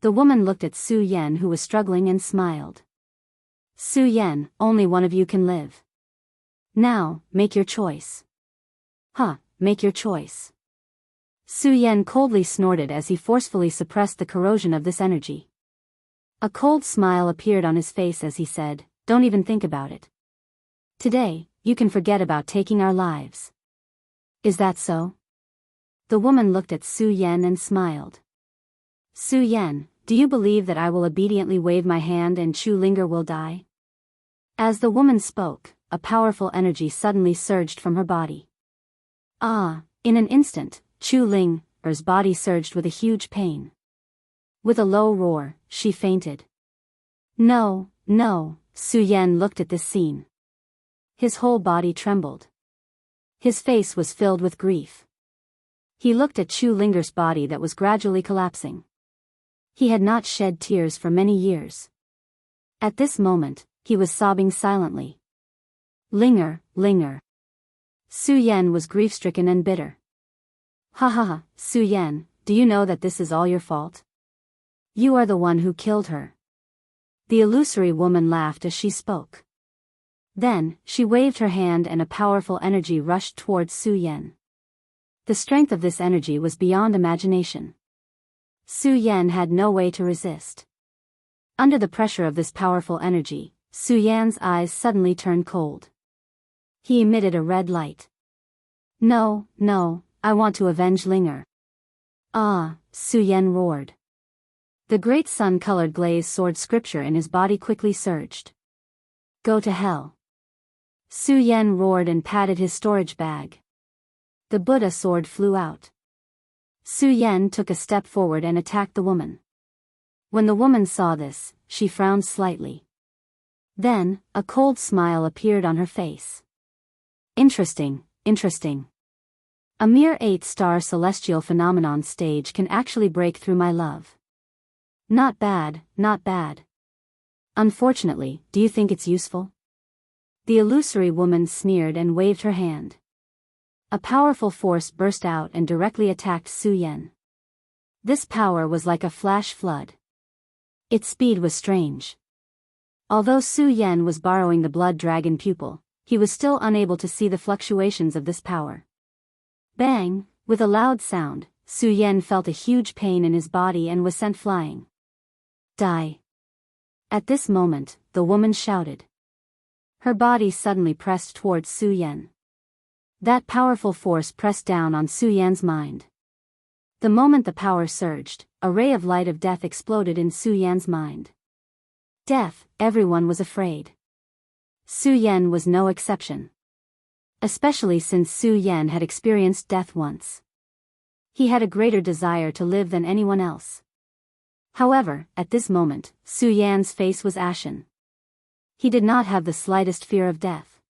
Speaker 1: The woman looked at Su Yan who was struggling and smiled. Su Yan, only one of you can live. Now, make your choice. Make your choice. Su Yan coldly snorted as he forcefully suppressed the corrosion of this energy. A cold smile appeared on his face as he said, don't even think about it. Today, you can forget about taking our lives. Is that so? The woman looked at Su Yan and smiled. Su Yan, do you believe that I will obediently wave my hand and Chu Linger will die? As the woman spoke, a powerful energy suddenly surged from her body. In an instant, Chu Linger's body surged with a huge pain. With a low roar, she fainted. No, Su Yan looked at this scene. His whole body trembled. His face was filled with grief. He looked at Chu Linger's body that was gradually collapsing. He had not shed tears for many years. At this moment, he was sobbing silently. Linger. Su Yan was grief-stricken and bitter. Su Yan, do you know that this is all your fault? You are the one who killed her. The illusory woman laughed as she spoke. Then, she waved her hand and a powerful energy rushed towards Su Yan. The strength of this energy was beyond imagination. Su Yan had no way to resist. Under the pressure of this powerful energy, Su Yan's eyes suddenly turned cold. He emitted a red light. No, I want to avenge Linger. Su Yan roared. The great sun-colored glazed sword scripture in his body quickly surged. Go to hell. Su Yan roared and patted his storage bag. The Buddha sword flew out. Su Yan took a step forward and attacked the woman. When the woman saw this, she frowned slightly. Then, a cold smile appeared on her face. Interesting. A mere 8-star celestial phenomenon stage can actually break through my love. Not bad. Unfortunately, do you think it's useful? The illusory woman sneered and waved her hand. A powerful force burst out and directly attacked Su Yan. This power was like a flash flood. Its speed was strange. Although Su Yan was borrowing the blood dragon pupil, he was still unable to see the fluctuations of this power. Bang! With a loud sound, Su Yan felt a huge pain in his body and was sent flying. Die! At this moment, the woman shouted. Her body suddenly pressed towards Su Yan. That powerful force pressed down on Su Yan's mind. The moment the power surged, a ray of light of death exploded in Su Yan's mind. Death, everyone was afraid. Su Yan was no exception. Especially since Su Yan had experienced death once. He had a greater desire to live than anyone else. However, at this moment, Su Yan's face was ashen. He did not have the slightest fear of death.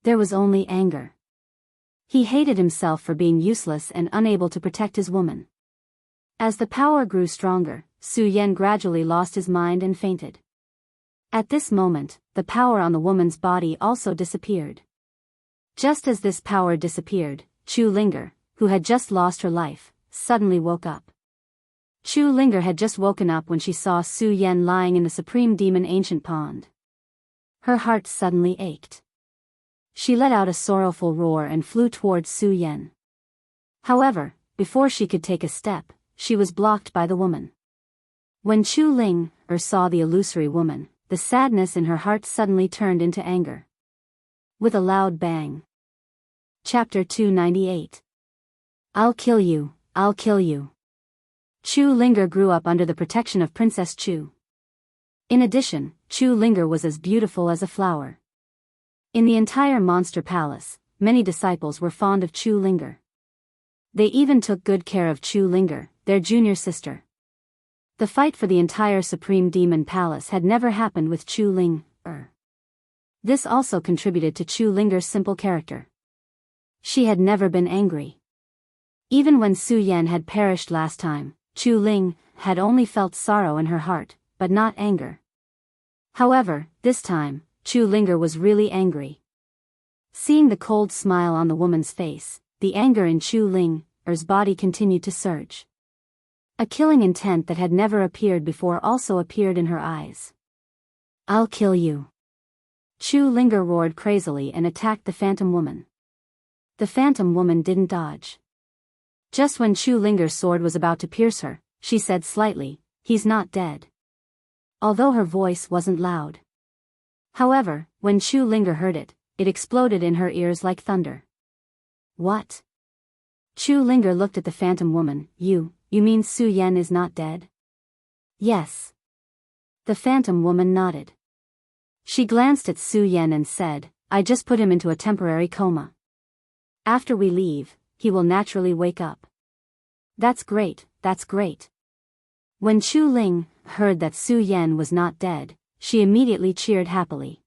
Speaker 1: There was only anger. He hated himself for being useless and unable to protect his woman. As the power grew stronger, Su Yan gradually lost his mind and fainted. At this moment, the power on the woman's body also disappeared. Just as this power disappeared, Chu Linger, who had just lost her life, suddenly woke up. Chu Linger had just woken up when she saw Su Yan lying in the Supreme Demon Ancient Pond. Her heart suddenly ached. She let out a sorrowful roar and flew towards Su Yan. However, before she could take a step, she was blocked by the woman. When Chu Linger saw the illusory woman, the sadness in her heart suddenly turned into anger. With a loud bang. Chapter 298. I'll kill you, I'll kill you. Chu Linger grew up under the protection of Princess Chu. In addition, Chu Linger was as beautiful as a flower. In the entire monster palace, many disciples were fond of Chu Linger. They even took good care of Chu Linger, their junior sister. The fight for the entire Supreme Demon Palace had never happened with Chu Linger. This also contributed to Chu Linger's simple character. She had never been angry. Even when Su Yan had perished last time, Chu Linger had only felt sorrow in her heart, but not anger. However, this time, Chu Linger was really angry. Seeing the cold smile on the woman's face, the anger in Chu Linger's body continued to surge. A killing intent that had never appeared before also appeared in her eyes. I'll kill you. Chu Linger roared crazily and attacked the phantom woman. The phantom woman didn't dodge. Just when Chu Linger's sword was about to pierce her, she said slightly, "He's not dead." Although her voice wasn't loud. However, when Chu Linger heard it, it exploded in her ears like thunder. What? Chu Linger looked at the phantom woman. You mean Su Yan is not dead? Yes. The phantom woman nodded. She glanced at Su Yan and said, I just put him into a temporary coma. After we leave, he will naturally wake up. That's great, that's great. When Chu Linger heard that Su Yan was not dead, she immediately cheered happily.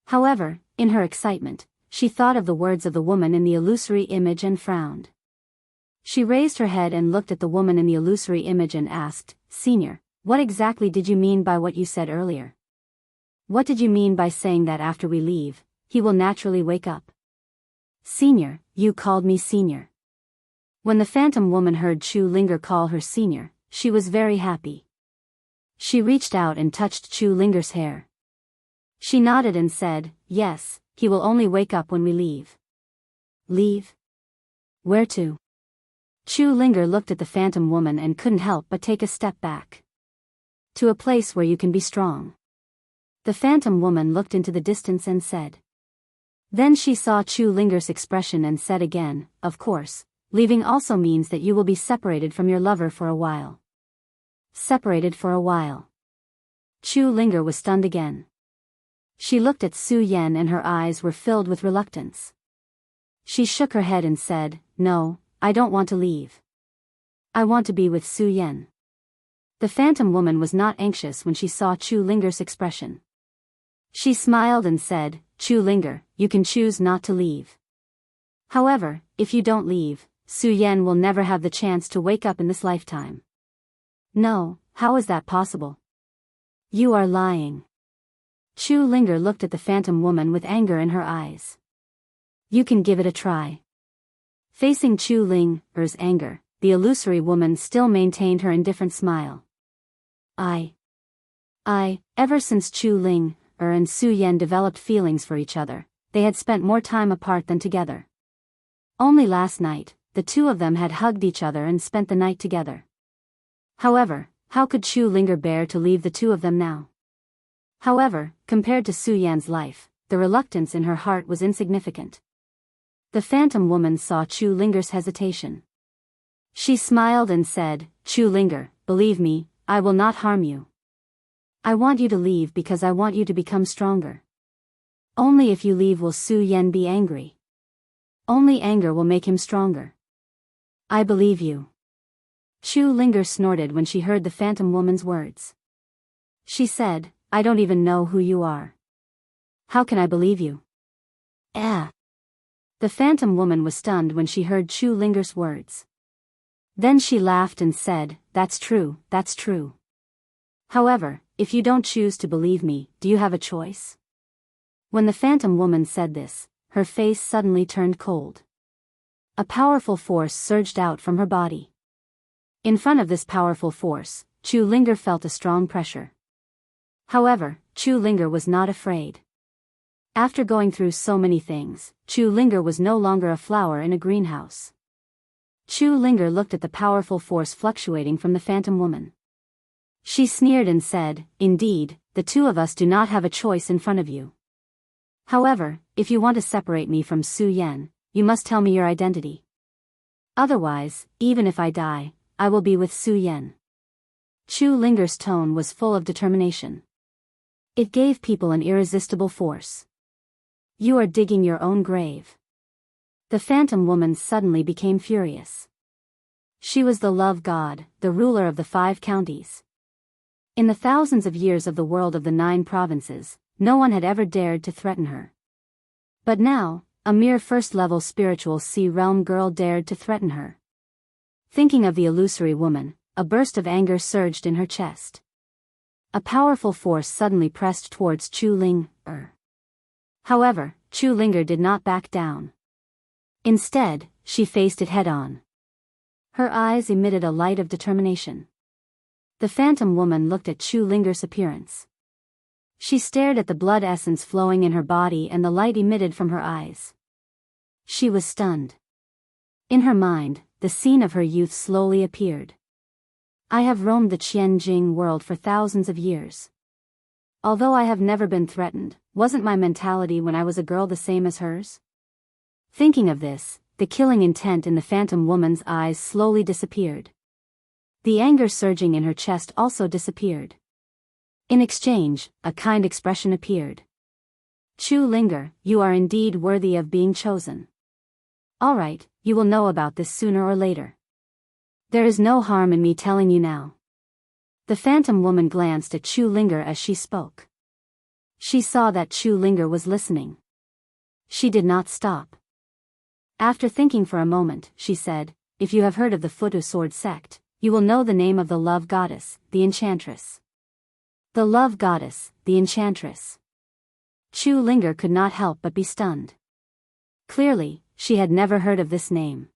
Speaker 1: However, in her excitement, she thought of the words of the woman in the illusory image and frowned. She raised her head and looked at the woman in the illusory image and asked, Senior, what exactly did you mean by what you said earlier? What did you mean by saying that after we leave, he will naturally wake up? Senior, you called me Senior. When the phantom woman heard Chu Linger call her Senior, she was very happy. She reached out and touched Chu Linger's hair. She nodded and said, Yes, he will only wake up when we leave. Leave? Where to? Chu Linger looked at the phantom woman and couldn't help but take a step back. To a place where you can be strong. The phantom woman looked into the distance and said. Then she saw Chu Linger's expression and said again, Of course, leaving also means that you will be separated from your lover for a while. Separated for a while. Chu Linger was stunned again. She looked at Su Yan and her eyes were filled with reluctance. She shook her head and said, No, I don't want to leave. I want to be with Su Yan. The phantom woman was not anxious when she saw Chu Linger's expression. She smiled and said, Chu Linger, you can choose not to leave. However, if you don't leave, Su Yan will never have the chance to wake up in this lifetime. No, how is that possible? You are lying. Chu Linger looked at the phantom woman with anger in her eyes. You can give it a try. Facing Chu Linger's anger, the illusory woman still maintained her indifferent smile. Ever since Chu Linger and Su Yan developed feelings for each other, they had spent more time apart than together. Only last night, the two of them had hugged each other and spent the night together. However, how could Chu Linger bear to leave the two of them now? However, compared to Su Yan's life, the reluctance in her heart was insignificant. The phantom woman saw Chu Linger's hesitation. She smiled and said, Chu Linger, believe me, I will not harm you. I want you to leave because I want you to become stronger. Only if you leave will Su Yan be angry. Only anger will make him stronger. I believe you. Chu Linger snorted when she heard the phantom woman's words. She said, I don't even know who you are. How can I believe you? The phantom woman was stunned when she heard Chu Linger's words. Then she laughed and said, that's true, that's true. However, if you don't choose to believe me, do you have a choice? When the phantom woman said this, her face suddenly turned cold. A powerful force surged out from her body. In front of this powerful force, Chu Linger felt a strong pressure. However, Chu Linger was not afraid. After going through so many things, Chu Linger was no longer a flower in a greenhouse. Chu Linger looked at the powerful force fluctuating from the phantom woman. She sneered and said, indeed, the two of us do not have a choice in front of you. However, if you want to separate me from Su Yan, you must tell me your identity. Otherwise, even if I die, I will be with Su Yan. Chu Linger's tone was full of determination. It gave people an irresistible force. You are digging your own grave. The phantom woman suddenly became furious. She was the love god, the ruler of the 5 counties. In the thousands of years of the world of the 9 provinces, no one had ever dared to threaten her. But now, a mere first-level spiritual sea-realm girl dared to threaten her. Thinking of the illusory woman, a burst of anger surged in her chest. A powerful force suddenly pressed towards Chu Linger. However, Chu Linger did not back down. Instead, she faced it head-on. Her eyes emitted a light of determination. The phantom woman looked at Chu Linger's appearance. She stared at the blood essence flowing in her body and the light emitted from her eyes. She was stunned. In her mind, the scene of her youth slowly appeared. I have roamed the Qianjing world for thousands of years. Although I have never been threatened, wasn't my mentality when I was a girl the same as hers? Thinking of this, the killing intent in the phantom woman's eyes slowly disappeared. The anger surging in her chest also disappeared. In exchange, a kind expression appeared. Chu Linger, you are indeed worthy of being chosen. Alright, you will know about this sooner or later. There is no harm in me telling you now. The phantom woman glanced at Chu Linger as she spoke. She saw that Chu Linger was listening. She did not stop. After thinking for a moment, she said, if you have heard of the Futu Sword sect, you will know the name of the love goddess, the enchantress. The love goddess, the enchantress. Chu Linger could not help but be stunned. Clearly, she had never heard of this name.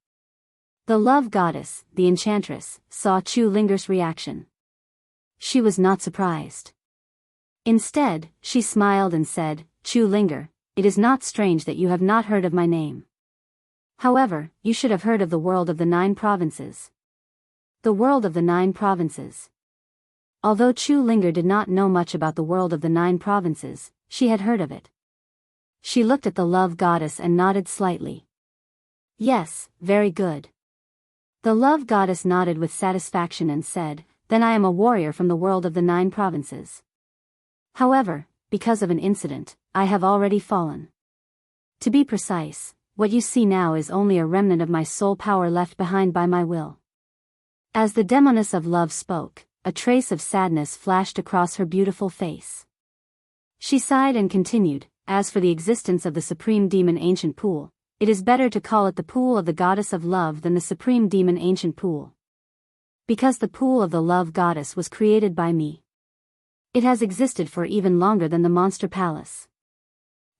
Speaker 1: The love goddess, the enchantress, saw Chu Linger's reaction. She was not surprised. Instead, she smiled and said, Chu Linger, it is not strange that you have not heard of my name. However, you should have heard of the world of the 9 provinces. The world of the 9 provinces. Although Chu Linger did not know much about the world of the 9 provinces, she had heard of it. She looked at the love goddess and nodded slightly. Yes, very good. The love goddess nodded with satisfaction and said, then I am a warrior from the world of the 9 provinces. However, because of an incident, I have already fallen. To be precise, what you see now is only a remnant of my soul power left behind by my will. As the demoness of love spoke, a trace of sadness flashed across her beautiful face. She sighed and continued, as for the existence of the supreme demon ancient pool, it is better to call it the pool of the goddess of love than the supreme demon ancient pool. Because the pool of the love goddess was created by me. It has existed for even longer than the Monster Palace.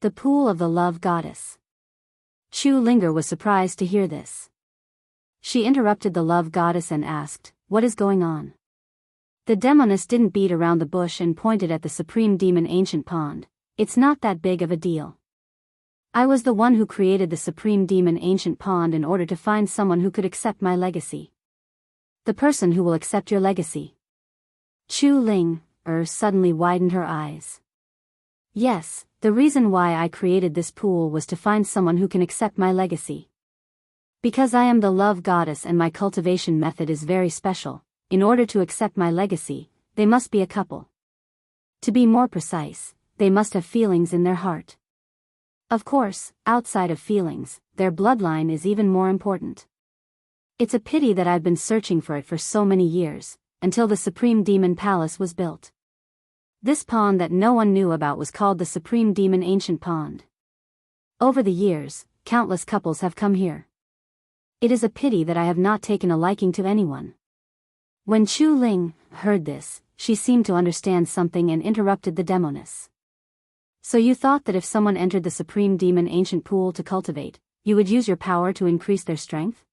Speaker 1: The Pool of the Love Goddess. Chu Linger was surprised to hear this. She interrupted the Love Goddess and asked, "What is going on?" The demoness didn't beat around the bush and pointed at the Supreme Demon Ancient Pond. "It's not that big of a deal. I was the one who created the Supreme Demon Ancient Pond in order to find someone who could accept my legacy. The person who will accept your legacy." Chu Ling suddenly widened her eyes. "Yes, the reason why I created this pool was to find someone who can accept my legacy. Because I am the love goddess and my cultivation method is very special, in order to accept my legacy, they must be a couple. To be more precise, they must have feelings in their heart. Of course, outside of feelings, their bloodline is even more important. It's a pity that I've been searching for it for so many years, until the Supreme Demon Palace was built. This pond that no one knew about was called the Supreme Demon Ancient Pond. Over the years, countless couples have come here. It is a pity that I have not taken a liking to anyone." When Chu Ling heard this, she seemed to understand something and interrupted the demoness. "So you thought that if someone entered the Supreme Demon Ancient Pool to cultivate, you would use your power to increase their strength?"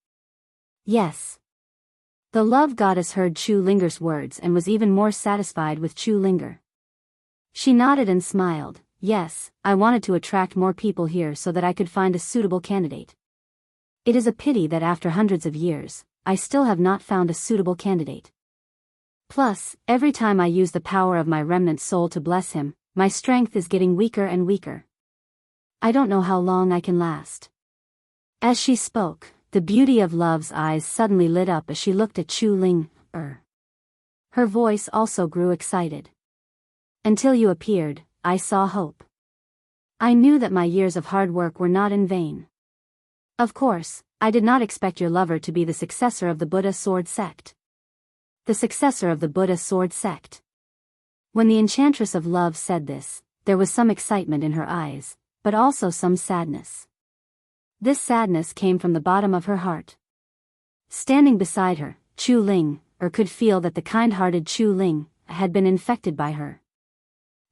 Speaker 1: "Yes." The love goddess heard Chu Linger's words and was even more satisfied with Chu Linger. She nodded and smiled. "Yes, I wanted to attract more people here so that I could find a suitable candidate. It is a pity that after hundreds of years, I still have not found a suitable candidate. Plus, every time I use the power of my remnant soul to bless him, my strength is getting weaker and weaker. I don't know how long I can last." As she spoke, the beauty of love's eyes suddenly lit up as she looked at Chu Ling. Her voice also grew excited. "Until you appeared, I saw hope. I knew that my years of hard work were not in vain. Of course, I did not expect your lover to be the successor of the Buddha sword sect." The successor of the Buddha sword sect. When the Enchantress of Love said this, there was some excitement in her eyes, but also some sadness. This sadness came from the bottom of her heart. Standing beside her, Chu Ling could feel that the kind-hearted Chu Ling had been infected by her.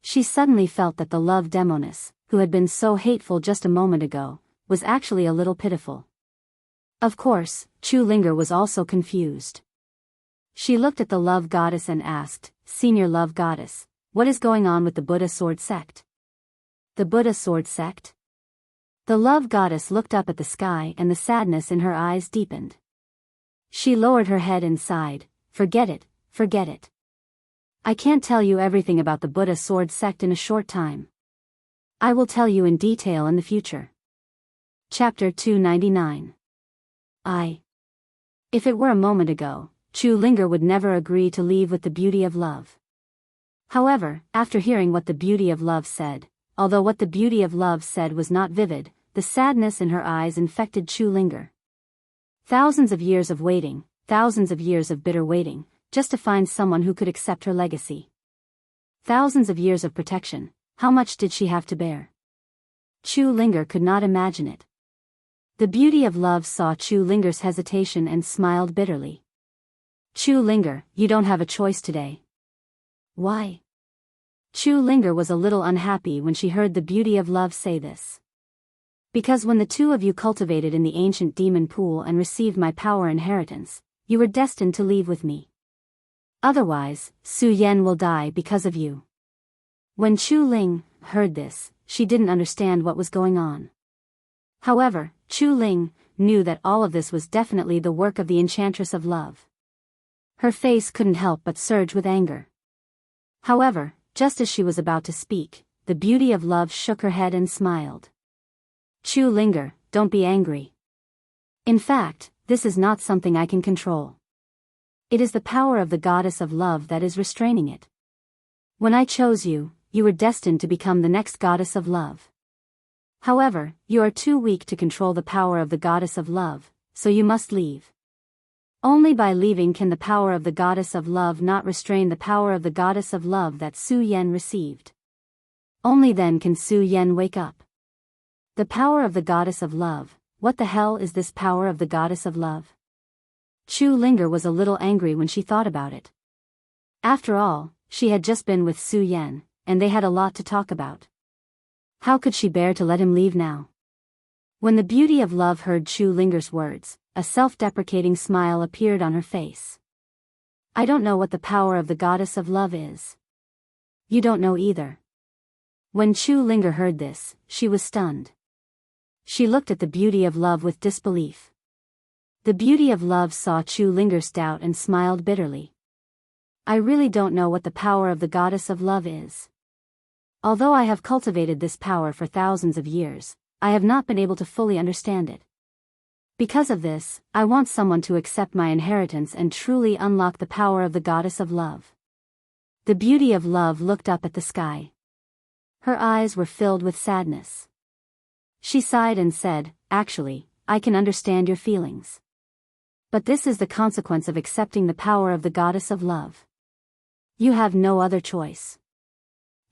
Speaker 1: She suddenly felt that the love demoness, who had been so hateful just a moment ago, was actually a little pitiful. Of course, Chu Linger was also confused. She looked at the love goddess and asked, "Senior love goddess, what is going on with the Buddha sword sect?" "The Buddha sword sect?" The love goddess looked up at the sky and the sadness in her eyes deepened. She lowered her head and sighed, "Forget it, forget it. I can't tell you everything about the Buddha sword sect in a short time. I will tell you in detail in the future." Chapter 299. If it were a moment ago, Chu Linger would never agree to leave with the beauty of love. However, after hearing what the beauty of love said, although what the beauty of love said was not vivid, the sadness in her eyes infected Chu Linger. Thousands of years of waiting, thousands of years of bitter waiting, just to find someone who could accept her legacy. Thousands of years of protection, how much did she have to bear? Chu Linger could not imagine it. The beauty of love saw Chu Linger's hesitation and smiled bitterly. "Chu Linger, you don't have a choice today." "Why?" Chu Linger was a little unhappy when she heard the beauty of love say this. "Because when the two of you cultivated in the ancient demon pool and received my power inheritance, you were destined to leave with me. Otherwise, Su Yan will die because of you." When Chu Ling heard this, she didn't understand what was going on. However, Chu Ling knew that all of this was definitely the work of the Enchantress of Love. Her face couldn't help but surge with anger. However, just as she was about to speak, the beauty of love shook her head and smiled. "Chu Linger, don't be angry. In fact, this is not something I can control. It is the power of the goddess of love that is restraining it. When I chose you, you were destined to become the next goddess of love. However, you are too weak to control the power of the goddess of love, so you must leave. Only by leaving can the power of the goddess of love not restrain the power of the goddess of love that Su Yan received. Only then can Su Yan wake up. The power of the goddess of love, what the hell is this power of the goddess of love?" Chu Linger was a little angry when she thought about it. After all, she had just been with Su Yan, and they had a lot to talk about. How could she bear to let him leave now? When the beauty of love heard Chu Linger's words, a self-deprecating smile appeared on her face. I don't know what the power of the goddess of love is. You don't know either. When Chu Linger heard this, she was stunned. She looked at the beauty of love with disbelief. The beauty of love saw Chu Linger's doubt and smiled bitterly. I really don't know what the power of the goddess of love is. Although I have cultivated this power for thousands of years, I have not been able to fully understand it. Because of this, I want someone to accept my inheritance and truly unlock the power of the goddess of love. The beauty of love looked up at the sky. Her eyes were filled with sadness. She sighed and said, actually, I can understand your feelings. But this is the consequence of accepting the power of the goddess of love. You have no other choice.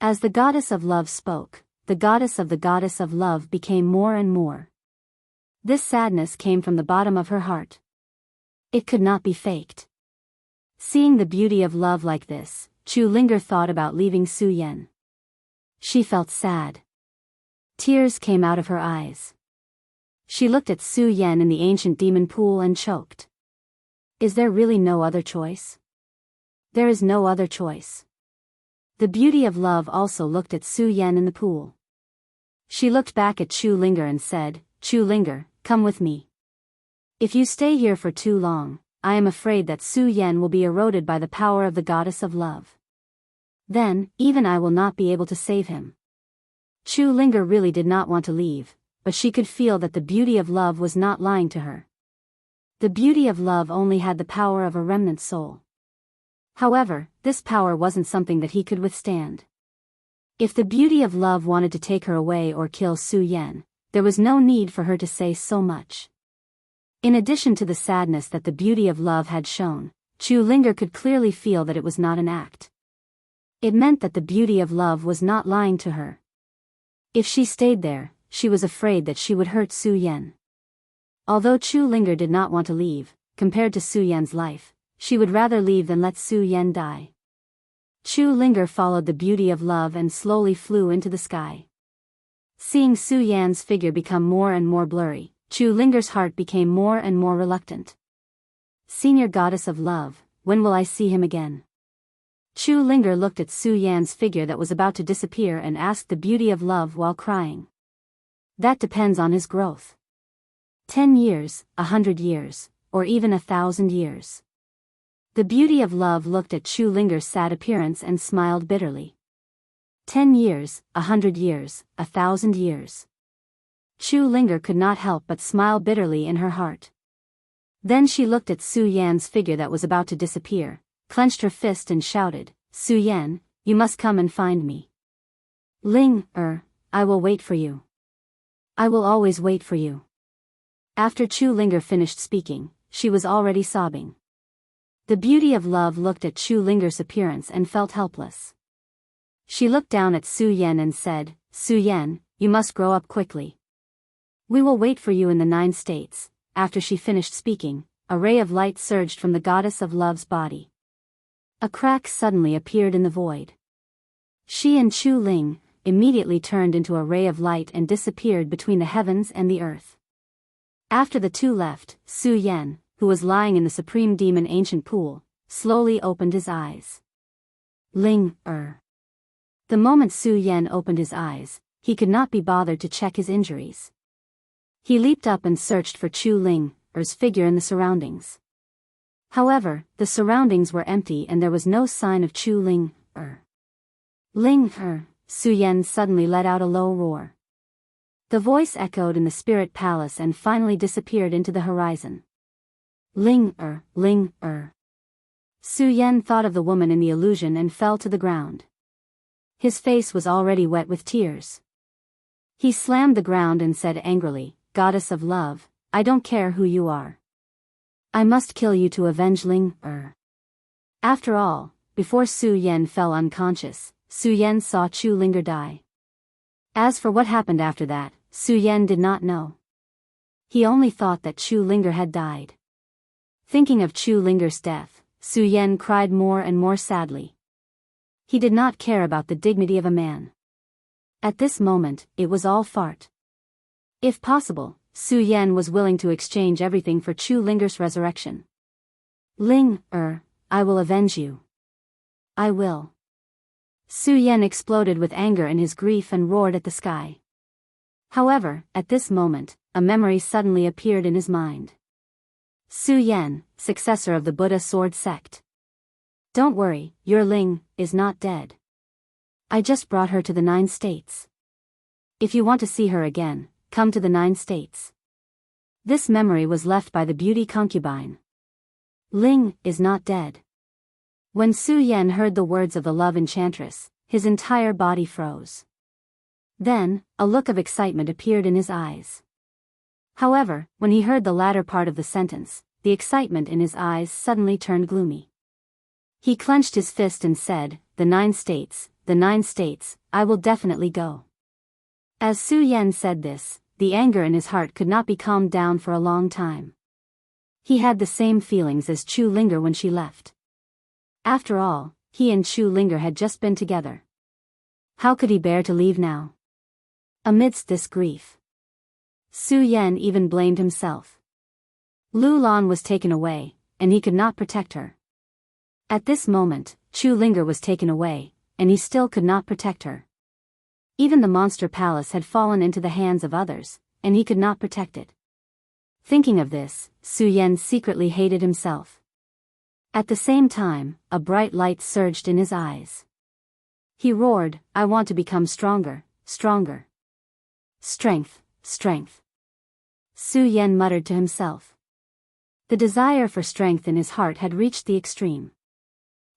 Speaker 1: As the goddess of love spoke, the goddess of love became more and more. This sadness came from the bottom of her heart. It could not be faked. Seeing the beauty of love like this, Chu Linger thought about leaving Su Yan. She felt sad. Tears came out of her eyes. She looked at Su Yan in the ancient demon pool and choked. Is there really no other choice? There is no other choice. The beauty of love also looked at Su Yan in the pool. She looked back at Chu Linger and said, Chu Linger, come with me. If you stay here for too long, I am afraid that Su Yan will be eroded by the power of the goddess of love. Then, even I will not be able to save him. Chu Linger really did not want to leave, but she could feel that the beauty of love was not lying to her. The beauty of love only had the power of a remnant soul. However, this power wasn't something that he could withstand. If the beauty of love wanted to take her away or kill Su Yan, there was no need for her to say so much. In addition to the sadness that the beauty of love had shown, Chu Linger could clearly feel that it was not an act. It meant that the beauty of love was not lying to her. If she stayed there, she was afraid that she would hurt Su Yan. Although Chu Linger did not want to leave, compared to Su Yan's life, she would rather leave than let Su Yan die. Chu Linger followed the beauty of love and slowly flew into the sky. Seeing Su Yan's figure become more and more blurry, Chu Linger's heart became more and more reluctant. Senior goddess of love, when will I see him again? Chu Linger looked at Su Yan's figure that was about to disappear and asked the beauty of love while crying. That depends on his growth. 10 years, 100 years, or even 1,000 years. The beauty of love looked at Chu Linger's sad appearance and smiled bitterly. 10 years, 100 years, 1,000 years. Chu Linger could not help but smile bitterly in her heart. Then she looked at Su Yan's figure that was about to disappear, clenched her fist and shouted, Su Yan, you must come and find me. I will wait for you. I will always wait for you. After Chu Linger finished speaking, she was already sobbing. The beauty of love looked at Chu Linger's appearance and felt helpless. She looked down at Su Yan and said, Su Yan, you must grow up quickly. We will wait for you in the 9 states. After she finished speaking, a ray of light surged from the goddess of love's body. A crack suddenly appeared in the void. She and Chu Ling immediately turned into a ray of light and disappeared between the heavens and the earth. After the two left, Su Yan, who was lying in the supreme demon ancient pool, slowly opened his eyes. The moment Su Yan opened his eyes, he could not be bothered to check his injuries. He leaped up and searched for Chu Linger's figure in the surroundings. However, the surroundings were empty and there was no sign of Chu Linger. Su Yan suddenly let out a low roar. The voice echoed in the spirit palace and finally disappeared into the horizon. Su Yan thought of the woman in the illusion and fell to the ground. His face was already wet with tears. He slammed the ground and said angrily, Goddess of love, I don't care who you are. I must kill you to avenge Linger. After all, before Su Yan fell unconscious, Su Yan saw Chu Linger die. As for what happened after that, Su Yan did not know. He only thought that Chu Linger had died. Thinking of Chu Linger's death, Su Yan cried more and more sadly. He did not care about the dignity of a man. At this moment, it was all fart. If possible, Su Yan was willing to exchange everything for Chu Linger's resurrection. I will avenge you. I will. Su Yan exploded with anger in his grief and roared at the sky. However, at this moment, a memory suddenly appeared in his mind. Su Yan, successor of the Buddha sword sect. Don't worry, your Ling is not dead. I just brought her to the 9 states. If you want to see her again, come to the 9 states. This memory was left by the beauty concubine. Ling is not dead. When Su Yan heard the words of the love enchantress, his entire body froze. Then, a look of excitement appeared in his eyes. However, when he heard the latter part of the sentence, the excitement in his eyes suddenly turned gloomy. He clenched his fist and said, the 9 states, I will definitely go. As Su Yan said this, the anger in his heart could not be calmed down for a long time. He had the same feelings as Chu Linger when she left. After all, he and Chu Linger had just been together. How could he bear to leave now? Amidst this grief, Su Yan even blamed himself. Lu Lan was taken away, and he could not protect her. At this moment, Chu Linger was taken away, and he still could not protect her. Even the monster palace had fallen into the hands of others, and he could not protect it. Thinking of this, Su Yan secretly hated himself. At the same time, a bright light surged in his eyes. He roared, I want to become stronger, stronger. Strength, strength. Su Yan muttered to himself. The desire for strength in his heart had reached the extreme.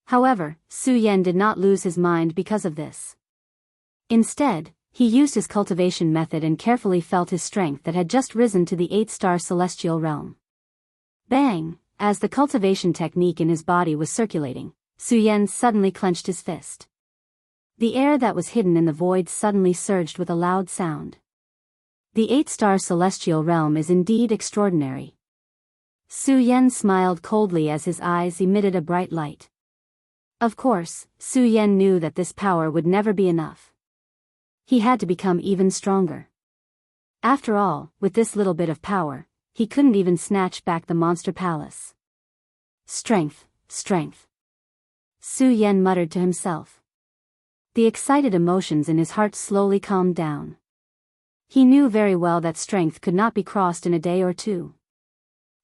Speaker 1: However, Su Yan did not lose his mind because of this. Instead, he used his cultivation method and carefully felt his strength that had just risen to the 8-star celestial realm. Bang! As the cultivation technique in his body was circulating, Su Yan suddenly clenched his fist. The air that was hidden in the void suddenly surged with a loud sound. The 8-star celestial realm is indeed extraordinary. Su Yan smiled coldly as his eyes emitted a bright light. Of course, Su Yan knew that this power would never be enough. He had to become even stronger. After all, with this little bit of power, he couldn't even snatch back the monster palace. Strength, strength. Su Yan muttered to himself. The excited emotions in his heart slowly calmed down. He knew very well that strength could not be crossed in a day or two.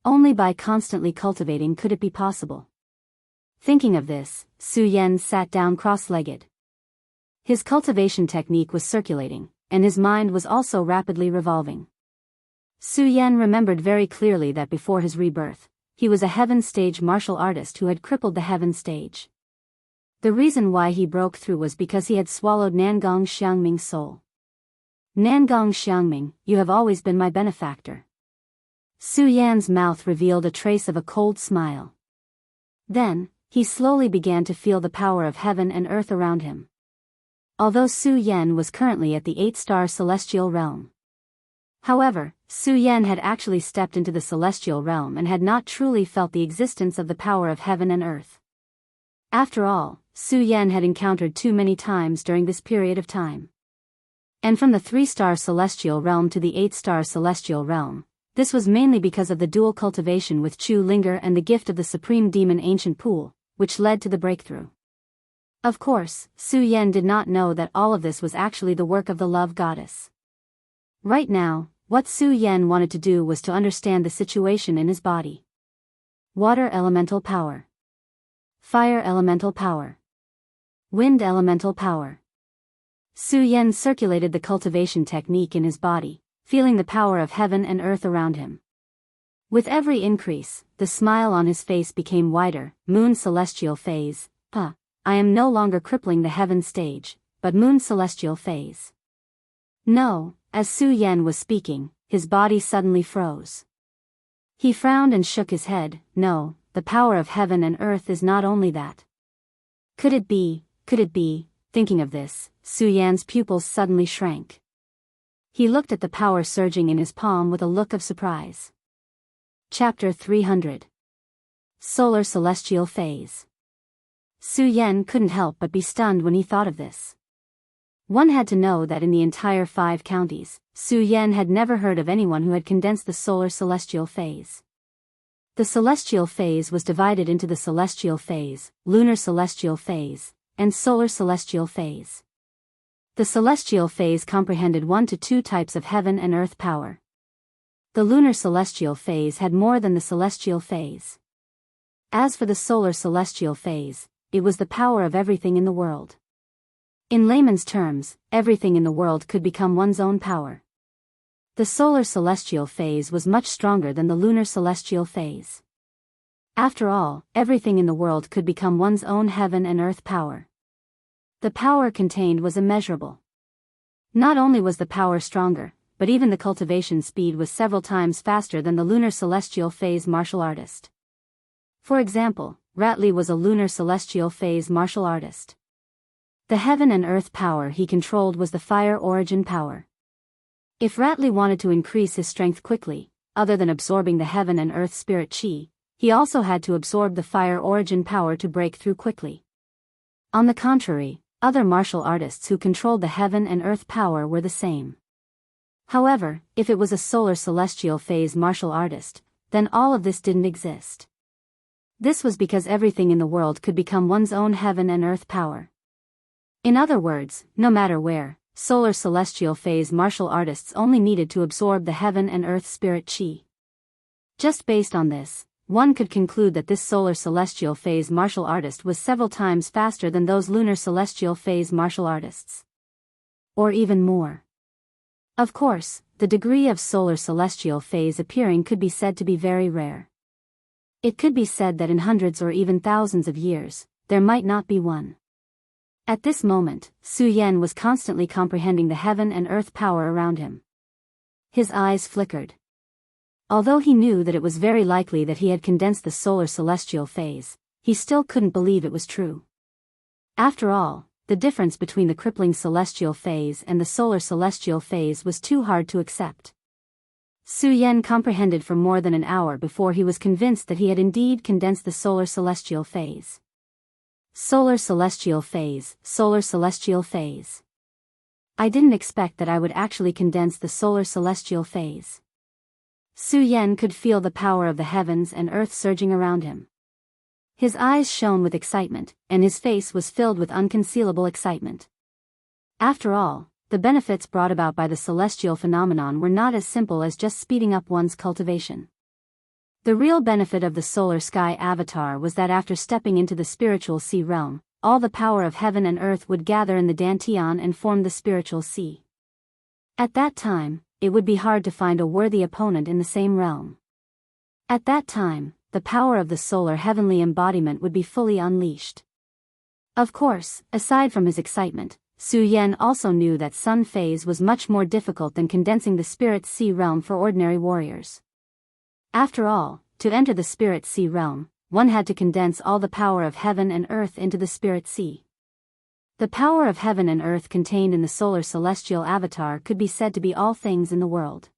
Speaker 1: Only by constantly cultivating could it be possible. Thinking of this, Su Yan sat down cross-legged. His cultivation technique was circulating, and his mind was also rapidly revolving. Su Yan remembered very clearly that before his rebirth, he was a heaven stage martial artist who had crippled the heaven stage. The reason why he broke through was because he had swallowed Nangong Xiangming's soul. Nangong Xiangming, you have always been my benefactor. Su Yan's mouth revealed a trace of a cold smile. Then, he slowly began to feel the power of heaven and earth around him. Although Su Yan was currently at the 8-star celestial realm. However, Su Yan had actually stepped into the celestial realm and had not truly felt the existence of the power of heaven and earth. After all, Su Yan had encountered too many times during this period of time. And from the 3-star celestial realm to the 8-star celestial realm, this was mainly because of the dual cultivation with Chu Linger and the gift of the supreme demon ancient pool, which led to the breakthrough. Of course, Su Yan did not know that all of this was actually the work of the love goddess. Right now, what Su Yan wanted to do was to understand the situation in his body. Water elemental power. Fire elemental power. Wind elemental power. Su Yan circulated the cultivation technique in his body, feeling the power of heaven and earth around him. With every increase, the smile on his face became wider. Moon celestial phase. I am no longer crippling the heaven stage, but moon celestial phase. No, as Su Yan was speaking, his body suddenly froze. He frowned and shook his head. No, the power of heaven and earth is not only that. Could it be? Thinking of this, Su Yan's pupils suddenly shrank. He looked at the power surging in his palm with a look of surprise. Chapter 300. Solar Celestial Phase. Su Yan couldn't help but be stunned when he thought of this. One had to know that in the entire 5 counties, Su Yan had never heard of anyone who had condensed the solar celestial phase. The celestial phase was divided into the celestial phase, lunar celestial phase, and solar celestial phase. The celestial phase comprehended 1 to 2 types of heaven and earth power. The lunar celestial phase had more than the celestial phase. As for the solar celestial phase, it was the power of everything in the world. In layman's terms, everything in the world could become one's own power. The solar celestial phase was much stronger than the lunar celestial phase. After all, everything in the world could become one's own heaven and earth power. The power contained was immeasurable. Not only was the power stronger, but even the cultivation speed was several times faster than the lunar celestial phase martial artist. For example, Ratley was a lunar celestial phase martial artist. The heaven and earth power he controlled was the fire origin power. If Ratley wanted to increase his strength quickly, other than absorbing the heaven and earth spirit chi, he also had to absorb the fire origin power to break through quickly. On the contrary, other martial artists who controlled the heaven and earth power were the same. However, if it was a solar celestial phase martial artist, then all of this didn't exist. This was because everything in the world could become one's own heaven and earth power. In other words, no matter where, solar celestial phase martial artists only needed to absorb the heaven and earth spirit chi. Just based on this, one could conclude that this solar celestial phase martial artist was several times faster than those lunar celestial phase martial artists. Or even more. Of course, the degree of solar celestial phase appearing could be said to be very rare. It could be said that in hundreds or even thousands of years, there might not be one. At this moment, Su Yan was constantly comprehending the heaven and earth power around him. His eyes flickered. Although he knew that it was very likely that he had condensed the solar celestial phase, he still couldn't believe it was true. After all, the difference between the crippling celestial phase and the solar celestial phase was too hard to accept. Su Yan comprehended for more than an hour before he was convinced that he had indeed condensed the solar celestial phase. Solar celestial phase, solar celestial phase. I didn't expect that I would actually condense the solar celestial phase. Su Yan could feel the power of the heavens and earth surging around him. His eyes shone with excitement, and his face was filled with unconcealable excitement. After all, the benefits brought about by the celestial phenomenon were not as simple as just speeding up one's cultivation. The real benefit of the solar sky avatar was that after stepping into the spiritual sea realm, all the power of heaven and earth would gather in the Dantian and form the spiritual sea. At that time, it would be hard to find a worthy opponent in the same realm. At that time, the power of the solar heavenly embodiment would be fully unleashed. Of course, aside from his excitement, Su Yan also knew that sun phase was much more difficult than condensing the spirit sea realm for ordinary warriors. After all, to enter the spirit sea realm, one had to condense all the power of heaven and earth into the spirit sea. The power of heaven and earth contained in the solar celestial avatar could be said to be all things in the world.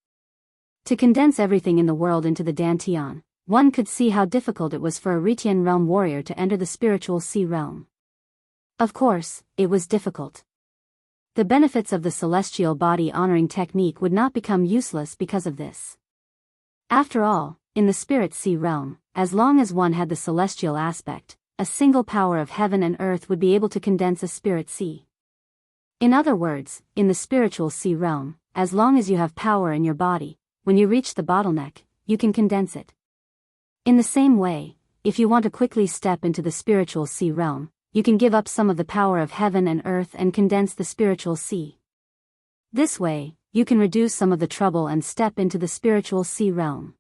Speaker 1: To condense everything in the world into the Dantian, one could see how difficult it was for a Ritian realm warrior to enter the spiritual sea realm. Of course, it was difficult. The benefits of the celestial body honoring technique would not become useless because of this. After all, in the spirit sea realm, as long as one had the celestial aspect, a single power of heaven and earth would be able to condense a spirit sea. In other words, in the spiritual sea realm, as long as you have power in your body, when you reach the bottleneck, you can condense it. In the same way, if you want to quickly step into the spiritual sea realm, you can give up some of the power of heaven and earth and condense the spiritual sea. This way, you can reduce some of the trouble and step into the spiritual sea realm.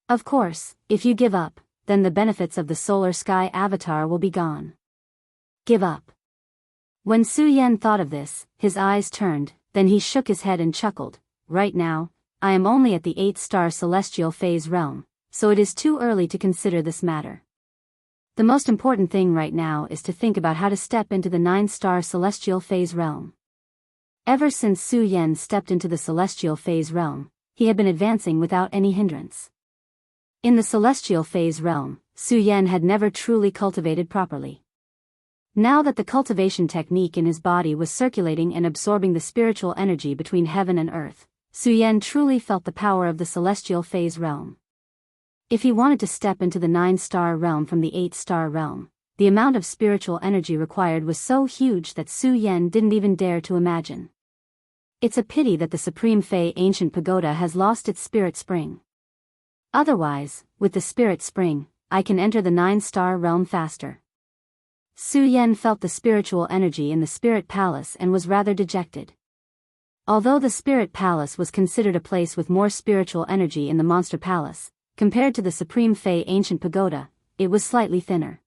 Speaker 1: Of course, if you give up, then the benefits of the solar sky avatar will be gone. Give up. When Su Yan thought of this, his eyes turned, then he shook his head and chuckled. Right now, I am only at the 8-star celestial phase realm, so it is too early to consider this matter. The most important thing right now is to think about how to step into the 9-star celestial phase realm. Ever since Su Yan stepped into the celestial phase realm, he had been advancing without any hindrance. In the celestial phase realm, Su Yan had never truly cultivated properly. Now that the cultivation technique in his body was circulating and absorbing the spiritual energy between heaven and earth, Su Yan truly felt the power of the celestial phase realm. If he wanted to step into the 9-star realm from the 8-star realm, the amount of spiritual energy required was so huge that Su Yan didn't even dare to imagine. It's a pity that the Supreme Fei ancient pagoda has lost its spirit spring. Otherwise, with the spirit spring, I can enter the 9-star realm faster. Su Yan felt the spiritual energy in the spirit palace and was rather dejected. Although the spirit palace was considered a place with more spiritual energy in the monster palace, compared to the Supreme Fei ancient pagoda, it was slightly thinner.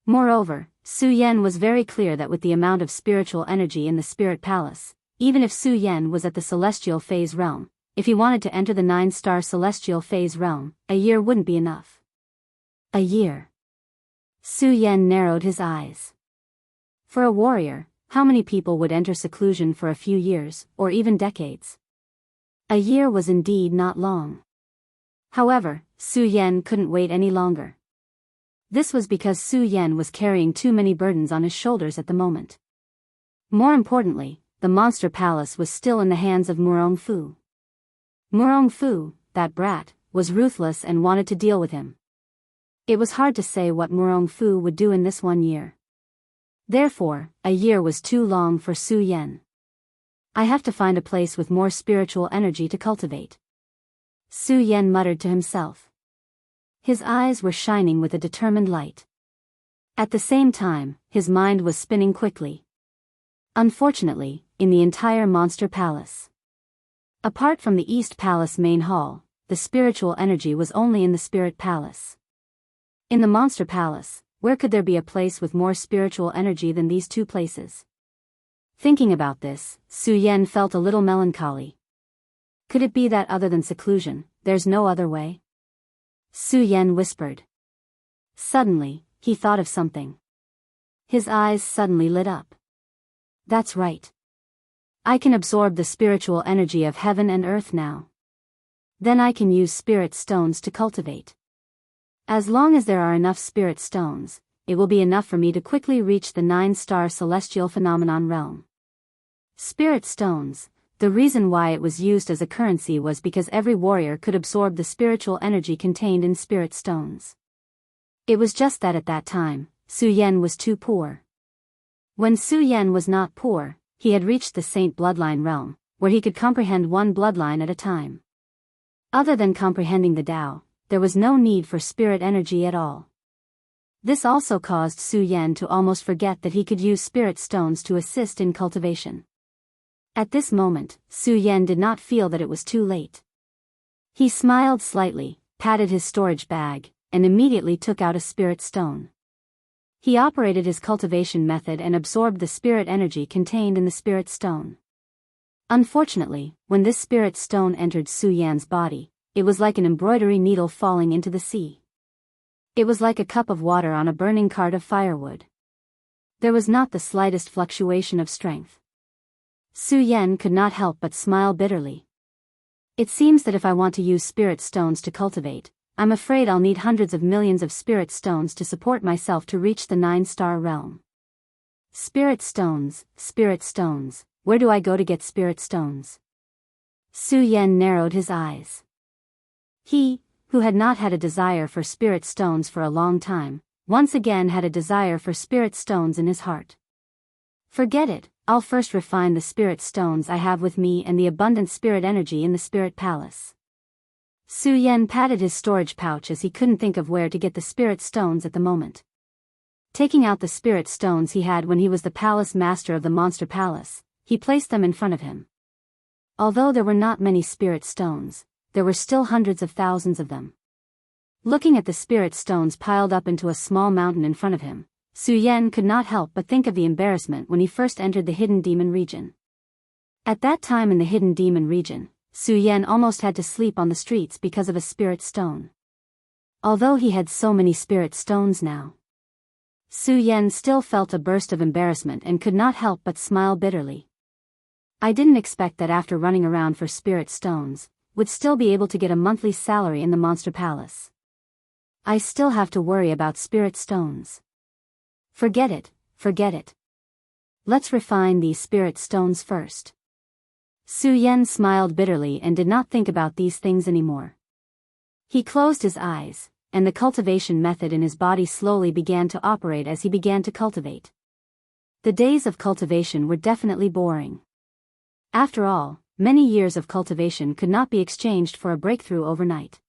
Speaker 1: Moreover, Su Yan was very clear that with the amount of spiritual energy in the spirit palace, even if Su Yan was at the celestial phase realm, if he wanted to enter the 9-star celestial phase realm, a year wouldn't be enough. A year. Su Yan narrowed his eyes. For a warrior, how many people would enter seclusion for a few years, or even decades? A year was indeed not long. However, Su Yan couldn't wait any longer. This was because Su Yan was carrying too many burdens on his shoulders at the moment. More importantly, the monster palace was still in the hands of Murong Fu. Murong Fu, that brat, was ruthless and wanted to deal with him. It was hard to say what Murong Fu would do in this 1 year. Therefore, a year was too long for Su Yan. I have to find a place with more spiritual energy to cultivate. Su Yan muttered to himself. His eyes were shining with a determined light. At the same time, his mind was spinning quickly. Unfortunately, in the entire monster palace, apart from the East Palace main hall, the spiritual energy was only in the Spirit Palace. In the Monster Palace, where could there be a place with more spiritual energy than these two places? Thinking about this, Su Yan felt a little melancholy. Could it be that other than seclusion, there's no other way? Su Yan whispered. Suddenly, he thought of something. His eyes suddenly lit up. That's right. I can absorb the spiritual energy of heaven and earth now. Then I can use spirit stones to cultivate. As long as there are enough spirit stones, it will be enough for me to quickly reach the 9-star celestial phenomenon realm. Spirit stones, the reason why it was used as a currency was because every warrior could absorb the spiritual energy contained in spirit stones. It was just that at that time, Su Yan was too poor. When Su Yan was not poor, he had reached the Saint Bloodline realm, where he could comprehend one bloodline at a time. Other than comprehending the Tao, there was no need for spirit energy at all. This also caused Su Yan to almost forget that he could use spirit stones to assist in cultivation. At this moment, Su Yan did not feel that it was too late. He smiled slightly, patted his storage bag, and immediately took out a spirit stone. He operated his cultivation method and absorbed the spirit energy contained in the spirit stone. Unfortunately, when this spirit stone entered Su Yan's body, it was like an embroidery needle falling into the sea. It was like a cup of water on a burning cart of firewood. There was not the slightest fluctuation of strength. Su Yan could not help but smile bitterly. It seems that if I want to use spirit stones to cultivate, I'm afraid I'll need hundreds of millions of spirit stones to support myself to reach the 9-star realm. Spirit stones, where do I go to get spirit stones? Su Yan narrowed his eyes. He, who had not had a desire for spirit stones for a long time, once again had a desire for spirit stones in his heart. Forget it, I'll first refine the spirit stones I have with me and the abundant spirit energy in the Spirit Palace. Su Yan patted his storage pouch as he couldn't think of where to get the spirit stones at the moment. Taking out the spirit stones he had when he was the palace master of the Monster Palace, he placed them in front of him. Although there were not many spirit stones, there were still hundreds of thousands of them. Looking at the spirit stones piled up into a small mountain in front of him, Su Yan could not help but think of the embarrassment when he first entered the Hidden Demon region. At that time in the Hidden Demon region, Su Yan almost had to sleep on the streets because of a spirit stone. Although he had so many spirit stones now, Su Yan still felt a burst of embarrassment and could not help but smile bitterly. I didn't expect that after running around for spirit stones, would still be able to get a monthly salary in the Monster Palace. I still have to worry about spirit stones. Forget it, forget it. Let's refine these spirit stones first. Su Yan smiled bitterly and did not think about these things anymore. He closed his eyes, and the cultivation method in his body slowly began to operate as he began to cultivate. The days of cultivation were definitely boring. After all, many years of cultivation could not be exchanged for a breakthrough overnight.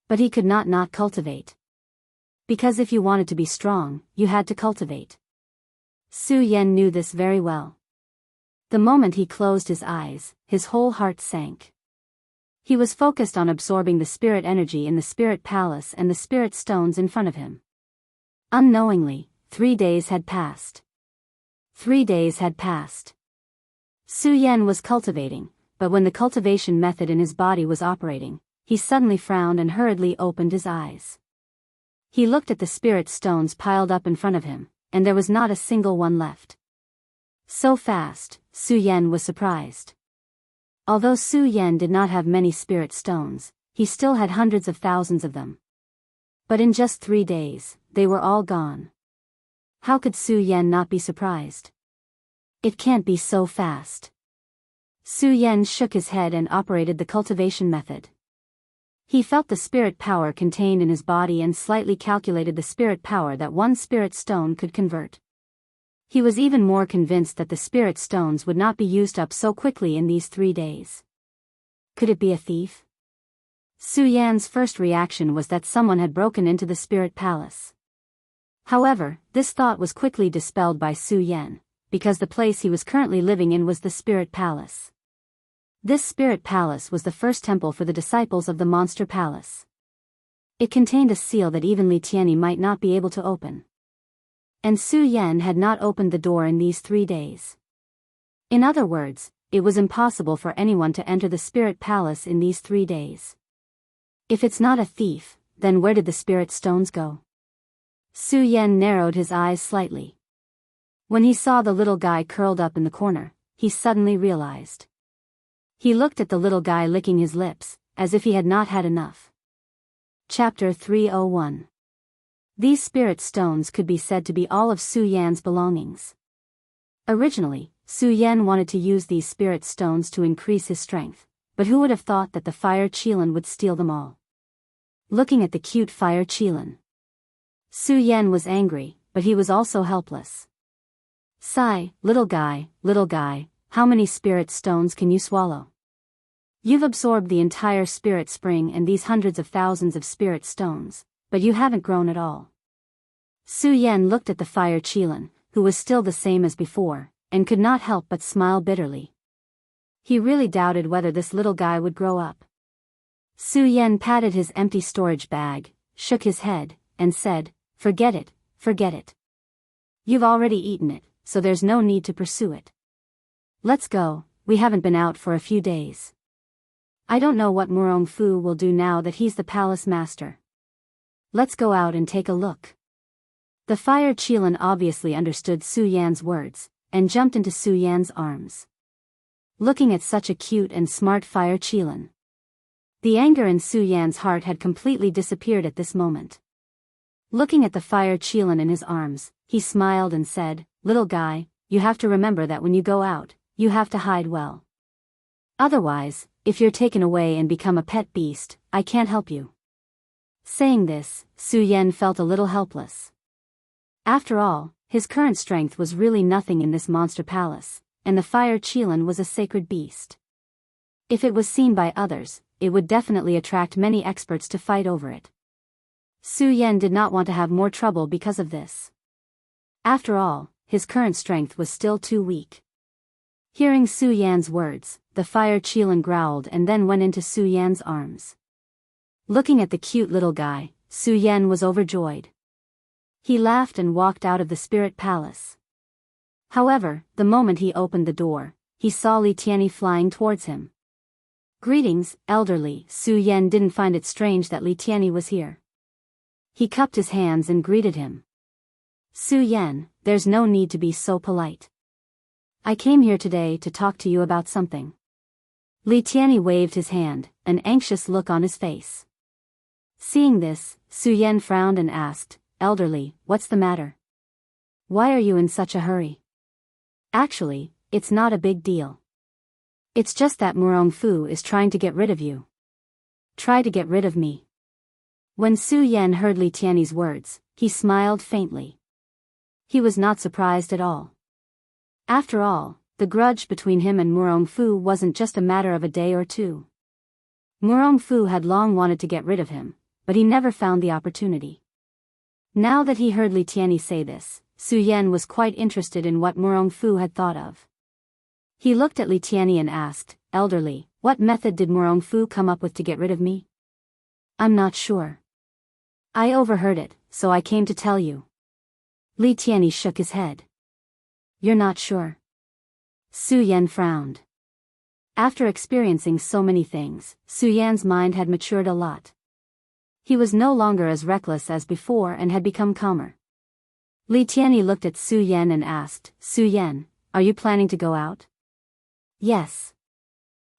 Speaker 1: But he could not cultivate. Because if you wanted to be strong, you had to cultivate. Su Yan knew this very well. The moment he closed his eyes, his whole heart sank. He was focused on absorbing the spirit energy in the spirit palace and the spirit stones in front of him. Unknowingly, 3 days had passed. 3 days had passed. Su Yan was cultivating, but when the cultivation method in his body was operating, he suddenly frowned and hurriedly opened his eyes. He looked at the spirit stones piled up in front of him, and there was not a single one left. So fast, Su Yan was surprised. Although Su Yan did not have many spirit stones, he still had hundreds of thousands of them. But in just 3 days, they were all gone. How could Su Yan not be surprised? It can't be so fast. Su Yan shook his head and operated the cultivation method. He felt the spirit power contained in his body and slightly calculated the spirit power that one spirit stone could convert. He was even more convinced that the spirit stones would not be used up so quickly in these 3 days. Could it be a thief? Su Yan's first reaction was that someone had broken into the spirit palace. However, this thought was quickly dispelled by Su Yan, because the place he was currently living in was the spirit palace. This spirit palace was the first temple for the disciples of the monster palace. It contained a seal that even Li Tianyi might not be able to open. And Su Yan had not opened the door in these 3 days. In other words, it was impossible for anyone to enter the spirit palace in these 3 days. If it's not a thief, then where did the spirit stones go? Su Yan narrowed his eyes slightly. When he saw the little guy curled up in the corner, he suddenly realized. He looked at the little guy licking his lips, as if he had not had enough. Chapter 301. These spirit stones could be said to be all of Su Yan's belongings. Originally, Su Yan wanted to use these spirit stones to increase his strength, but who would have thought that the fire Qilin would steal them all? Looking at the cute fire Qilin, Su Yan was angry, but he was also helpless. Sigh, little guy, how many spirit stones can you swallow? You've absorbed the entire spirit spring and these hundreds of thousands of spirit stones, but you haven't grown at all. Su Yan looked at the fire Qilin, who was still the same as before, and could not help but smile bitterly. He really doubted whether this little guy would grow up. Su Yan patted his empty storage bag, shook his head, and said, forget it. You've already eaten it, so there's no need to pursue it. Let's go, we haven't been out for a few days. I don't know what Murong Fu will do now that he's the palace master. Let's go out and take a look. The fire Qilin obviously understood Su Yan's words, and jumped into Su Yan's arms. Looking at such a cute and smart fire Qilin, the anger in Su Yan's heart had completely disappeared at this moment. Looking at the fire Qilin in his arms, he smiled and said, little guy, you have to remember that when you go out, you have to hide well. Otherwise, if you're taken away and become a pet beast, I can't help you. Saying this, Su Yan felt a little helpless. After all, his current strength was really nothing in this monster palace, and the fire Qilin was a sacred beast. If it was seen by others, it would definitely attract many experts to fight over it. Su Yan did not want to have more trouble because of this. After all, his current strength was still too weak. Hearing Su Yan's words, the fire Qilin growled and then went into Su Yan's arms. Looking at the cute little guy, Su Yan was overjoyed. He laughed and walked out of the spirit palace. However, the moment he opened the door, he saw Li Tianyi flying towards him. Greetings, elderly. Su Yan didn't find it strange that Li Tianyi was here. He cupped his hands and greeted him. Su Yan, there's no need to be so polite. I came here today to talk to you about something. Li Tianyi waved his hand, an anxious look on his face. Seeing this, Su Yan frowned and asked, elderly, what's the matter? Why are you in such a hurry? Actually, it's not a big deal. It's just that Murong Fu is trying to get rid of you. Try to get rid of me. When Su Yan heard Li Tiany's words, he smiled faintly. He was not surprised at all. After all, the grudge between him and Murong Fu wasn't just a matter of a day or two. Murong Fu had long wanted to get rid of him, but he never found the opportunity. Now that he heard Li Tiany say this, Su Yan was quite interested in what Murong Fu had thought of. He looked at Li Tiany and asked, "Elderly, what method did Murong Fu come up with to get rid of me?" "I'm not sure. I overheard it, so I came to tell you." Li Tiany shook his head. "You're not sure?" Su Yan frowned. After experiencing so many things, Su Yan's mind had matured a lot. He was no longer as reckless as before and had become calmer. Li Tiany looked at Su Yan and asked, "Su Yan, are you planning to go out?" "Yes."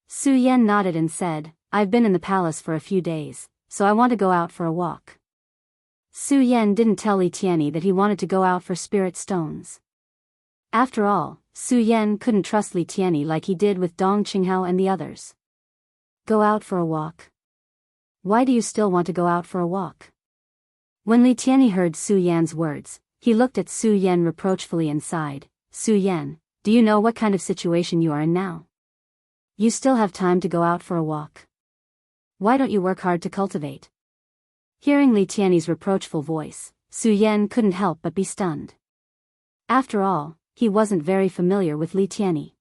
Speaker 1: Su Yan nodded and said, "I've been in the palace for a few days, so I want to go out for a walk." Su Yan didn't tell Li Tiany that he wanted to go out for spirit stones. After all, Su Yan couldn't trust Li Tiany like he did with Dong Qinghao and the others. Go out for a walk? Why do you still want to go out for a walk? When Li Tiany heard Su Yan's words, he looked at Su Yan reproachfully and sighed. "Su Yan, do you know what kind of situation you are in now? You still have time to go out for a walk. Why don't you work hard to cultivate?" Hearing Li Tiany's reproachful voice, Su Yan couldn't help but be stunned. After all, he wasn't very familiar with Li Tiany.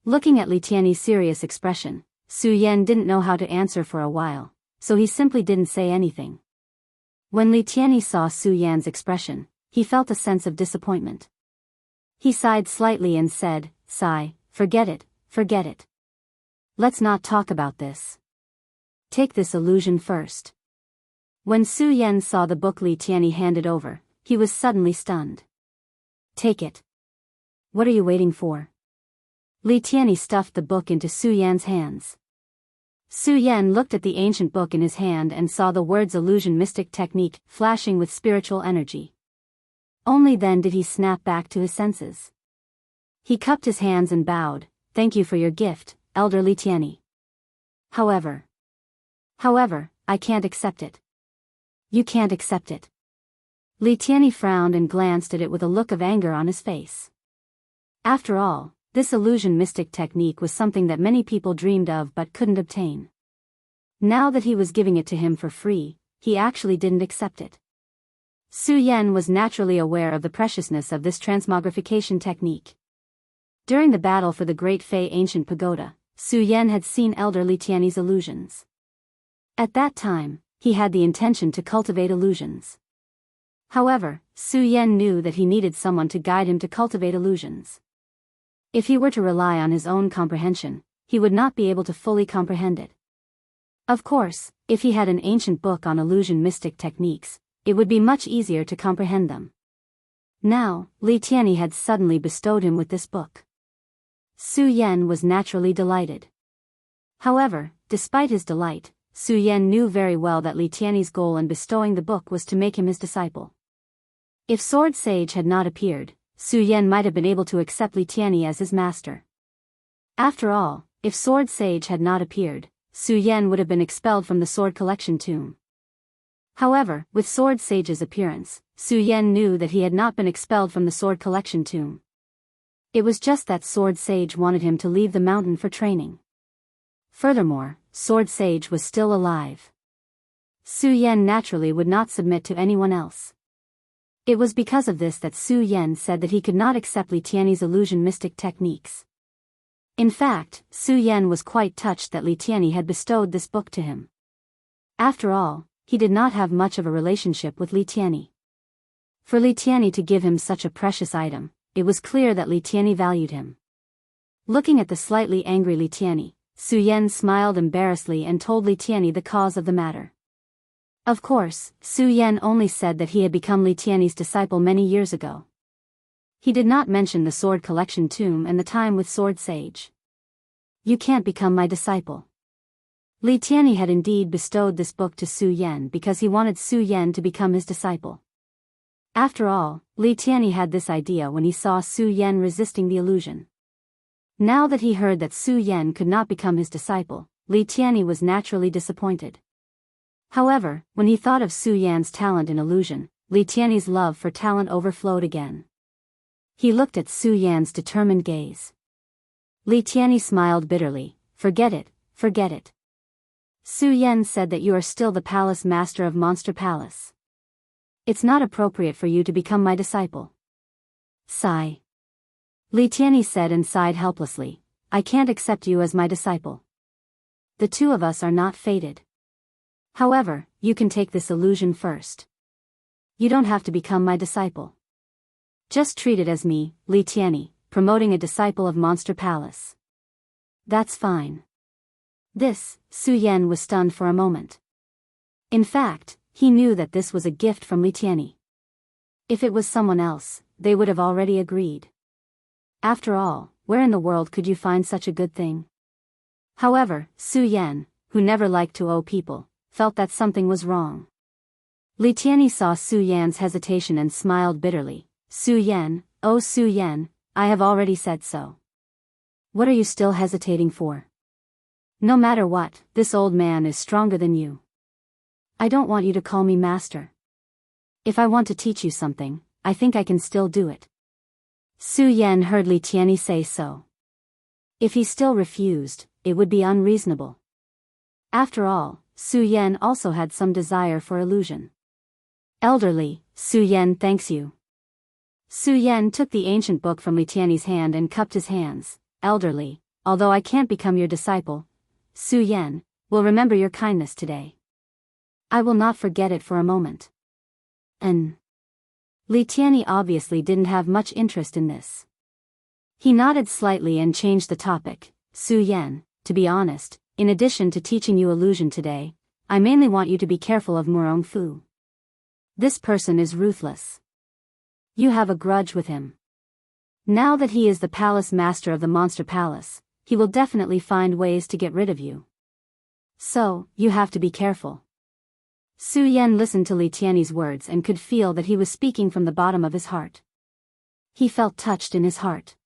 Speaker 1: Looking at Li Tiany's serious expression, Su Yan didn't know how to answer for a while, so he simply didn't say anything. When Li Tiany saw Su Yan's expression, he felt a sense of disappointment. He sighed slightly and said, "Sigh, forget it, forget it. Let's not talk about this. Take this illusion first." When Su Yan saw the book Li Tiany handed over, he was suddenly stunned. "Take it. What are you waiting for?" Li Tiany stuffed the book into Su Yan's hands. Su Yan looked at the ancient book in his hand and saw the words "illusion mystic technique" flashing with spiritual energy. Only then did he snap back to his senses. He cupped his hands and bowed, "Thank you for your gift, Elder Li Tiany. However, I can't accept it." "You can't accept it?" Li Tiany frowned and glanced at it with a look of anger on his face. After all, this illusion mystic technique was something that many people dreamed of but couldn't obtain. Now that he was giving it to him for free, he actually didn't accept it. Su Yan was naturally aware of the preciousness of this transmogrification technique. During the battle for the Great Fei Ancient Pagoda, Su Yan had seen Elder Li Tiany's illusions. At that time, he had the intention to cultivate illusions. However, Su Yan knew that he needed someone to guide him to cultivate illusions. If he were to rely on his own comprehension, he would not be able to fully comprehend it. Of course, if he had an ancient book on illusion mystic techniques, it would be much easier to comprehend them. Now, Li Tiany had suddenly bestowed him with this book. Su Yan was naturally delighted. However, despite his delight, Su Yan knew very well that Li Tiany's goal in bestowing the book was to make him his disciple. If Sword Sage had not appeared, Su Yan might have been able to accept Li Tiany as his master. After all, if Sword Sage had not appeared, Su Yan would have been expelled from the Sword Collection tomb. However, with Sword Sage's appearance, Su Yan knew that he had not been expelled from the Sword Collection tomb. It was just that Sword Sage wanted him to leave the mountain for training. Furthermore, Sword Sage was still alive. Su Yan naturally would not submit to anyone else. It was because of this that Su Yan said that he could not accept Li Tiany's illusion mystic techniques. In fact, Su Yan was quite touched that Li Tiany had bestowed this book to him. After all, he did not have much of a relationship with Li Tiany. For Li Tiany to give him such a precious item, it was clear that Li Tiany valued him. Looking at the slightly angry Li Tiany, Su Yan smiled embarrassedly and told Li Tiany the cause of the matter. Of course, Su Yan only said that he had become Li Tiany's disciple many years ago. He did not mention the Sword Collection tomb and the time with Sword Sage. "You can't become my disciple." Li Tiany had indeed bestowed this book to Su Yan because he wanted Su Yan to become his disciple. After all, Li Tianyi had this idea when he saw Su Yan resisting the illusion. Now that he heard that Su Yan could not become his disciple, Li Tianyi was naturally disappointed. However, when he thought of Su Yan's talent in illusion, Li Tianyi's love for talent overflowed again. He looked at Su Yan's determined gaze. Li Tianyi smiled bitterly. Forget it, forget it. Su Yan said that you are still the palace master of Monster Palace. It's not appropriate for you to become my disciple. Sigh. Li Tianyi said and sighed helplessly. I can't accept you as my disciple. The two of us are not fated. However, you can take this illusion first. You don't have to become my disciple. Just treat it as me, Li Tianyi, promoting a disciple of Monster Palace. That's fine. This, Su Yan was stunned for a moment. In fact, he knew that this was a gift from Li Tianyi. If it was someone else, they would have already agreed. After all, where in the world could you find such a good thing? However, Su Yan, who never liked to owe people, felt that something was wrong. Li Tianyi saw Su Yan's hesitation and smiled bitterly. Su Yan, oh Su Yan, I have already said so. What are you still hesitating for? No matter what, this old man is stronger than you. I don't want you to call me master. If I want to teach you something, I think I can still do it. Su Yan heard Li Tianyi say so. If he still refused, it would be unreasonable. After all, Su Yan also had some desire for illusion. Elderly, Su Yan thanks you. Su Yan took the ancient book from Li Tianyi's hand and cupped his hands. Elderly, although I can't become your disciple, Su Yan will remember your kindness today. I will not forget it for a moment. Li Tianyi obviously didn't have much interest in this. He nodded slightly and changed the topic. Su Yan, to be honest, in addition to teaching you illusion today, I mainly want you to be careful of Murong Fu. This person is ruthless. You have a grudge with him. Now that he is the palace master of the Monster Palace, he will definitely find ways to get rid of you. So, you have to be careful. Su Yan listened to Li Tianyi's words and could feel that he was speaking from the bottom of his heart. He felt touched in his heart.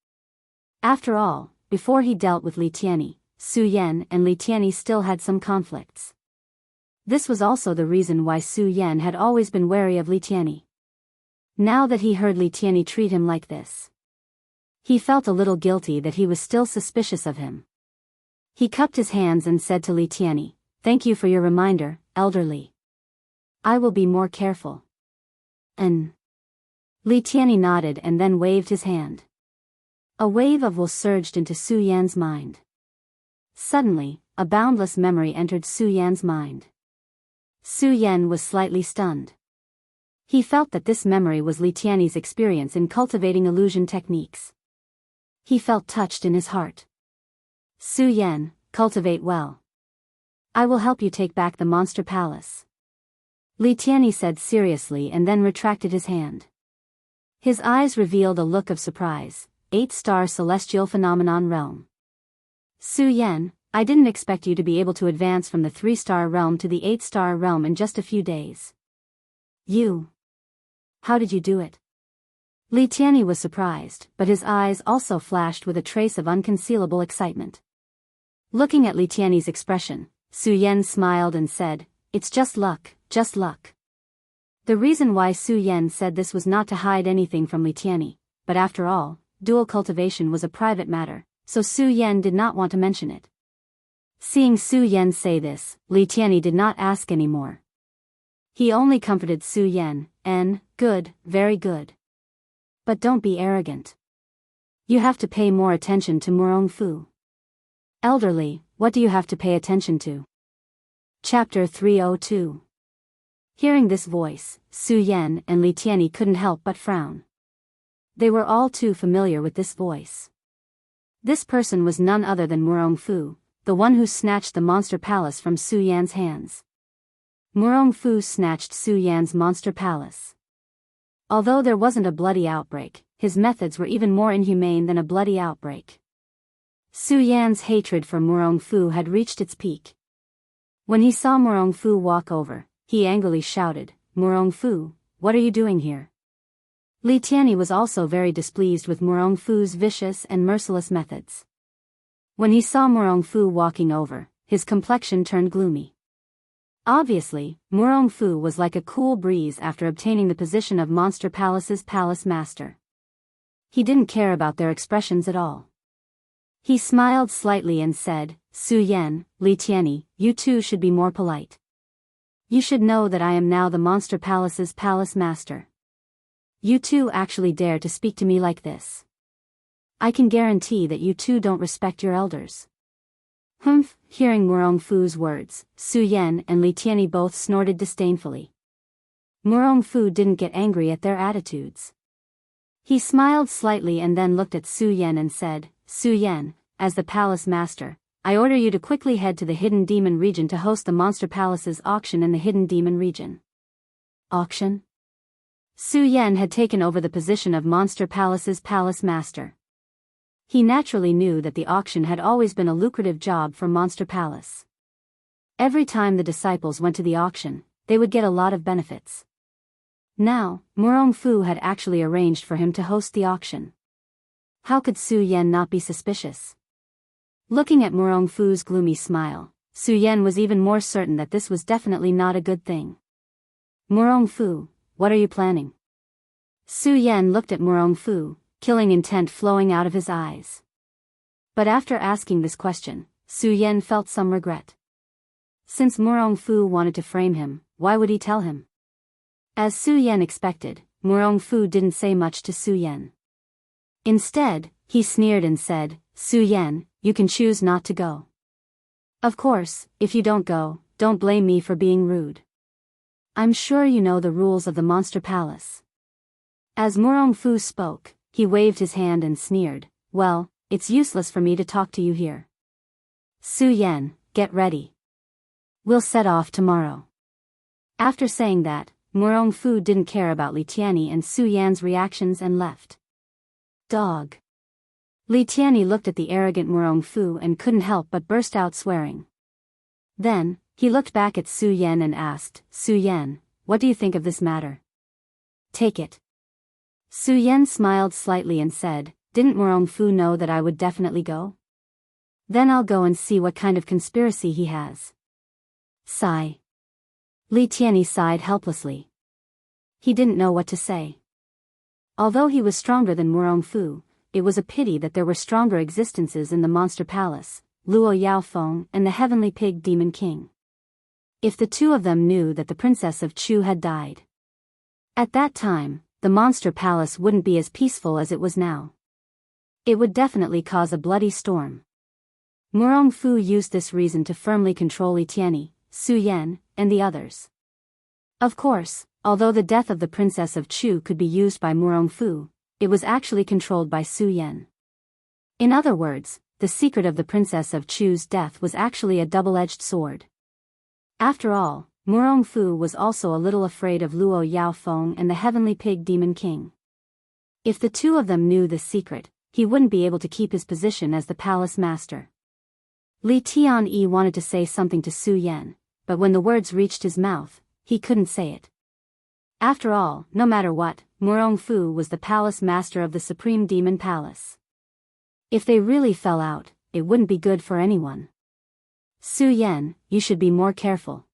Speaker 1: After all, before he dealt with Li Tianyi, Su Yan and Li Tianyi still had some conflicts. This was also the reason why Su Yan had always been wary of Li Tianyi. Now that he heard Li Tianyi treat him like this, he felt a little guilty that he was still suspicious of him. He cupped his hands and said to Li Tianyi, "Thank you for your reminder, Elder Li. I will be more careful." Li Tianyi nodded and then waved his hand. A wave of will surged into Su Yan's mind. Suddenly, a boundless memory entered Su Yan's mind. Su Yan was slightly stunned. He felt that this memory was Li Tianyi's experience in cultivating illusion techniques. He felt touched in his heart. Su Yan, cultivate well. I will help you take back the Monster Palace. Li Tianyi said seriously and then retracted his hand. His eyes revealed a look of surprise. 8-star celestial phenomenon realm. Su Yan, I didn't expect you to be able to advance from the 3-star realm to the 8-star realm in just a few days. You. How did you do it? Li Tianyi was surprised, but his eyes also flashed with a trace of unconcealable excitement. Looking at Li Tianyi's expression, Su Yan smiled and said, "It's just luck, just luck." The reason why Su Yan said this was not to hide anything from Li Tianyi, but after all, dual cultivation was a private matter, so Su Yan did not want to mention it. Seeing Su Yan say this, Li Tianyi did not ask any more. He only comforted Su Yan, good, very good. But don't be arrogant. You have to pay more attention to Murong Fu. Elderly, what do you have to pay attention to? Chapter 302. Hearing this voice, Su Yan and Li Tianyi couldn't help but frown. They were all too familiar with this voice. This person was none other than Murong Fu, the one who snatched the Monster Palace from Su Yan's hands. Murong Fu snatched Su Yan's Monster Palace. Although there wasn't a bloody outbreak, his methods were even more inhumane than a bloody outbreak. Su Yan's hatred for Murong Fu had reached its peak. When he saw Murong Fu walk over, he angrily shouted, "Murong Fu, what are you doing here? Li Tianyi was also very displeased with Murong Fu's vicious and merciless methods. When he saw Murong Fu walking over, his complexion turned gloomy. Obviously, Murong Fu was like a cool breeze after obtaining the position of Monster Palace's palace master. He didn't care about their expressions at all. He smiled slightly and said, "Su Yan, Li Tianyi, you two should be more polite. You should know that I am now the Monster Palace's palace master. You two actually dare to speak to me like this. I can guarantee that you two don't respect your elders." Humph! Hearing Murong Fu's words, Su Yan and Li Tianyi both snorted disdainfully. Murong Fu didn't get angry at their attitudes. He smiled slightly and then looked at Su Yan and said, "Su Yan, as the palace master, I order you to quickly head to the Hidden Demon region to host the Monster Palace's auction in the Hidden Demon region." Auction? Su Yan had taken over the position of Monster Palace's palace master. He naturally knew that the auction had always been a lucrative job for Monster Palace. Every time the disciples went to the auction, they would get a lot of benefits. Now, Murong Fu had actually arranged for him to host the auction. How could Su Yan not be suspicious? Looking at Murong Fu's gloomy smile, Su Yan was even more certain that this was definitely not a good thing. "Murong Fu, what are you planning?" Su Yan looked at Murong Fu, killing intent flowing out of his eyes. But after asking this question, Su Yan felt some regret. Since Murong Fu wanted to frame him, why would he tell him? As Su Yan expected, Murong Fu didn't say much to Su Yan. Instead, he sneered and said, "Su Yan, you can choose not to go. Of course, if you don't go, don't blame me for being rude. I'm sure you know the rules of the Monster Palace." As Murong Fu spoke, he waved his hand and sneered, "Well, it's useless for me to talk to you here. Su Yan, get ready. We'll set off tomorrow." After saying that, Murong Fu didn't care about Li Tianyi and Su Yan's reactions and left. Dog. Li Tianyi looked at the arrogant Murong Fu and couldn't help but burst out swearing. Then, he looked back at Su Yan and asked, "Su Yan, what do you think of this matter? Take it." Su Yan smiled slightly and said, "Didn't Murong Fu know that I would definitely go? Then I'll go and see what kind of conspiracy he has." Sigh. Li Tianyi sighed helplessly. He didn't know what to say. Although he was stronger than Murong Fu, it was a pity that there were stronger existences in the Monster Palace, Luo Yaofeng and the Heavenly Pig Demon King. If the two of them knew that the Princess of Chu had died, at that time, the Monster Palace wouldn't be as peaceful as it was now. It would definitely cause a bloody storm. Murong Fu used this reason to firmly control Li Tianyi, Su Yan, and the others. Of course, although the death of the Princess of Chu could be used by Murong Fu, it was actually controlled by Su Yan. In other words, the secret of the Princess of Chu's death was actually a double-edged sword. After all, Murong Fu was also a little afraid of Luo Yaofeng and the Heavenly Pig Demon King. If the two of them knew this secret, he wouldn't be able to keep his position as the palace master. Li Tianyi wanted to say something to Su Yan, but when the words reached his mouth, he couldn't say it. After all, no matter what, Murong Fu was the palace master of the Supreme Demon Palace. If they really fell out, it wouldn't be good for anyone. "Su Yan, you should be more careful."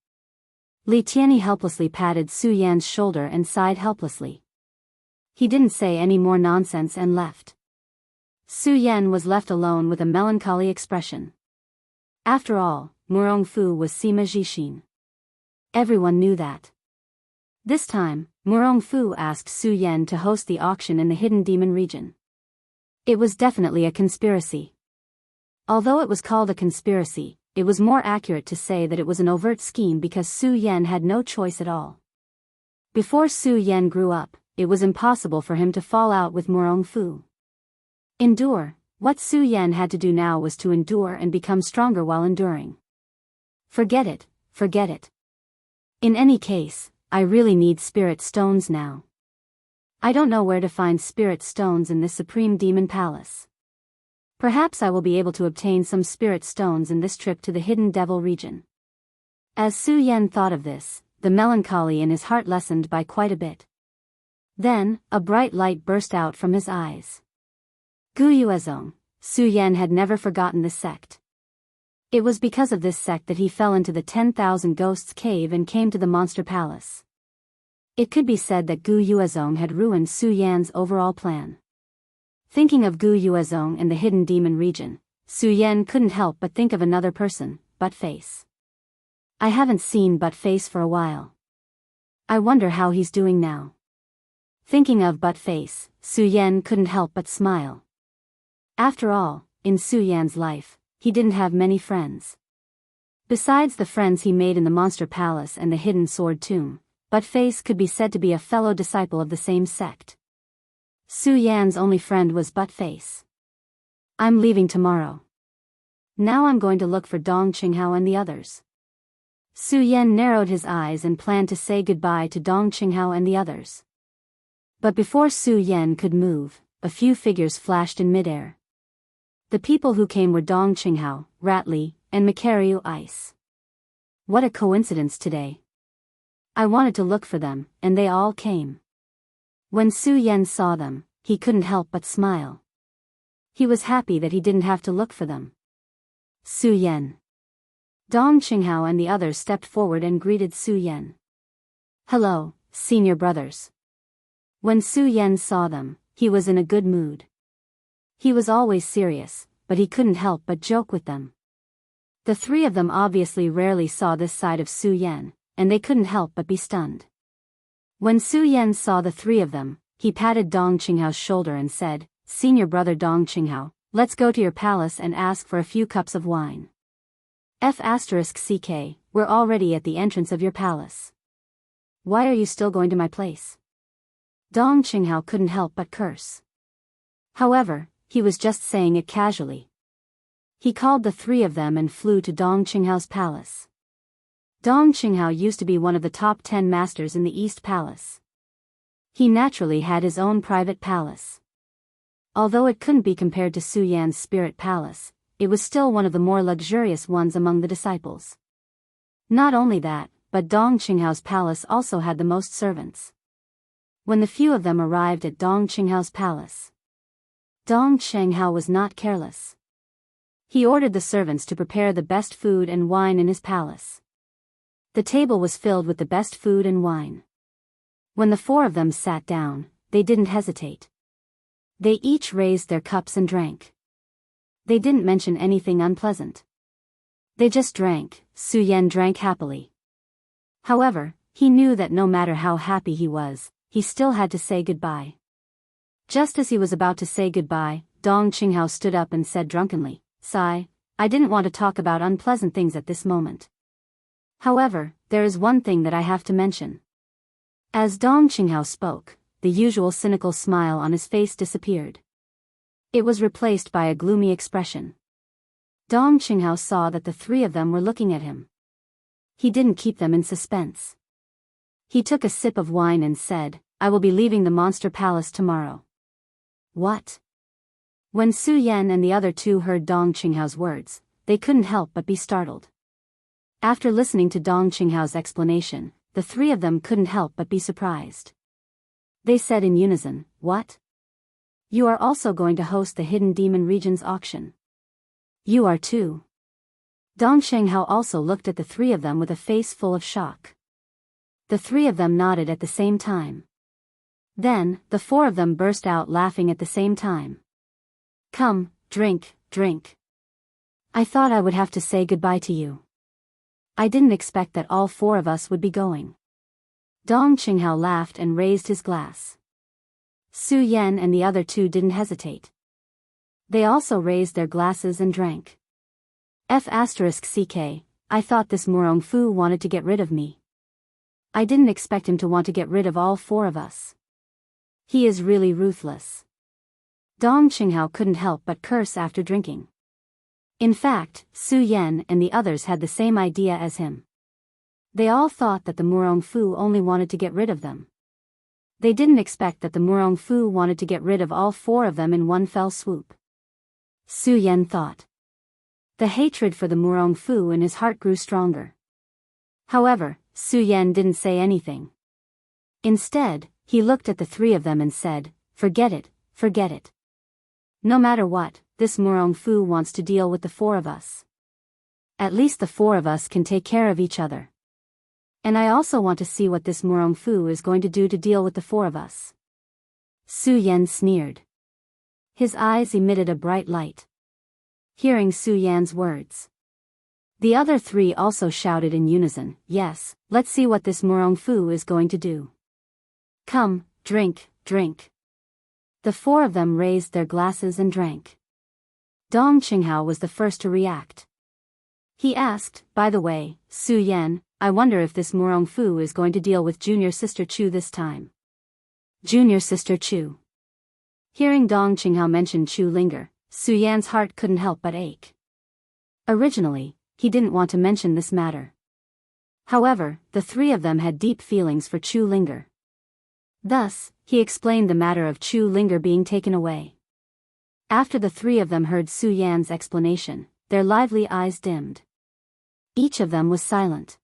Speaker 1: Li Tianyi helplessly patted Su Yan's shoulder and sighed helplessly. He didn't say any more nonsense and left. Su Yan was left alone with a melancholy expression. After all, Murong Fu was Sima Jixin. Everyone knew that. This time, Murong Fu asked Su Yan to host the auction in the Hidden Demon region. It was definitely a conspiracy. Although it was called a conspiracy, it was more accurate to say that it was an overt scheme because Su Yan had no choice at all. Before Su Yan grew up, it was impossible for him to fall out with Murong Fu. Endure. What Su Yan had to do now was to endure and become stronger while enduring. Forget it, forget it. In any case, I really need spirit stones now. I don't know where to find spirit stones in this Supreme Demon Palace. Perhaps I will be able to obtain some spirit stones in this trip to the Hidden Devil region. As Su Yan thought of this, the melancholy in his heart lessened by quite a bit. Then, a bright light burst out from his eyes. Guyuezong, Su Yan had never forgotten this sect. It was because of this sect that he fell into the 10,000 Ghosts cave and came to the Monster Palace. It could be said that Gu Yuezong had ruined Su Yan's overall plan. Thinking of Gu Yuezong and the hidden demon region, Su Yan couldn't help but think of another person, Buttface. I haven't seen Buttface for a while. I wonder how he's doing now. Thinking of Buttface, Su Yan couldn't help but smile. After all, in Su Yan's life, he didn't have many friends. Besides the friends he made in the Monster Palace and the Hidden Sword Tomb, Buttface could be said to be a fellow disciple of the same sect. Su Yan's only friend was Buttface. I'm leaving tomorrow. Now I'm going to look for Dong Qinghao and the others. Su Yan narrowed his eyes and planned to say goodbye to Dong Qinghao and the others. But before Su Yan could move, a few figures flashed in midair. The people who came were Dong Qinghao, Ratli, and Makariu Ice. What a coincidence today. I wanted to look for them, and they all came. When Su Yan saw them, he couldn't help but smile. He was happy that he didn't have to look for them. Su Yan. Dong Qinghao and the others stepped forward and greeted Su Yan. Hello, senior brothers. When Su Yan saw them, he was in a good mood. He was always serious, but he couldn't help but joke with them. The three of them obviously rarely saw this side of Su Yan, and they couldn't help but be stunned. When Su Yan saw the three of them, he patted Dong Qinghao's shoulder and said, Senior brother Dong Qinghao, let's go to your palace and ask for a few cups of wine. F***CK, we're already at the entrance of your palace. Why are you still going to my place? Dong Qinghao couldn't help but curse. However, he was just saying it casually. He called the three of them and flew to Dong Qinghao's palace. Dong Qinghao used to be one of the top 10 masters in the East Palace. He naturally had his own private palace. Although it couldn't be compared to Su Yan's spirit palace, it was still one of the more luxurious ones among the disciples. Not only that, but Dong Qinghao's palace also had the most servants. When the few of them arrived at Dong Qinghao's palace, Dong Qinghao was not careless. He ordered the servants to prepare the best food and wine in his palace. The table was filled with the best food and wine. When the four of them sat down, they didn't hesitate. They each raised their cups and drank. They didn't mention anything unpleasant. They just drank. Su Yan drank happily. However, he knew that no matter how happy he was, he still had to say goodbye. Just as he was about to say goodbye, Dong Qinghao stood up and said drunkenly, Sigh, I didn't want to talk about unpleasant things at this moment. However, there is one thing that I have to mention. As Dong Qinghao spoke, the usual cynical smile on his face disappeared. It was replaced by a gloomy expression. Dong Qinghao saw that the three of them were looking at him. He didn't keep them in suspense. He took a sip of wine and said, I will be leaving the Monster Palace tomorrow. What? When Su Yan and the other two heard Dong Qinghao's words, they couldn't help but be startled. After listening to Dong Qinghao's explanation, the three of them couldn't help but be surprised. They said in unison, What? You are also going to host the Hidden Demon Region's auction. You are too. Dong Qinghao also looked at the three of them with a face full of shock. The three of them nodded at the same time. Then, the four of them burst out laughing at the same time. Come, drink, drink. I thought I would have to say goodbye to you. I didn't expect that all four of us would be going. Dong Qinghao laughed and raised his glass. Su Yan and the other two didn't hesitate. They also raised their glasses and drank. F***CK, I thought this Murong Fu wanted to get rid of me. I didn't expect him to want to get rid of all four of us. He is really ruthless. Dong Qinghao couldn't help but curse after drinking. In fact, Su Yan and the others had the same idea as him. They all thought that the Murong Fu only wanted to get rid of them. They didn't expect that the Murong Fu wanted to get rid of all four of them in one fell swoop. Su Yan thought. The hatred for the Murong Fu in his heart grew stronger. However, Su Yan didn't say anything. Instead, he looked at the three of them and said, "Forget it, forget it. No matter what, this Murong Fu wants to deal with the four of us. At least the four of us can take care of each other. And I also want to see what this Murong Fu is going to do to deal with the four of us." Su Yan sneered. His eyes emitted a bright light. Hearing Su Yan's words, the other three also shouted in unison, "Yes, let's see what this Murong Fu is going to do. Come, drink, drink." The four of them raised their glasses and drank. Dong Qinghao was the first to react. He asked, "By the way, Su Yan, I wonder if this Murong Fu is going to deal with junior sister Chu this time." Junior sister Chu. Hearing Dong Qinghao mention Chu Linger, Su Yan's heart couldn't help but ache. Originally, he didn't want to mention this matter. However, the three of them had deep feelings for Chu Linger. Thus, he explained the matter of Chu Linger being taken away. After the three of them heard Su Yan's explanation, their lively eyes dimmed. Each of them was silent.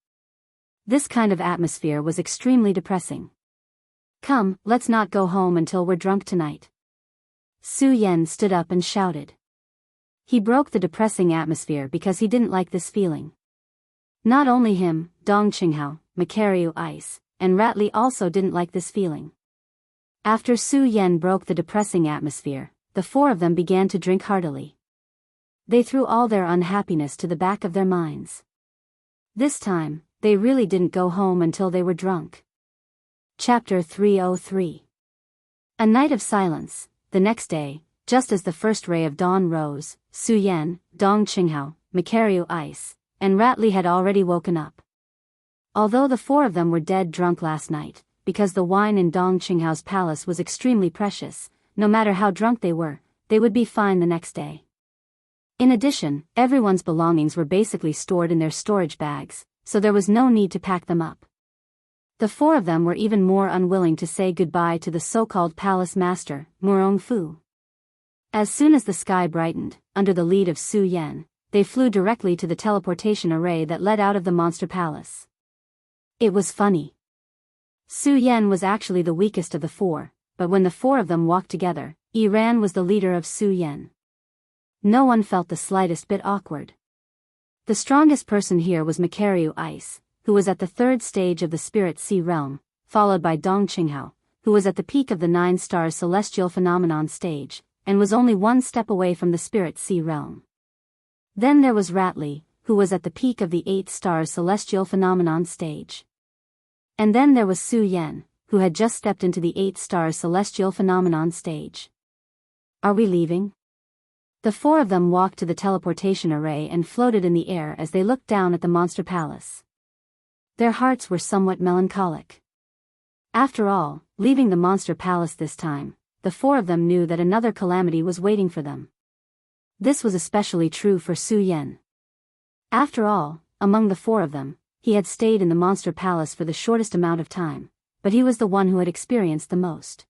Speaker 1: This kind of atmosphere was extremely depressing. "Come, let's not go home until we're drunk tonight." Su Yan stood up and shouted. He broke the depressing atmosphere because he didn't like this feeling. Not only him, Dong Qinghao, Macariu Ice, and Ratli also didn't like this feeling. After Su Yan broke the depressing atmosphere, the four of them began to drink heartily. They threw all their unhappiness to the back of their minds. This time, they really didn't go home until they were drunk. Chapter 303. A night of silence. The next day, just as the first ray of dawn rose, Su Yan, Dong Qinghao, Macariu Ice, and Ratli had already woken up. Although the four of them were dead drunk last night, because the wine in Dong Qinghao's palace was extremely precious, no matter how drunk they would be fine the next day. In addition, everyone's belongings were basically stored in their storage bags, so there was no need to pack them up. The four of them were even more unwilling to say goodbye to the so-called palace master, Murong Fu. As soon as the sky brightened, under the lead of Su Yan, they flew directly to the teleportation array that led out of the monster palace. It was funny. Su Yan was actually the weakest of the four, but when the four of them walked together, Ran was the leader of Su Yan. No one felt the slightest bit awkward. The strongest person here was Macariu Ice, who was at the third stage of the Spirit Sea realm, followed by Dong Qinghao, who was at the peak of the 9-star celestial phenomenon stage, and was only one step away from the Spirit Sea realm. Then there was Ratli, who was at the peak of the 8-star celestial phenomenon stage. And then there was Su Yan, who had just stepped into the 8-star celestial phenomenon stage. "Are we leaving?" The four of them walked to the teleportation array and floated in the air as they looked down at the monster palace. Their hearts were somewhat melancholic. After all, leaving the monster palace this time, the four of them knew that another calamity was waiting for them. This was especially true for Su Yan. After all, among the four of them, he had stayed in the monster palace for the shortest amount of time, but he was the one who had experienced the most.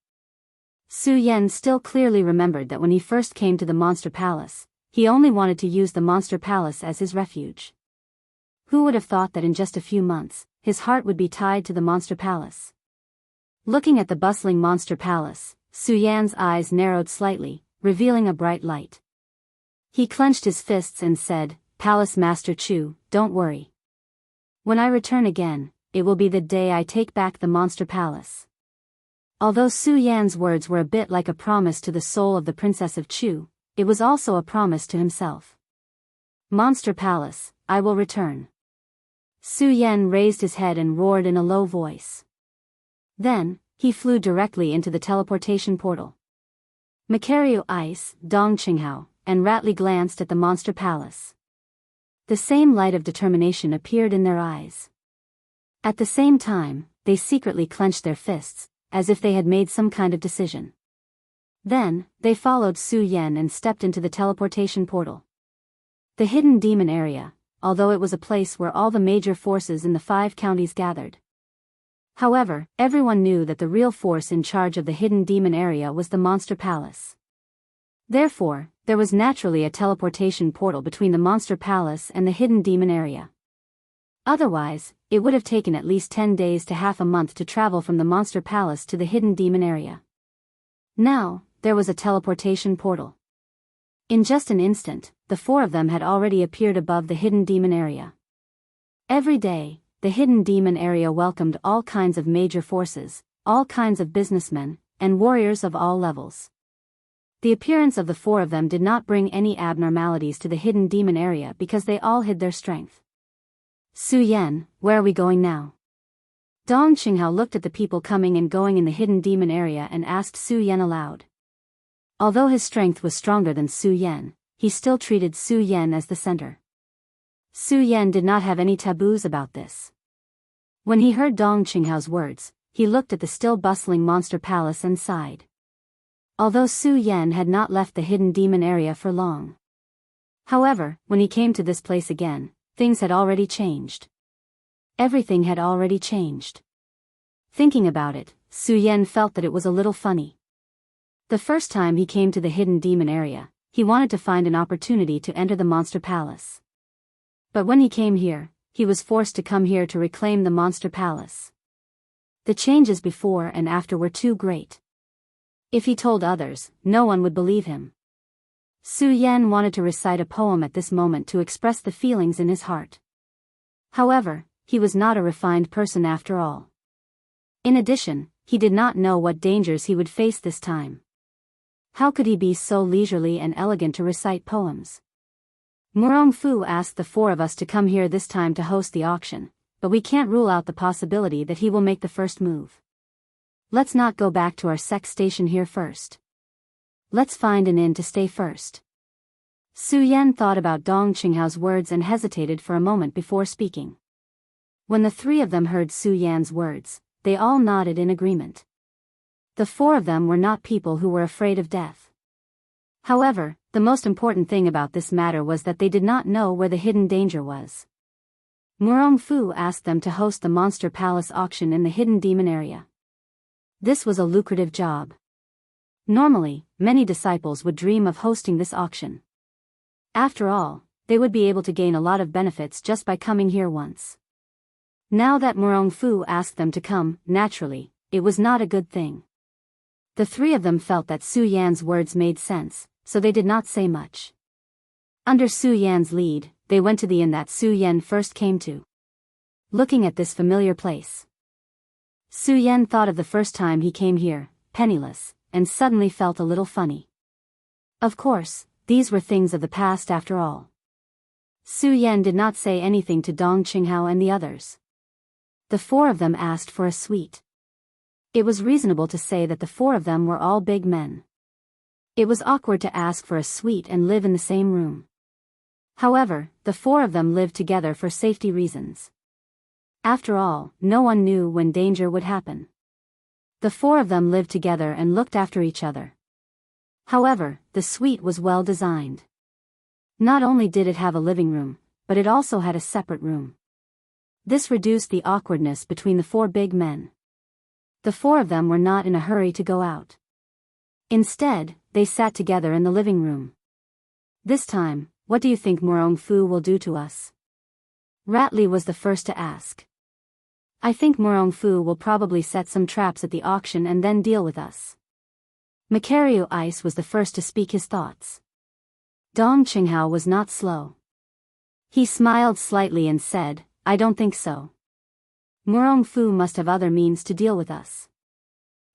Speaker 1: Su Yan still clearly remembered that when he first came to the monster palace, he only wanted to use the monster palace as his refuge. Who would have thought that in just a few months, his heart would be tied to the monster palace? Looking at the bustling monster palace, Su Yan's eyes narrowed slightly, revealing a bright light. He clenched his fists and said, "Palace Master Chu, don't worry. When I return again, it will be the day I take back the monster palace." Although Su Yan's words were a bit like a promise to the soul of the Princess of Chu, it was also a promise to himself. "Monster Palace, I will return." Su Yan raised his head and roared in a low voice. Then, he flew directly into the teleportation portal. Macariu Ice, Dong Qinghao, and Ratli glanced at the monster palace. The same light of determination appeared in their eyes. At the same time, they secretly clenched their fists, as if they had made some kind of decision. Then, they followed Su Yan and stepped into the teleportation portal. The hidden demon area, although it was a place where all the major forces in the 5 counties gathered. However, everyone knew that the real force in charge of the hidden demon area was the monster palace. Therefore, there was naturally a teleportation portal between the monster palace and the hidden demon area. Otherwise, it would have taken at least 10 days to half a month to travel from the monster palace to the hidden demon area. Now, there was a teleportation portal. In just an instant, the four of them had already appeared above the hidden demon area. Every day, the hidden demon area welcomed all kinds of major forces, all kinds of businessmen, and warriors of all levels. The appearance of the four of them did not bring any abnormalities to the hidden demon area because they all hid their strength. Su Yan, where are we going now? Dong Qinghao looked at the people coming and going in the hidden demon area and asked Su Yan aloud. Although his strength was stronger than Su Yan, he still treated Su Yan as the center. Su Yan did not have any taboos about this. When he heard Dong Qinghao's words, he looked at the still bustling monster palace and sighed. Although Su Yan had not left the hidden demon area for long. However, when he came to this place again, things had already changed. Everything had already changed. Thinking about it, Su Yan felt that it was a little funny. The first time he came to the hidden demon area, he wanted to find an opportunity to enter the monster palace. But when he came here, he was forced to come here to reclaim the monster palace. The changes before and after were too great. If he told others, no one would believe him. Su Yan wanted to recite a poem at this moment to express the feelings in his heart. However, he was not a refined person after all. In addition, he did not know what dangers he would face this time. How could he be so leisurely and elegant to recite poems? Murong Fu asked the four of us to come here this time to host the auction, but we can't rule out the possibility that he will make the first move. Let's not go back to our sex station here first. Let's find an inn to stay first. Su Yan thought about Dong Qinghao's words and hesitated for a moment before speaking. When the three of them heard Su Yan's words, they all nodded in agreement. The four of them were not people who were afraid of death. However, the most important thing about this matter was that they did not know where the hidden danger was. Murong Fu asked them to host the monster palace auction in the hidden demon area. This was a lucrative job. Normally, many disciples would dream of hosting this auction. After all, they would be able to gain a lot of benefits just by coming here once. Now that Murong Fu asked them to come, naturally, it was not a good thing. The three of them felt that Su Yan's words made sense, so they did not say much. Under Su Yan's lead, they went to the inn that Su Yan first came to. Looking at this familiar place, Su Yan thought of the first time he came here, penniless, and suddenly felt a little funny. Of course, these were things of the past after all. Su Yan did not say anything to Dong Qinghao and the others. The four of them asked for a suite. It was reasonable to say that the four of them were all big men. It was awkward to ask for a suite and live in the same room. However, the four of them lived together for safety reasons. After all, no one knew when danger would happen. The four of them lived together and looked after each other. However, the suite was well designed. Not only did it have a living room, but it also had a separate room. This reduced the awkwardness between the four big men. The four of them were not in a hurry to go out. Instead, they sat together in the living room. This time, what do you think Murong Fu will do to us? Ratley was the first to ask. I think Murong Fu will probably set some traps at the auction and then deal with us. Macario Ice was the first to speak his thoughts. Dong Qinghao was not slow. He smiled slightly and said, I don't think so. Murong Fu must have other means to deal with us.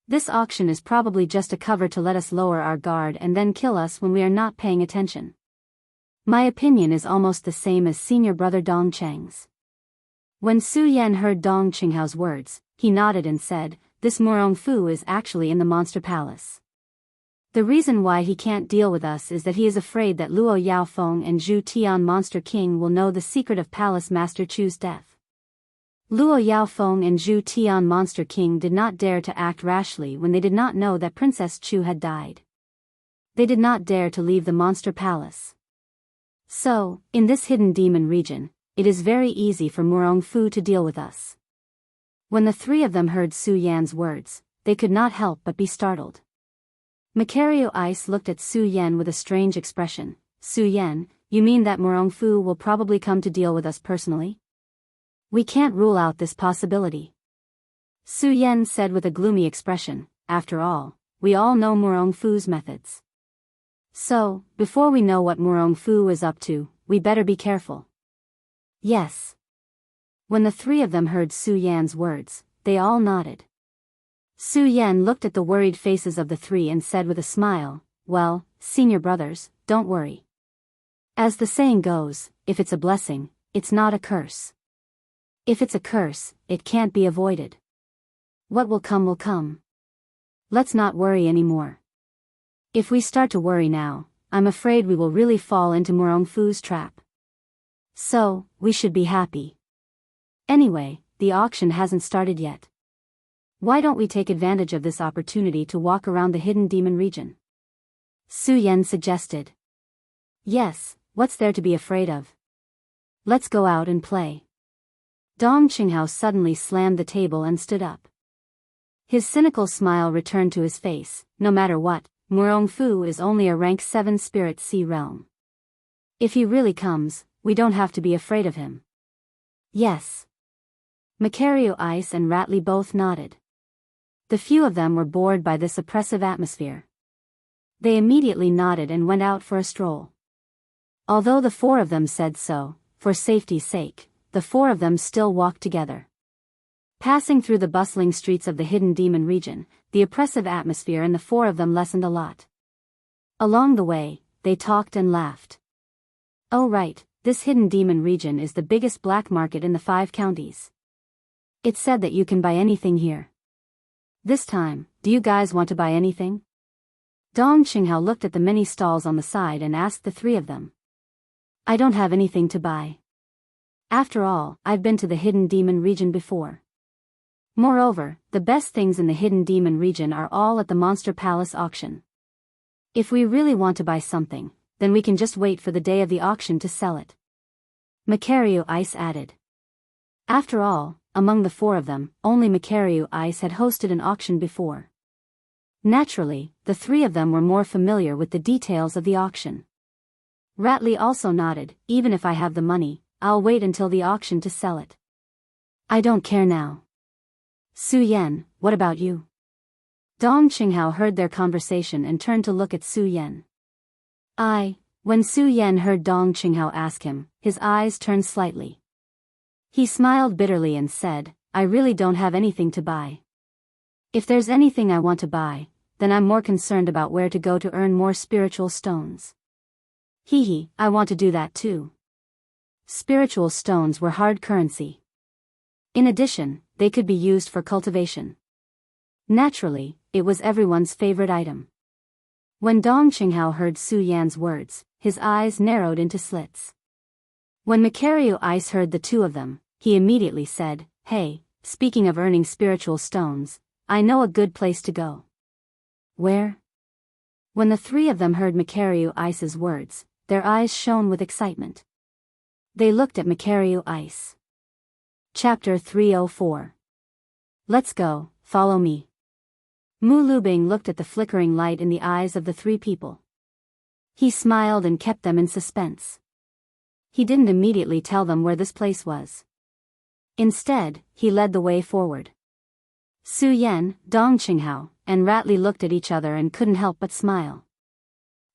Speaker 1: This auction is probably just a cover to let us lower our guard and then kill us when we are not paying attention. My opinion is almost the same as senior brother Dong Cheng's. When Su Yan heard Dong Qinghao's words, he nodded and said, this Murong Fu is actually in the monster palace. The reason why he can't deal with us is that he is afraid that Luo Yaofeng and Zhu Tian Monster King will know the secret of Palace Master Chu's death. Luo Yaofeng and Zhu Tian Monster King did not dare to act rashly when they did not know that Princess Chu had died. They did not dare to leave the monster palace. So, in this hidden demon region, it is very easy for Murong Fu to deal with us. When the three of them heard Su Yan's words, they could not help but be startled. Macario Ice looked at Su Yan with a strange expression. Su Yan, you mean that Murong Fu will probably come to deal with us personally? We can't rule out this possibility. Su Yan said with a gloomy expression. After all, we all know Murong Fu's methods. So, before we know what Murong Fu is up to, we better be careful. Yes. When the three of them heard Su Yan's words, they all nodded. Su Yan looked at the worried faces of the three and said with a smile, well, senior brothers, don't worry. As the saying goes, if it's a blessing, it's not a curse. If it's a curse, it can't be avoided. What will come will come. Let's not worry anymore. If we start to worry now, I'm afraid we will really fall into Murong Fu's trap. So, we should be happy. Anyway, the auction hasn't started yet. Why don't we take advantage of this opportunity to walk around the hidden demon region? Su Yan suggested. Yes, what's there to be afraid of? Let's go out and play. Dong Qinghao suddenly slammed the table and stood up. His cynical smile returned to his face. No matter what, Murong Fu is only a rank 7 spirit sea realm. If he really comes, we don't have to be afraid of him. Yes. Macario Ice and Ratley both nodded. The few of them were bored by this oppressive atmosphere. They immediately nodded and went out for a stroll. Although the four of them said so, for safety's sake, the four of them still walked together. Passing through the bustling streets of the hidden demon region, the oppressive atmosphere and the four of them lessened a lot. Along the way, they talked and laughed. Oh right, this hidden demon region is the biggest black market in the 5 counties. It's said that you can buy anything here. This time, do you guys want to buy anything? Dong Qinghao looked at the many stalls on the side and asked the three of them. I don't have anything to buy. After all, I've been to the hidden demon region before. Moreover, the best things in the hidden demon region are all at the Monster Palace auction. If we really want to buy something, then we can just wait for the day of the auction to sell it. Macario Ice added. After all, among the four of them, only Macario Ice had hosted an auction before. Naturally, the three of them were more familiar with the details of the auction. Ratley also nodded. Even if I have the money, I'll wait until the auction to sell it. I don't care now. Su Yan, what about you? Dong Qinghao heard their conversation and turned to look at Su Yan. When Su Yan heard Dong Qinghao ask him, his eyes turned slightly. He smiled bitterly and said, I really don't have anything to buy. If there's anything I want to buy, then I'm more concerned about where to go to earn more spiritual stones. I want to do that too. Spiritual stones were hard currency. In addition, they could be used for cultivation. Naturally, it was everyone's favorite item. When Dong Qinghao heard Su Yan's words, his eyes narrowed into slits. When Macario Ice heard the two of them, he immediately said, Hey, speaking of earning spiritual stones, I know a good place to go. Where? When the three of them heard Macario Ice's words, their eyes shone with excitement. They looked at Macario Ice. Chapter 304. Let's go, follow me. Mu Lubing looked at the flickering light in the eyes of the three people. He smiled and kept them in suspense. He didn't immediately tell them where this place was. Instead, he led the way forward. Su Yan, Dong Qinghao, and Ratley looked at each other and couldn't help but smile.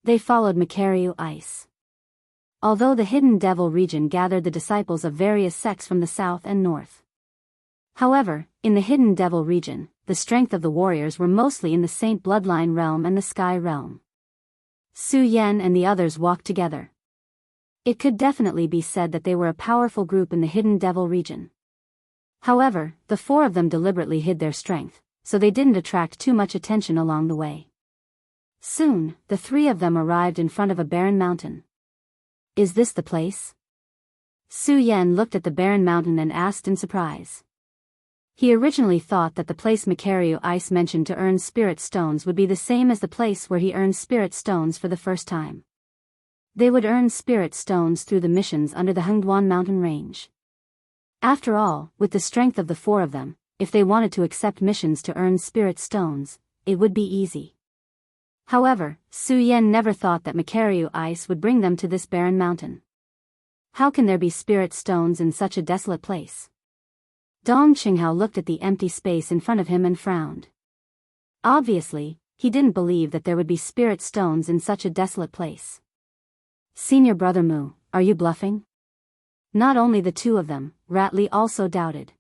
Speaker 1: They followed Macario Ice. Although the Hidden Devil region gathered the disciples of various sects from the south and north. However, in the Hidden Devil region, the strength of the warriors were mostly in the Saint Bloodline realm and the Sky realm. Su Yan and the others walked together. It could definitely be said that they were a powerful group in the Hidden Devil region. However, the four of them deliberately hid their strength, so they didn't attract too much attention along the way. Soon, the three of them arrived in front of a barren mountain. Is this the place? Su Yan looked at the barren mountain and asked in surprise. He originally thought that the place Macario Ice mentioned to earn spirit stones would be the same as the place where he earned spirit stones for the first time. They would earn spirit stones through the missions under the Hengduan mountain range. After all, with the strength of the four of them, if they wanted to accept missions to earn spirit stones, it would be easy. However, Su Yan never thought that Macario Ice would bring them to this barren mountain. How can there be spirit stones in such a desolate place? Dong Qinghao looked at the empty space in front of him and frowned. Obviously, he didn't believe that there would be spirit stones in such a desolate place. Senior brother Mu, are you bluffing? Not only the two of them, Ratli also doubted.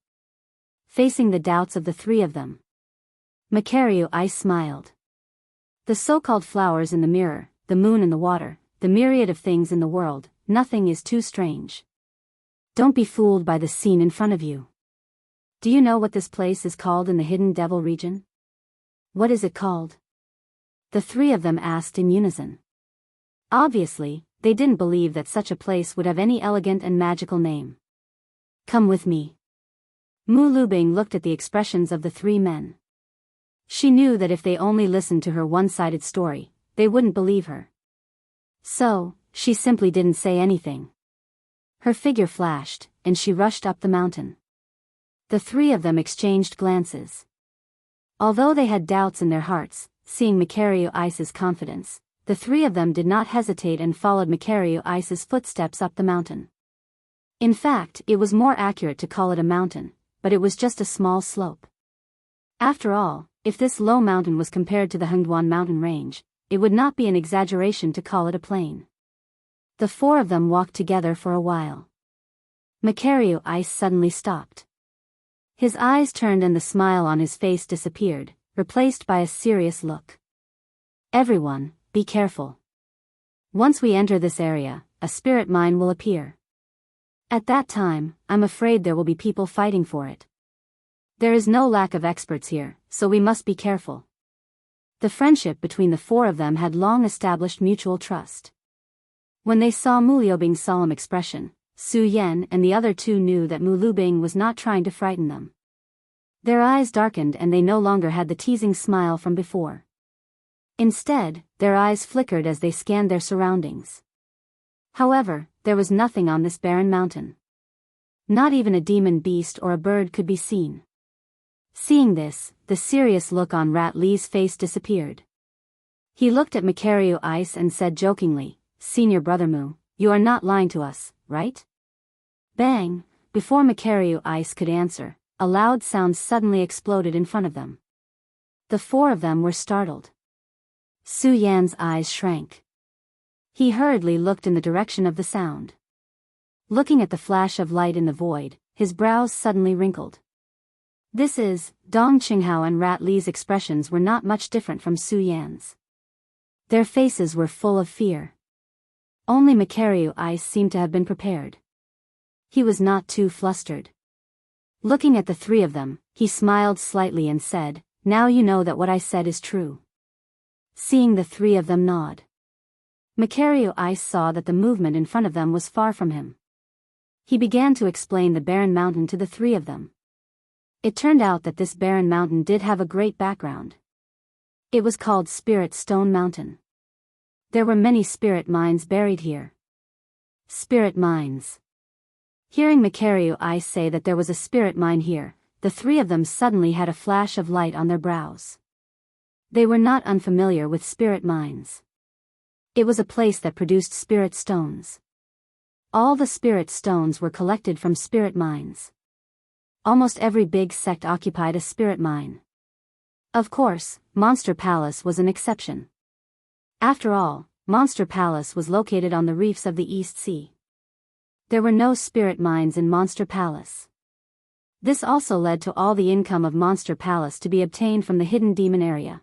Speaker 1: Facing the doubts of the three of them, Macario Ice smiled. The so-called flowers in the mirror, the moon in the water, the myriad of things in the world, nothing is too strange. Don't be fooled by the scene in front of you. Do you know what this place is called in the Hidden Devil region? What is it called? The three of them asked in unison. Obviously, they didn't believe that such a place would have any elegant and magical name. Come with me. Mu Lubing looked at the expressions of the three men. She knew that if they only listened to her one-sided story, they wouldn't believe her. So, she simply didn't say anything. Her figure flashed, and she rushed up the mountain. The three of them exchanged glances. Although they had doubts in their hearts, seeing Macario Ice's confidence, the three of them did not hesitate and followed Macario Ice's footsteps up the mountain. In fact, it was more accurate to call it a mountain, but it was just a small slope. After all, if this low mountain was compared to the Hengduan mountain range, it would not be an exaggeration to call it a plain. The four of them walked together for a while. Macario Ice suddenly stopped. His eyes turned and the smile on his face disappeared, replaced by a serious look. Everyone, be careful. Once we enter this area, a spirit mine will appear. At that time, I'm afraid there will be people fighting for it. There is no lack of experts here, so we must be careful. The friendship between the four of them had long established mutual trust. When they saw Mu Liubing's solemn expression, Su Yan and the other two knew that Mu Lubing was not trying to frighten them. Their eyes darkened and they no longer had the teasing smile from before. Instead, their eyes flickered as they scanned their surroundings. However, there was nothing on this barren mountain. Not even a demon beast or a bird could be seen. Seeing this, the serious look on Rat Li's face disappeared. He looked at Macario Ice and said jokingly, Senior brother Mu, you are not lying to us, right? Bang! Before Macario Ice could answer, a loud sound suddenly exploded in front of them. The four of them were startled. Su Yan's eyes shrank. He hurriedly looked in the direction of the sound. Looking at the flash of light in the void, his brows suddenly wrinkled. This is, Dong Qinghao and Rat Li's expressions were not much different from Su Yan's. Their faces were full of fear. Only Macario Ice seemed to have been prepared. He was not too flustered. Looking at the three of them, he smiled slightly and said, Now you know that what I said is true. Seeing the three of them nod, Macario Ice saw that the movement in front of them was far from him. He began to explain the barren mountain to the three of them. It turned out that this barren mountain did have a great background. It was called Spirit Stone Mountain. There were many spirit mines buried here. Spirit mines. Hearing Macario Ice say that there was a spirit mine here, the three of them suddenly had a flash of light on their brows. They were not unfamiliar with spirit mines. It was a place that produced spirit stones. All the spirit stones were collected from spirit mines. Almost every big sect occupied a spirit mine. Of course, Monster Palace was an exception. After all, Monster Palace was located on the reefs of the East Sea. There were no spirit mines in Monster Palace. This also led to all the income of Monster Palace to be obtained from the hidden demon area.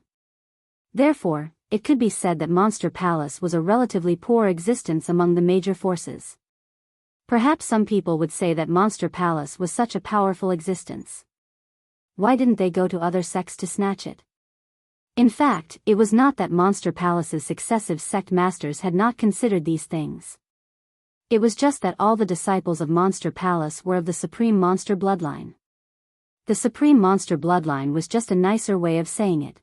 Speaker 1: Therefore, it could be said that Monster Palace was a relatively poor existence among the major forces. Perhaps some people would say that Monster Palace was such a powerful existence. Why didn't they go to other sects to snatch it? In fact, it was not that Monster Palace's successive sect masters had not considered these things. It was just that all the disciples of Monster Palace were of the Supreme Monster bloodline. The Supreme Monster bloodline was just a nicer way of saying it.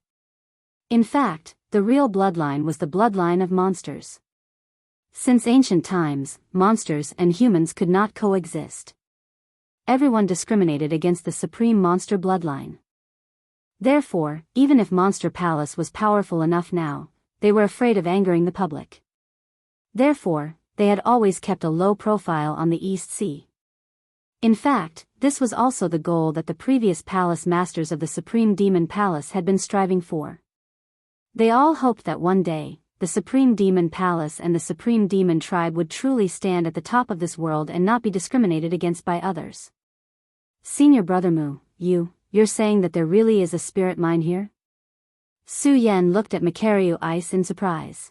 Speaker 1: In fact, the real bloodline was the bloodline of monsters. Since ancient times, monsters and humans could not coexist. Everyone discriminated against the Supreme Monster bloodline. Therefore, even if Monster Palace was powerful enough now, they were afraid of angering the public. Therefore, they had always kept a low profile on the East Sea. In fact, this was also the goal that the previous palace masters of the Supreme Demon Palace had been striving for. They all hoped that one day, the Supreme Demon Palace and the Supreme Demon Tribe would truly stand at the top of this world and not be discriminated against by others. Senior Brother Mu, you're saying that there really is a spirit mine here? Su Yan looked at Macario Ice in surprise.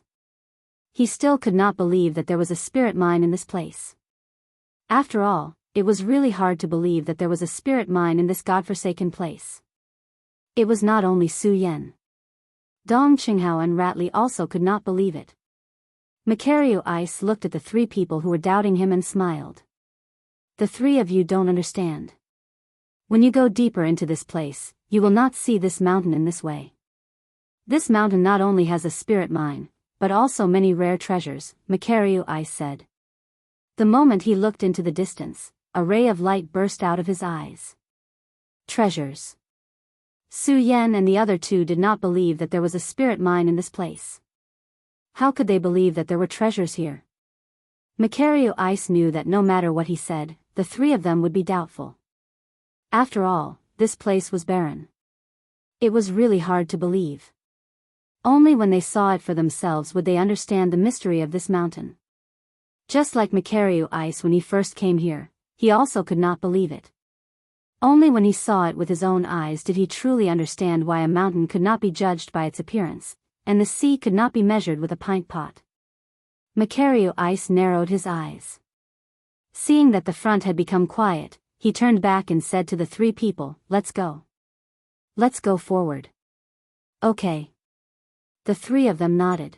Speaker 1: He still could not believe that there was a spirit mine in this place. After all, it was really hard to believe that there was a spirit mine in this godforsaken place. It was not only Su Yan. Dong Qinghao and Ratli also could not believe it. Macario Ice looked at the three people who were doubting him and smiled. The three of you don't understand. When you go deeper into this place, you will not see this mountain in this way. This mountain not only has a spirit mine, but also many rare treasures, Macario Ice said. The moment he looked into the distance, a ray of light burst out of his eyes. Treasures. Su Yan and the other two did not believe that there was a spirit mine in this place. How could they believe that there were treasures here? Macario Ice knew that no matter what he said, the three of them would be doubtful. After all, this place was barren. It was really hard to believe. Only when they saw it for themselves would they understand the mystery of this mountain. Just like Macario Ice when he first came here, he also could not believe it. Only when he saw it with his own eyes did he truly understand why a mountain could not be judged by its appearance, and the sea could not be measured with a pint pot. Macario Ice narrowed his eyes. Seeing that the front had become quiet, he turned back and said to the three people, "Let's go. Let's go forward." Okay. The three of them nodded.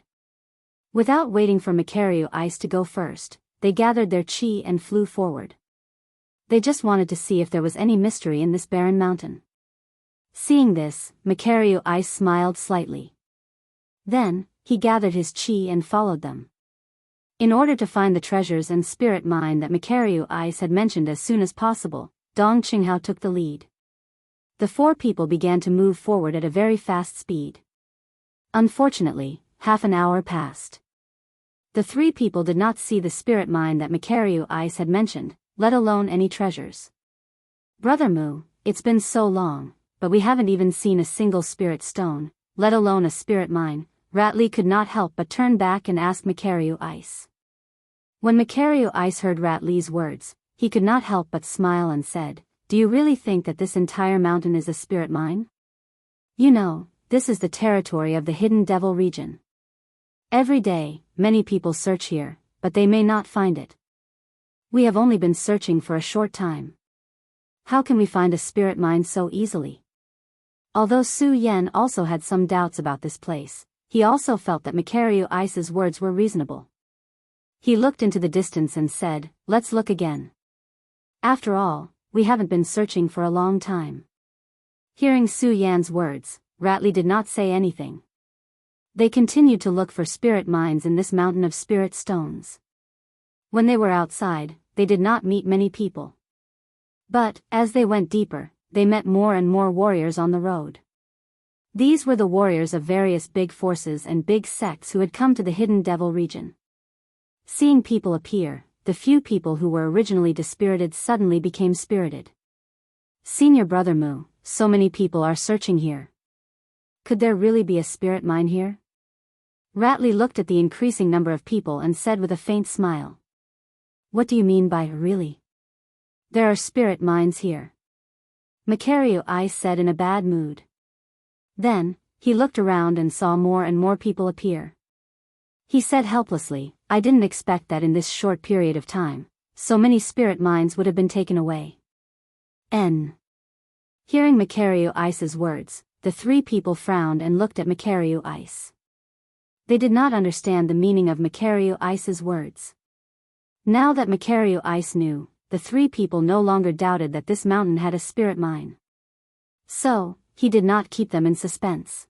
Speaker 1: Without waiting for Macario Ice to go first, they gathered their chi and flew forward. They just wanted to see if there was any mystery in this barren mountain. Seeing this, Macario Ice smiled slightly. Then, he gathered his chi and followed them. In order to find the treasures and spirit mine that Macario Ice had mentioned as soon as possible, Dong Qinghao took the lead. The four people began to move forward at a very fast speed. Unfortunately, half an hour passed. The three people did not see the spirit mine that Macario Ice had mentioned, let alone any treasures. Brother Mu, it's been so long, but we haven't even seen a single spirit stone, let alone a spirit mine. Ratli could not help but turn back and ask Macario Ice. When Macario Ice heard Ratli's words, he could not help but smile and said, "Do you really think that this entire mountain is a spirit mine? You know, this is the territory of the Hidden Devil region. Every day, many people search here, but they may not find it. We have only been searching for a short time. How can we find a spirit mine so easily?" Although Su Yan also had some doubts about this place, he also felt that Macario Ice's words were reasonable. He looked into the distance and said, "Let's look again. After all, we haven't been searching for a long time." Hearing Su Yan's words, Ratli did not say anything. They continued to look for spirit mines in this mountain of spirit stones. When they were outside, they did not meet many people. But, as they went deeper, they met more and more warriors on the road. These were the warriors of various big forces and big sects who had come to the Hidden Devil region. Seeing people appear, the few people who were originally dispirited suddenly became spirited. "Senior Brother Mu, so many people are searching here. Could there really be a spirit mine here?" Ratli looked at the increasing number of people and said with a faint smile. "What do you mean by really? There are spirit mines here." Macario Ice said in a bad mood. Then, he looked around and saw more and more people appear. He said helplessly, "I didn't expect that in this short period of time, so many spirit mines would have been taken away." Hearing Macario Ice's words, the three people frowned and looked at Macario Ice. They did not understand the meaning of Macario Ice's words. Now that Macario Ice knew, the three people no longer doubted that this mountain had a spirit mine. So, he did not keep them in suspense.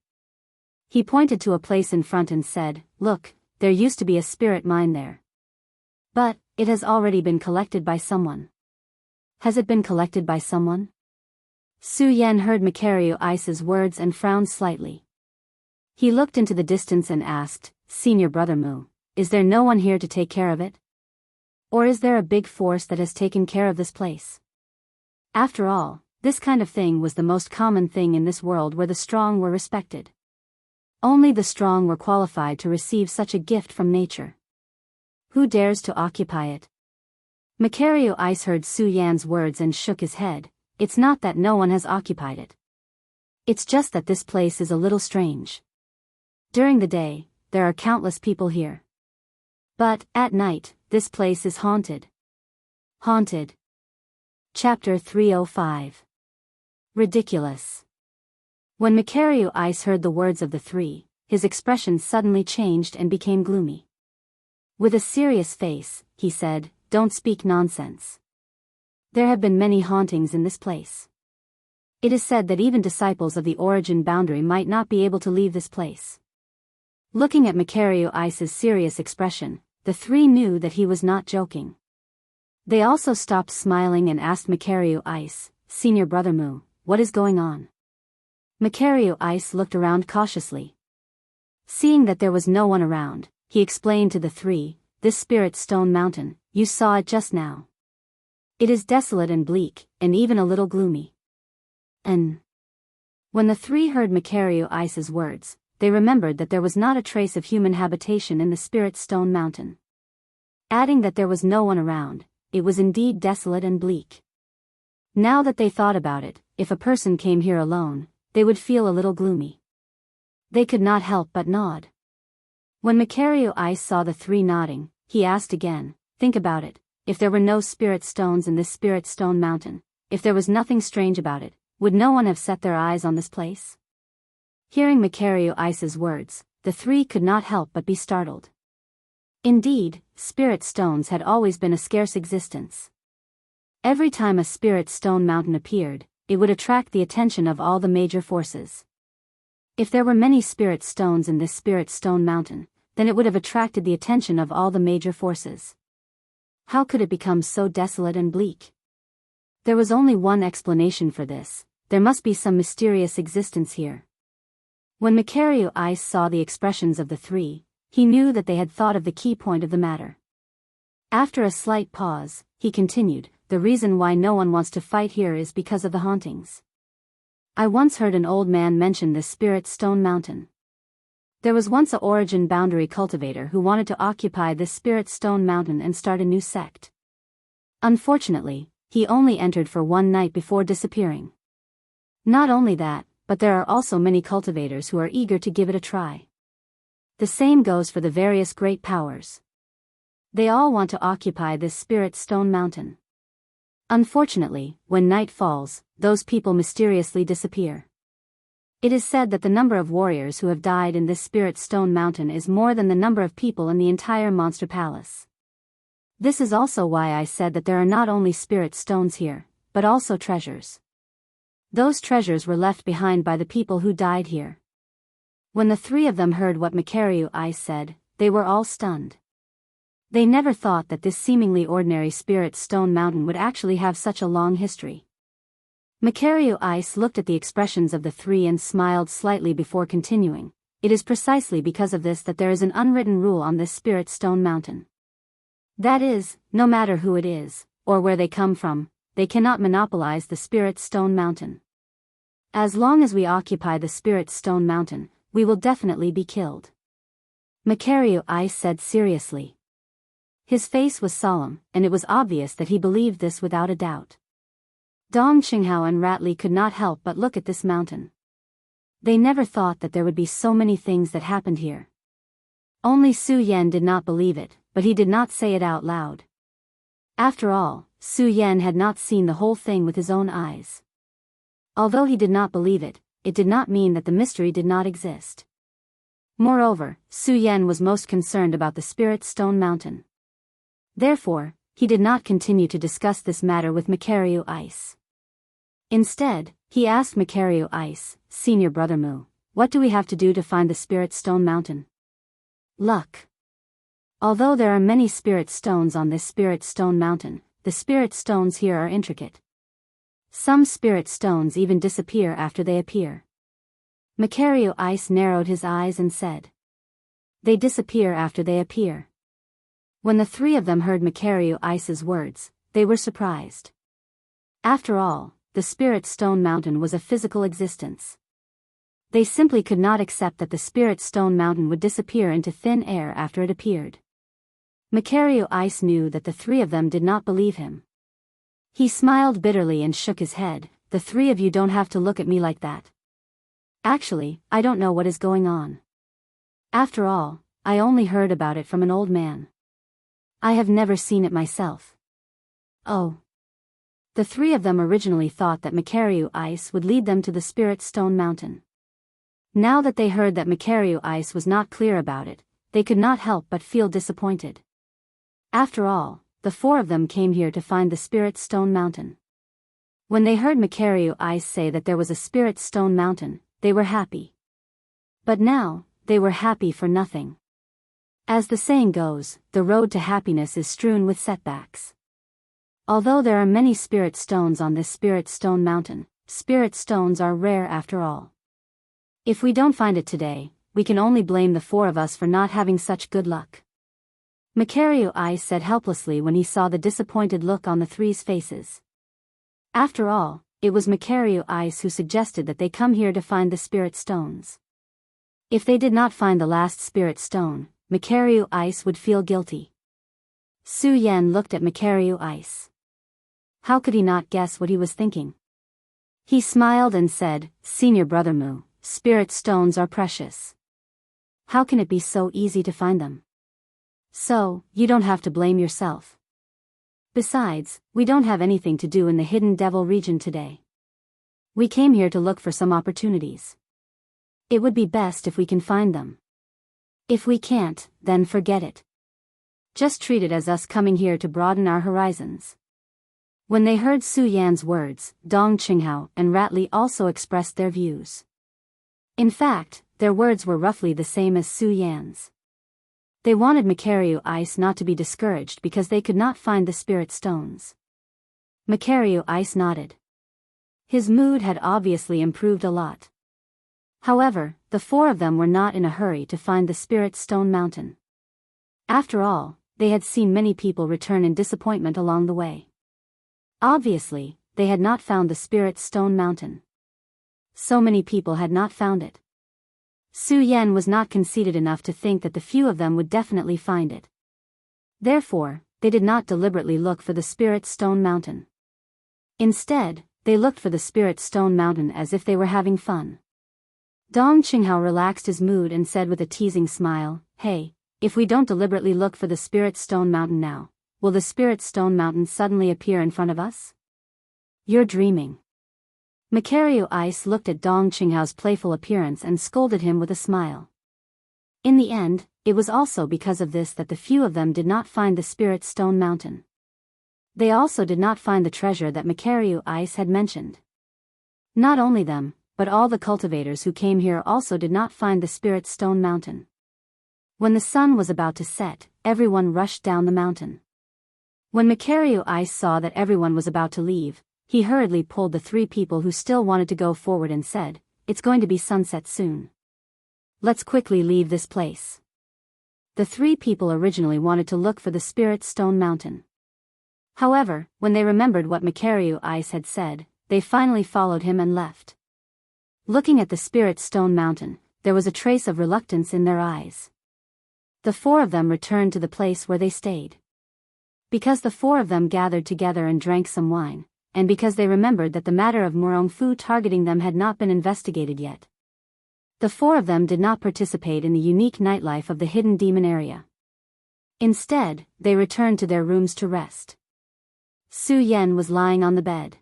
Speaker 1: He pointed to a place in front and said, "Look, there used to be a spirit mine there. But, it has already been collected by someone." "Has it been collected by someone?" Su Yan heard Macario Ice's words and frowned slightly. He looked into the distance and asked, "Senior Brother Mu, is there no one here to take care of it? Or is there a big force that has taken care of this place?" After all, this kind of thing was the most common thing in this world where the strong were respected. Only the strong were qualified to receive such a gift from nature. Who dares to occupy it? Macario Ice heard Su Yan's words and shook his head. It's not that no one has occupied it. It's just that this place is a little strange. During the day, there are countless people here. But, at night, this place is haunted. Haunted. Chapter 305. Ridiculous. When Macario Ice heard the words of the three, his expression suddenly changed and became gloomy. With a serious face, he said, "Don't speak nonsense. There have been many hauntings in this place. It is said that even disciples of the origin boundary might not be able to leave this place." Looking at Macario Ice's serious expression, the three knew that he was not joking. They also stopped smiling and asked Macario Ice, "Senior Brother Mu, what is going on?" Macario Ice looked around cautiously. Seeing that there was no one around, he explained to the three, "This spirit stone mountain, you saw it just now. It is desolate and bleak, and even a little gloomy." And when the three heard Macario Ice's words, they remembered that there was not a trace of human habitation in the spirit stone mountain. Adding that there was no one around, it was indeed desolate and bleak. Now that they thought about it, if a person came here alone, they would feel a little gloomy. They could not help but nod. When Macario Ice saw the three nodding, he asked again, "Think about it, if there were no spirit stones in this spirit stone mountain, if there was nothing strange about it, would no one have set their eyes on this place?" Hearing Macario Ice's words, the three could not help but be startled. Indeed, spirit stones had always been a scarce existence. Every time a spirit stone mountain appeared, it would attract the attention of all the major forces. If there were many spirit stones in this spirit stone mountain, then it would have attracted the attention of all the major forces. How could it become so desolate and bleak? There was only one explanation for this: there must be some mysterious existence here. When Macario Ice saw the expressions of the three, he knew that they had thought of the key point of the matter. After a slight pause, he continued, "The reason why no one wants to fight here is because of the hauntings. I once heard an old man mention this spirit stone mountain. There was once a origin boundary cultivator who wanted to occupy this spirit stone mountain and start a new sect. Unfortunately, he only entered for one night before disappearing. Not only that, but there are also many cultivators who are eager to give it a try. The same goes for the various great powers. They all want to occupy this spirit stone mountain. Unfortunately, when night falls, those people mysteriously disappear. It is said that the number of warriors who have died in this spirit stone mountain is more than the number of people in the entire monster palace. This is also why I said that there are not only spirit stones here, but also treasures. Those treasures were left behind by the people who died here." When the three of them heard what Macario Ice said, they were all stunned. They never thought that this seemingly ordinary spirit stone mountain would actually have such a long history. Macario Ice looked at the expressions of the three and smiled slightly before continuing. "It is precisely because of this that there is an unwritten rule on this spirit stone mountain. That is, no matter who it is, or where they come from, they cannot monopolize the spirit stone mountain. As long as we occupy the spirit stone mountain, we will definitely be killed." Macario Ice said seriously. His face was solemn, and it was obvious that he believed this without a doubt. Dong Qinghao and Ratli could not help but look at this mountain. They never thought that there would be so many things that happened here. Only Su Yan did not believe it, but he did not say it out loud. After all, Su Yan had not seen the whole thing with his own eyes. Although he did not believe it, it did not mean that the mystery did not exist. Moreover, Su Yan was most concerned about the spirit stone mountain. Therefore, he did not continue to discuss this matter with Macario Ice. Instead, he asked Macario Ice, "Senior Brother Mu, what do we have to do to find the spirit stone mountain?" "Luck. Although there are many spirit stones on this spirit stone mountain, the spirit stones here are intricate. Some spirit stones even disappear after they appear." Macario Ice narrowed his eyes and said, "They disappear after they appear." When the three of them heard Macario Ice's words, they were surprised. After all, the Spirit Stone Mountain was a physical existence. They simply could not accept that the Spirit Stone Mountain would disappear into thin air after it appeared. Macario Ice knew that the three of them did not believe him. He smiled bitterly and shook his head. The three of you don't have to look at me like that. Actually, I don't know what is going on. After all, I only heard about it from an old man. I have never seen it myself. Oh. The three of them originally thought that Macario Ice would lead them to the Spirit Stone Mountain. Now that they heard that Macario Ice was not clear about it, they could not help but feel disappointed. After all, the four of them came here to find the Spirit Stone Mountain. When they heard Macario Ice say that there was a Spirit Stone Mountain, they were happy. But now, they were happy for nothing. As the saying goes, the road to happiness is strewn with setbacks. Although there are many Spirit Stones on this Spirit Stone Mountain, Spirit Stones are rare after all. If we don't find it today, we can only blame the four of us for not having such good luck. Macario Ice said helplessly when he saw the disappointed look on the three's faces. After all, it was Macario Ice who suggested that they come here to find the Spirit Stones. If they did not find the last Spirit Stone, Macario Ice would feel guilty. Su Yan looked at Macario Ice. How could he not guess what he was thinking? He smiled and said, "Senior Brother Mu, Spirit Stones are precious. How can it be so easy to find them? So, you don't have to blame yourself. Besides, we don't have anything to do in the Hidden Devil region today. We came here to look for some opportunities. It would be best if we can find them. If we can't, then forget it. Just treat it as us coming here to broaden our horizons." When they heard Su Yan's words, Dong Qinghao and Ratli also expressed their views. In fact, their words were roughly the same as Su Yan's. They wanted Macario Ice not to be discouraged because they could not find the Spirit Stones. Macario Ice nodded. His mood had obviously improved a lot. However, the four of them were not in a hurry to find the Spirit Stone Mountain. After all, they had seen many people return in disappointment along the way. Obviously, they had not found the Spirit Stone Mountain. So many people had not found it. Su Yan was not conceited enough to think that the few of them would definitely find it. Therefore, they did not deliberately look for the Spirit Stone Mountain. Instead, they looked for the Spirit Stone Mountain as if they were having fun. Dong Qinghao relaxed his mood and said with a teasing smile, "Hey, if we don't deliberately look for the Spirit Stone Mountain now, will the Spirit Stone Mountain suddenly appear in front of us? You're dreaming." Macario Ice looked at Dong Qinghao's playful appearance and scolded him with a smile. In the end, it was also because of this that the few of them did not find the Spirit Stone Mountain. They also did not find the treasure that Macario Ice had mentioned. Not only them, but all the cultivators who came here also did not find the Spirit Stone Mountain. When the sun was about to set, everyone rushed down the mountain. When Macario Ice saw that everyone was about to leave, he hurriedly pulled the three people who still wanted to go forward and said, "It's going to be sunset soon. Let's quickly leave this place." The three people originally wanted to look for the Spirit Stone Mountain. However, when they remembered what Macario Ice had said, they finally followed him and left. Looking at the Spirit Stone Mountain, there was a trace of reluctance in their eyes. The four of them returned to the place where they stayed. Because the four of them gathered together and drank some wine, and because they remembered that the matter of Murong Fu targeting them had not been investigated yet. The four of them did not participate in the unique nightlife of the hidden demon area. Instead, they returned to their rooms to rest. Su Yan was lying on the bed.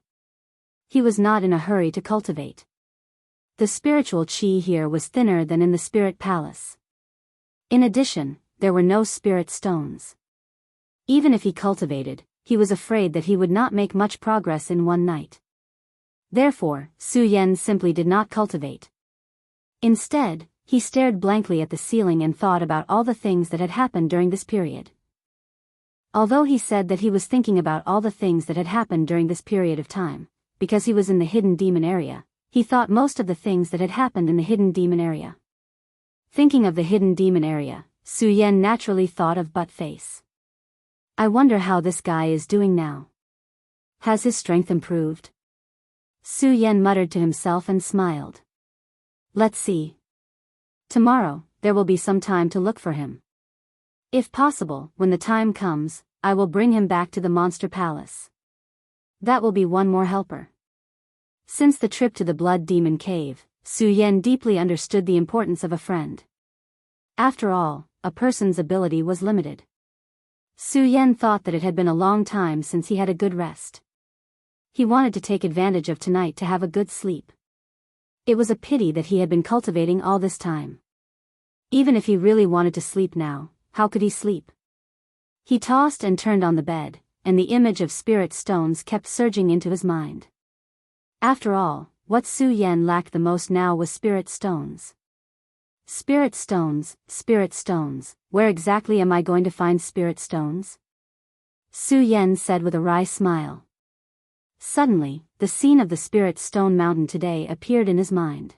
Speaker 1: He was not in a hurry to cultivate. The spiritual qi here was thinner than in the spirit palace. In addition, there were no spirit stones. Even if he cultivated, he was afraid that he would not make much progress in one night. Therefore, Su Yan simply did not cultivate. Instead, he stared blankly at the ceiling and thought about all the things that had happened during this period. Although he said that he was thinking about all the things that had happened during this period of time, because he was in the hidden demon area, he thought most of the things that had happened in the hidden demon area. Thinking of the hidden demon area, Su Yan naturally thought of Butt Face. I wonder how this guy is doing now. Has his strength improved? Su Yan muttered to himself and smiled. Let's see. Tomorrow, there will be some time to look for him. If possible, when the time comes, I will bring him back to the monster palace. That will be one more helper. Since the trip to the Blood Demon Cave, Su Yan deeply understood the importance of a friend. After all, a person's ability was limited. Su Yan thought that it had been a long time since he had a good rest. He wanted to take advantage of tonight to have a good sleep. It was a pity that he had been cultivating all this time. Even if he really wanted to sleep now, how could he sleep? He tossed and turned on the bed, and the image of spirit stones kept surging into his mind. After all, what Su Yan lacked the most now was spirit stones. Spirit stones, where exactly am I going to find spirit stones? Su Yan said with a wry smile. Suddenly, the scene of the spirit stone mountain today appeared in his mind.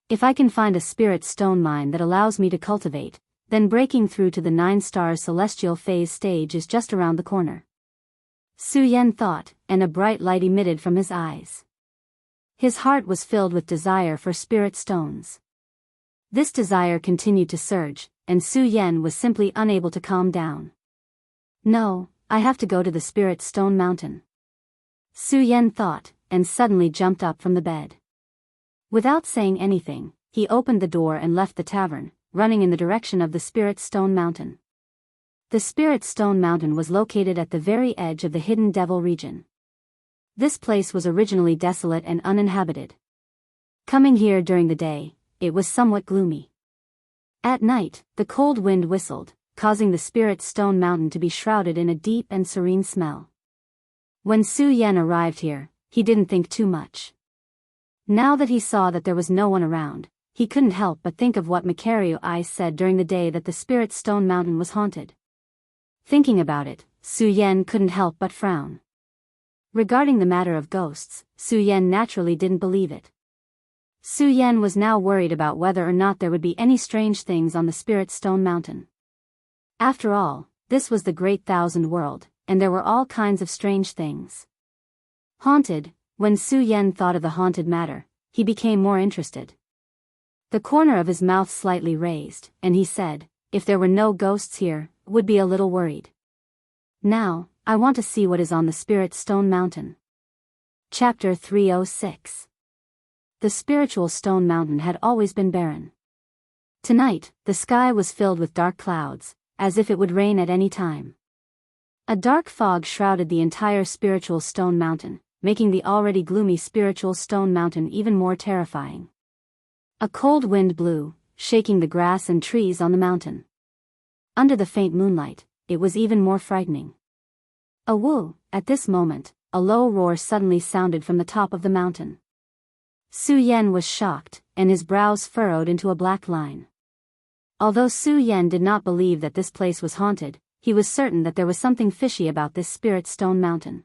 Speaker 1: If I can find a spirit stone mine that allows me to cultivate, then breaking through to the 9-star celestial phase stage is just around the corner. Su Yan thought, and a bright light emitted from his eyes. His heart was filled with desire for spirit stones. This desire continued to surge, and Su Yan was simply unable to calm down. No, I have to go to the Spirit Stone Mountain. Su Yan thought, and suddenly jumped up from the bed. Without saying anything, he opened the door and left the tavern, running in the direction of the Spirit Stone Mountain. The Spirit Stone Mountain was located at the very edge of the Hidden Devil region. This place was originally desolate and uninhabited. Coming here during the day, it was somewhat gloomy. At night, the cold wind whistled, causing the Spirit Stone Mountain to be shrouded in a deep and serene smell. When Su Yan arrived here, he didn't think too much. Now that he saw that there was no one around, he couldn't help but think of what Macario I said during the day that the Spirit Stone Mountain was haunted. Thinking about it, Su Yan couldn't help but frown. Regarding the matter of ghosts, Su Yan naturally didn't believe it. Su Yan was now worried about whether or not there would be any strange things on the Spirit Stone Mountain. After all, this was the Great Thousand World, and there were all kinds of strange things. Haunted, when Su Yan thought of the haunted matter, he became more interested. The corner of his mouth slightly raised, and he said, if there were no ghosts here, would be a little worried. Now, I want to see what is on the Spirit Stone Mountain. Chapter 306. The spiritual stone mountain had always been barren. Tonight, the sky was filled with dark clouds, as if it would rain at any time. A dark fog shrouded the entire spiritual stone mountain, making the already gloomy spiritual stone mountain even more terrifying. A cold wind blew, shaking the grass and trees on the mountain. Under the faint moonlight, it was even more frightening. Awoo! At this moment, a low roar suddenly sounded from the top of the mountain. Su Yan was shocked, and his brows furrowed into a black line. Although Su Yan did not believe that this place was haunted, he was certain that there was something fishy about this Spirit Stone Mountain.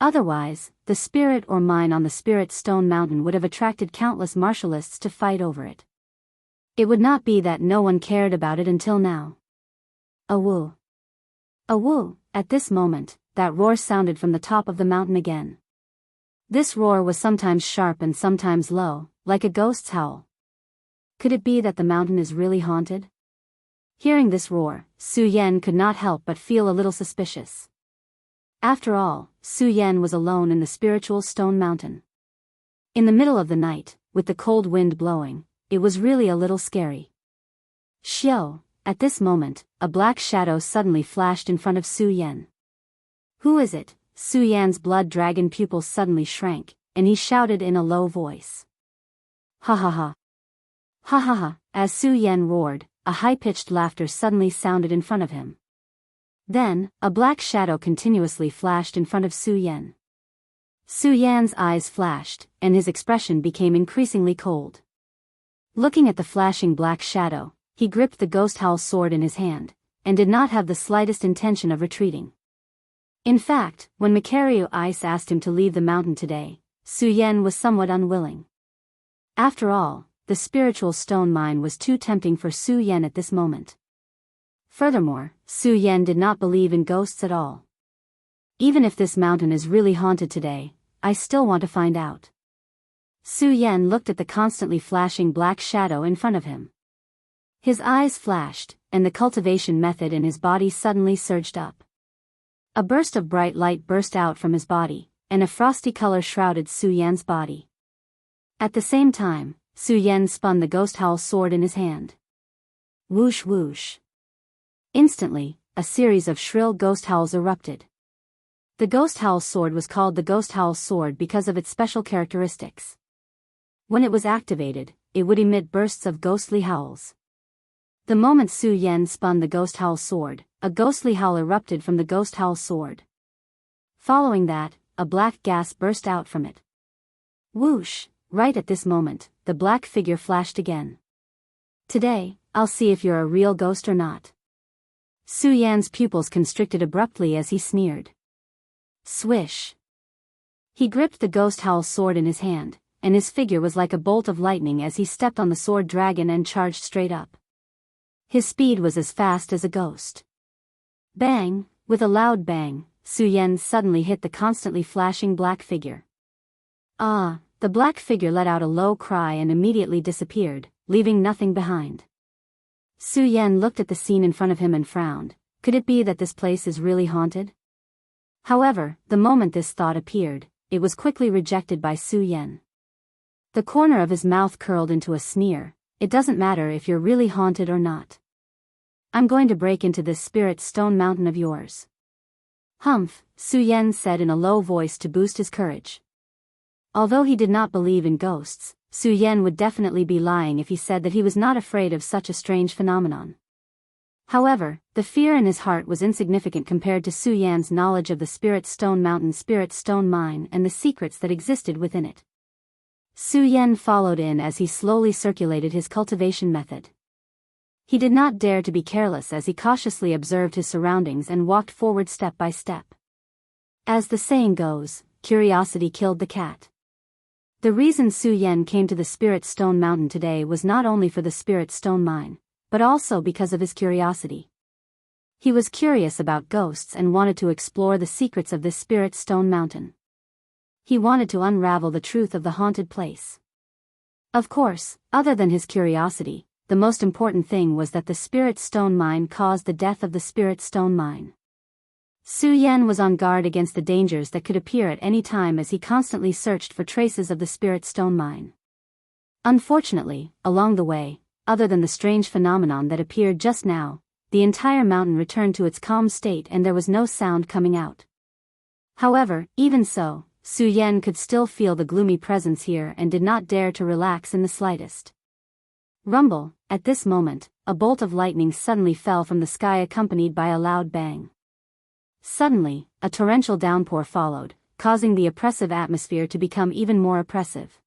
Speaker 1: Otherwise, the spirit or mine on the Spirit Stone Mountain would have attracted countless martialists to fight over it. It would not be that no one cared about it until now. Awoo! Awoo! At this moment, that roar sounded from the top of the mountain again. This roar was sometimes sharp and sometimes low, like a ghost's howl. Could it be that the mountain is really haunted? Hearing this roar, Su Yan could not help but feel a little suspicious. After all, Su Yan was alone in the spiritual stone mountain. In the middle of the night, with the cold wind blowing, it was really a little scary. Xiao! At this moment, a black shadow suddenly flashed in front of Su Yan. Who is it? Su Yan's blood dragon pupils suddenly shrank, and he shouted in a low voice. Ha ha ha. Ha ha ha. As Su Yan roared, a high-pitched laughter suddenly sounded in front of him. Then, a black shadow continuously flashed in front of Su Yan. Su Yan's eyes flashed, and his expression became increasingly cold. Looking at the flashing black shadow, he gripped the ghost howl sword in his hand, and did not have the slightest intention of retreating. In fact, when Macario Ice asked him to leave the mountain today, Su Yan was somewhat unwilling. After all, the spiritual stone mine was too tempting for Su Yan at this moment. Furthermore, Su Yan did not believe in ghosts at all. even if this mountain is really haunted today, I still want to find out. Su Yan looked at the constantly flashing black shadow in front of him. His eyes flashed, and the cultivation method in his body suddenly surged up. A burst of bright light burst out from his body, and a frosty color shrouded Su Yan's body. At the same time, Su Yan spun the ghost howl sword in his hand. Whoosh whoosh. Instantly, a series of shrill ghost howls erupted. The ghost howl sword was called the ghost howl sword because of its special characteristics. When it was activated, it would emit bursts of ghostly howls. The moment Su Yan spun the ghost howl sword, a ghostly howl erupted from the ghost howl sword. Following that, a black gas burst out from it. Whoosh! Right at this moment, the black figure flashed again. Today, I'll see if you're a real ghost or not. Su Yan's pupils constricted abruptly as he sneered. Swish! He gripped the ghost howl sword in his hand, and his figure was like a bolt of lightning as he stepped on the sword dragon and charged straight up. His speed was as fast as a ghost. Bang! With a loud bang, Su Yan suddenly hit the constantly flashing black figure. Ah! The black figure let out a low cry and immediately disappeared, leaving nothing behind. Su Yan looked at the scene in front of him and frowned. Could it be that this place is really haunted? However, the moment this thought appeared, it was quickly rejected by Su Yan. The corner of his mouth curled into a sneer. It doesn't matter if you're really haunted or not. I'm going to break into this spirit stone mountain of yours. Humph, Su Yan said in a low voice to boost his courage. Although he did not believe in ghosts, Su Yan would definitely be lying if he said that he was not afraid of such a strange phenomenon. However, the fear in his heart was insignificant compared to Su Yan's knowledge of the Spirit Stone Mountain Spirit Stone Mine and the secrets that existed within it. Su Yan followed in as he slowly circulated his cultivation method. He did not dare to be careless as he cautiously observed his surroundings and walked forward step by step. As the saying goes, curiosity killed the cat. The reason Su Yan came to the Spirit Stone Mountain today was not only for the Spirit Stone Mine, but also because of his curiosity. He was curious about ghosts and wanted to explore the secrets of this Spirit Stone Mountain. He wanted to unravel the truth of the haunted place. Of course, other than his curiosity, the most important thing was that the Spirit Stone Mine caused the death of the Spirit Stone Mine. Su Yan was on guard against the dangers that could appear at any time as he constantly searched for traces of the Spirit Stone Mine. Unfortunately, along the way, other than the strange phenomenon that appeared just now, the entire mountain returned to its calm state and there was no sound coming out. However, even so, Su Yan could still feel the gloomy presence here and did not dare to relax in the slightest. Rumble! At this moment, a bolt of lightning suddenly fell from the sky accompanied by a loud bang. Suddenly, a torrential downpour followed, causing the oppressive atmosphere to become even more oppressive.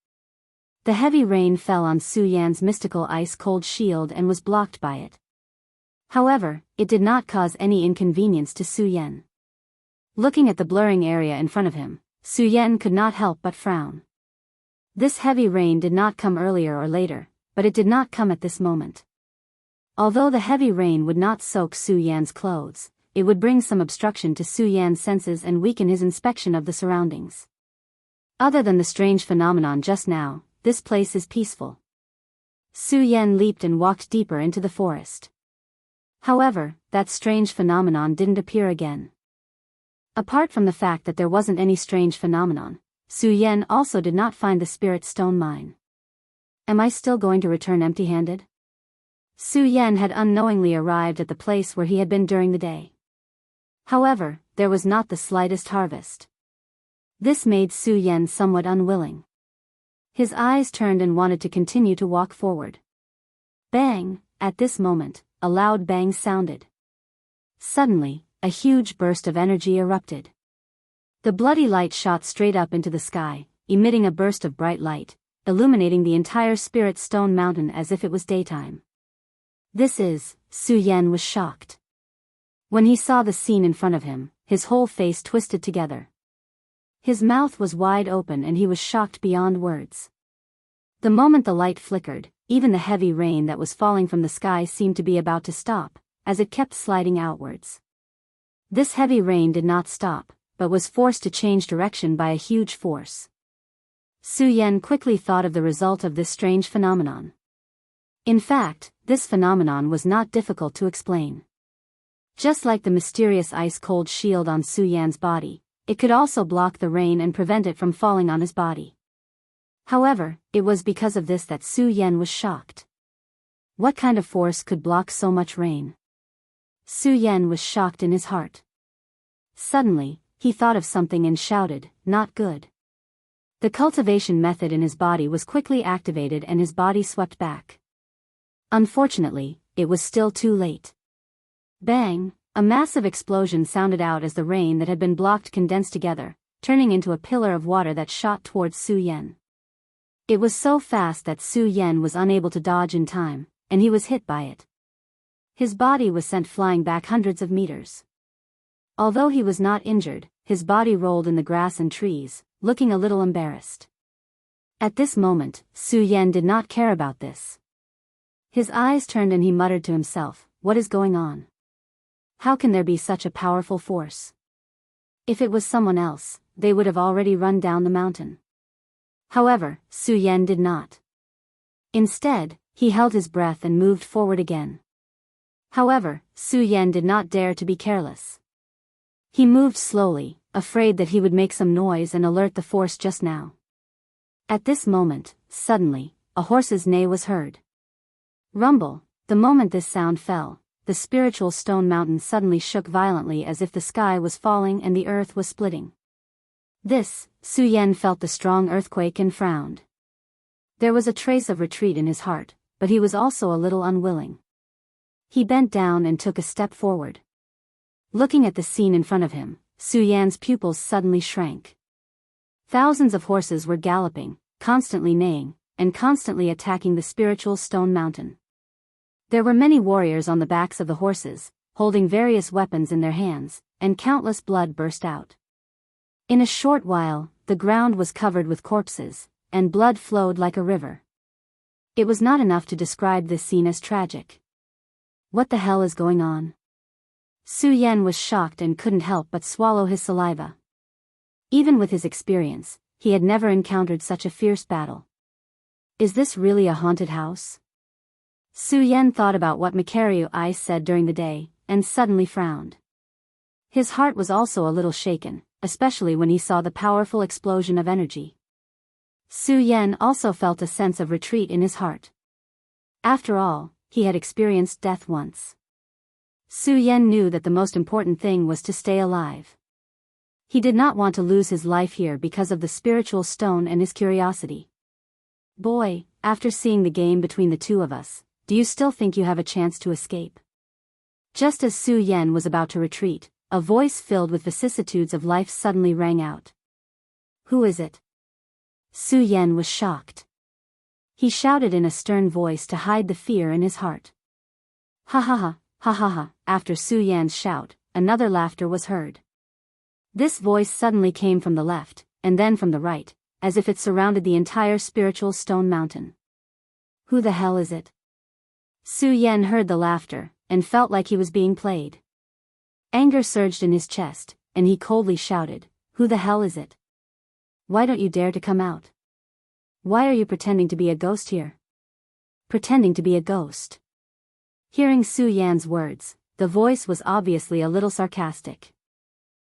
Speaker 1: The heavy rain fell on Su Yan's mystical ice-cold shield and was blocked by it. However, it did not cause any inconvenience to Su Yan. Looking at the blurring area in front of him, Su Yan could not help but frown. This heavy rain did not come earlier or later, but it did not come at this moment. Although the heavy rain would not soak Su Yan's clothes, it would bring some obstruction to Su Yan's senses and weaken his inspection of the surroundings. Other than the strange phenomenon just now, this place is peaceful. Su Yan leaped and walked deeper into the forest. However, that strange phenomenon didn't appear again. Apart from the fact that there wasn't any strange phenomenon, Su Yan also did not find the Spirit Stone Mine. Am I still going to return empty-handed? Su Yan had unknowingly arrived at the place where he had been during the day. However, there was not the slightest harvest. This made Su Yan somewhat unwilling. His eyes turned and wanted to continue to walk forward. Bang! At this moment, a loud bang sounded. Suddenly, a huge burst of energy erupted. The bloody light shot straight up into the sky, emitting a burst of bright light, illuminating the entire Spirit Stone Mountain as if it was daytime. Su Yan was shocked. When he saw the scene in front of him, his whole face twisted together. His mouth was wide open and he was shocked beyond words. The moment the light flickered, even the heavy rain that was falling from the sky seemed to be about to stop, as it kept sliding outwards. This heavy rain did not stop, but was forced to change direction by a huge force. Su Yan quickly thought of the result of this strange phenomenon. In fact, this phenomenon was not difficult to explain. Just like the mysterious ice-cold shield on Su Yan's body, it could also block the rain and prevent it from falling on his body. However, it was because of this that Su Yan was shocked. What kind of force could block so much rain? Su Yan was shocked in his heart. Suddenly, he thought of something and shouted, "Not good." The cultivation method in his body was quickly activated and his body swept back. Unfortunately, it was still too late. Bang! A massive explosion sounded out as the rain that had been blocked condensed together, turning into a pillar of water that shot towards Su Yan. It was so fast that Su Yan was unable to dodge in time, and he was hit by it. His body was sent flying back hundreds of meters. Although he was not injured, his body rolled in the grass and trees, looking a little embarrassed. At this moment, Su Yan did not care about this. His eyes turned and he muttered to himself, "What is going on? How can there be such a powerful force? If it was someone else, they would have already run down the mountain." However, Su Yan did not. Instead, he held his breath and moved forward again. However, Su Yan did not dare to be careless. He moved slowly, afraid that he would make some noise and alert the force just now. At this moment, suddenly, a horse's neigh was heard. Rumble! The moment this sound fell, the spiritual stone mountain suddenly shook violently as if the sky was falling and the earth was splitting. This, Su Yan felt the strong earthquake and frowned. There was a trace of retreat in his heart, but he was also a little unwilling. He bent down and took a step forward. Looking at the scene in front of him, Su Yan's pupils suddenly shrank. Thousands of horses were galloping, constantly neighing, and constantly attacking the spiritual stone mountain. There were many warriors on the backs of the horses, holding various weapons in their hands, and countless blood burst out. In a short while, the ground was covered with corpses, and blood flowed like a river. It was not enough to describe this scene as tragic. What the hell is going on? Su Yan was shocked and couldn't help but swallow his saliva. Even with his experience, he had never encountered such a fierce battle. Is this really a haunted house? Su Yan thought about what Makario Ice said during the day, and suddenly frowned. His heart was also a little shaken, especially when he saw the powerful explosion of energy. Su Yan also felt a sense of retreat in his heart. After all, he had experienced death once. Su Yan knew that the most important thing was to stay alive. He did not want to lose his life here because of the spiritual stone and his curiosity. "Boy, after seeing the game between the two of us, do you still think you have a chance to escape?" Just as Su Yan was about to retreat, a voice filled with vicissitudes of life suddenly rang out. "Who is it?" Su Yan was shocked. He shouted in a stern voice to hide the fear in his heart. "Ha ha ha, ha ha ha." After Su Yan's shout, another laughter was heard. This voice suddenly came from the left, and then from the right, as if it surrounded the entire spiritual stone mountain. "Who the hell is it?" Su Yan heard the laughter, and felt like he was being played. Anger surged in his chest, and he coldly shouted, "Who the hell is it? Why don't you dare to come out? Why are you pretending to be a ghost here?" Pretending to be a ghost. Hearing Su Yan's words, the voice was obviously a little sarcastic.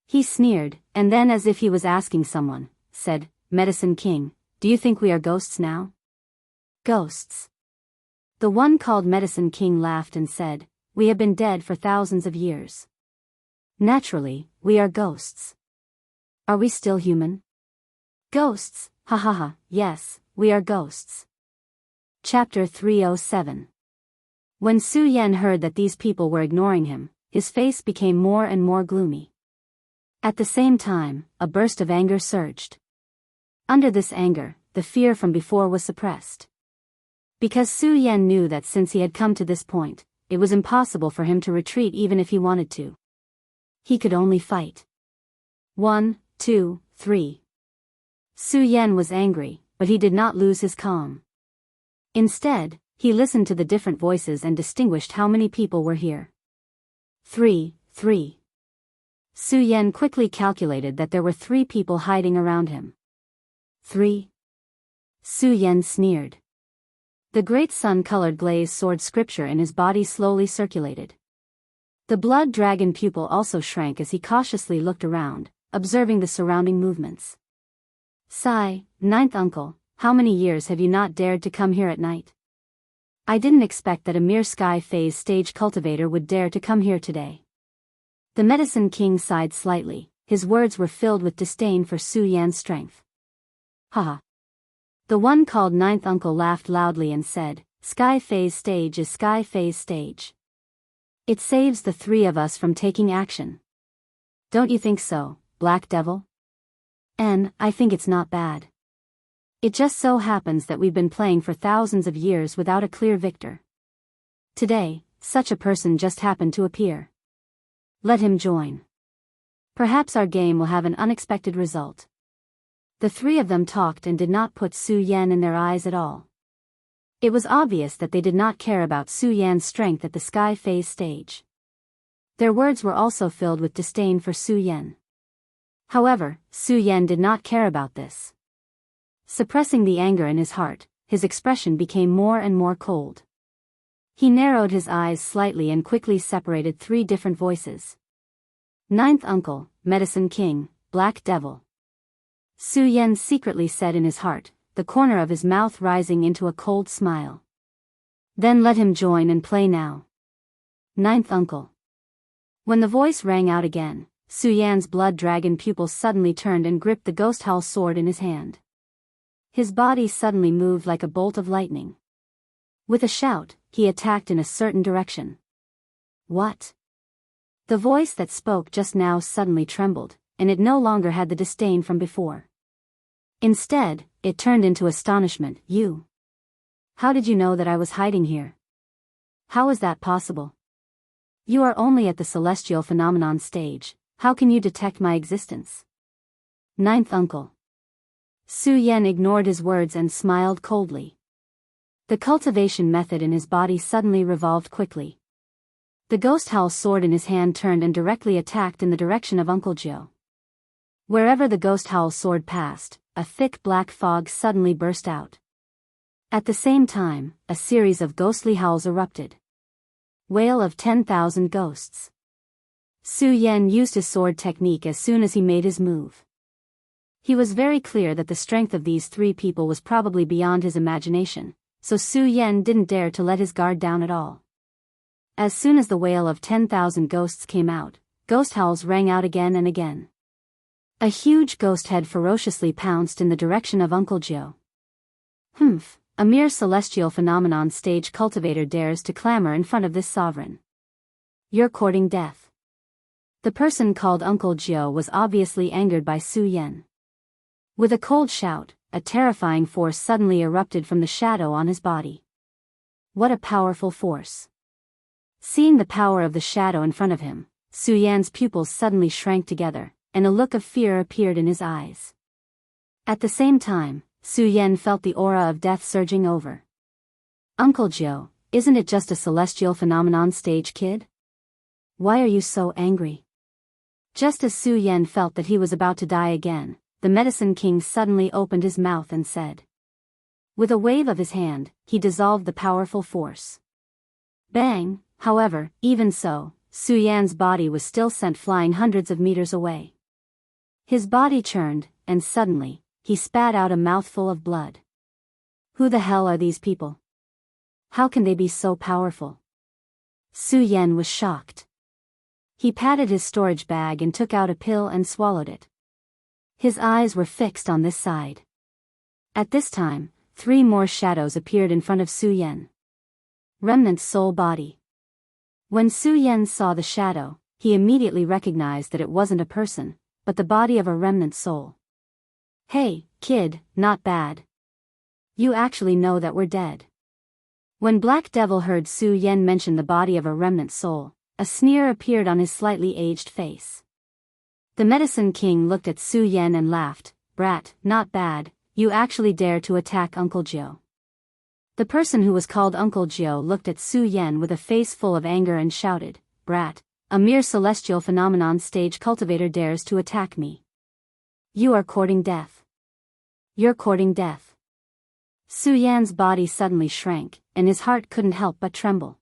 Speaker 1: He sneered, and then as if he was asking someone, said, "Medicine King, do you think we are ghosts now?" "Ghosts?" The one called Medicine King laughed and said, "We have been dead for thousands of years. Naturally, we are ghosts. Are we still human?" "Ghosts, ha ha ha, yes, we are ghosts." Chapter 307. When Su Yan heard that these people were ignoring him, his face became more and more gloomy. At the same time, a burst of anger surged. Under this anger, the fear from before was suppressed. Because Su Yan knew that since he had come to this point, it was impossible for him to retreat even if he wanted to. He could only fight. 1, 2, 3. Su Yan was angry, but he did not lose his calm. Instead, he listened to the different voices and distinguished how many people were here. 3, 3. Su Yan quickly calculated that there were 3 people hiding around him. 3. Su Yan sneered. The great sun-colored glazed sword scripture in his body slowly circulated. The blood dragon pupil also shrank as he cautiously looked around, observing the surrounding movements. Sigh, ninth uncle, how many years have you not dared to come here at night? I didn't expect that a mere sky phase stage cultivator would dare to come here today. The Medicine King sighed slightly, his words were filled with disdain for Su Yan's strength. Haha. The one called ninth uncle laughed loudly and said, Sky phase stage is sky phase stage. It saves the 3 of us from taking action. Don't you think so, Black Devil? I think it's not bad. It just so happens that we've been playing for thousands of years without a clear victor. Today, such a person just happened to appear. Let him join. Perhaps our game will have an unexpected result. The 3 of them talked and did not put Su Yan in their eyes at all. It was obvious that they did not care about Su Yan's strength at the sky phase stage. Their words were also filled with disdain for Su Yan. However, Su Yan did not care about this. Suppressing the anger in his heart, his expression became more and more cold. He narrowed his eyes slightly and quickly separated 3 different voices. Ninth uncle, Medicine King, Black Devil. Su Yan secretly said in his heart, the corner of his mouth rising into a cold smile. Then let him join and play now. Ninth uncle. When the voice rang out again, Su Yan's blood dragon pupil suddenly turned and gripped the ghost howl sword in his hand. His body suddenly moved like a bolt of lightning. With a shout, he attacked in a certain direction. What? The voice that spoke just now suddenly trembled, and it no longer had the disdain from before. Instead, it turned into astonishment. You? How did you know that I was hiding here? How is that possible? You are only at the celestial phenomenon stage, how can you detect my existence? Ninth uncle. Su Yan ignored his words and smiled coldly. The cultivation method in his body suddenly revolved quickly. The ghost howl sword in his hand turned and directly attacked in the direction of Uncle Jiao. Wherever the ghost howl sword passed, a thick black fog suddenly burst out. At the same time, a series of ghostly howls erupted. Wail of 10,000 ghosts. Su Yan used his sword technique as soon as he made his move. He was very clear that the strength of these 3 people was probably beyond his imagination, so Su Yan didn't dare to let his guard down at all. As soon as the wail of 10,000 ghosts came out, ghost howls rang out again and again. A huge ghost head ferociously pounced in the direction of Uncle Jiao. Humph, a mere celestial phenomenon stage cultivator dares to clamor in front of this sovereign. You're courting death. The person called Uncle Jiao was obviously angered by Su Yan. With a cold shout, a terrifying force suddenly erupted from the shadow on his body. What a powerful force. Seeing the power of the shadow in front of him, Su Yan's pupils suddenly shrank together, and a look of fear appeared in his eyes. At the same time, Su Yan felt the aura of death surging over. Uncle Jiao, isn't it just a celestial phenomenon stage kid? Why are you so angry? Just as Su Yan felt that he was about to die again, the Medicine King suddenly opened his mouth and said. With a wave of his hand, he dissolved the powerful force. Bang! However, even so, Su Yan's body was still sent flying hundreds of meters away. His body churned, and suddenly, he spat out a mouthful of blood. Who the hell are these people? How can they be so powerful? Su Yan was shocked. He patted his storage bag and took out a pill and swallowed it. His eyes were fixed on this side. At this time, 3 more shadows appeared in front of Su Yan. Remnant soul body. When Su Yan saw the shadow, he immediately recognized that it wasn't a person, but the body of a remnant soul. Hey, kid, not bad. You actually know that we're dead. When Black Devil heard Su Yan mention the body of a remnant soul, a sneer appeared on his slightly aged face. The Medicine King looked at Su Yan and laughed. Brat, not bad, you actually dare to attack Uncle Jiao. The person who was called Uncle Jiao looked at Su Yan with a face full of anger and shouted, Brat, A mere celestial phenomenon stage cultivator dares to attack me. You are courting death. You're courting death. Su Yan's body suddenly shrank, and his heart couldn't help but tremble.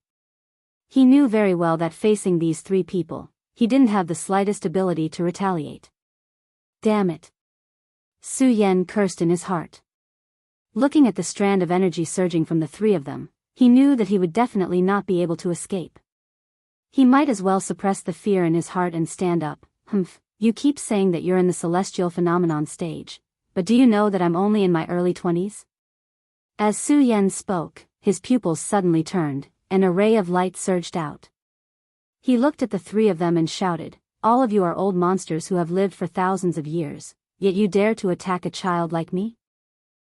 Speaker 1: He knew very well that facing these three people, he didn't have the slightest ability to retaliate. Damn it. Su Yan cursed in his heart. Looking at the strand of energy surging from the three of them, he knew that he would definitely not be able to escape. He might as well suppress the fear in his heart and stand up. You keep saying that you're in the celestial phenomenon stage, but do you know that I'm only in my early 20s? As Su Yan spoke, his pupils suddenly turned, and a ray of light surged out. He looked at the three of them and shouted, "All of you are old monsters who have lived for thousands of years, yet you dare to attack a child like me?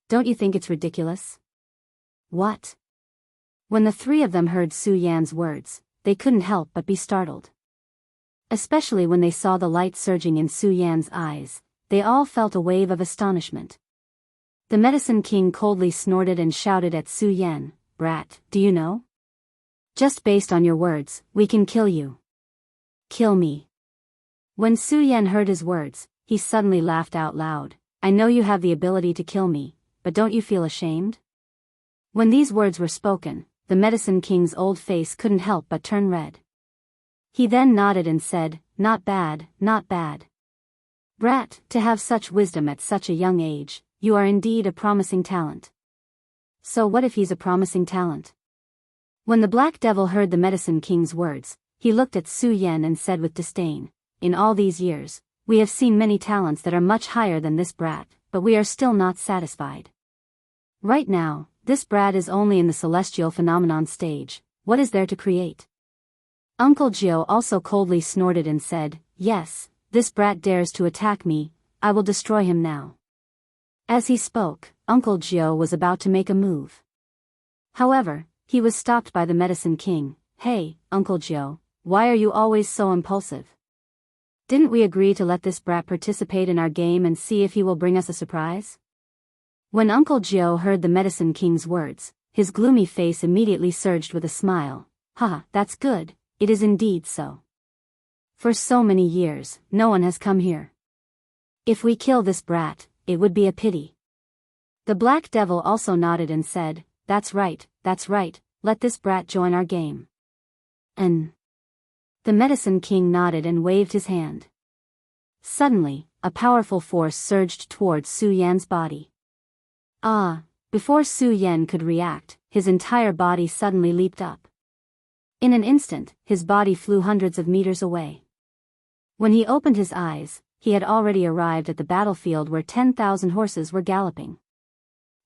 Speaker 1: Don't you think it's ridiculous?" What? When the three of them heard Su Yan's words, they couldn't help but be startled. Especially when they saw the light surging in Su Yan's eyes, they all felt a wave of astonishment. The Medicine King coldly snorted and shouted at Su Yan, "Brat, do you know? Just based on your words, we can kill you." "Kill me." When Su Yan heard his words, he suddenly laughed out loud. "I know you have the ability to kill me, but don't you feel ashamed?" When these words were spoken, the Medicine King's old face couldn't help but turn red. He then nodded and said, "Not bad, not bad. Brat, to have such wisdom at such a young age, you are indeed a promising talent." "So what if he's a promising talent?" When the Black Devil heard the Medicine King's words, he looked at Su Yan and said with disdain, "In all these years, we have seen many talents that are much higher than this brat, but we are still not satisfied. Right now, this brat is only in the celestial phenomenon stage. What is there to create?" Uncle Gio also coldly snorted and said, "Yes, this brat dares to attack me, I will destroy him now." As he spoke, Uncle Gio was about to make a move. However, he was stopped by the Medicine King. "Hey, Uncle Gio, why are you always so impulsive? Didn't we agree to let this brat participate in our game and see if he will bring us a surprise?" When Uncle Gio heard the Medicine King's words, his gloomy face immediately surged with a smile. "Haha, that's good, it is indeed so. For so many years, no one has come here. If we kill this brat, it would be a pity." The Black Devil also nodded and said, that's right, let this brat join our game." And the Medicine King nodded and waved his hand. Suddenly, a powerful force surged towards Su Yan's body. Before Su Yan could react, his entire body suddenly leaped up. In an instant, his body flew hundreds of meters away. When he opened his eyes, he had already arrived at the battlefield where 10,000 horses were galloping.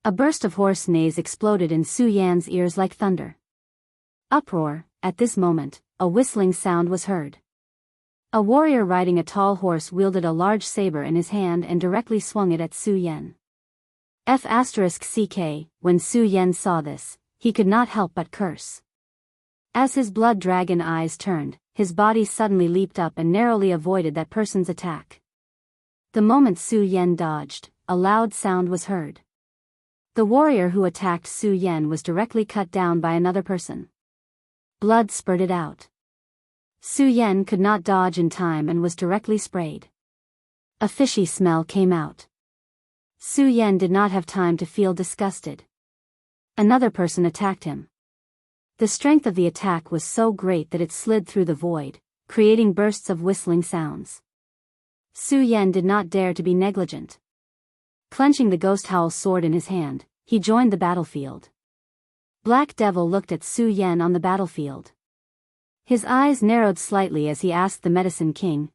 Speaker 1: A burst of horse neighs exploded in Su Yan's ears like thunder. Uproar. At this moment, a whistling sound was heard. A warrior riding a tall horse wielded a large saber in his hand and directly swung it at Su Yan. When Su Yan saw this, he could not help but curse. As his blood dragon eyes turned, his body suddenly leaped up and narrowly avoided that person's attack. The moment Su Yan dodged, a loud sound was heard. The warrior who attacked Su Yan was directly cut down by another person. Blood spurted out. Su Yan could not dodge in time and was directly sprayed. A fishy smell came out. Su Yan did not have time to feel disgusted. Another person attacked him. The strength of the attack was so great that it slid through the void, creating bursts of whistling sounds. Su Yan did not dare to be negligent. Clenching the ghost howl sword in his hand, he joined the battlefield. Black Devil looked at Su Yan on the battlefield. His eyes narrowed slightly as he asked the Medicine King,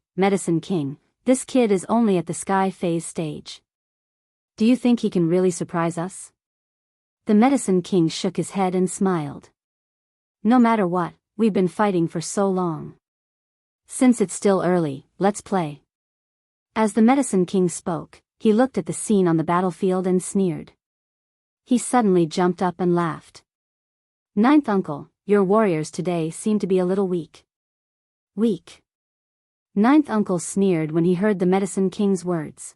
Speaker 1: "This kid is only at the Sky Phase stage. Do you think he can really surprise us?" The Medicine King shook his head and smiled. "No matter what, we've been fighting for so long. Since it's still early, let's play." As the Medicine King spoke, he looked at the scene on the battlefield and sneered. He suddenly jumped up and laughed. "Ninth Uncle, your warriors today seem to be a little weak." "Weak?" Ninth Uncle sneered when he heard the Medicine King's words.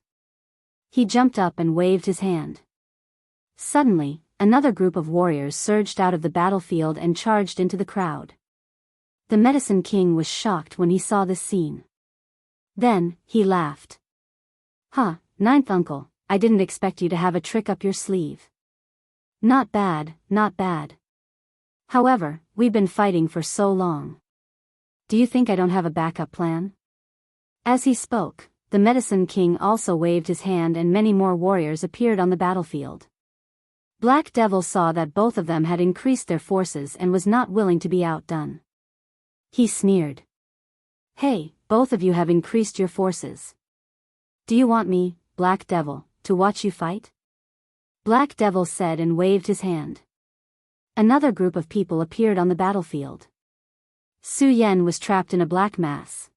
Speaker 1: He jumped up and waved his hand. Suddenly, another group of warriors surged out of the battlefield and charged into the crowd. The Medicine King was shocked when he saw this scene. Then, he laughed. "Huh, ninth uncle, I didn't expect you to have a trick up your sleeve. Not bad, not bad. However, we've been fighting for so long. Do you think I don't have a backup plan?" As he spoke, the Medicine King also waved his hand and many more warriors appeared on the battlefield. Black Devil saw that both of them had increased their forces and was not willing to be outdone. He sneered. "Hey, both of you have increased your forces. Do you want me, Black Devil, to watch you fight?" Black Devil said and waved his hand. Another group of people appeared on the battlefield. Su Yan was trapped in a black mass.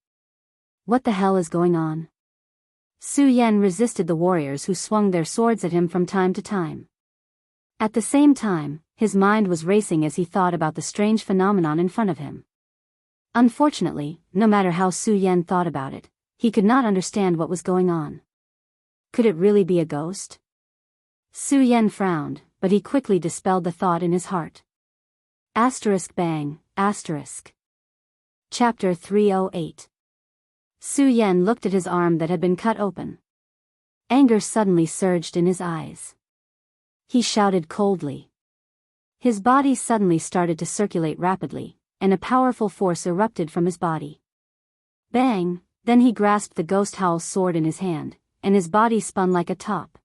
Speaker 1: What the hell is going on? Su Yan resisted the warriors who swung their swords at him from time to time. At the same time, his mind was racing as he thought about the strange phenomenon in front of him. Unfortunately, no matter how Su Yan thought about it, he could not understand what was going on. Could it really be a ghost? Su Yan frowned, but he quickly dispelled the thought in his heart. Bang, Chapter 308. Su Yan looked at his arm that had been cut open. Anger suddenly surged in his eyes. He shouted coldly. His body suddenly started to circulate rapidly, and a powerful force erupted from his body. Bang! Then he grasped the Ghost Howl sword in his hand, and his body spun like a top.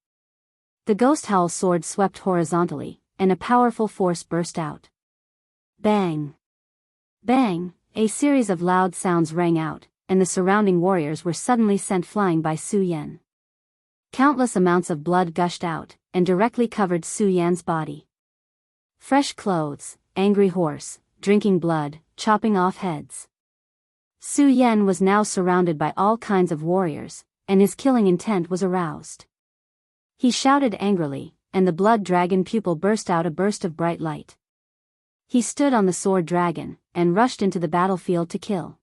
Speaker 1: The Ghost Howl sword swept horizontally, and a powerful force burst out. Bang! Bang! A series of loud sounds rang out, and the surrounding warriors were suddenly sent flying by Su Yan. Countless amounts of blood gushed out, and directly covered Su Yan's body. Fresh clothes, angry horse, drinking blood, chopping off heads. Su Yan was now surrounded by all kinds of warriors, and his killing intent was aroused. He shouted angrily, and the blood dragon pupil burst out a burst of bright light. He stood on the sword dragon, and rushed into the battlefield to kill.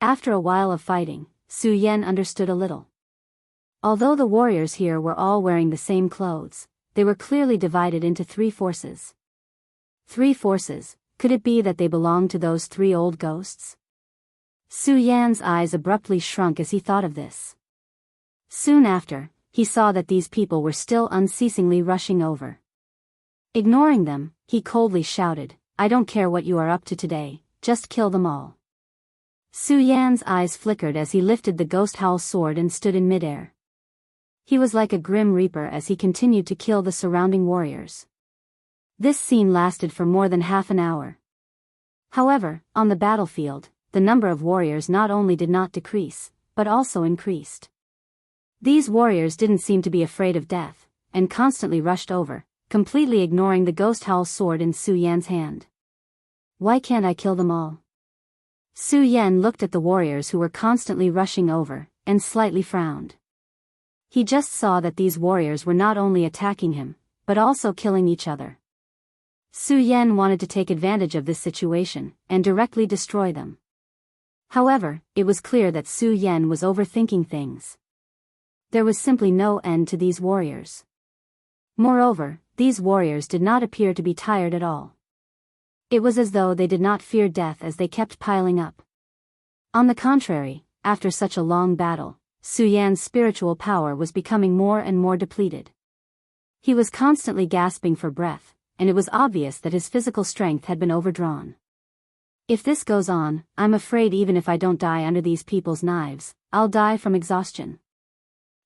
Speaker 1: After a while of fighting, Su Yan understood a little. Although the warriors here were all wearing the same clothes, they were clearly divided into three forces. Three forces. Could it be that they belonged to those three old ghosts? Su Yan's eyes abruptly shrunk as he thought of this. Soon after, he saw that these people were still unceasingly rushing over. Ignoring them, he coldly shouted, "I don't care what you are up to today, just kill them all." Su Yan's eyes flickered as he lifted the Ghost Howl sword and stood in midair. He was like a grim reaper as he continued to kill the surrounding warriors. This scene lasted for more than half an hour. However, on the battlefield, the number of warriors not only did not decrease, but also increased. These warriors didn't seem to be afraid of death, and constantly rushed over, completely ignoring the Ghost Howl sword in Su Yan's hand. Why can't I kill them all? Su Yan looked at the warriors who were constantly rushing over, and slightly frowned. He just saw that these warriors were not only attacking him, but also killing each other. Su Yan wanted to take advantage of this situation, and directly destroy them. However, it was clear that Su Yan was overthinking things. There was simply no end to these warriors. Moreover, these warriors did not appear to be tired at all. It was as though they did not fear death as they kept piling up. On the contrary, after such a long battle, Su Yan's spiritual power was becoming more and more depleted. He was constantly gasping for breath, and it was obvious that his physical strength had been overdrawn. If this goes on, I'm afraid even if I don't die under these people's knives, I'll die from exhaustion.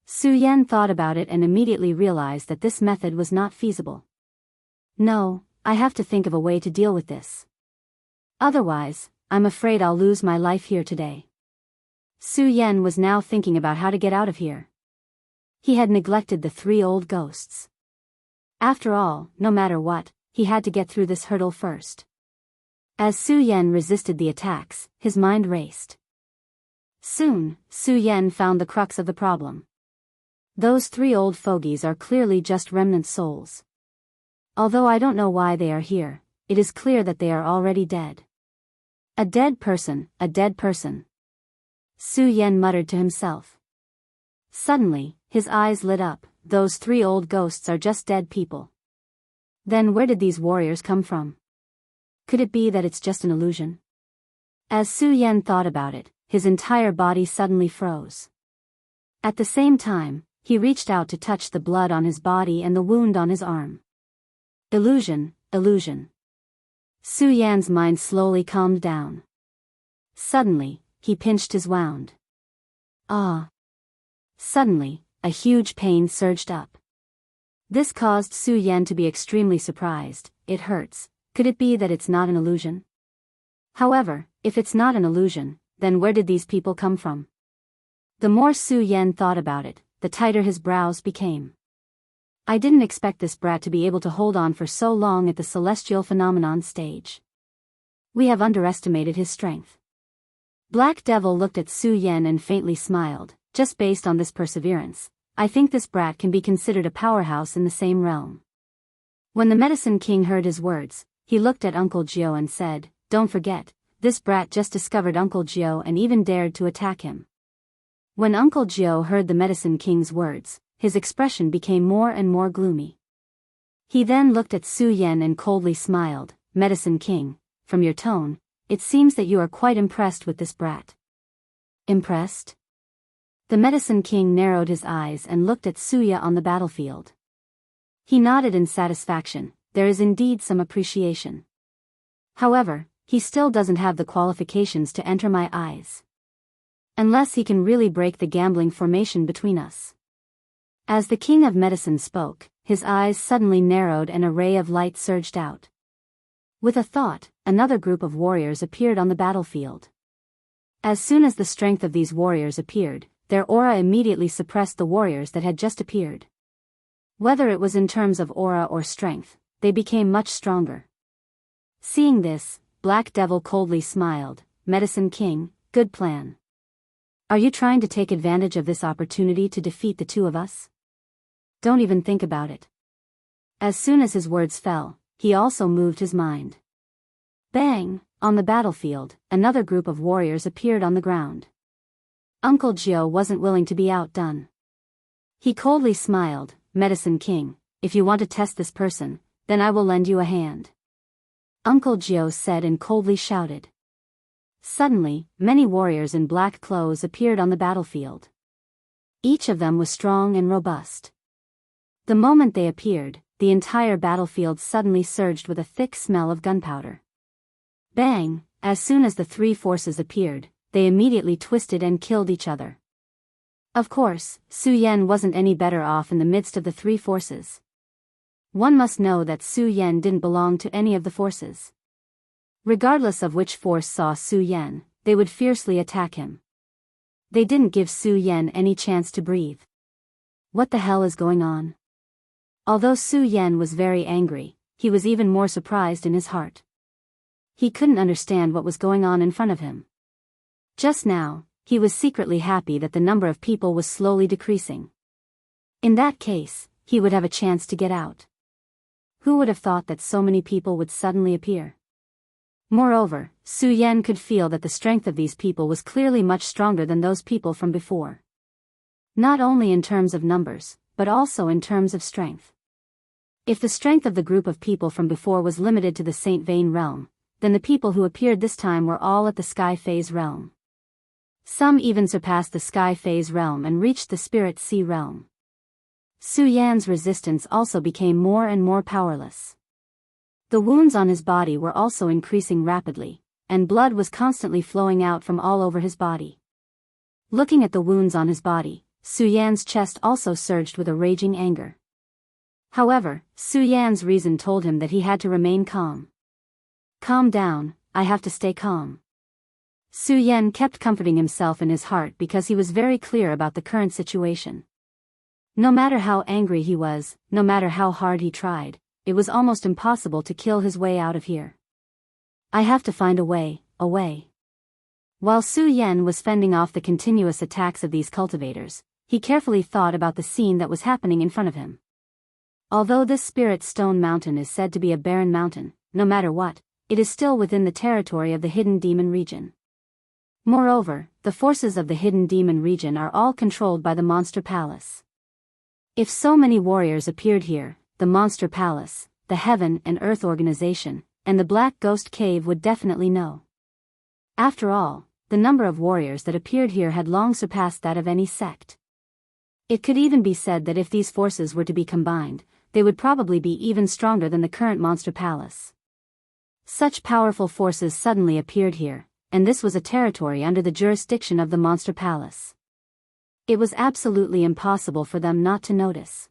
Speaker 1: Su Yan thought about it and immediately realized that this method was not feasible. No, I have to think of a way to deal with this. Otherwise, I'm afraid I'll lose my life here today. Su Yan was now thinking about how to get out of here. He had neglected the three old ghosts. After all, no matter what, he had to get through this hurdle first. As Su Yan resisted the attacks, his mind raced. Soon, Su Yan found the crux of the problem. Those three old fogies are clearly just remnant souls. Although I don't know why they are here, it is clear that they are already dead. A dead person, a dead person. Su Yan muttered to himself. Suddenly, his eyes lit up. Those three old ghosts are just dead people. Then where did these warriors come from? Could it be that it's just an illusion? As Su Yan thought about it, his entire body suddenly froze. At the same time, he reached out to touch the blood on his body and the wound on his arm. Illusion, illusion. Su Yan's mind slowly calmed down. Suddenly, he pinched his wound. Ah! Suddenly, a huge pain surged up. This caused Su Yan to be extremely surprised. It hurts. Could it be that it's not an illusion? However, if it's not an illusion, then where did these people come from? The more Su Yan thought about it, the tighter his brows became. I didn't expect this brat to be able to hold on for so long at the celestial phenomenon stage. We have underestimated his strength. Black Devil looked at Su Yan and faintly smiled. Just based on this perseverance, I think this brat can be considered a powerhouse in the same realm. When the Medicine King heard his words, he looked at Uncle Jiao and said, "Don't forget, this brat just discovered Uncle Jiao and even dared to attack him." When Uncle Jiao heard the Medicine King's words, his expression became more and more gloomy. He then looked at Su Yan and coldly smiled. "Medicine King, from your tone, it seems that you are quite impressed with this brat." Impressed? The Medicine King narrowed his eyes and looked at Suya on the battlefield. He nodded in satisfaction. There is indeed some appreciation. However, he still doesn't have the qualifications to enter my eyes. Unless he can really break the gambling formation between us. As the King of Medicine spoke, his eyes suddenly narrowed and a ray of light surged out. With a thought, another group of warriors appeared on the battlefield. As soon as the strength of these warriors appeared, their aura immediately suppressed the warriors that had just appeared. Whether it was in terms of aura or strength, they became much stronger. Seeing this, Black Devil coldly smiled. "Medicine King, good plan. Are you trying to take advantage of this opportunity to defeat the two of us? Don't even think about it." As soon as his words fell, he also moved his mind. Bang! On the battlefield, another group of warriors appeared on the ground. Uncle Jiao wasn't willing to be outdone. He coldly smiled. "Medicine King, if you want to test this person, then I will lend you a hand," Uncle Jiao said and coldly shouted. Suddenly, many warriors in black clothes appeared on the battlefield. Each of them was strong and robust. The moment they appeared, the entire battlefield suddenly surged with a thick smell of gunpowder. Bang! As soon as the three forces appeared, they immediately twisted and killed each other. Of course, Su Yan wasn't any better off in the midst of the three forces. One must know that Su Yan didn't belong to any of the forces. Regardless of which force saw Su Yan, they would fiercely attack him. They didn't give Su Yan any chance to breathe. What the hell is going on? Although Su Yan was very angry, he was even more surprised in his heart. He couldn't understand what was going on in front of him. Just now, he was secretly happy that the number of people was slowly decreasing. In that case, he would have a chance to get out. Who would have thought that so many people would suddenly appear? Moreover, Su Yan could feel that the strength of these people was clearly much stronger than those people from before. Not only in terms of numbers, but also in terms of strength. If the strength of the group of people from before was limited to the Saint Vane realm, then the people who appeared this time were all at the Sky Phase realm. Some even surpassed the Sky Phase realm and reached the Spirit Sea realm. Su Yan's resistance also became more and more powerless. The wounds on his body were also increasing rapidly, and blood was constantly flowing out from all over his body. Looking at the wounds on his body, Su Yan's chest also surged with a raging anger. However, Su Yan's reason told him that he had to remain calm. "Calm down, I have to stay calm." Su Yan kept comforting himself in his heart because he was very clear about the current situation. No matter how angry he was, no matter how hard he tried, it was almost impossible to kill his way out of here. "I have to find a way, a way." While Su Yan was fending off the continuous attacks of these cultivators, he carefully thought about the scene that was happening in front of him. Although this Spirit Stone Mountain is said to be a barren mountain, no matter what, it is still within the territory of the Hidden Demon region. Moreover, the forces of the Hidden Demon region are all controlled by the Monster Palace. If so many warriors appeared here, the Monster Palace, the Heaven and Earth Organization, and the Black Ghost Cave would definitely know. After all, the number of warriors that appeared here had long surpassed that of any sect. It could even be said that if these forces were to be combined, they would probably be even stronger than the current monster palace. Such powerful forces suddenly appeared here, and this was a territory under the jurisdiction of the monster palace. It was absolutely impossible for them not to notice.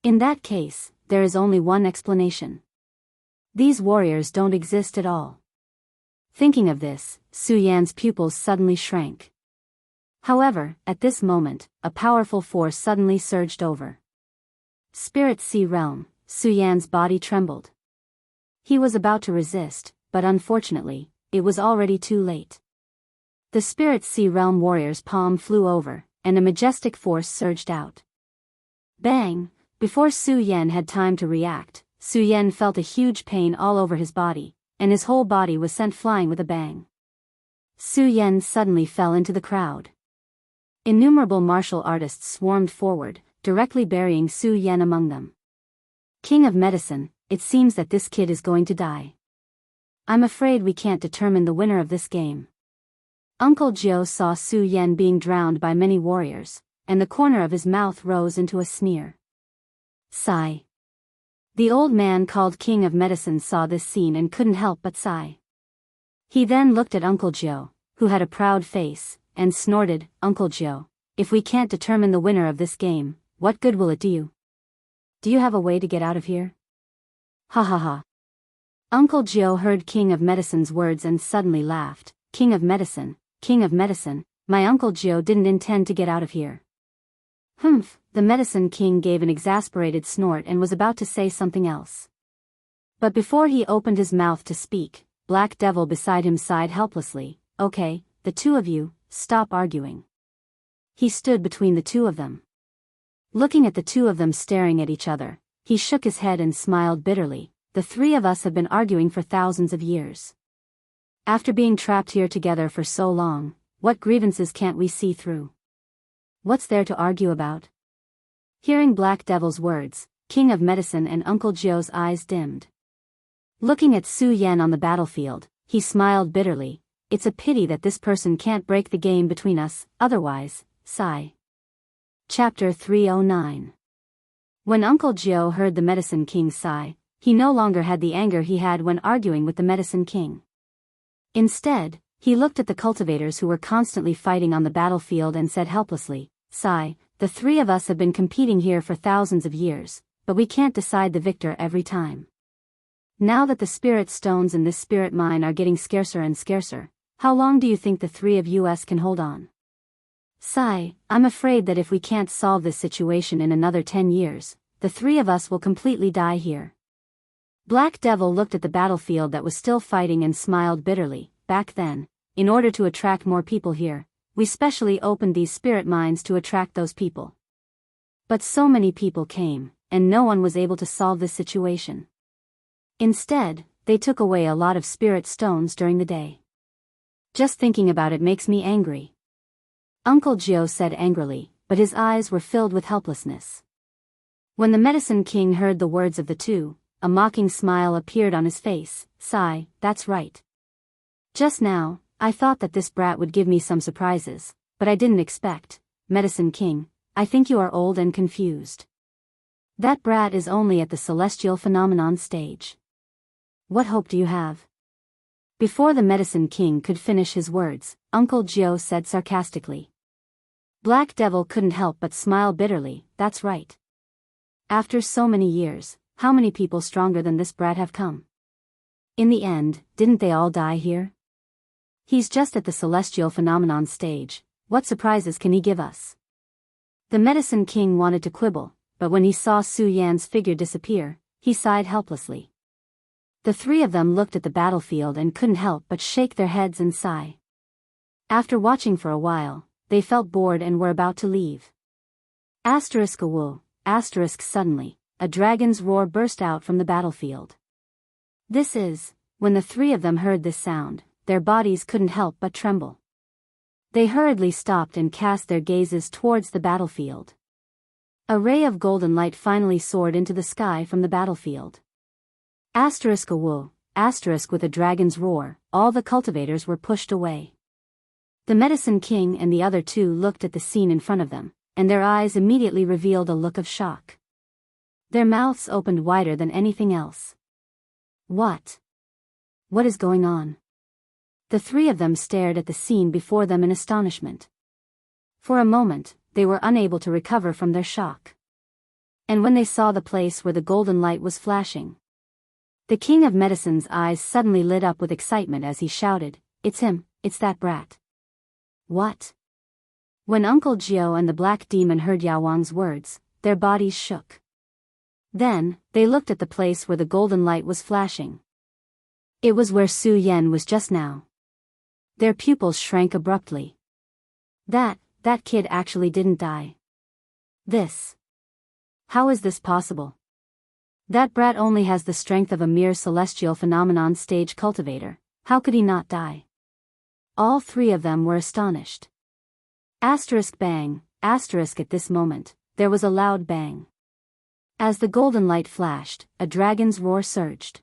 Speaker 1: In that case, there is only one explanation. These warriors don't exist at all. Thinking of this, Su Yan's pupils suddenly shrank. However, at this moment, a powerful force suddenly surged over. Spirit Sea Realm. Su Yan's body trembled. He was about to resist, but unfortunately, it was already too late. The Spirit Sea Realm warrior's palm flew over, and a majestic force surged out. Bang! Before Su Yan had time to react, Su Yan felt a huge pain all over his body, and his whole body was sent flying with a bang. Su Yan suddenly fell into the crowd. Innumerable martial artists swarmed forward, directly burying Su Yan among them. King of Medicine, it seems that this kid is going to die. I'm afraid we can't determine the winner of this game. Uncle Jiao saw Su Yan being drowned by many warriors, and the corner of his mouth rose into a sneer. Sigh. The old man called King of Medicine saw this scene and couldn't help but sigh. He then looked at Uncle Jiao, who had a proud face, and snorted, Uncle Jiao, if we can't determine the winner of this game, what good will it do you? Do you have a way to get out of here? Ha ha ha. Uncle Jiao heard King of Medicine's words and suddenly laughed. King of Medicine, my Uncle Jiao didn't intend to get out of here. Humph, the Medicine King gave an exasperated snort and was about to say something else. But before he opened his mouth to speak, Black Devil beside him sighed helplessly. Okay, the two of you, stop arguing. He stood between the two of them. Looking at the two of them staring at each other, he shook his head and smiled bitterly. The three of us have been arguing for thousands of years. After being trapped here together for so long, what grievances can't we see through? What's there to argue about? Hearing Black Devil's words, King of Medicine and Uncle Jiao's eyes dimmed. Looking at Su Yan on the battlefield, he smiled bitterly. It's a pity that this person can't break the game between us, otherwise, sigh. Chapter 309. When Uncle Jiao heard the Medicine King sigh, he no longer had the anger he had when arguing with the Medicine King. Instead, he looked at the cultivators who were constantly fighting on the battlefield and said helplessly, Sigh, the three of us have been competing here for thousands of years, but we can't decide the victor every time. Now that the spirit stones in this spirit mine are getting scarcer and scarcer, how long do you think the three of us can hold on? Sigh, I'm afraid that if we can't solve this situation in another 10 years, the three of us will completely die here. Black Devil looked at the battlefield that was still fighting and smiled bitterly. Back then, in order to attract more people here, we specially opened these spirit mines to attract those people. But so many people came, and no one was able to solve this situation. Instead, they took away a lot of spirit stones during the day. Just thinking about it makes me angry. Uncle Jiao said angrily, but his eyes were filled with helplessness. When the Medicine King heard the words of the two, a mocking smile appeared on his face. Sigh, that's right. Just now, I thought that this brat would give me some surprises, but I didn't expect. Medicine King, I think you are old and confused. That brat is only at the celestial phenomenon stage. What hope do you have? Before the Medicine King could finish his words, Uncle Jiao said sarcastically. Black Devil couldn't help but smile bitterly. That's right. After so many years, how many people stronger than this brat have come? In the end, didn't they all die here? He's just at the celestial phenomenon stage. What surprises can he give us? The Medicine King wanted to quibble, but when he saw Su Yan's figure disappear, he sighed helplessly. The three of them looked at the battlefield and couldn't help but shake their heads and sigh. After watching for a while, they felt bored and were about to leave. Suddenly, a dragon's roar burst out from the battlefield. When the three of them heard this sound, their bodies couldn't help but tremble. They hurriedly stopped and cast their gazes towards the battlefield. A ray of golden light finally soared into the sky from the battlefield. with a dragon's roar, all the cultivators were pushed away. The Medicine King and the other two looked at the scene in front of them, and their eyes immediately revealed a look of shock. Their mouths opened wider than anything else. What? What is going on? The three of them stared at the scene before them in astonishment. For a moment, they were unable to recover from their shock. And when they saw the place where the golden light was flashing, the King of Medicine's eyes suddenly lit up with excitement as he shouted, "It's him, it's that brat." What? When Uncle Jiao and the Black Demon heard Yao Wang's words, their bodies shook. Then, they looked at the place where the golden light was flashing. It was where Su Yan was just now. Their pupils shrank abruptly. That kid actually didn't die. How is this possible? That brat only has the strength of a mere celestial phenomenon stage cultivator, how could he not die? All three of them were astonished. Bang, at this moment, there was a loud bang. As the golden light flashed, a dragon's roar surged.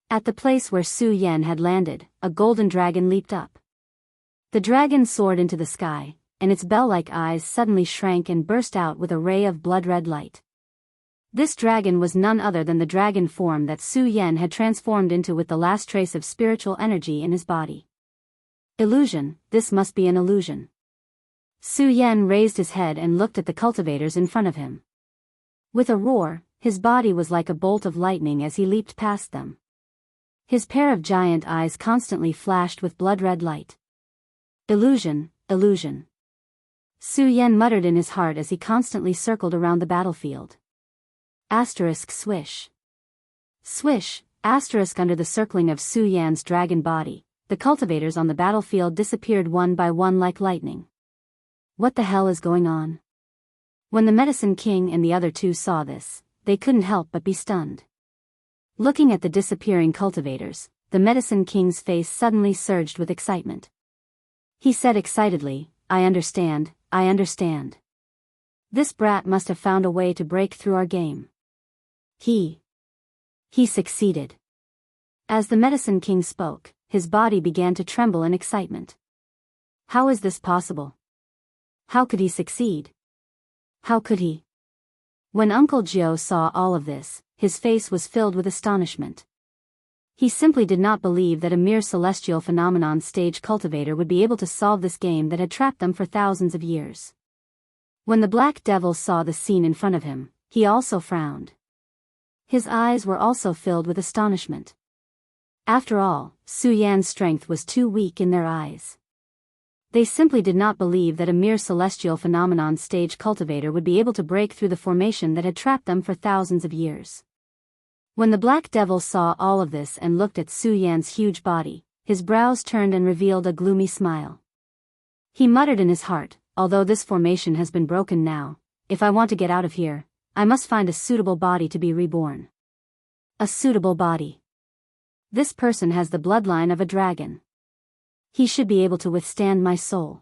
Speaker 1: At the place where Su Yan had landed, a golden dragon leaped up. The dragon soared into the sky, and its bell-like eyes suddenly shrank and burst out with a ray of blood-red light. This dragon was none other than the dragon form that Su Yan had transformed into with the last trace of spiritual energy in his body. Illusion, this must be an illusion. Su Yan raised his head and looked at the cultivators in front of him. With a roar, his body was like a bolt of lightning as he leaped past them. His pair of giant eyes constantly flashed with blood-red light. Illusion, illusion. Su Yan muttered in his heart as he constantly circled around the battlefield. Swish. Swish, under the circling of Su Yan's dragon body, the cultivators on the battlefield disappeared one by one like lightning. What the hell is going on? When the Medicine King and the other two saw this, they couldn't help but be stunned. Looking at the disappearing cultivators, the Medicine King's face suddenly surged with excitement. He said excitedly, I understand. This brat must have found a way to break through our game. He succeeded. As the Medicine King spoke, his body began to tremble in excitement. How is this possible? How could he succeed? How could he? When Uncle Jiao saw all of this, his face was filled with astonishment. He simply did not believe that a mere celestial phenomenon stage cultivator would be able to solve this game that had trapped them for thousands of years. When the Black Devil saw the scene in front of him, he also frowned. His eyes were also filled with astonishment. After all, Su Yan's strength was too weak in their eyes. They simply did not believe that a mere celestial phenomenon stage cultivator would be able to break through the formation that had trapped them for thousands of years. When the Black Devil saw all of this and looked at Su Yan's huge body, his brows turned and revealed a gloomy smile. He muttered in his heart, although this formation has been broken now, if I want to get out of here, I must find a suitable body to be reborn. A suitable body. This person has the bloodline of a dragon. He should be able to withstand my soul.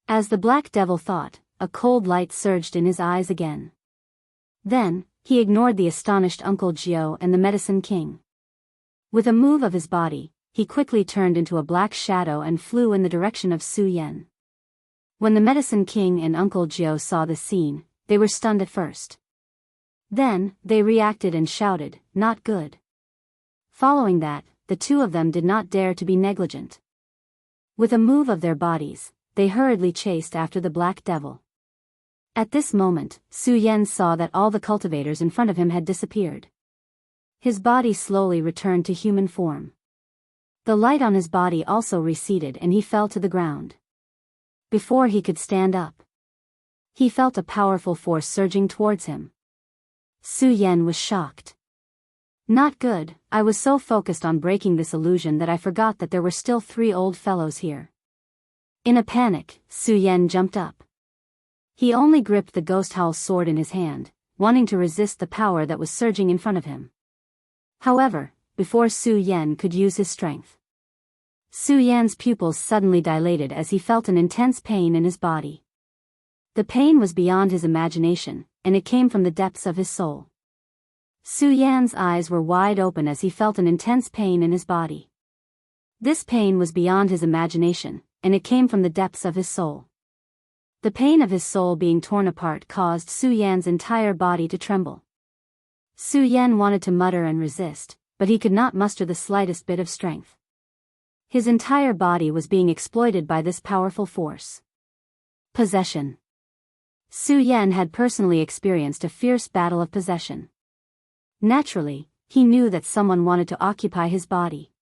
Speaker 1: As the Black Devil thought, a cold light surged in his eyes again. Then, he ignored the astonished Uncle Jiao and the Medicine King. With a move of his body, he quickly turned into a black shadow and flew in the direction of Su Yan. When the Medicine King and Uncle Jiao saw the scene, they were stunned at first. Then, they reacted and shouted, "Not good." Following that, the two of them did not dare to be negligent. With a move of their bodies, they hurriedly chased after the Black Devil. At this moment, Su Yan saw that all the cultivators in front of him had disappeared. His body slowly returned to human form. The light on his body also receded and he fell to the ground. Before he could stand up, he felt a powerful force surging towards him. Su Yan was shocked. Not good, I was so focused on breaking this illusion that I forgot that there were still 3 old fellows here. In a panic, Su Yan jumped up. He only gripped the Ghost Howl sword in his hand, wanting to resist the power that was surging in front of him. However, before Su Yan could use his strength, Su Yan's pupils suddenly dilated as he felt an intense pain in his body. The pain was beyond his imagination, and it came from the depths of his soul. Su Yan's eyes were wide open as he felt an intense pain in his body. This pain was beyond his imagination, and it came from the depths of his soul. The pain of his soul being torn apart caused Su Yan's entire body to tremble. Su Yan wanted to mutter and resist, but he could not muster the slightest bit of strength. His entire body was being exploited by this powerful force. Possession. Su Yan had personally experienced a fierce battle of possession. Naturally, he knew that someone wanted to occupy his body.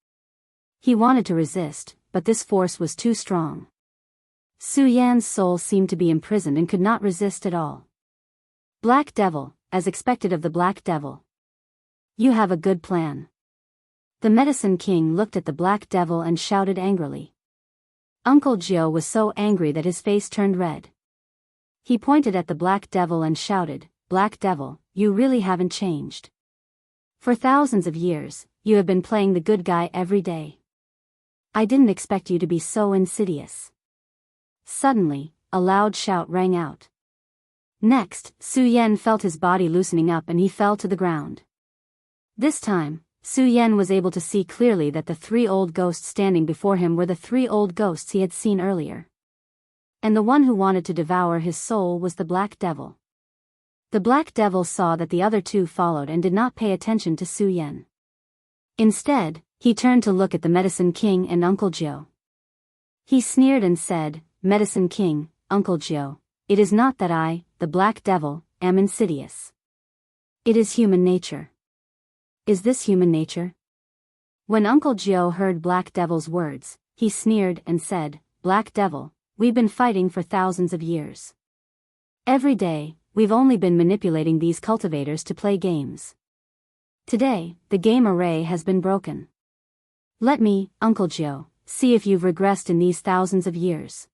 Speaker 1: He wanted to resist, but this force was too strong. Su Yan's soul seemed to be imprisoned and could not resist at all. Black Devil, as expected of the Black Devil. You have a good plan. The Medicine King looked at the Black Devil and shouted angrily. Uncle Jiao was so angry that his face turned red. He pointed at the Black Devil and shouted, Black Devil, you really haven't changed. For thousands of years, you have been playing the good guy every day. I didn't expect you to be so insidious. Suddenly, a loud shout rang out. Next, Su Yan felt his body loosening up and he fell to the ground. This time, Su Yan was able to see clearly that the three old ghosts standing before him were the three old ghosts he had seen earlier. And the one who wanted to devour his soul was the Black Devil. The Black Devil saw that the other two followed and did not pay attention to Su Yan. Instead, he turned to look at the Medicine King and Uncle Jiao. He sneered and said, Medicine King, Uncle Jiao, it is not that I, the Black Devil, am insidious. It is human nature. Is this human nature? When Uncle Jiao heard Black Devil's words, he sneered and said, Black Devil, we've been fighting for thousands of years. Every day, we've only been manipulating these cultivators to play games. Today, the game array has been broken. Let me, Uncle Jiao, see if you've regressed in these thousands of years.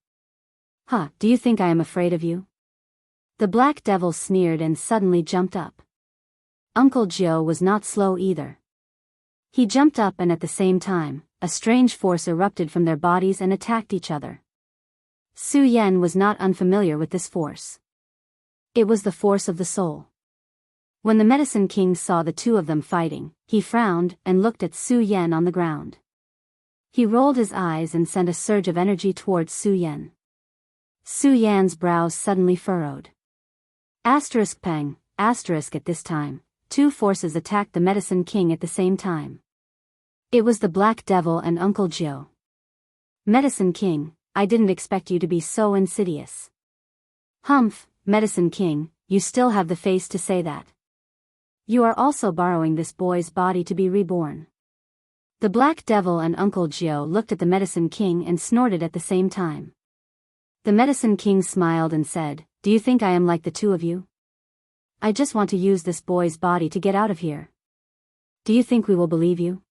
Speaker 1: Huh, do you think I am afraid of you? The Black Devil sneered and suddenly jumped up. Uncle Jiao was not slow either. He jumped up and at the same time, a strange force erupted from their bodies and attacked each other. Su Yan was not unfamiliar with this force. It was the force of the soul. When the Medicine King saw the two of them fighting, he frowned and looked at Su Yan on the ground. He rolled his eyes and sent a surge of energy towards Su Yan. Su Yan's brows suddenly furrowed. Pang, at this time, two forces attacked the Medicine King at the same time. It was the Black Devil and Uncle Jiao. Medicine King, I didn't expect you to be so insidious. Humph, Medicine King, you still have the face to say that. You are also borrowing this boy's body to be reborn. The Black Devil and Uncle Jiao looked at the Medicine King and snorted at the same time. The Medicine King smiled and said, Do you think I am like the two of you? I just want to use this boy's body to get out of here. Do you think we will believe you?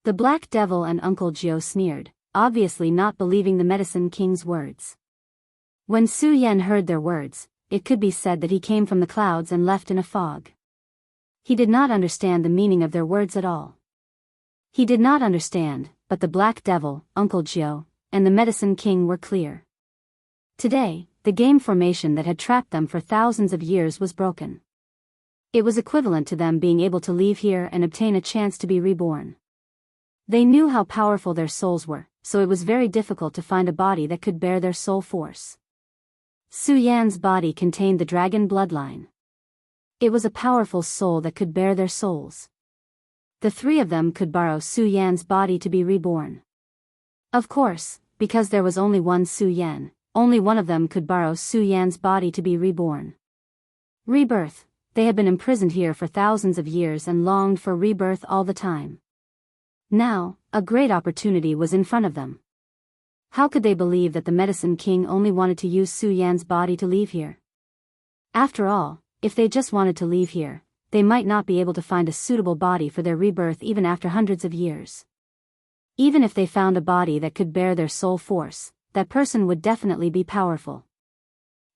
Speaker 1: The Black Devil and Uncle Jiao sneered, obviously not believing the Medicine King's words. When Su Yan heard their words, it could be said that he came from the clouds and left in a fog. He did not understand the meaning of their words at all. He did not understand, but the Black Devil, Uncle Jiao, and the Medicine King were clear. Today, the game formation that had trapped them for thousands of years was broken. It was equivalent to them being able to leave here and obtain a chance to be reborn. They knew how powerful their souls were, so it was very difficult to find a body that could bear their soul force. Su Yan's body contained the dragon bloodline. It was a powerful soul that could bear their souls. The three of them could borrow Su Yan's body to be reborn. Of course, because there was only one Su Yan, only one of them could borrow Su Yan's body to be reborn. Rebirth, they had been imprisoned here for thousands of years and longed for rebirth all the time. Now, a great opportunity was in front of them. How could they believe that the Medicine King only wanted to use Su Yan's body to leave here? After all, if they just wanted to leave here, they might not be able to find a suitable body for their rebirth even after hundreds of years. Even if they found a body that could bear their soul force, that person would definitely be powerful.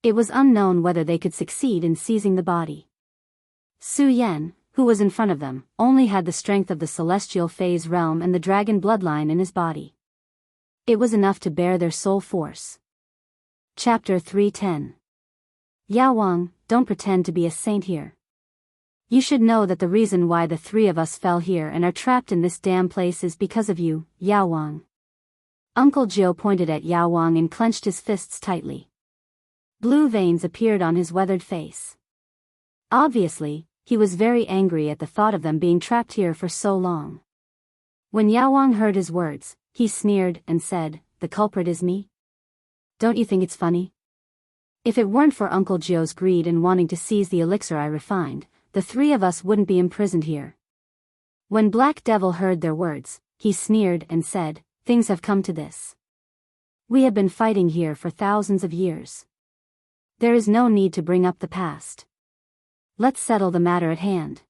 Speaker 1: It was unknown whether they could succeed in seizing the body. Su Yan, who was in front of them, only had the strength of the celestial phase realm and the dragon bloodline in his body. It was enough to bear their soul force. Chapter 310. Yao Wang, don't pretend to be a saint here. You should know that the reason why the three of us fell here and are trapped in this damn place is because of you, Yao Wang. Uncle Jiu pointed at Yao Wang and clenched his fists tightly. Blue veins appeared on his weathered face. Obviously, he was very angry at the thought of them being trapped here for so long. When Yao Wang heard his words, he sneered and said, "The culprit is me? Don't you think it's funny? If it weren't for Uncle Jiu's greed and wanting to seize the elixir I refined, the three of us wouldn't be imprisoned here." When Black Devil heard their words, he sneered and said, "Things have come to this. We have been fighting here for thousands of years. There is no need to bring up the past. Let's settle the matter at hand.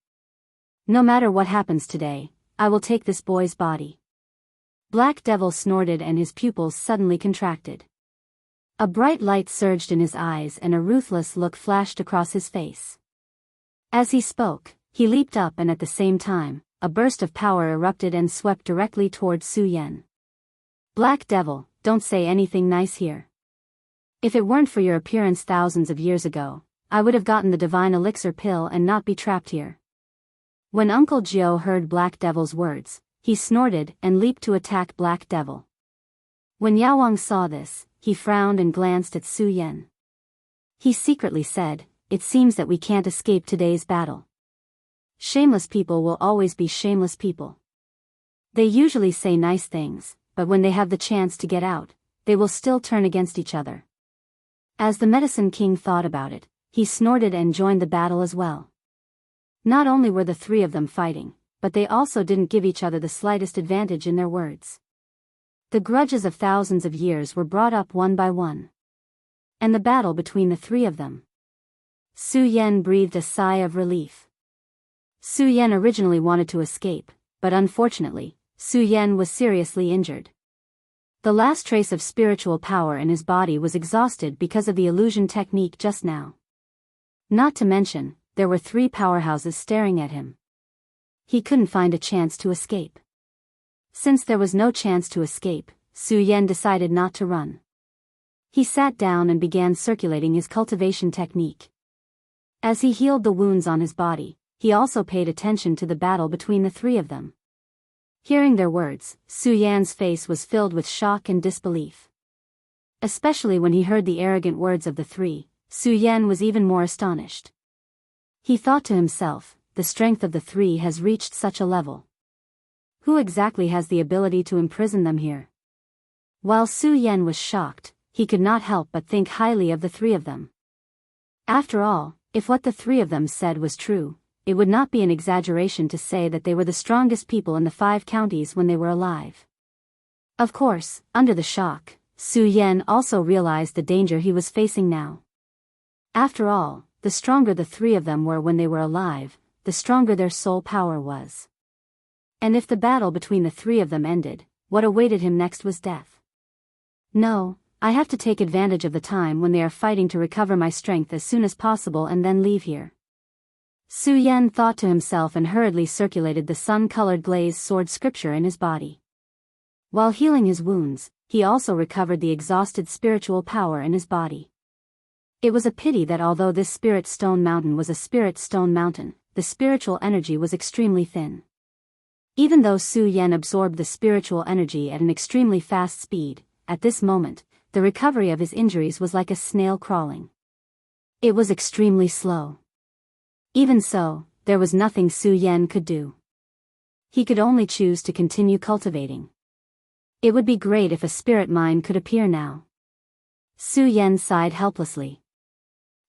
Speaker 1: No matter what happens today, I will take this boy's body." Black Devil snorted and his pupils suddenly contracted. A bright light surged in his eyes and a ruthless look flashed across his face. As he spoke, he leaped up and at the same time, a burst of power erupted and swept directly towards Su Yan. "Black Devil, don't say anything nice here. If it weren't for your appearance thousands of years ago, I would have gotten the divine elixir pill and not be trapped here." When Uncle Jiu heard Black Devil's words, he snorted and leaped to attack Black Devil. When Yao Wang saw this, he frowned and glanced at Su Yan. He secretly said, "It seems that we can't escape today's battle. Shameless people will always be shameless people. They usually say nice things, but when they have the chance to get out, they will still turn against each other." As the Medicine King thought about it, he snorted and joined the battle as well. Not only were the three of them fighting, but they also didn't give each other the slightest advantage in their words. The grudges of thousands of years were brought up one by one. And the battle between the three of them. Su Yan breathed a sigh of relief. Su Yan originally wanted to escape, but unfortunately, Su Yan was seriously injured. The last trace of spiritual power in his body was exhausted because of the illusion technique just now. Not to mention, there were three powerhouses staring at him. He couldn't find a chance to escape. Since there was no chance to escape, Su Yan decided not to run. He sat down and began circulating his cultivation technique. As he healed the wounds on his body, he also paid attention to the battle between the three of them. Hearing their words, Su Yan's face was filled with shock and disbelief. Especially when he heard the arrogant words of the three, Su Yan was even more astonished. He thought to himself, the strength of the three has reached such a level. Who exactly has the ability to imprison them here? While Su Yan was shocked, he could not help but think highly of the three of them. After all, if what the three of them said was true, it would not be an exaggeration to say that they were the strongest people in the 5 counties when they were alive. Of course, under the shock, Su Yan also realized the danger he was facing now. After all, the stronger the three of them were when they were alive, the stronger their soul power was. And if the battle between the three of them ended, what awaited him next was death. No, I have to take advantage of the time when they are fighting to recover my strength as soon as possible and then leave here. Su Yan thought to himself and hurriedly circulated the sun-colored glazed sword scripture in his body. While healing his wounds, he also recovered the exhausted spiritual power in his body. It was a pity that although this spirit stone mountain was a spirit stone mountain, the spiritual energy was extremely thin. Even though Su Yan absorbed the spiritual energy at an extremely fast speed, at this moment, the recovery of his injuries was like a snail crawling. It was extremely slow. Even so, there was nothing Su Yan could do. He could only choose to continue cultivating. It would be great if a spirit mine could appear now. Su Yan sighed helplessly.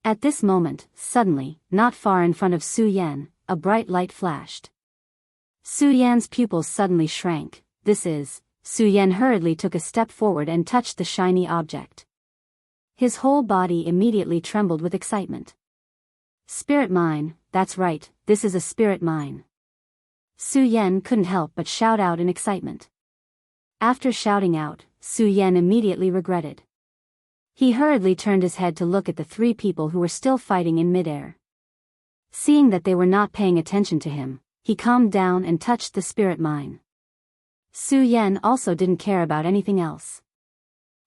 Speaker 1: At this moment, suddenly, not far in front of Su Yan, a bright light flashed. Su Yan's pupils suddenly shrank. Su Yan hurriedly took a step forward and touched the shiny object. His whole body immediately trembled with excitement. Spirit mine, that's right, this is a spirit mine. Su Yan couldn't help but shout out in excitement. After shouting out, Su Yan immediately regretted. He hurriedly turned his head to look at the 3 people who were still fighting in midair. Seeing that they were not paying attention to him, he calmed down and touched the spirit mine. Su Yan also didn't care about anything else.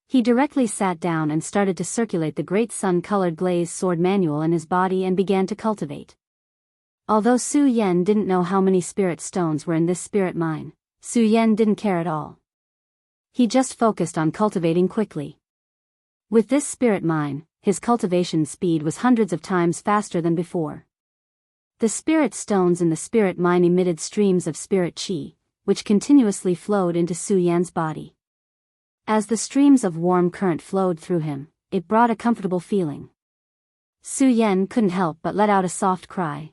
Speaker 1: He directly sat down and started to circulate the great sun-colored glazed sword manual in his body and began to cultivate. Although Su Yan didn't know how many spirit stones were in this spirit mine, Su Yan didn't care at all. He just focused on cultivating quickly. With this spirit mine, his cultivation speed was hundreds of times faster than before. The spirit stones in the spirit mine emitted streams of spirit qi, which continuously flowed into Su Yan's body. As the streams of warm current flowed through him, it brought a comfortable feeling. Su Yan couldn't help but let out a soft cry.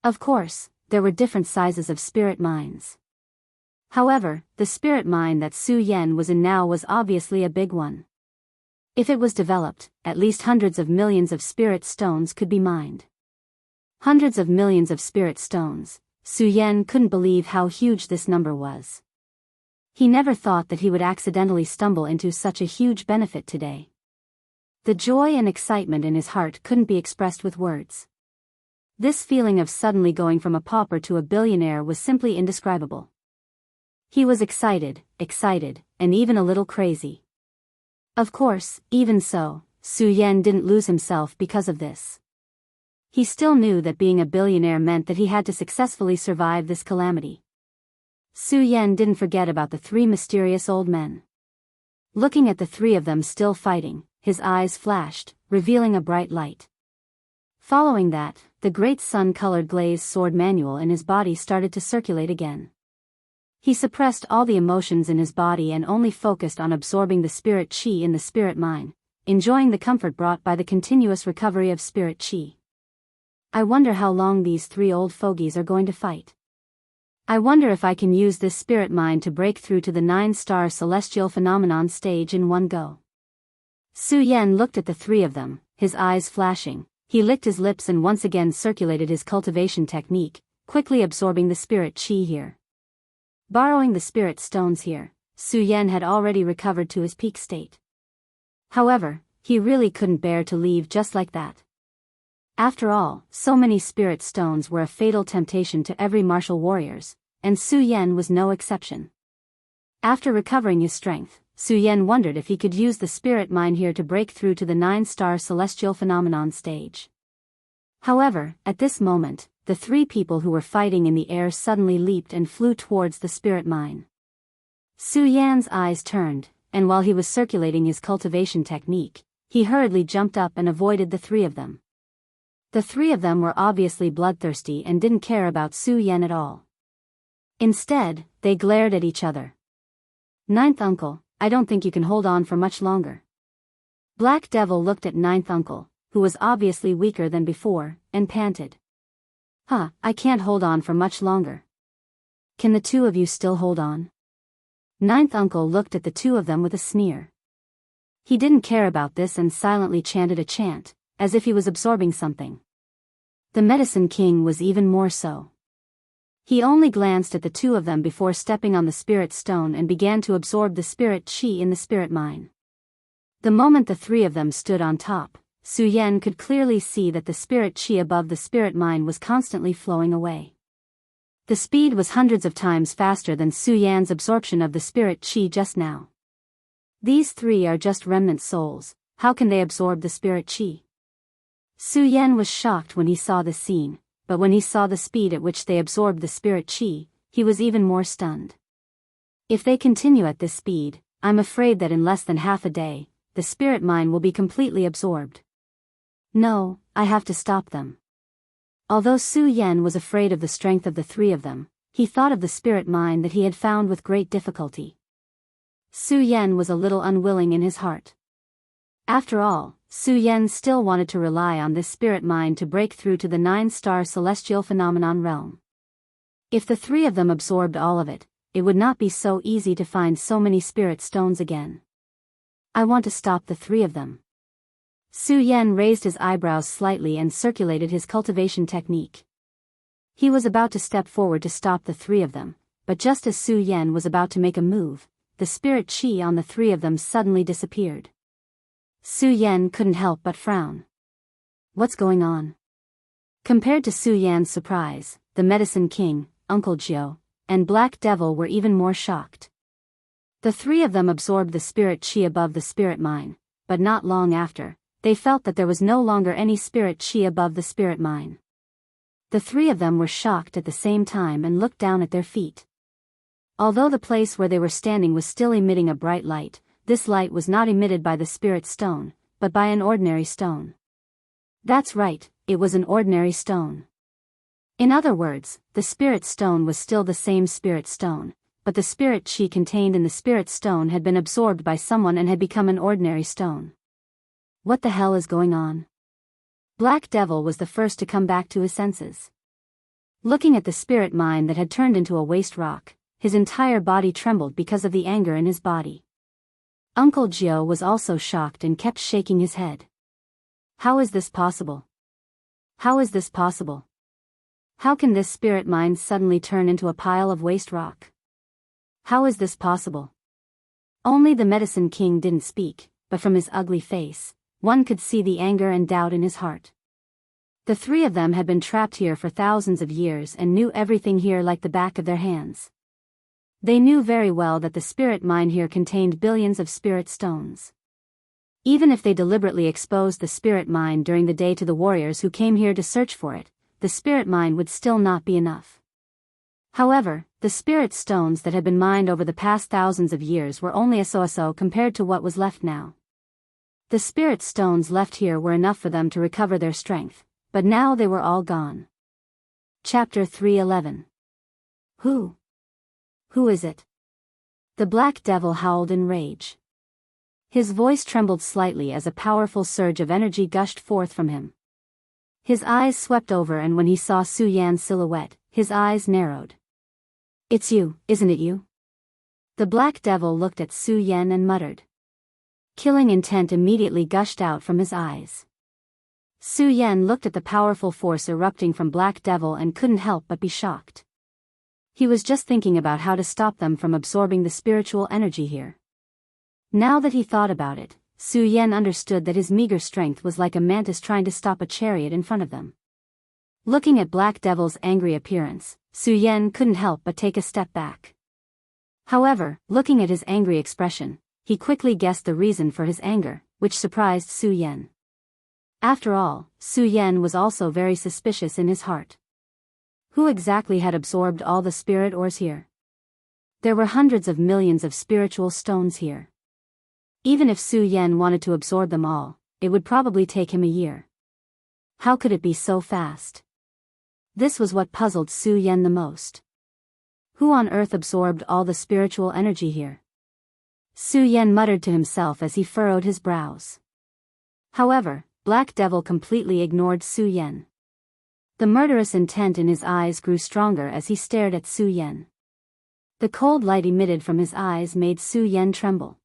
Speaker 1: Of course, there were different sizes of spirit mines. However, the spirit mine that Su Yan was in now was obviously a big one. If it was developed, at least hundreds of millions of spirit stones could be mined. Hundreds of millions of spirit stones. Su Yan couldn't believe how huge this number was. He never thought that he would accidentally stumble into such a huge benefit today. The joy and excitement in his heart couldn't be expressed with words. This feeling of suddenly going from a pauper to a billionaire was simply indescribable. He was excited, and even a little crazy. Of course, even so, Su Yan didn't lose himself because of this. He still knew that being a billionaire meant that he had to successfully survive this calamity. Su Yan didn't forget about the three mysterious old men. Looking at the three of them still fighting, his eyes flashed, revealing a bright light. Following that, the great sun-colored glazed sword manual in his body started to circulate again. He suppressed all the emotions in his body and only focused on absorbing the spirit qi in the spirit mine, enjoying the comfort brought by the continuous recovery of spirit qi. I wonder how long these three old fogies are going to fight. I wonder if I can use this spirit mine to break through to the 9-star celestial phenomenon stage in one go. Su Yan looked at the three of them, his eyes flashing. He licked his lips and once again circulated his cultivation technique, quickly absorbing the spirit qi here. Borrowing the spirit stones here, Su Yan had already recovered to his peak state. However, he really couldn't bear to leave just like that. After all, so many spirit stones were a fatal temptation to every martial warriors, and Su Yan was no exception. After recovering his strength, Su Yan wondered if he could use the spirit mine here to break through to the 9-star celestial phenomenon stage. However, at this moment, the three people who were fighting in the air suddenly leaped and flew towards the spirit mine. Su Yan's eyes turned, and while he was circulating his cultivation technique, he hurriedly jumped up and avoided the three of them. The three of them were obviously bloodthirsty and didn't care about Su Yan at all. Instead, they glared at each other. "Ninth uncle, I don't think you can hold on for much longer." Black Devil looked at Ninth uncle, who was obviously weaker than before, and panted. I can't hold on for much longer." "Can the two of you still hold on?" Ninth uncle looked at the two of them with a sneer. He didn't care about this and silently chanted a chant, as if he was absorbing something. The Medicine King was even more so. He only glanced at the two of them before stepping on the spirit stone and began to absorb the spirit qi in the spirit mine. The moment the three of them stood on top, Su Yan could clearly see that the spirit qi above the spirit mine was constantly flowing away. The speed was hundreds of times faster than Su Yan's absorption of the spirit qi just now. These three are just remnant souls, how can they absorb the spirit qi? Su Yan was shocked when he saw this scene, but when he saw the speed at which they absorbed the spirit qi, he was even more stunned. If they continue at this speed, I'm afraid that in less than half a day, the spirit mine will be completely absorbed. No, I have to stop them. Although Su Yan was afraid of the strength of the three of them, he thought of the spirit mine that he had found with great difficulty. Su Yan was a little unwilling in his heart. After all, Su Yan still wanted to rely on this spirit mine to break through to the 9-star celestial phenomenon realm. If the three of them absorbed all of it, it would not be so easy to find so many spirit stones again. I want to stop the three of them. Su Yan raised his eyebrows slightly and circulated his cultivation technique. He was about to step forward to stop the three of them, but just as Su Yan was about to make a move, the spirit qi on the three of them suddenly disappeared. Su Yan couldn't help but frown. What's going on? Compared to Su Yan's surprise, the Medicine King, Uncle Jiao, and Black Devil were even more shocked. The three of them absorbed the spirit qi above the spirit mine, but not long after, they felt that there was no longer any spirit qi above the spirit mine. The three of them were shocked at the same time and looked down at their feet. Although the place where they were standing was still emitting a bright light, this light was not emitted by the spirit stone, but by an ordinary stone. That's right, it was an ordinary stone. In other words, the spirit stone was still the same spirit stone, but the spirit chi contained in the spirit stone had been absorbed by someone and had become an ordinary stone. What the hell is going on? Black Devil was the first to come back to his senses. Looking at the spirit mine that had turned into a waste rock, his entire body trembled because of the anger in his body. Uncle Gio was also shocked and kept shaking his head. How is this possible? How is this possible? How can this spirit mine suddenly turn into a pile of waste rock? How is this possible? Only the Medicine King didn't speak, but from his ugly face, one could see the anger and doubt in his heart. The three of them had been trapped here for thousands of years and knew everything here like the back of their hands. They knew very well that the spirit mine here contained billions of spirit stones. Even if they deliberately exposed the spirit mine during the day to the warriors who came here to search for it, the spirit mine would still not be enough. However, the spirit stones that had been mined over the past thousands of years were only a so-so compared to what was left now. The spirit stones left here were enough for them to recover their strength, but now they were all gone. Chapter 311. Who? Who is it? The Black Devil howled in rage. His voice trembled slightly as a powerful surge of energy gushed forth from him. His eyes swept over, and when he saw Su Yan's silhouette, his eyes narrowed. It's you, isn't it you? The Black Devil looked at Su Yan and muttered. Killing intent immediately gushed out from his eyes. Su Yan looked at the powerful force erupting from Black Devil and couldn't help but be shocked. He was just thinking about how to stop them from absorbing the spiritual energy here. Now that he thought about it, Su Yan understood that his meager strength was like a mantis trying to stop a chariot in front of them. Looking at Black Devil's angry appearance, Su Yan couldn't help but take a step back. However, looking at his angry expression, he quickly guessed the reason for his anger, which surprised Su Yan. After all, Su Yan was also very suspicious in his heart. Who exactly had absorbed all the spirit ores here? There were hundreds of millions of spiritual stones here. Even if Su Yan wanted to absorb them all, it would probably take him a year. How could it be so fast? This was what puzzled Su Yan the most. Who on earth absorbed all the spiritual energy here? Su Yan muttered to himself as he furrowed his brows. However, Black Devil completely ignored Su Yan. The murderous intent in his eyes grew stronger as he stared at Su Yan. The cold light emitted from his eyes made Su Yan tremble.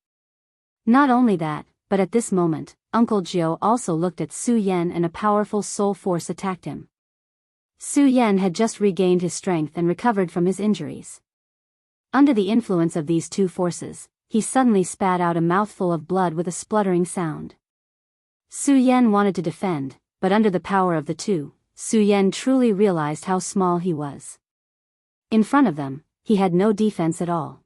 Speaker 1: Not only that, but at this moment, Uncle Gio also looked at Su Yan and a powerful soul force attacked him. Su Yan had just regained his strength and recovered from his injuries. Under the influence of these two forces, he suddenly spat out a mouthful of blood with a spluttering sound. Su Yan wanted to defend, but under the power of the two, Su Yan truly realized how small he was. In front of them, he had no defense at all.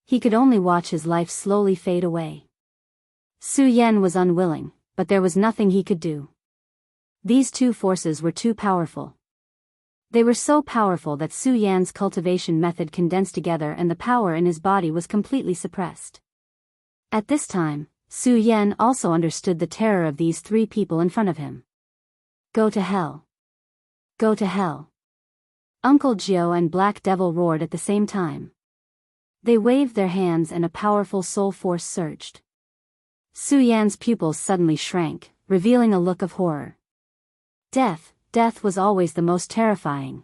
Speaker 1: He could only watch his life slowly fade away. Su Yan was unwilling, but there was nothing he could do. These two forces were too powerful. They were so powerful that Su Yan's cultivation method condensed together and the power in his body was completely suppressed. At this time, Su Yan also understood the terror of these three people in front of him. Go to hell. Go to hell. Uncle Gio and Black Devil roared at the same time. They waved their hands and a powerful soul force surged. Su Yan's pupils suddenly shrank, revealing a look of horror. Death was always the most terrifying.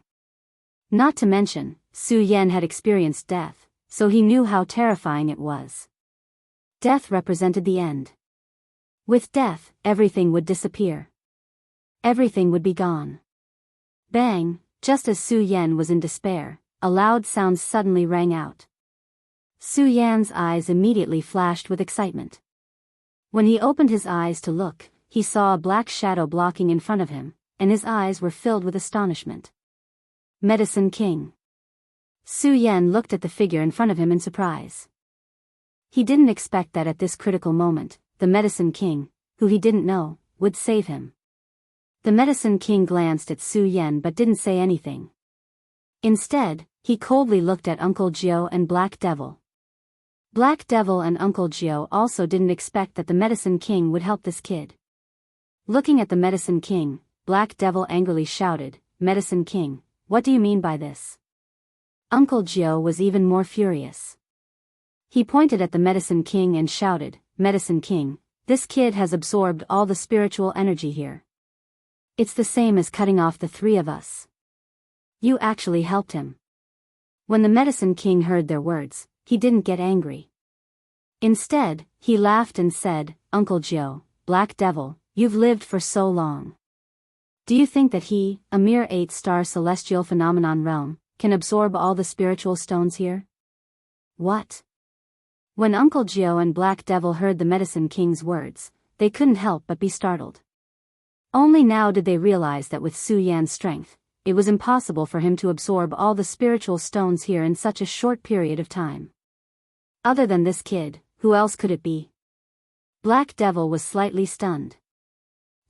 Speaker 1: Not to mention, Su Yan had experienced death, so he knew how terrifying it was. Death represented the end. With death, everything would disappear. Everything would be gone. Bang! Just as Su Yan was in despair, a loud sound suddenly rang out. Su Yan's eyes immediately flashed with excitement. When he opened his eyes to look, he saw a black shadow blocking in front of him, and his eyes were filled with astonishment. Medicine King. Su Yan looked at the figure in front of him in surprise. He didn't expect that at this critical moment, the Medicine King, who he didn't know, would save him. The Medicine King glanced at Su Yan but didn't say anything. Instead, he coldly looked at Uncle Jiao and Black Devil. Black Devil and Uncle Jiao also didn't expect that the Medicine King would help this kid. Looking at the Medicine King, Black Devil angrily shouted, "Medicine King, what do you mean by this?" Uncle Jiao was even more furious. He pointed at the Medicine King and shouted, "Medicine King, this kid has absorbed all the spiritual energy here. It's the same as cutting off the three of us. You actually helped him." When the Medicine King heard their words, he didn't get angry. Instead, he laughed and said, "Uncle Jiao, Black Devil, you've lived for so long. Do you think that he, a mere 8-star celestial phenomenon realm, can absorb all the spiritual stones here?" "What?" When Uncle Jiao and Black Devil heard the Medicine King's words, they couldn't help but be startled. Only now did they realize that with Su Yan's strength, it was impossible for him to absorb all the spiritual stones here in such a short period of time. Other than this kid, who else could it be? Black Devil was slightly stunned.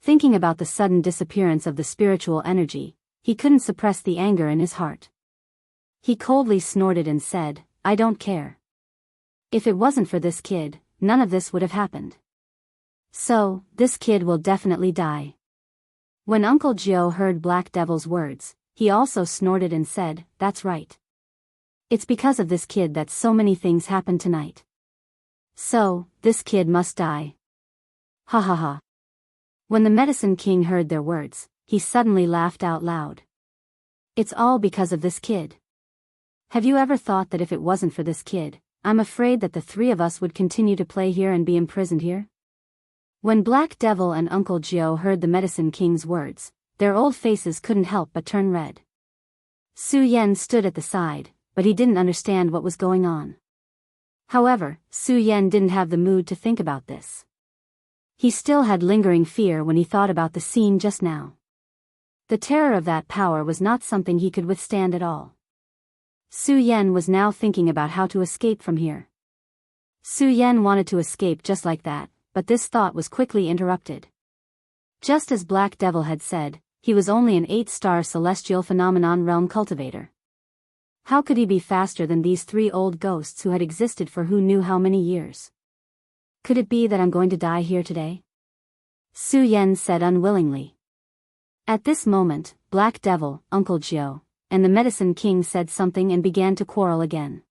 Speaker 1: Thinking about the sudden disappearance of the spiritual energy, he couldn't suppress the anger in his heart. He coldly snorted and said, "I don't care. If it wasn't for this kid, none of this would have happened. So, this kid will definitely die." When Uncle Jiao heard Black Devil's words, he also snorted and said, "That's right. It's because of this kid that so many things happened tonight. So, this kid must die. Ha ha ha." When the Medicine King heard their words, he suddenly laughed out loud. "It's all because of this kid. Have you ever thought that if it wasn't for this kid, I'm afraid that the three of us would continue to play here and be imprisoned here?" When Black Devil and Uncle Jiao heard the Medicine King's words, their old faces couldn't help but turn red. Su Yan stood at the side, but he didn't understand what was going on. However, Su Yan didn't have the mood to think about this. He still had lingering fear when he thought about the scene just now. The terror of that power was not something he could withstand at all. Su Yan was now thinking about how to escape from here. Su Yan wanted to escape just like that, but this thought was quickly interrupted. Just as Black Devil had said, he was only an 8-star celestial phenomenon realm cultivator. How could he be faster than these 3 old ghosts who had existed for who knew how many years? "Could it be that I'm going to die here today?" Su Yan said unwillingly. At this moment, Black Devil, Uncle Jiao, and the Medicine King said something and began to quarrel again.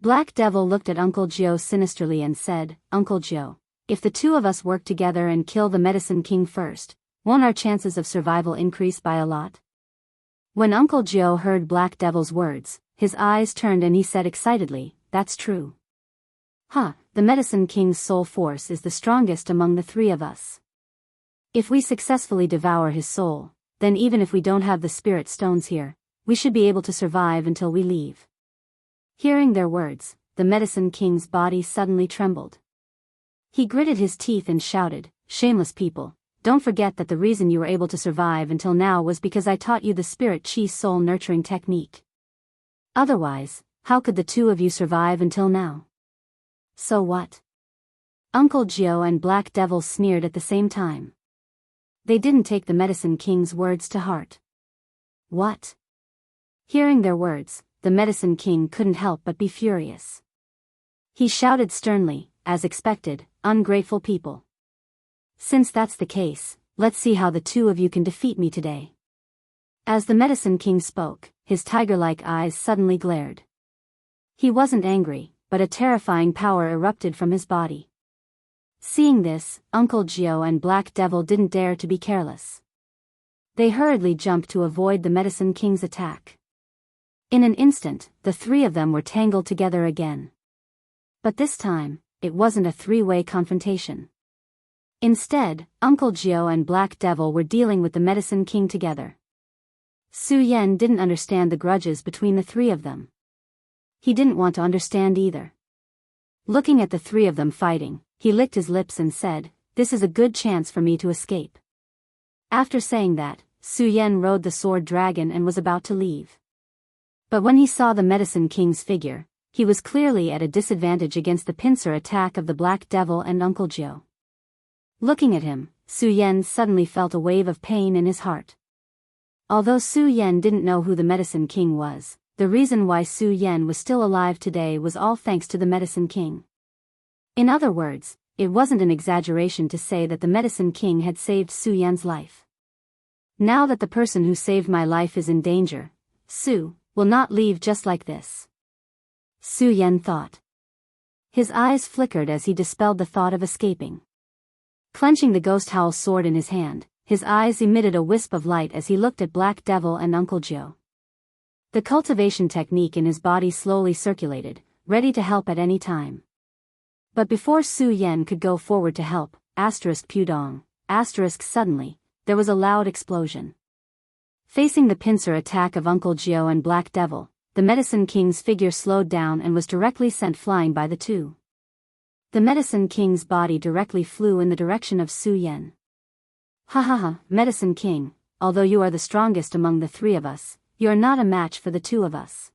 Speaker 1: Black Devil looked at Uncle Jiao sinisterly and said, "Uncle Jiao, if the 2 of us work together and kill the Medicine King first, won't our chances of survival increase by a lot?" When Uncle Jiao heard Black Devil's words, his eyes turned and he said excitedly, "That's true. The Medicine King's soul force is the strongest among the 3 of us. If we successfully devour his soul, then even if we don't have the spirit stones here, we should be able to survive until we leave." Hearing their words, the Medicine King's body suddenly trembled. He gritted his teeth and shouted, "Shameless people, don't forget that the reason you were able to survive until now was because I taught you the spirit chi soul nurturing technique. Otherwise, how could the 2 of you survive until now?" "So what?" Uncle Jiao and Black Devil sneered at the same time. They didn't take the Medicine King's words to heart. "What?" Hearing their words, the Medicine King couldn't help but be furious. He shouted sternly, as expected, "Ungrateful people. Since that's the case, let's see how the 2 of you can defeat me today." As the Medicine King spoke, his tiger-like eyes suddenly glared. He wasn't angry, but a terrifying power erupted from his body. Seeing this, Uncle Jiao and Black Devil didn't dare to be careless. They hurriedly jumped to avoid the Medicine King's attack. In an instant, the 3 of them were tangled together again. But this time, it wasn't a 3-way confrontation. Instead, Uncle Jiao and Black Devil were dealing with the Medicine King together. Su Yan didn't understand the grudges between the 3 of them. He didn't want to understand either. Looking at the 3 of them fighting, he licked his lips and said, "This is a good chance for me to escape." After saying that, Su Yan rode the sword dragon and was about to leave. But when he saw the Medicine King's figure, he was clearly at a disadvantage against the pincer attack of the Black Devil and Uncle Jiao. Looking at him, Su Yan suddenly felt a wave of pain in his heart. Although Su Yan didn't know who the Medicine King was, the reason why Su Yan was still alive today was all thanks to the Medicine King. In other words, it wasn't an exaggeration to say that the Medicine King had saved Su Yan's life. Now that the person who saved my life is in danger, Su will not leave just like this. Su Yan thought. His eyes flickered as he dispelled the thought of escaping. Clenching the ghost howl sword in his hand, his eyes emitted a wisp of light as he looked at Black Devil and Uncle Joe. The cultivation technique in his body slowly circulated, ready to help at any time. But before Su Yan could go forward to help, Pudong, suddenly, there was a loud explosion. Facing the pincer attack of Uncle Joe and Black Devil, the Medicine King's figure slowed down and was directly sent flying by the two. The Medicine King's body directly flew in the direction of Su Yan. Ha ha ha, Medicine King, although you are the strongest among the three of us, you are not a match for the two of us.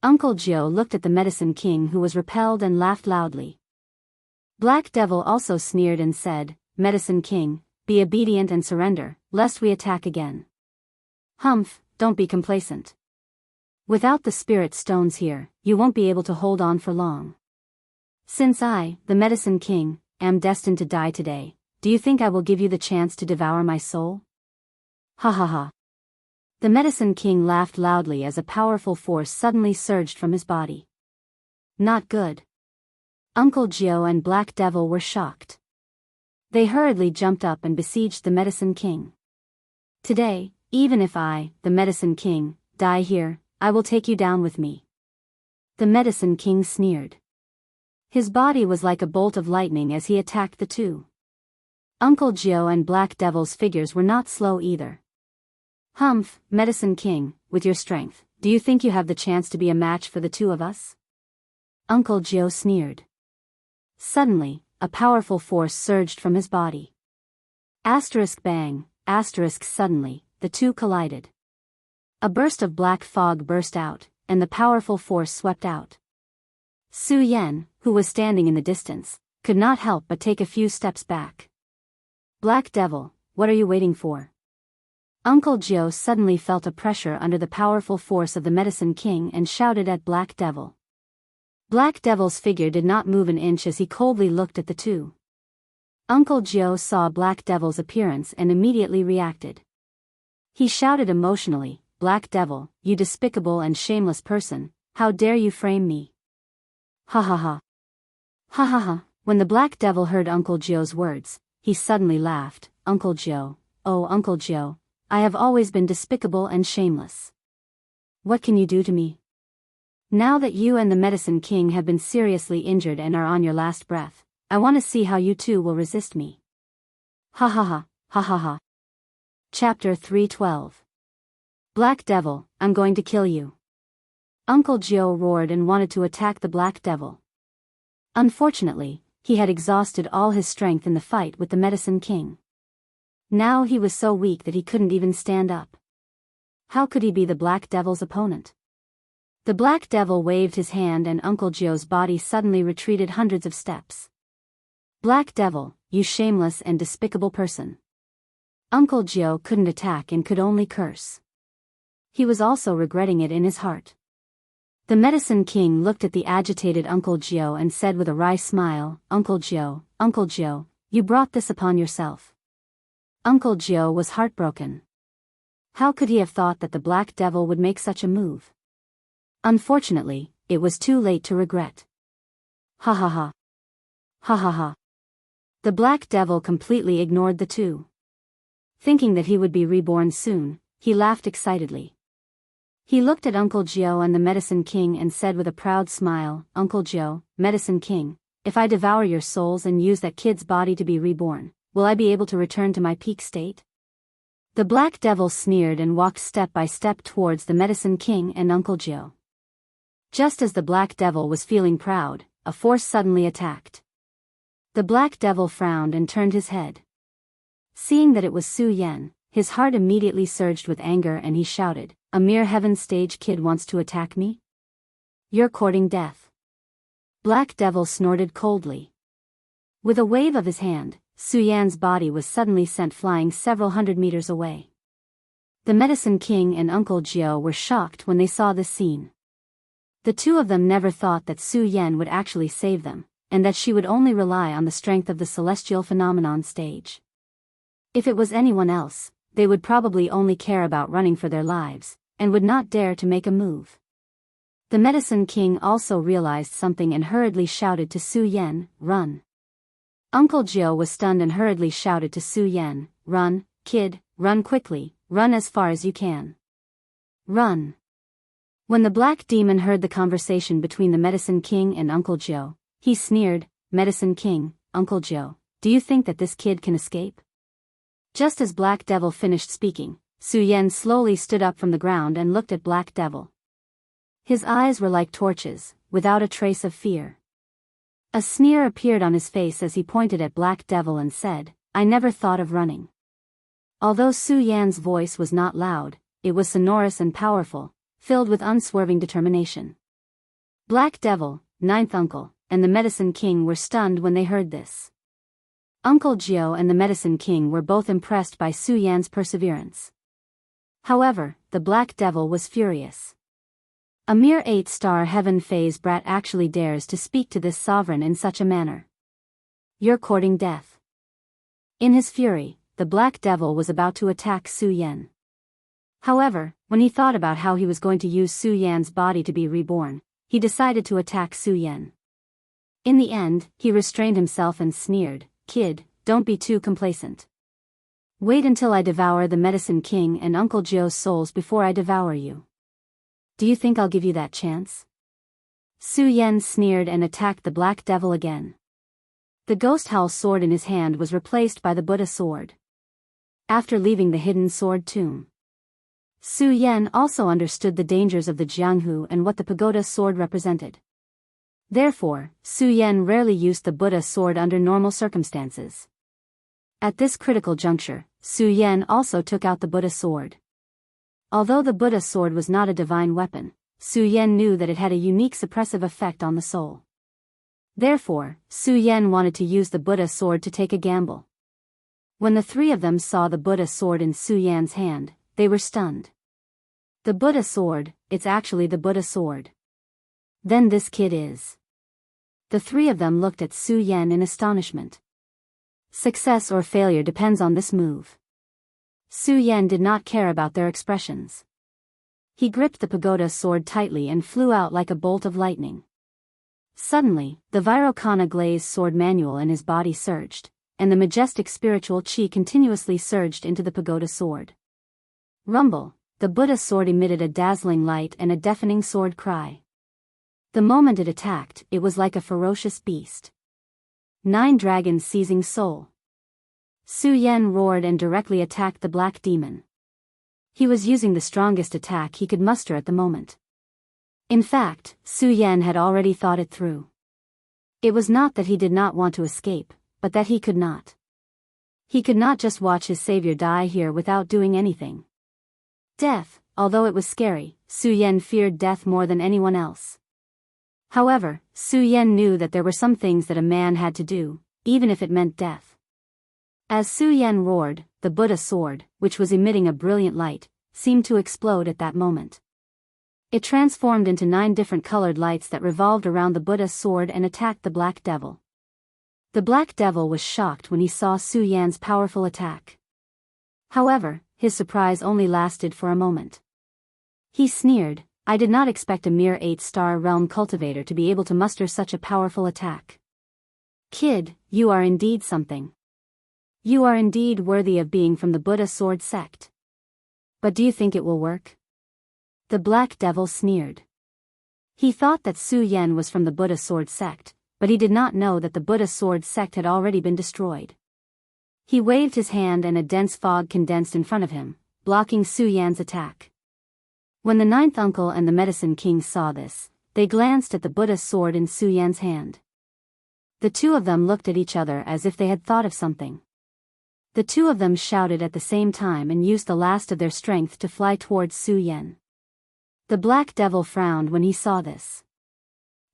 Speaker 1: Uncle Joe looked at the Medicine King, who was repelled, and laughed loudly. Black Devil also sneered and said, Medicine King, be obedient and surrender, lest we attack again. Humph, don't be complacent. Without the spirit stones here, you won't be able to hold on for long. Since I, the Medicine King, am destined to die today, do you think I will give you the chance to devour my soul? Ha ha ha. The Medicine King laughed loudly as a powerful force suddenly surged from his body. Not good. Uncle Joe and Black Devil were shocked. They hurriedly jumped up and besieged the Medicine King. Today, even if I, the Medicine King, die here, I will take you down with me. The Medicine King sneered. His body was like a bolt of lightning as he attacked the two. Uncle Joe and Black Devil's figures were not slow either. Humph, Medicine King, with your strength, do you think you have the chance to be a match for the two of us? Uncle Joe sneered. Suddenly, a powerful force surged from his body. Bang, suddenly, the two collided. A burst of black fog burst out, and the powerful force swept out. Su Yan, who was standing in the distance, could not help but take a few steps back. Black Devil, what are you waiting for? Uncle Joe suddenly felt a pressure under the powerful force of the Medicine King and shouted at Black Devil. Black Devil's figure did not move an inch as he coldly looked at the two. Uncle Joe saw Black Devil's appearance and immediately reacted. He shouted emotionally, Black Devil, you despicable and shameless person, how dare you frame me? Ha ha ha. Ha ha ha. When the Black Devil heard Uncle Joe's words, he suddenly laughed. Uncle Joe, oh Uncle Joe, I have always been despicable and shameless. What can you do to me? Now that you and the Medicine King have been seriously injured and are on your last breath, I want to see how you two will resist me. Ha ha ha, ha ha ha. Chapter 312. Black Devil, I'm going to kill you. Uncle Joe roared and wanted to attack the Black Devil. Unfortunately, he had exhausted all his strength in the fight with the Medicine King. Now he was so weak that he couldn't even stand up. How could he be the Black Devil's opponent? The Black Devil waved his hand and Uncle Joe's body suddenly retreated hundreds of steps. Black Devil, you shameless and despicable person. Uncle Joe couldn't attack and could only curse. He was also regretting it in his heart. The Medicine King looked at the agitated Uncle Joe and said with a wry smile, Uncle Joe, you brought this upon yourself. Uncle Joe was heartbroken. How could he have thought that the Black Devil would make such a move? Unfortunately, it was too late to regret. Ha ha ha. Ha ha ha. The Black Devil completely ignored the two. Thinking that he would be reborn soon, he laughed excitedly. He looked at Uncle Joe and the Medicine King and said with a proud smile, Uncle Joe, Medicine King, if I devour your souls and use that kid's body to be reborn, will I be able to return to my peak state? The Black Devil sneered and walked step by step towards the Medicine King and Uncle Joe. Just as the Black Devil was feeling proud, a force suddenly attacked. The Black Devil frowned and turned his head. Seeing that it was Su Yan, his heart immediately surged with anger and he shouted, a mere heaven stage kid wants to attack me? You're courting death. Black Devil snorted coldly. With a wave of his hand, Su Yan's body was suddenly sent flying several hundred meters away. The Medicine King and Uncle Jiao were shocked when they saw this scene. The two of them never thought that Su Yan would actually save them, and that she would only rely on the strength of the celestial phenomenon stage. If it was anyone else, they would probably only care about running for their lives, and would not dare to make a move. The Medicine King also realized something and hurriedly shouted to Su Yan, "Run." Uncle Jiao was stunned and hurriedly shouted to Su Yan, "Run, kid, run quickly, run as far as you can. Run." When the Black Demon heard the conversation between the Medicine King and Uncle Jiao, he sneered, "Medicine King, Uncle Jiao, do you think that this kid can escape?" Just as Black Devil finished speaking, Su Yan slowly stood up from the ground and looked at Black Devil. His eyes were like torches, without a trace of fear. A sneer appeared on his face as he pointed at Black Devil and said, "I never thought of running." Although Su Yan's voice was not loud, it was sonorous and powerful, filled with unswerving determination. Black Devil, Ninth Uncle, and the Medicine King were stunned when they heard this. Uncle Jiao and the Medicine King were both impressed by Su Yan's perseverance. However, the Black Devil was furious. A mere 8-star heaven phase brat actually dares to speak to this sovereign in such a manner. "You're courting death." In his fury, the Black Devil was about to attack Su Yan. However, when he thought about how he was going to use Su Yan's body to be reborn, he decided to attack Su Yan. In the end, he restrained himself and sneered, "Kid, don't be too complacent. Wait until I devour the Medicine King and Uncle Jiao's souls before I devour you. Do you think I'll give you that chance?" Su Yan sneered and attacked the Black Devil again. The Ghost Howl sword in his hand was replaced by the Buddha sword. After leaving the hidden sword tomb, Su Yan also understood the dangers of the Jianghu and what the pagoda sword represented. Therefore, Su Yan rarely used the Buddha sword under normal circumstances. At this critical juncture, Su Yan also took out the Buddha sword. Although the Buddha sword was not a divine weapon, Su Yan knew that it had a unique suppressive effect on the soul. Therefore, Su Yan wanted to use the Buddha sword to take a gamble. When the three of them saw the Buddha sword in Su Yan's hand, they were stunned. "The Buddha sword, it's actually the Buddha sword. Then this kid is..." The three of them looked at Su Yan in astonishment. Success or failure depends on this move. Su Yan did not care about their expressions. He gripped the pagoda sword tightly and flew out like a bolt of lightning. Suddenly, the Virokana Glaze sword manual in his body surged, and the majestic spiritual chi continuously surged into the pagoda sword. Rumble, the Buddha sword emitted a dazzling light and a deafening sword cry. The moment it attacked, it was like a ferocious beast. 9 dragons seizing soul. Su Yan roared and directly attacked the Black Demon. He was using the strongest attack he could muster at the moment. In fact, Su Yan had already thought it through. It was not that he did not want to escape, but that he could not. He could not just watch his savior die here without doing anything. Death, although it was scary, Su Yan feared death more than anyone else. However, Su Yan knew that there were some things that a man had to do, even if it meant death. As Su Yan roared, the Buddha sword, which was emitting a brilliant light, seemed to explode at that moment. It transformed into 9 different colored lights that revolved around the Buddha sword and attacked the Black Devil. The Black Devil was shocked when he saw Su Yan's powerful attack. However, his surprise only lasted for a moment. He sneered, "I did not expect a mere 8-star realm cultivator to be able to muster such a powerful attack. Kid, you are indeed something. You are indeed worthy of being from the Buddha sword sect. But do you think it will work?" The Black Devil sneered. He thought that Su Yan was from the Buddha sword sect, but he did not know that the Buddha sword sect had already been destroyed. He waved his hand and a dense fog condensed in front of him, blocking Su Yan's attack. When the 9th uncle and the Medicine King saw this, they glanced at the Buddha sword in Su Yan's hand. The two of them looked at each other as if they had thought of something. The two of them shouted at the same time and used the last of their strength to fly towards Su Yan. The Black Devil frowned when he saw this.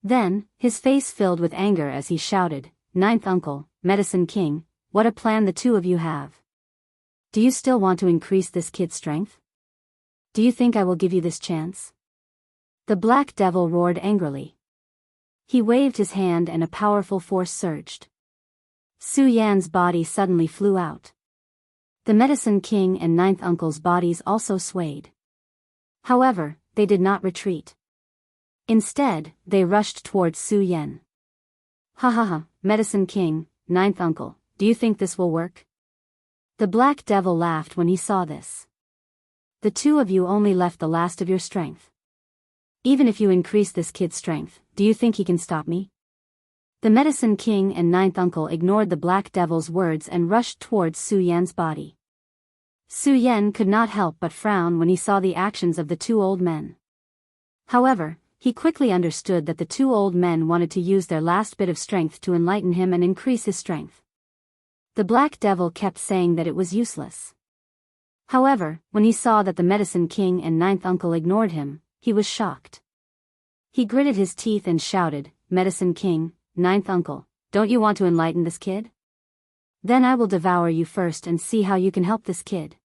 Speaker 1: Then, his face filled with anger as he shouted, 9th uncle, Medicine King, what a plan the two of you have. Do you still want to increase this kid's strength? Do you think I will give you this chance? The Black Devil roared angrily. He waved his hand and a powerful force surged. Su Yan's body suddenly flew out. The Medicine King and Ninth Uncle's bodies also swayed. However, they did not retreat. Instead, they rushed towards Su Yan. Ha ha ha, Medicine King, Ninth Uncle, do you think this will work? The Black Devil laughed when he saw this. The two of you only left the last of your strength. Even if you increase this kid's strength, do you think he can stop me? The Medicine King and Ninth Uncle ignored the Black Devil's words and rushed towards Su Yan's body. Su Yan could not help but frown when he saw the actions of the two old men. However, he quickly understood that the two old men wanted to use their last bit of strength to enlighten him and increase his strength. The Black Devil kept saying that it was useless. However, when he saw that the Medicine King and Ninth Uncle ignored him, he was shocked. He gritted his teeth and shouted, Medicine King, Ninth Uncle, don't you want to enlighten this kid? Then I will devour you first and see how you can help this kid.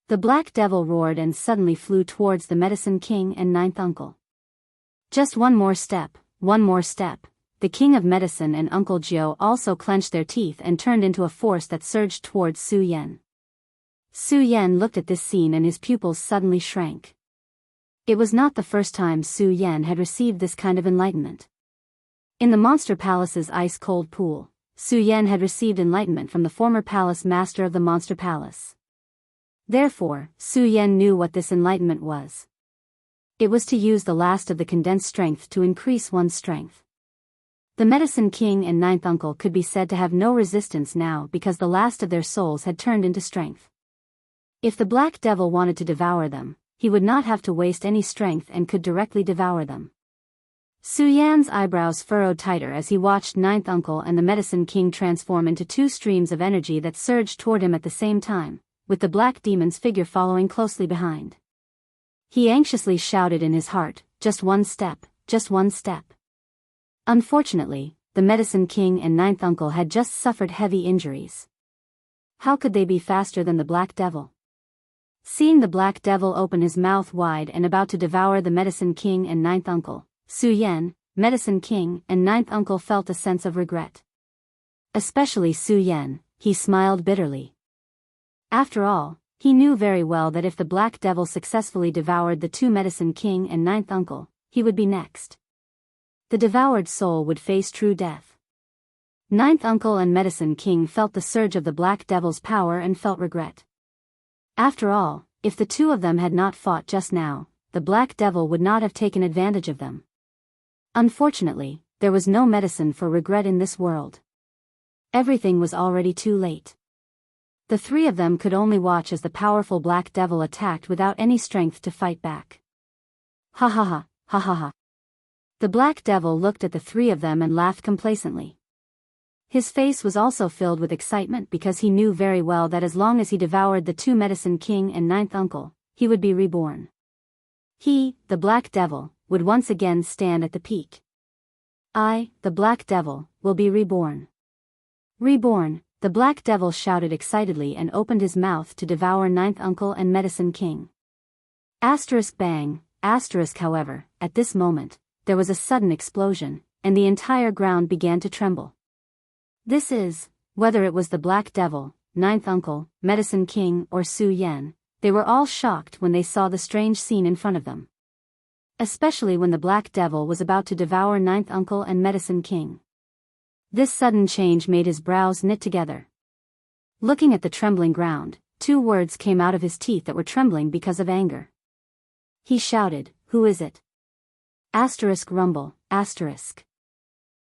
Speaker 1: The Black Devil roared and suddenly flew towards the Medicine King and Ninth Uncle. Just one more step, one more step. The King of Medicine and Uncle Jiao also clenched their teeth and turned into a force that surged towards Su Yan. Su Yan looked at this scene and his pupils suddenly shrank. It was not the first time Su Yan had received this kind of enlightenment. In the Monster Palace's ice-cold pool, Su Yan had received enlightenment from the former palace master of the Monster Palace. Therefore, Su Yan knew what this enlightenment was. It was to use the last of the condensed strength to increase one's strength. The Medicine King and Ninth Uncle could be said to have no resistance now because the last of their souls had turned into strength. If the Black Devil wanted to devour them, he would not have to waste any strength and could directly devour them. Su Yan's eyebrows furrowed tighter as he watched Ninth Uncle and the Medicine King transform into two streams of energy that surged toward him at the same time, with the Black Demon's figure following closely behind. He anxiously shouted in his heart, just one step, just one step. Unfortunately, the Medicine King and Ninth Uncle had just suffered heavy injuries. How could they be faster than the Black Devil? Seeing the Black Devil open his mouth wide and about to devour the Medicine King and Ninth Uncle, Su Yan, Medicine King and Ninth Uncle felt a sense of regret. Especially Su Yan, he smiled bitterly. After all, he knew very well that if the Black Devil successfully devoured the two Medicine King and Ninth Uncle, he would be next. The devoured soul would face true death. Ninth Uncle and Medicine King felt the surge of the Black Devil's power and felt regret. After all, if the two of them had not fought just now, the Black Devil would not have taken advantage of them. Unfortunately, there was no medicine for regret in this world. Everything was already too late. The three of them could only watch as the powerful Black Devil attacked without any strength to fight back. Ha ha ha, ha ha ha. The Black Devil looked at the three of them and laughed complacently. His face was also filled with excitement because he knew very well that as long as he devoured the two Medicine King and Ninth Uncle, he would be reborn. He, the Black Devil, would once again stand at the peak. I, the Black Devil, will be reborn. Reborn, the Black Devil shouted excitedly and opened his mouth to devour Ninth Uncle and Medicine King. Asterisk bang, asterisk however, at this moment, there was a sudden explosion, and the entire ground began to tremble. This is, whether it was the Black Devil, Ninth Uncle, Medicine King or Su Yan, they were all shocked when they saw the strange scene in front of them. Especially when the Black Devil was about to devour Ninth Uncle and Medicine King. This sudden change made his brows knit together. Looking at the trembling ground, two words came out of his teeth that were trembling because of anger. He shouted, "Who is it?" Asterisk rumble, asterisk.